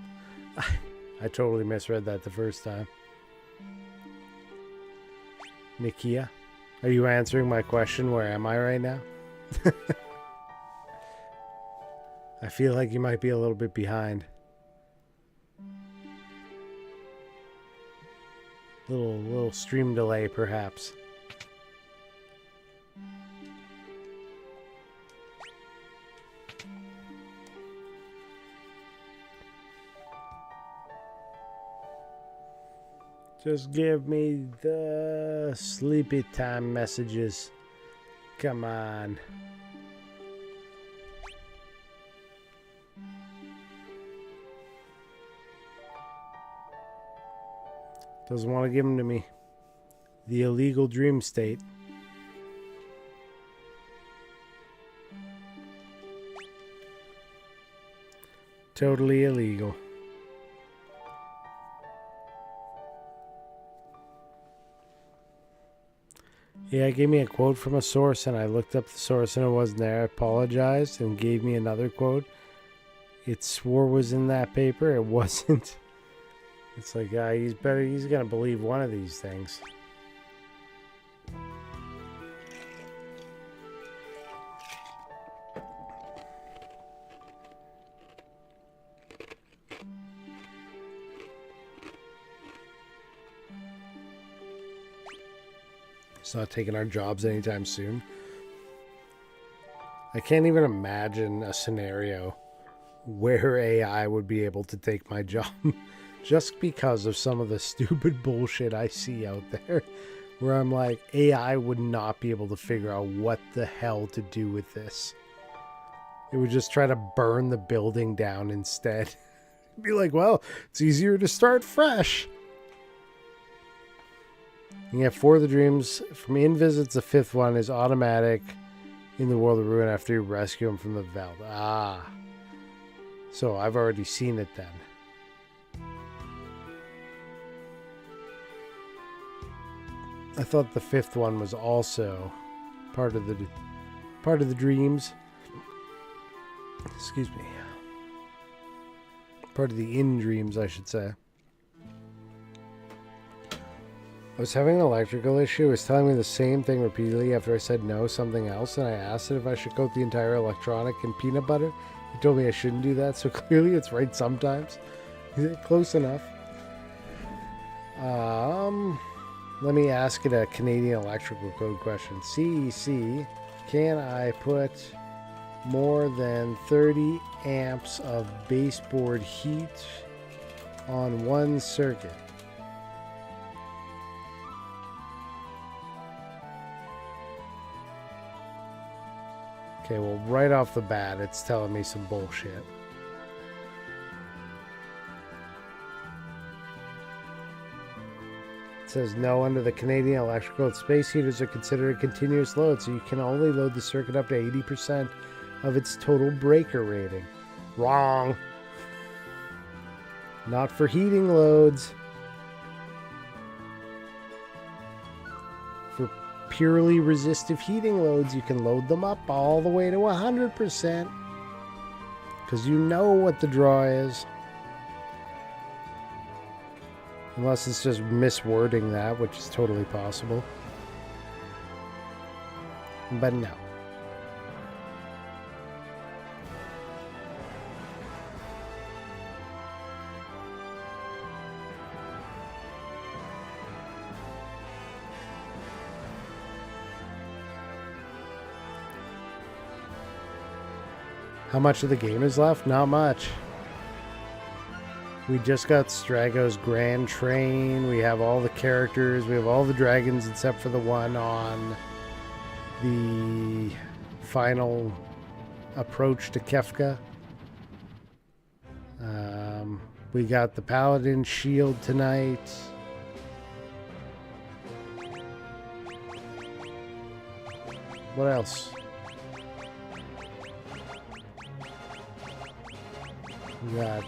I totally misread that the first time. Nikia, are you answering my question? Where am I right now? I feel like you might be a little bit behind. Little stream delay, perhaps. Just give me the sleepy time messages. Come on. Doesn't want to give them to me. The illegal dream state. Totally illegal. Yeah, it gave me a quote from a source, and I looked up the source and it wasn't there. I apologized and gave me another quote. it swore was in that paper. It wasn't. It's like, he's gonna believe one of these things. It's not taking our jobs anytime soon. I can't even imagine a scenario where AI would be able to take my job just because of some of the stupid bullshit I see out there, where I'm like, AI would not be able to figure out what the hell to do with this. It would just try to burn the building down instead. Be like, well, it's easier to start fresh. You get 4 of the dreams. From Invisits, the 5th one is automatic in the world of ruin after you rescue him from the Veld. Ah. So I've already seen it then. I thought the 5th one was also part of the dreams. Excuse me. Part of the in dreams, I should say. I was having an electrical issue. It was telling me the same thing repeatedly after I said no, something else, and I asked it if I should coat the entire electronic in peanut butter. It told me I shouldn't do that, so clearly it's right sometimes. Is it close enough? Let me ask it a Canadian electrical code question. CEC, can I put more than 30 amps of baseboard heat on one circuit? Okay, well, right off the bat, it's telling me some bullshit. It says no under the Canadian electrical code. Space heaters are considered a continuous load, so you can only load the circuit up to 80% of its total breaker rating. Wrong. Not for heating loads. For purely resistive heating loads, you can load them up all the way to 100%. Because you know what the draw is. Unless it's just miswording that, which is totally possible. But no. How much of the game is left? Not much. We just got Strago's Grand Train. We have all the characters. We have all the dragons except for the one on the final approach to Kefka. We got the Paladin Shield tonight. What else? We got...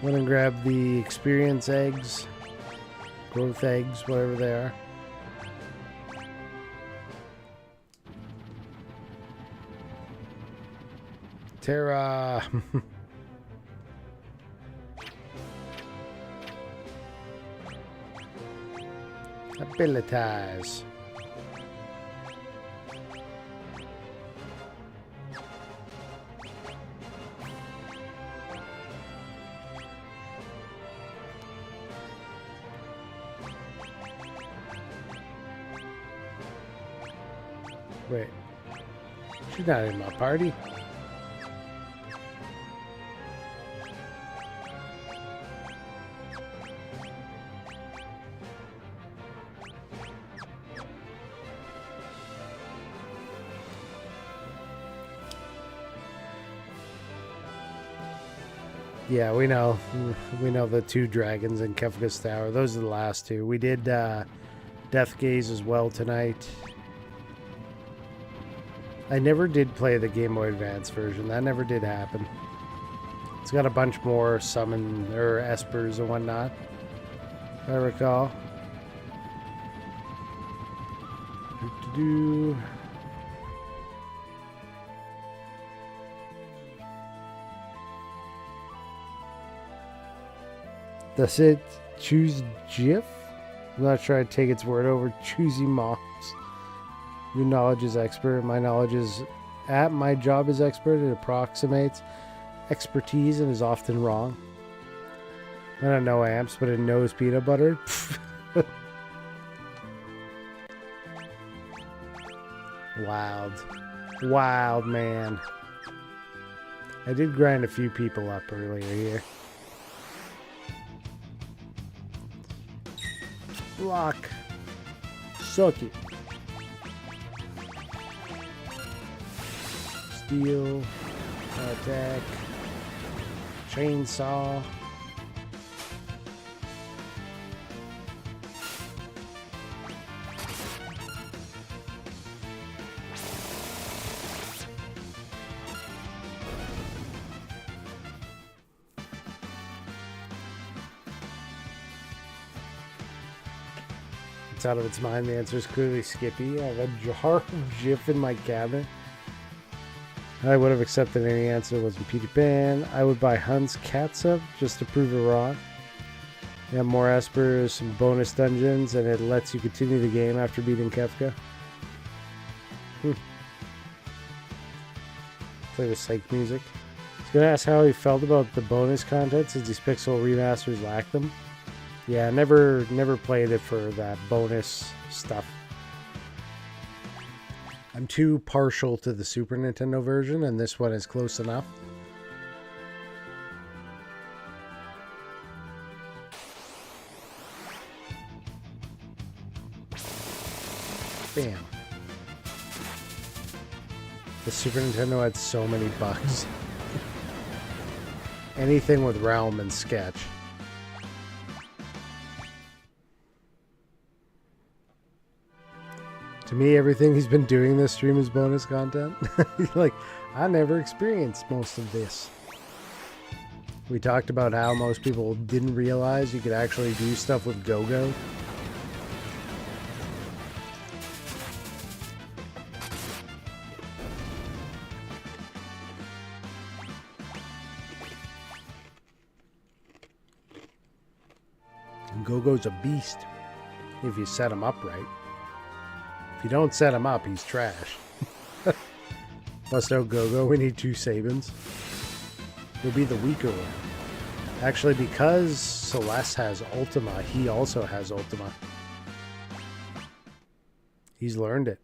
Went and grabbed the experience eggs, growth eggs, whatever they are. Terra. Abilitize. Wait, she's not in my party. Yeah, we know the 2 dragons in Kefka's Tower. Those are the last 2. We did Death Gaze as well tonight. I never did play the Game Boy Advance version. That never did happen. It's got a bunch more summon or espers and whatnot, if I recall. That's it. Choose GIF? I'm not sure I'd take its word over choosy moms. Your knowledge is expert. My knowledge is at my job is expert. It approximates expertise and is often wrong. I don't know amps, but it knows peanut butter. Wild. Wild, man. I did grind a few people up earlier here. Block. Suck it. Steel. Attack. Chainsaw. It's out of its mind. The answer is clearly Skippy. I have a jar of Jif in my cabinet. I would have accepted any answer that wasn't Peter Pan. I would buy Hunt's catsup just to prove it wrong. You have more espers, some bonus dungeons, and it lets you continue the game after beating Kefka. Play with psych music. I was going to ask how he felt about the bonus content since these Pixel remasters lack them. Yeah, never played it for that bonus stuff. I'm too partial to the Super Nintendo version, and this one is close enough. Bam. The Super Nintendo had so many bugs. Anything with Realm and Sketch. To me, everything he's been doing this stream is bonus content. Like, I never experienced most of this. We talked about how most people didn't realize you could actually do stuff with Go-Go. Go-Go's a beast if you set him up right. If you don't set him up, he's trash. Bust out Go-Go, we need 2 Sabins. He'll be the weaker one. Actually, because Celeste has Ultima, he also has Ultima. He's learned it.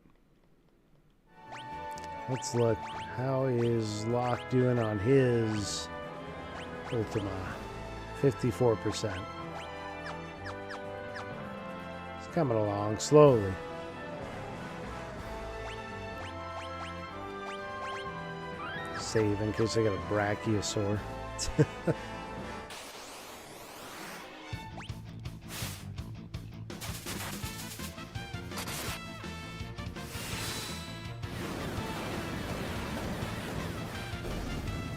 Let's look. How is Locke doing on his Ultima? 54%. It's coming along slowly. Save in case I got a brachiosaur.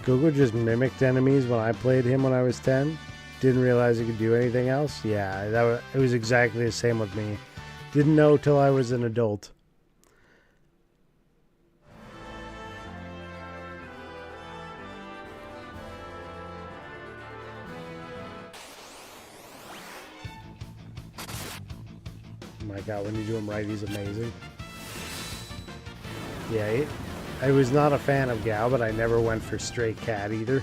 Gogo just mimicked enemies when I played him when I was 10. Didn't realize he could do anything else. Yeah, it was exactly the same with me. Didn't know till I was an adult. Oh my god, when you do him right, he's amazing. Yeah, I was not a fan of Gal, but I never went for Stray Cat either.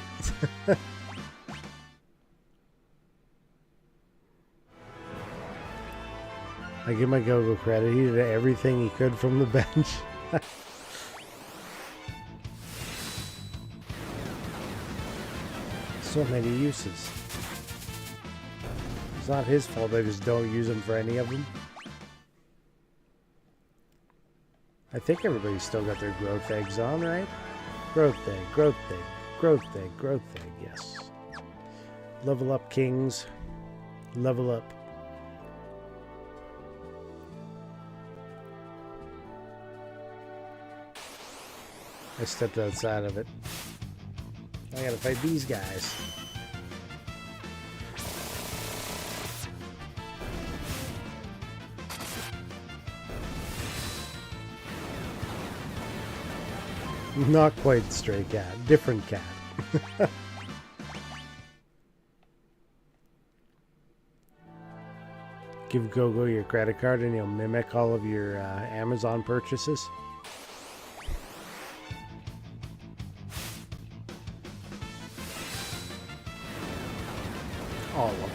I give my Go-Go credit. He did everything he could from the bench. So many uses. It's not his fault. I just don't use him for any of them. I think everybody's still got their growth eggs on, right? Growth egg, growth egg, growth egg, growth egg, yes. Level up, kings. Level up. I stepped outside of it. I gotta fight these guys. Not quite Stray Cat, different cat. Give Gogo your credit card and he'll mimic all of your Amazon purchases. All of them.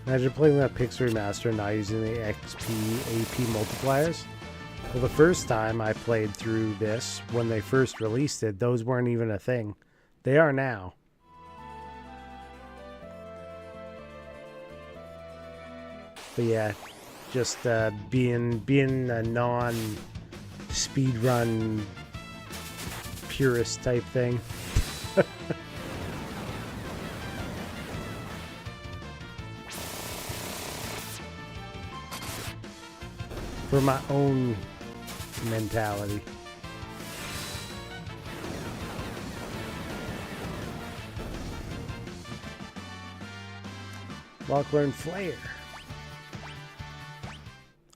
Imagine playing that Pixel Remaster and not using the XP AP multipliers. Well, the first time I played through this, when they first released it, those weren't even a thing. They are now. But yeah, just being a non-speedrun purist type thing. For my own mentality. Lachlan Flair.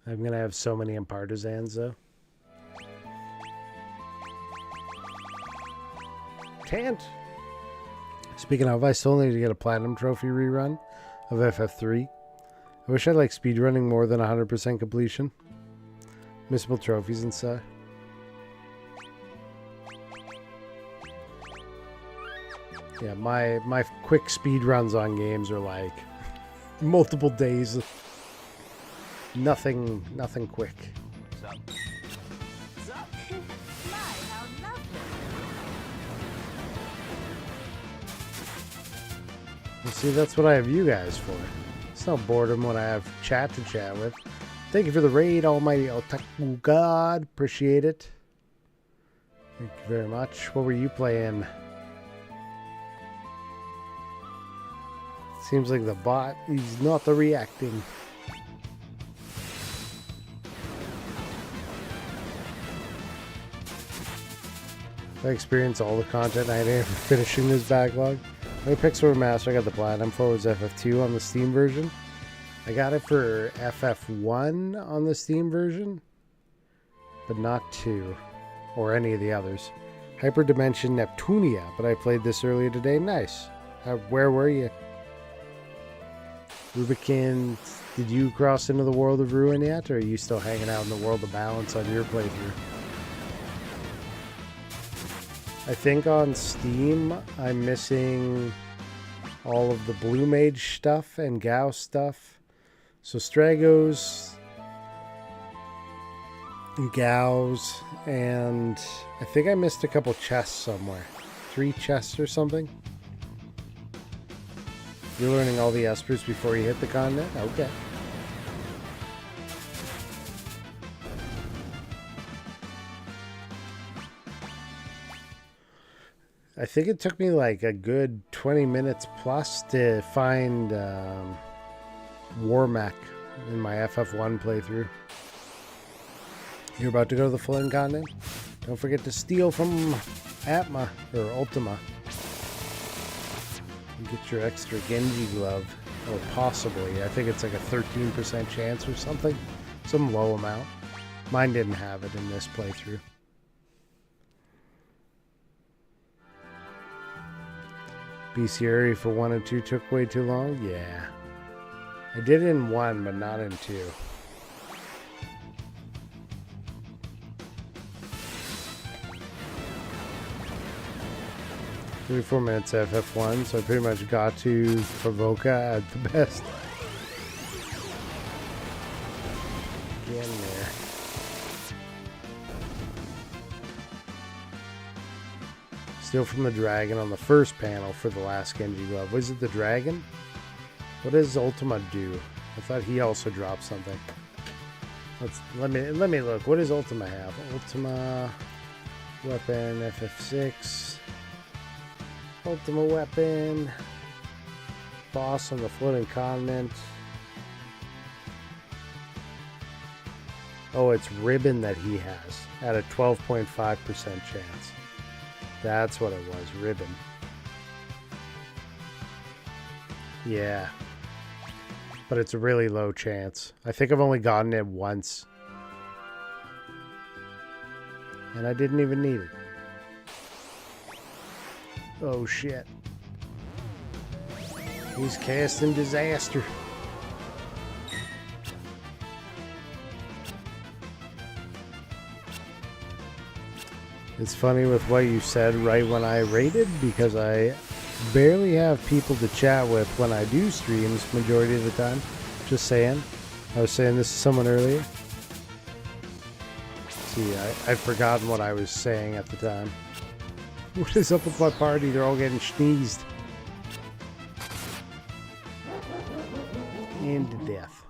I'm gonna have so many in Partisans though. Tant. Speaking of, I still need to get a platinum trophy rerun of FF3. I wish I liked speedrunning more than 100% completion. Missable trophies and stuff. Yeah, my quick speed runs on games are like multiple days. Nothing quick. You see, that's what I have you guys for. It's no boredom when I have chat to chat with. Thank you for the raid, Almighty Otaku God. Appreciate it. Thank you very much. What were you playing? Seems like the bot is not reacting. I experience all the content I had for finishing this backlog. My Pixel Remaster I got the platinum for was FF2 on the Steam version. I got it for FF1 on the Steam version, but not 2 or any of the others. Hyperdimension Neptunia, but I played this earlier today. Nice. Where were you? Rubikin, did you cross into the world of Ruin yet, or are you still hanging out in the world of balance on your playthrough? I think on Steam I'm missing all of the Blue Mage stuff and Gao stuff. So Stragos, Gaos, and I think I missed a couple chests somewhere. 3 chests or something. You're learning all the espers before you hit the continent? Okay. I think it took me like a good 20 minutes plus to find Warmech in my FF1 playthrough. You're about to go to the Flynn continent? Don't forget to steal from Atma or Ultima. Get your extra Genji glove, or possibly. I think it's like a 13% chance or something. Some low amount. Mine didn't have it in this playthrough. BCRE for 1 and 2 took way too long? Yeah. I did it in 1, but not in 2. 34 minutes FF1, so I pretty much got to Provoca at the best. Get in there. Steal from the dragon on the first panel for the last Genji glove. Was it the dragon? What does Ultima do? I thought he also dropped something. Let me look. What does Ultima have? Ultima weapon FF6. Ultima weapon. Boss on the floating continent. Oh, it's ribbon that he has at a 12.5% chance. That's what it was, ribbon. Yeah. But it's a really low chance. I think I've only gotten it once. And I didn't even need it. Oh shit. He's casting disaster. It's funny with what you said right when I rated, because I barely have people to chat with when I do streams majority of the time. Just saying. I was saying this to someone earlier. See, I'd forgotten what I was saying at the time. What is up with my party? They're all getting sneezed. And to death.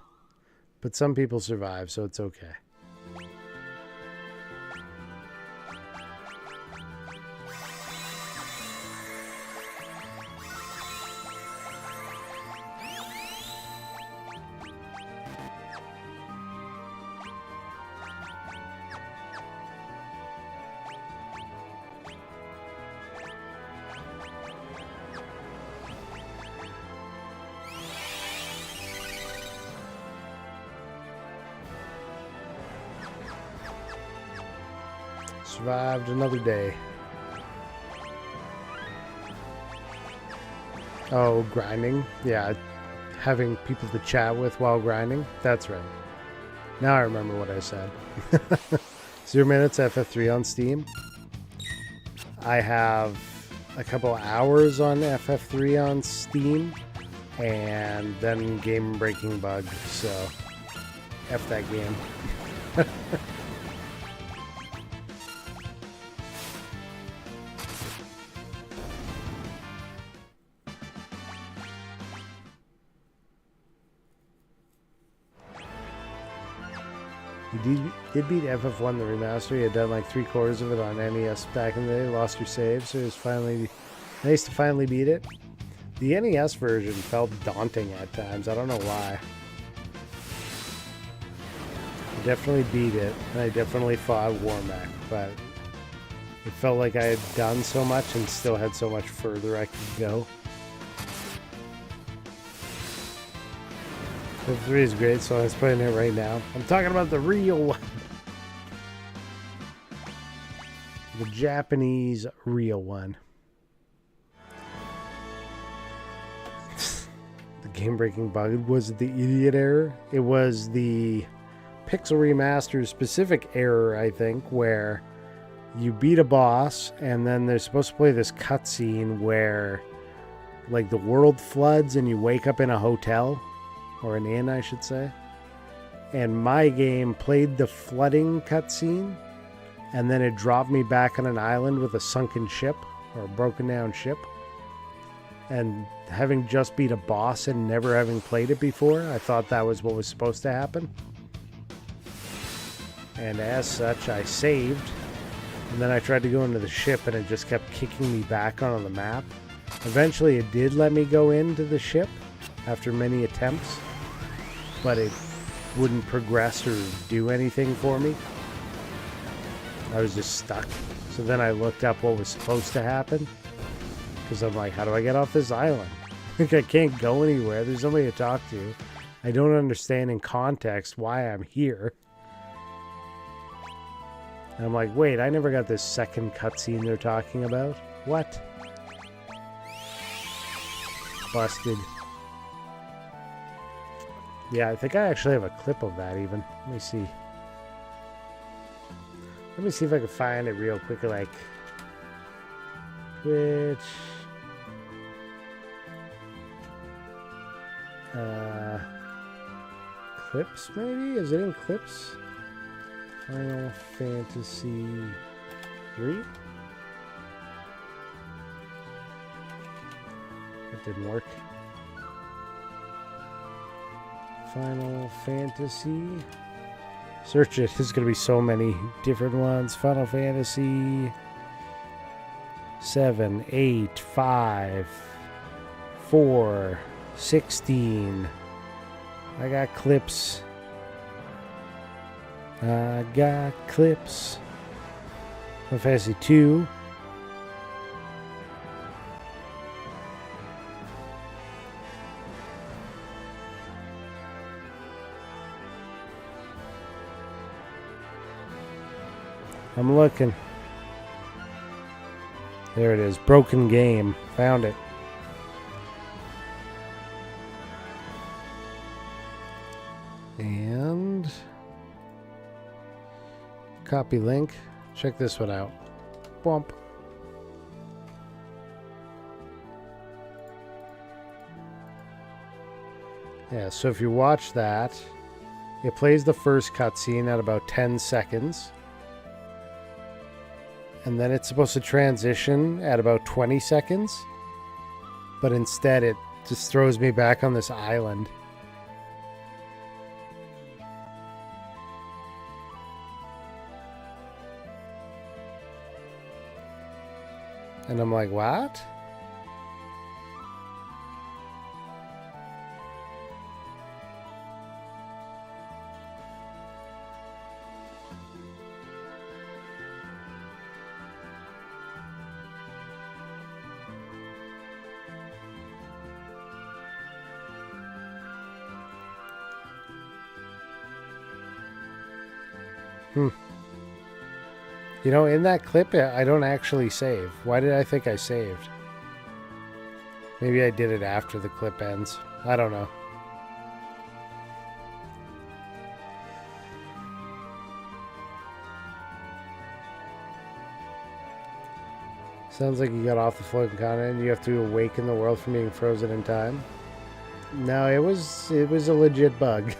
But some people survive, so it's okay. Survived another day. Oh, grinding? Yeah, having people to chat with while grinding? That's right. Now I remember what I said. 0 minutes FF3 on Steam. I have a couple hours on FF3 on Steam, and then game breaking bug, so F that game. You did beat FF1 the remaster. You had done like 3/4 of it on NES back in the day. Lost your save, so it was finally nice to finally beat it. The NES version felt daunting at times. I don't know why. I definitely beat it, and I definitely fought Warmack, but it felt like I had done so much and still had so much further I could go. FF3 is great, so I was playing it right now. I'm talking about the real one. The Japanese real one. The game-breaking bug was the idiot error. It was the Pixel Remaster specific error, I think, where you beat a boss and then they're supposed to play this cutscene where like the world floods and you wake up in a hotel. Or an inn, I should say. And my game played the flooding cutscene, and then it dropped me back on an island with a sunken ship, or a broken down ship. And having just beat a boss and never having played it before, I thought that was what was supposed to happen. And as such, I saved, and then I tried to go into the ship, and it just kept kicking me back onto the map. Eventually, it did let me go into the ship after many attempts, but it wouldn't progress or do anything for me. I was just stuck. So then I looked up what was supposed to happen, because I'm like, how do I get off this island? I can't go anywhere. There's nobody to talk to. I don't understand in context why I'm here. And I'm like, wait, I never got this second cutscene they're talking about. What? Busted. Yeah, I think I actually have a clip of that even. Let me see. Let me see if I can find it real quick, like Twitch. Clips maybe? Is it in clips? Final Fantasy 3? That didn't work. Final Fantasy. Search it. There's going to be so many different ones. Final Fantasy 7, 8, 5, 4, 16. I got clips. I got clips. Final Fantasy 2. I'm looking. There it is. Broken game. Found it. And copy link. Check this one out. Womp. Yeah, so if you watch that, it plays the first cutscene at about 10 seconds. And then it's supposed to transition at about 20 seconds. But instead it just throws me back on this island. And I'm like, what? You know, in that clip, I don't actually save. Why did I think I saved? Maybe I did it after the clip ends. I don't know. Sounds like you got off the floating continent. You have to awaken the world from being frozen in time. No, it was a legit bug.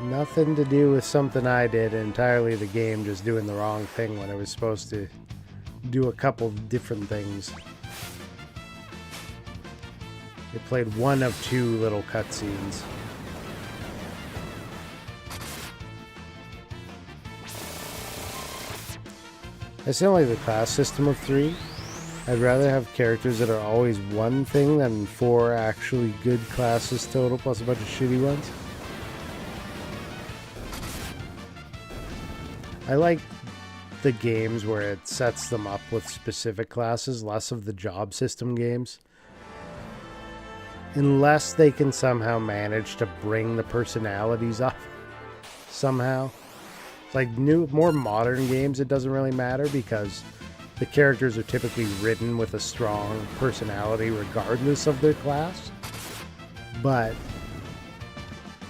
Nothing to do with something I did, entirely the game just doing the wrong thing when it was supposed to do a couple different things. It played one of two little cutscenes. I still like the class system of 3. I'd rather have characters that are always one thing than 4 actually good classes total plus a bunch of shitty ones. I like the games where it sets them up with specific classes, less of the job system games. Unless they can somehow manage to bring the personalities up somehow. Like more modern games, it doesn't really matter because the characters are typically written with a strong personality regardless of their class. But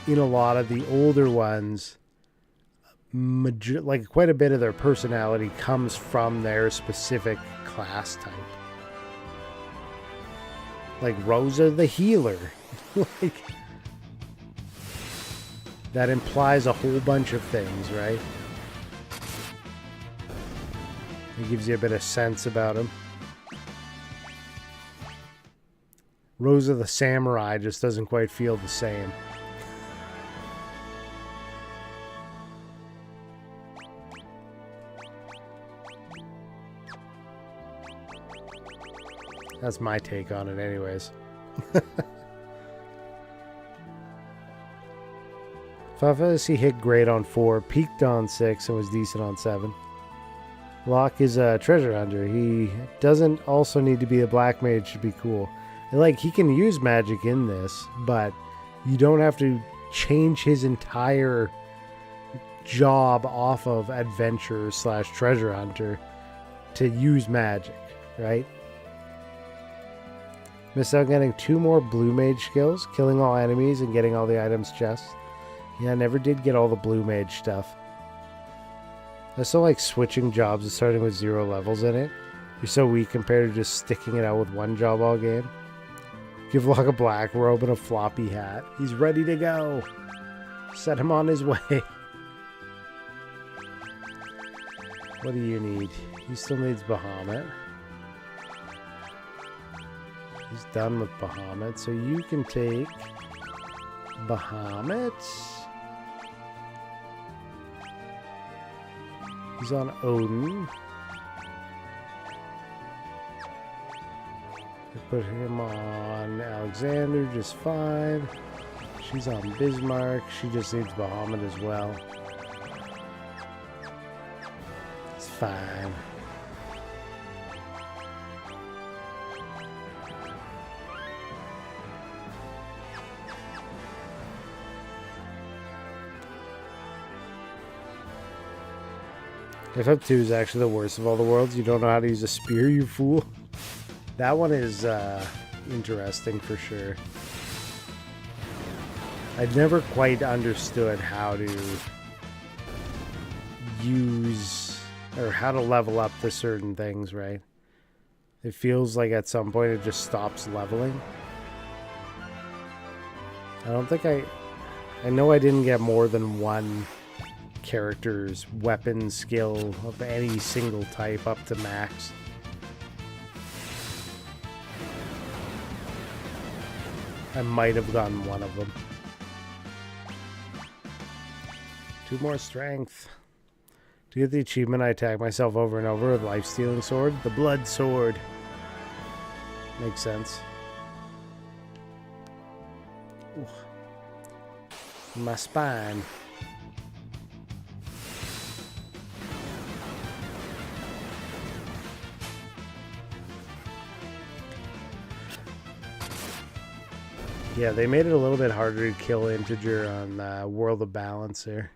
in a lot of the older ones, like quite a bit of their personality comes from their specific class type. Like Rosa the healer. Like that implies a whole bunch of things, right? It gives you a bit of sense about him. Rosa the samurai just doesn't quite feel the same. That's my take on it anyways. Final Fantasy hit great on 4, peaked on 6, and was decent on 7. Locke is a treasure hunter. He doesn't also need to be a black mage to be cool. And like, he can use magic in this, but you don't have to change his entire job off of adventurer / treasure hunter to use magic, right? Missed out getting 2 more blue mage skills, killing all enemies and getting all the items chests. Yeah, I never did get all the blue mage stuff. I still like switching jobs and starting with 0 levels in it. You're so weak compared to just sticking it out with one job all game. Give Locke a black robe and a floppy hat. He's ready to go. Set him on his way. What do you need? He still needs Bahamut. He's done with Bahamut, so you can take Bahamut. He's on Odin. I put him on Alexander just fine. She's on Bismarck. She just needs Bahamut as well. It's fine. FF2 is actually the worst of all the worlds. You don't know how to use a spear, you fool. That one is interesting for sure. I'd never quite understood how to use or how to level up to certain things, right? It feels like at some point it just stops leveling. I don't think I know I didn't get more than one character's weapon skill of any single type up to max. I might have gotten one of them. 2 more strength. To get the achievement, I attack myself over and over with life-stealing sword. The blood sword. Makes sense. Ooh. My spine. Yeah, they made it a little bit harder to kill Integer on World of Balance there.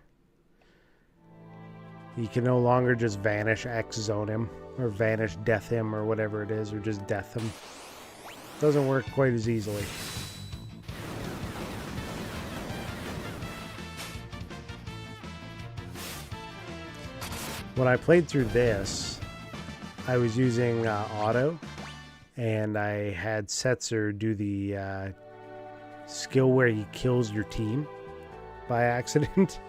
You can no longer just vanish X-zone him, or vanish death him, or whatever it is, or just death him. Doesn't work quite as easily. When I played through this, I was using auto, and I had Setzer do the skill where he kills your team by accident.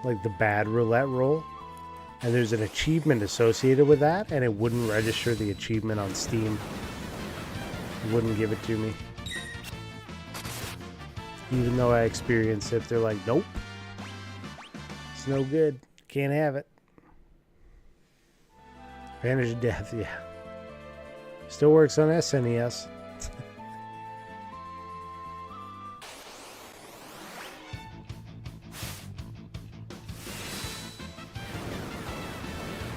Like the bad roulette roll. And there's an achievement associated with that, and it wouldn't register the achievement on Steam. It wouldn't give it to me. Even though I experienced it, they're like, nope. It's no good. Can't have it. Vanish Death, yeah. Still works on SNES.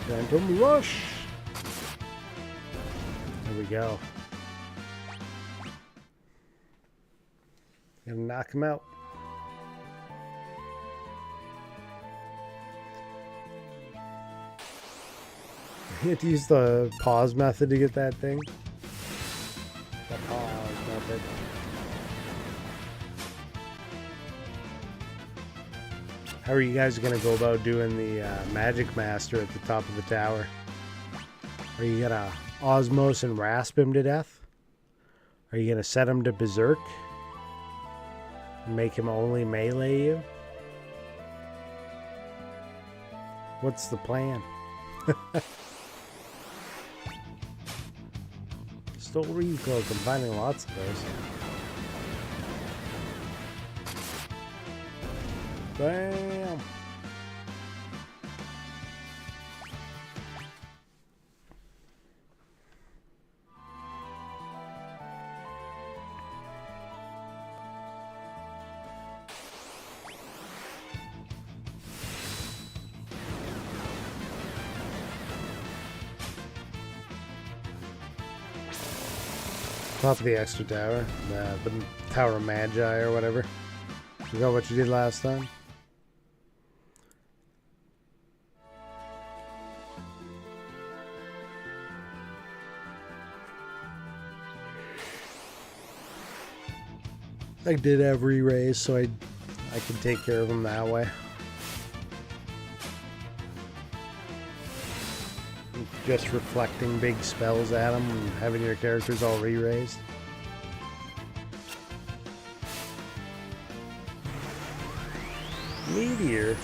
Phantom Rush! There we go. Gonna knock him out. You have to use the pause method to get that thing. The pause method. How are you guys going to go about doing the Magic Master at the top of the tower? Are you going to Osmos and Rasp him to death? Are you going to set him to Berserk? And make him only melee you? What's the plan? Stole Reed Cloak. I'm finding lots of those. Bam! Top of the extra tower, the Tower of Magi or whatever. Forgot what you did last time. I did have re-raise, so I can take care of them that way. Just reflecting big spells at them and having your characters all re-raised. Meteor.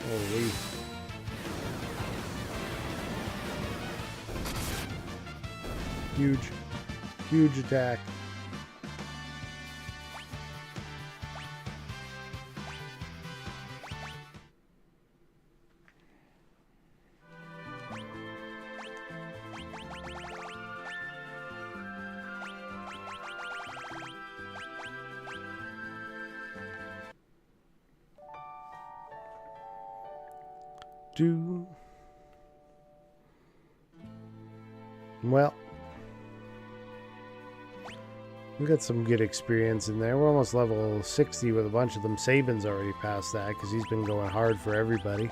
Holy. Huge attack. Well, we got some good experience in there. We're almost level 60 with a bunch of them. Sabin's already past that because he's been going hard for everybody.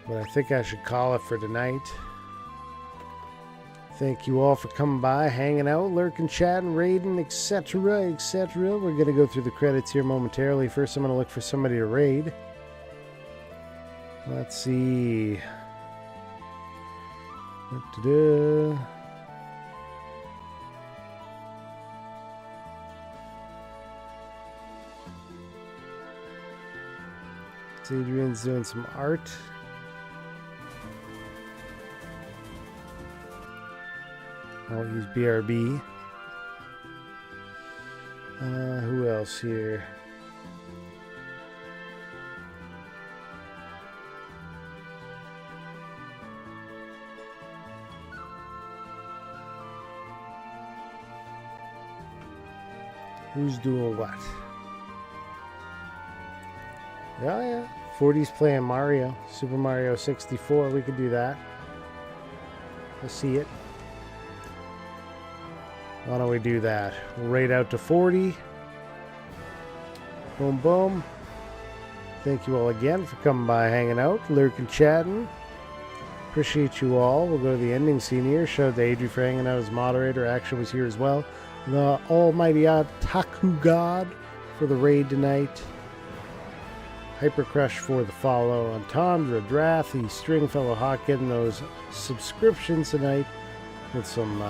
But I think I should call it for tonight. Thank you all for coming by, hanging out, lurking, chatting, raiding, etc., etc. We're going to go through the credits here momentarily. First, I'm going to look for somebody to raid. Let's see. Da-da-da. Adrian's doing some art. I'll use BRB. Who else here? Who's doing what? Yeah. 40's playing Mario. Super Mario 64. We could do that. Let's see it. Why don't we do that? We'll raid out to 40. Boom, boom. Thank you all again for coming by, hanging out, lurking, chatting. Appreciate you all. We'll go to the ending scene here. Shout out to Adri for hanging out as moderator. Action was here as well. The almighty Taku God for the raid tonight. Hyper Crush for the follow. On Tondra, Drathy, Stringfellow Hawk getting those subscriptions tonight with some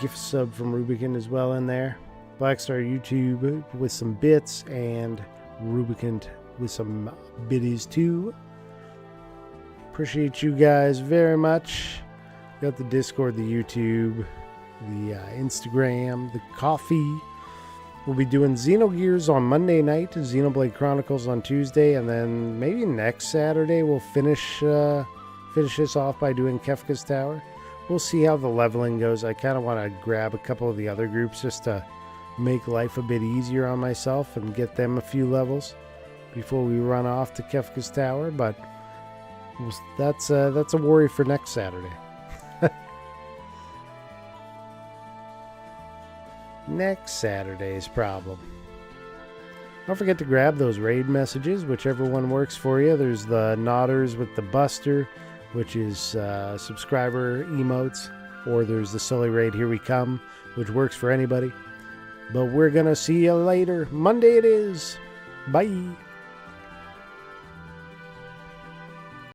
gift sub from Rubicon as well in there. Blackstar YouTube with some bits and Rubicon with some biddies too. Appreciate you guys very much. Got the Discord, the YouTube, the Instagram, the coffee. We'll be doing Xenogears on Monday night, Xenoblade Chronicles on Tuesday, and then maybe next Saturday we'll finish this off by doing Kefka's Tower. We'll see how the leveling goes. I kind of want to grab a couple of the other groups just to make life a bit easier on myself and get them a few levels before we run off to Kefka's Tower, but that's a worry for next Saturday. Next Saturday's problem. Don't forget to grab those raid messages, whichever one works for you. There's the Nodders with the Buster, which is subscriber emotes, or there's the Sully Raid Here We Come, which works for anybody. But we're gonna see you later. Monday it is. Bye.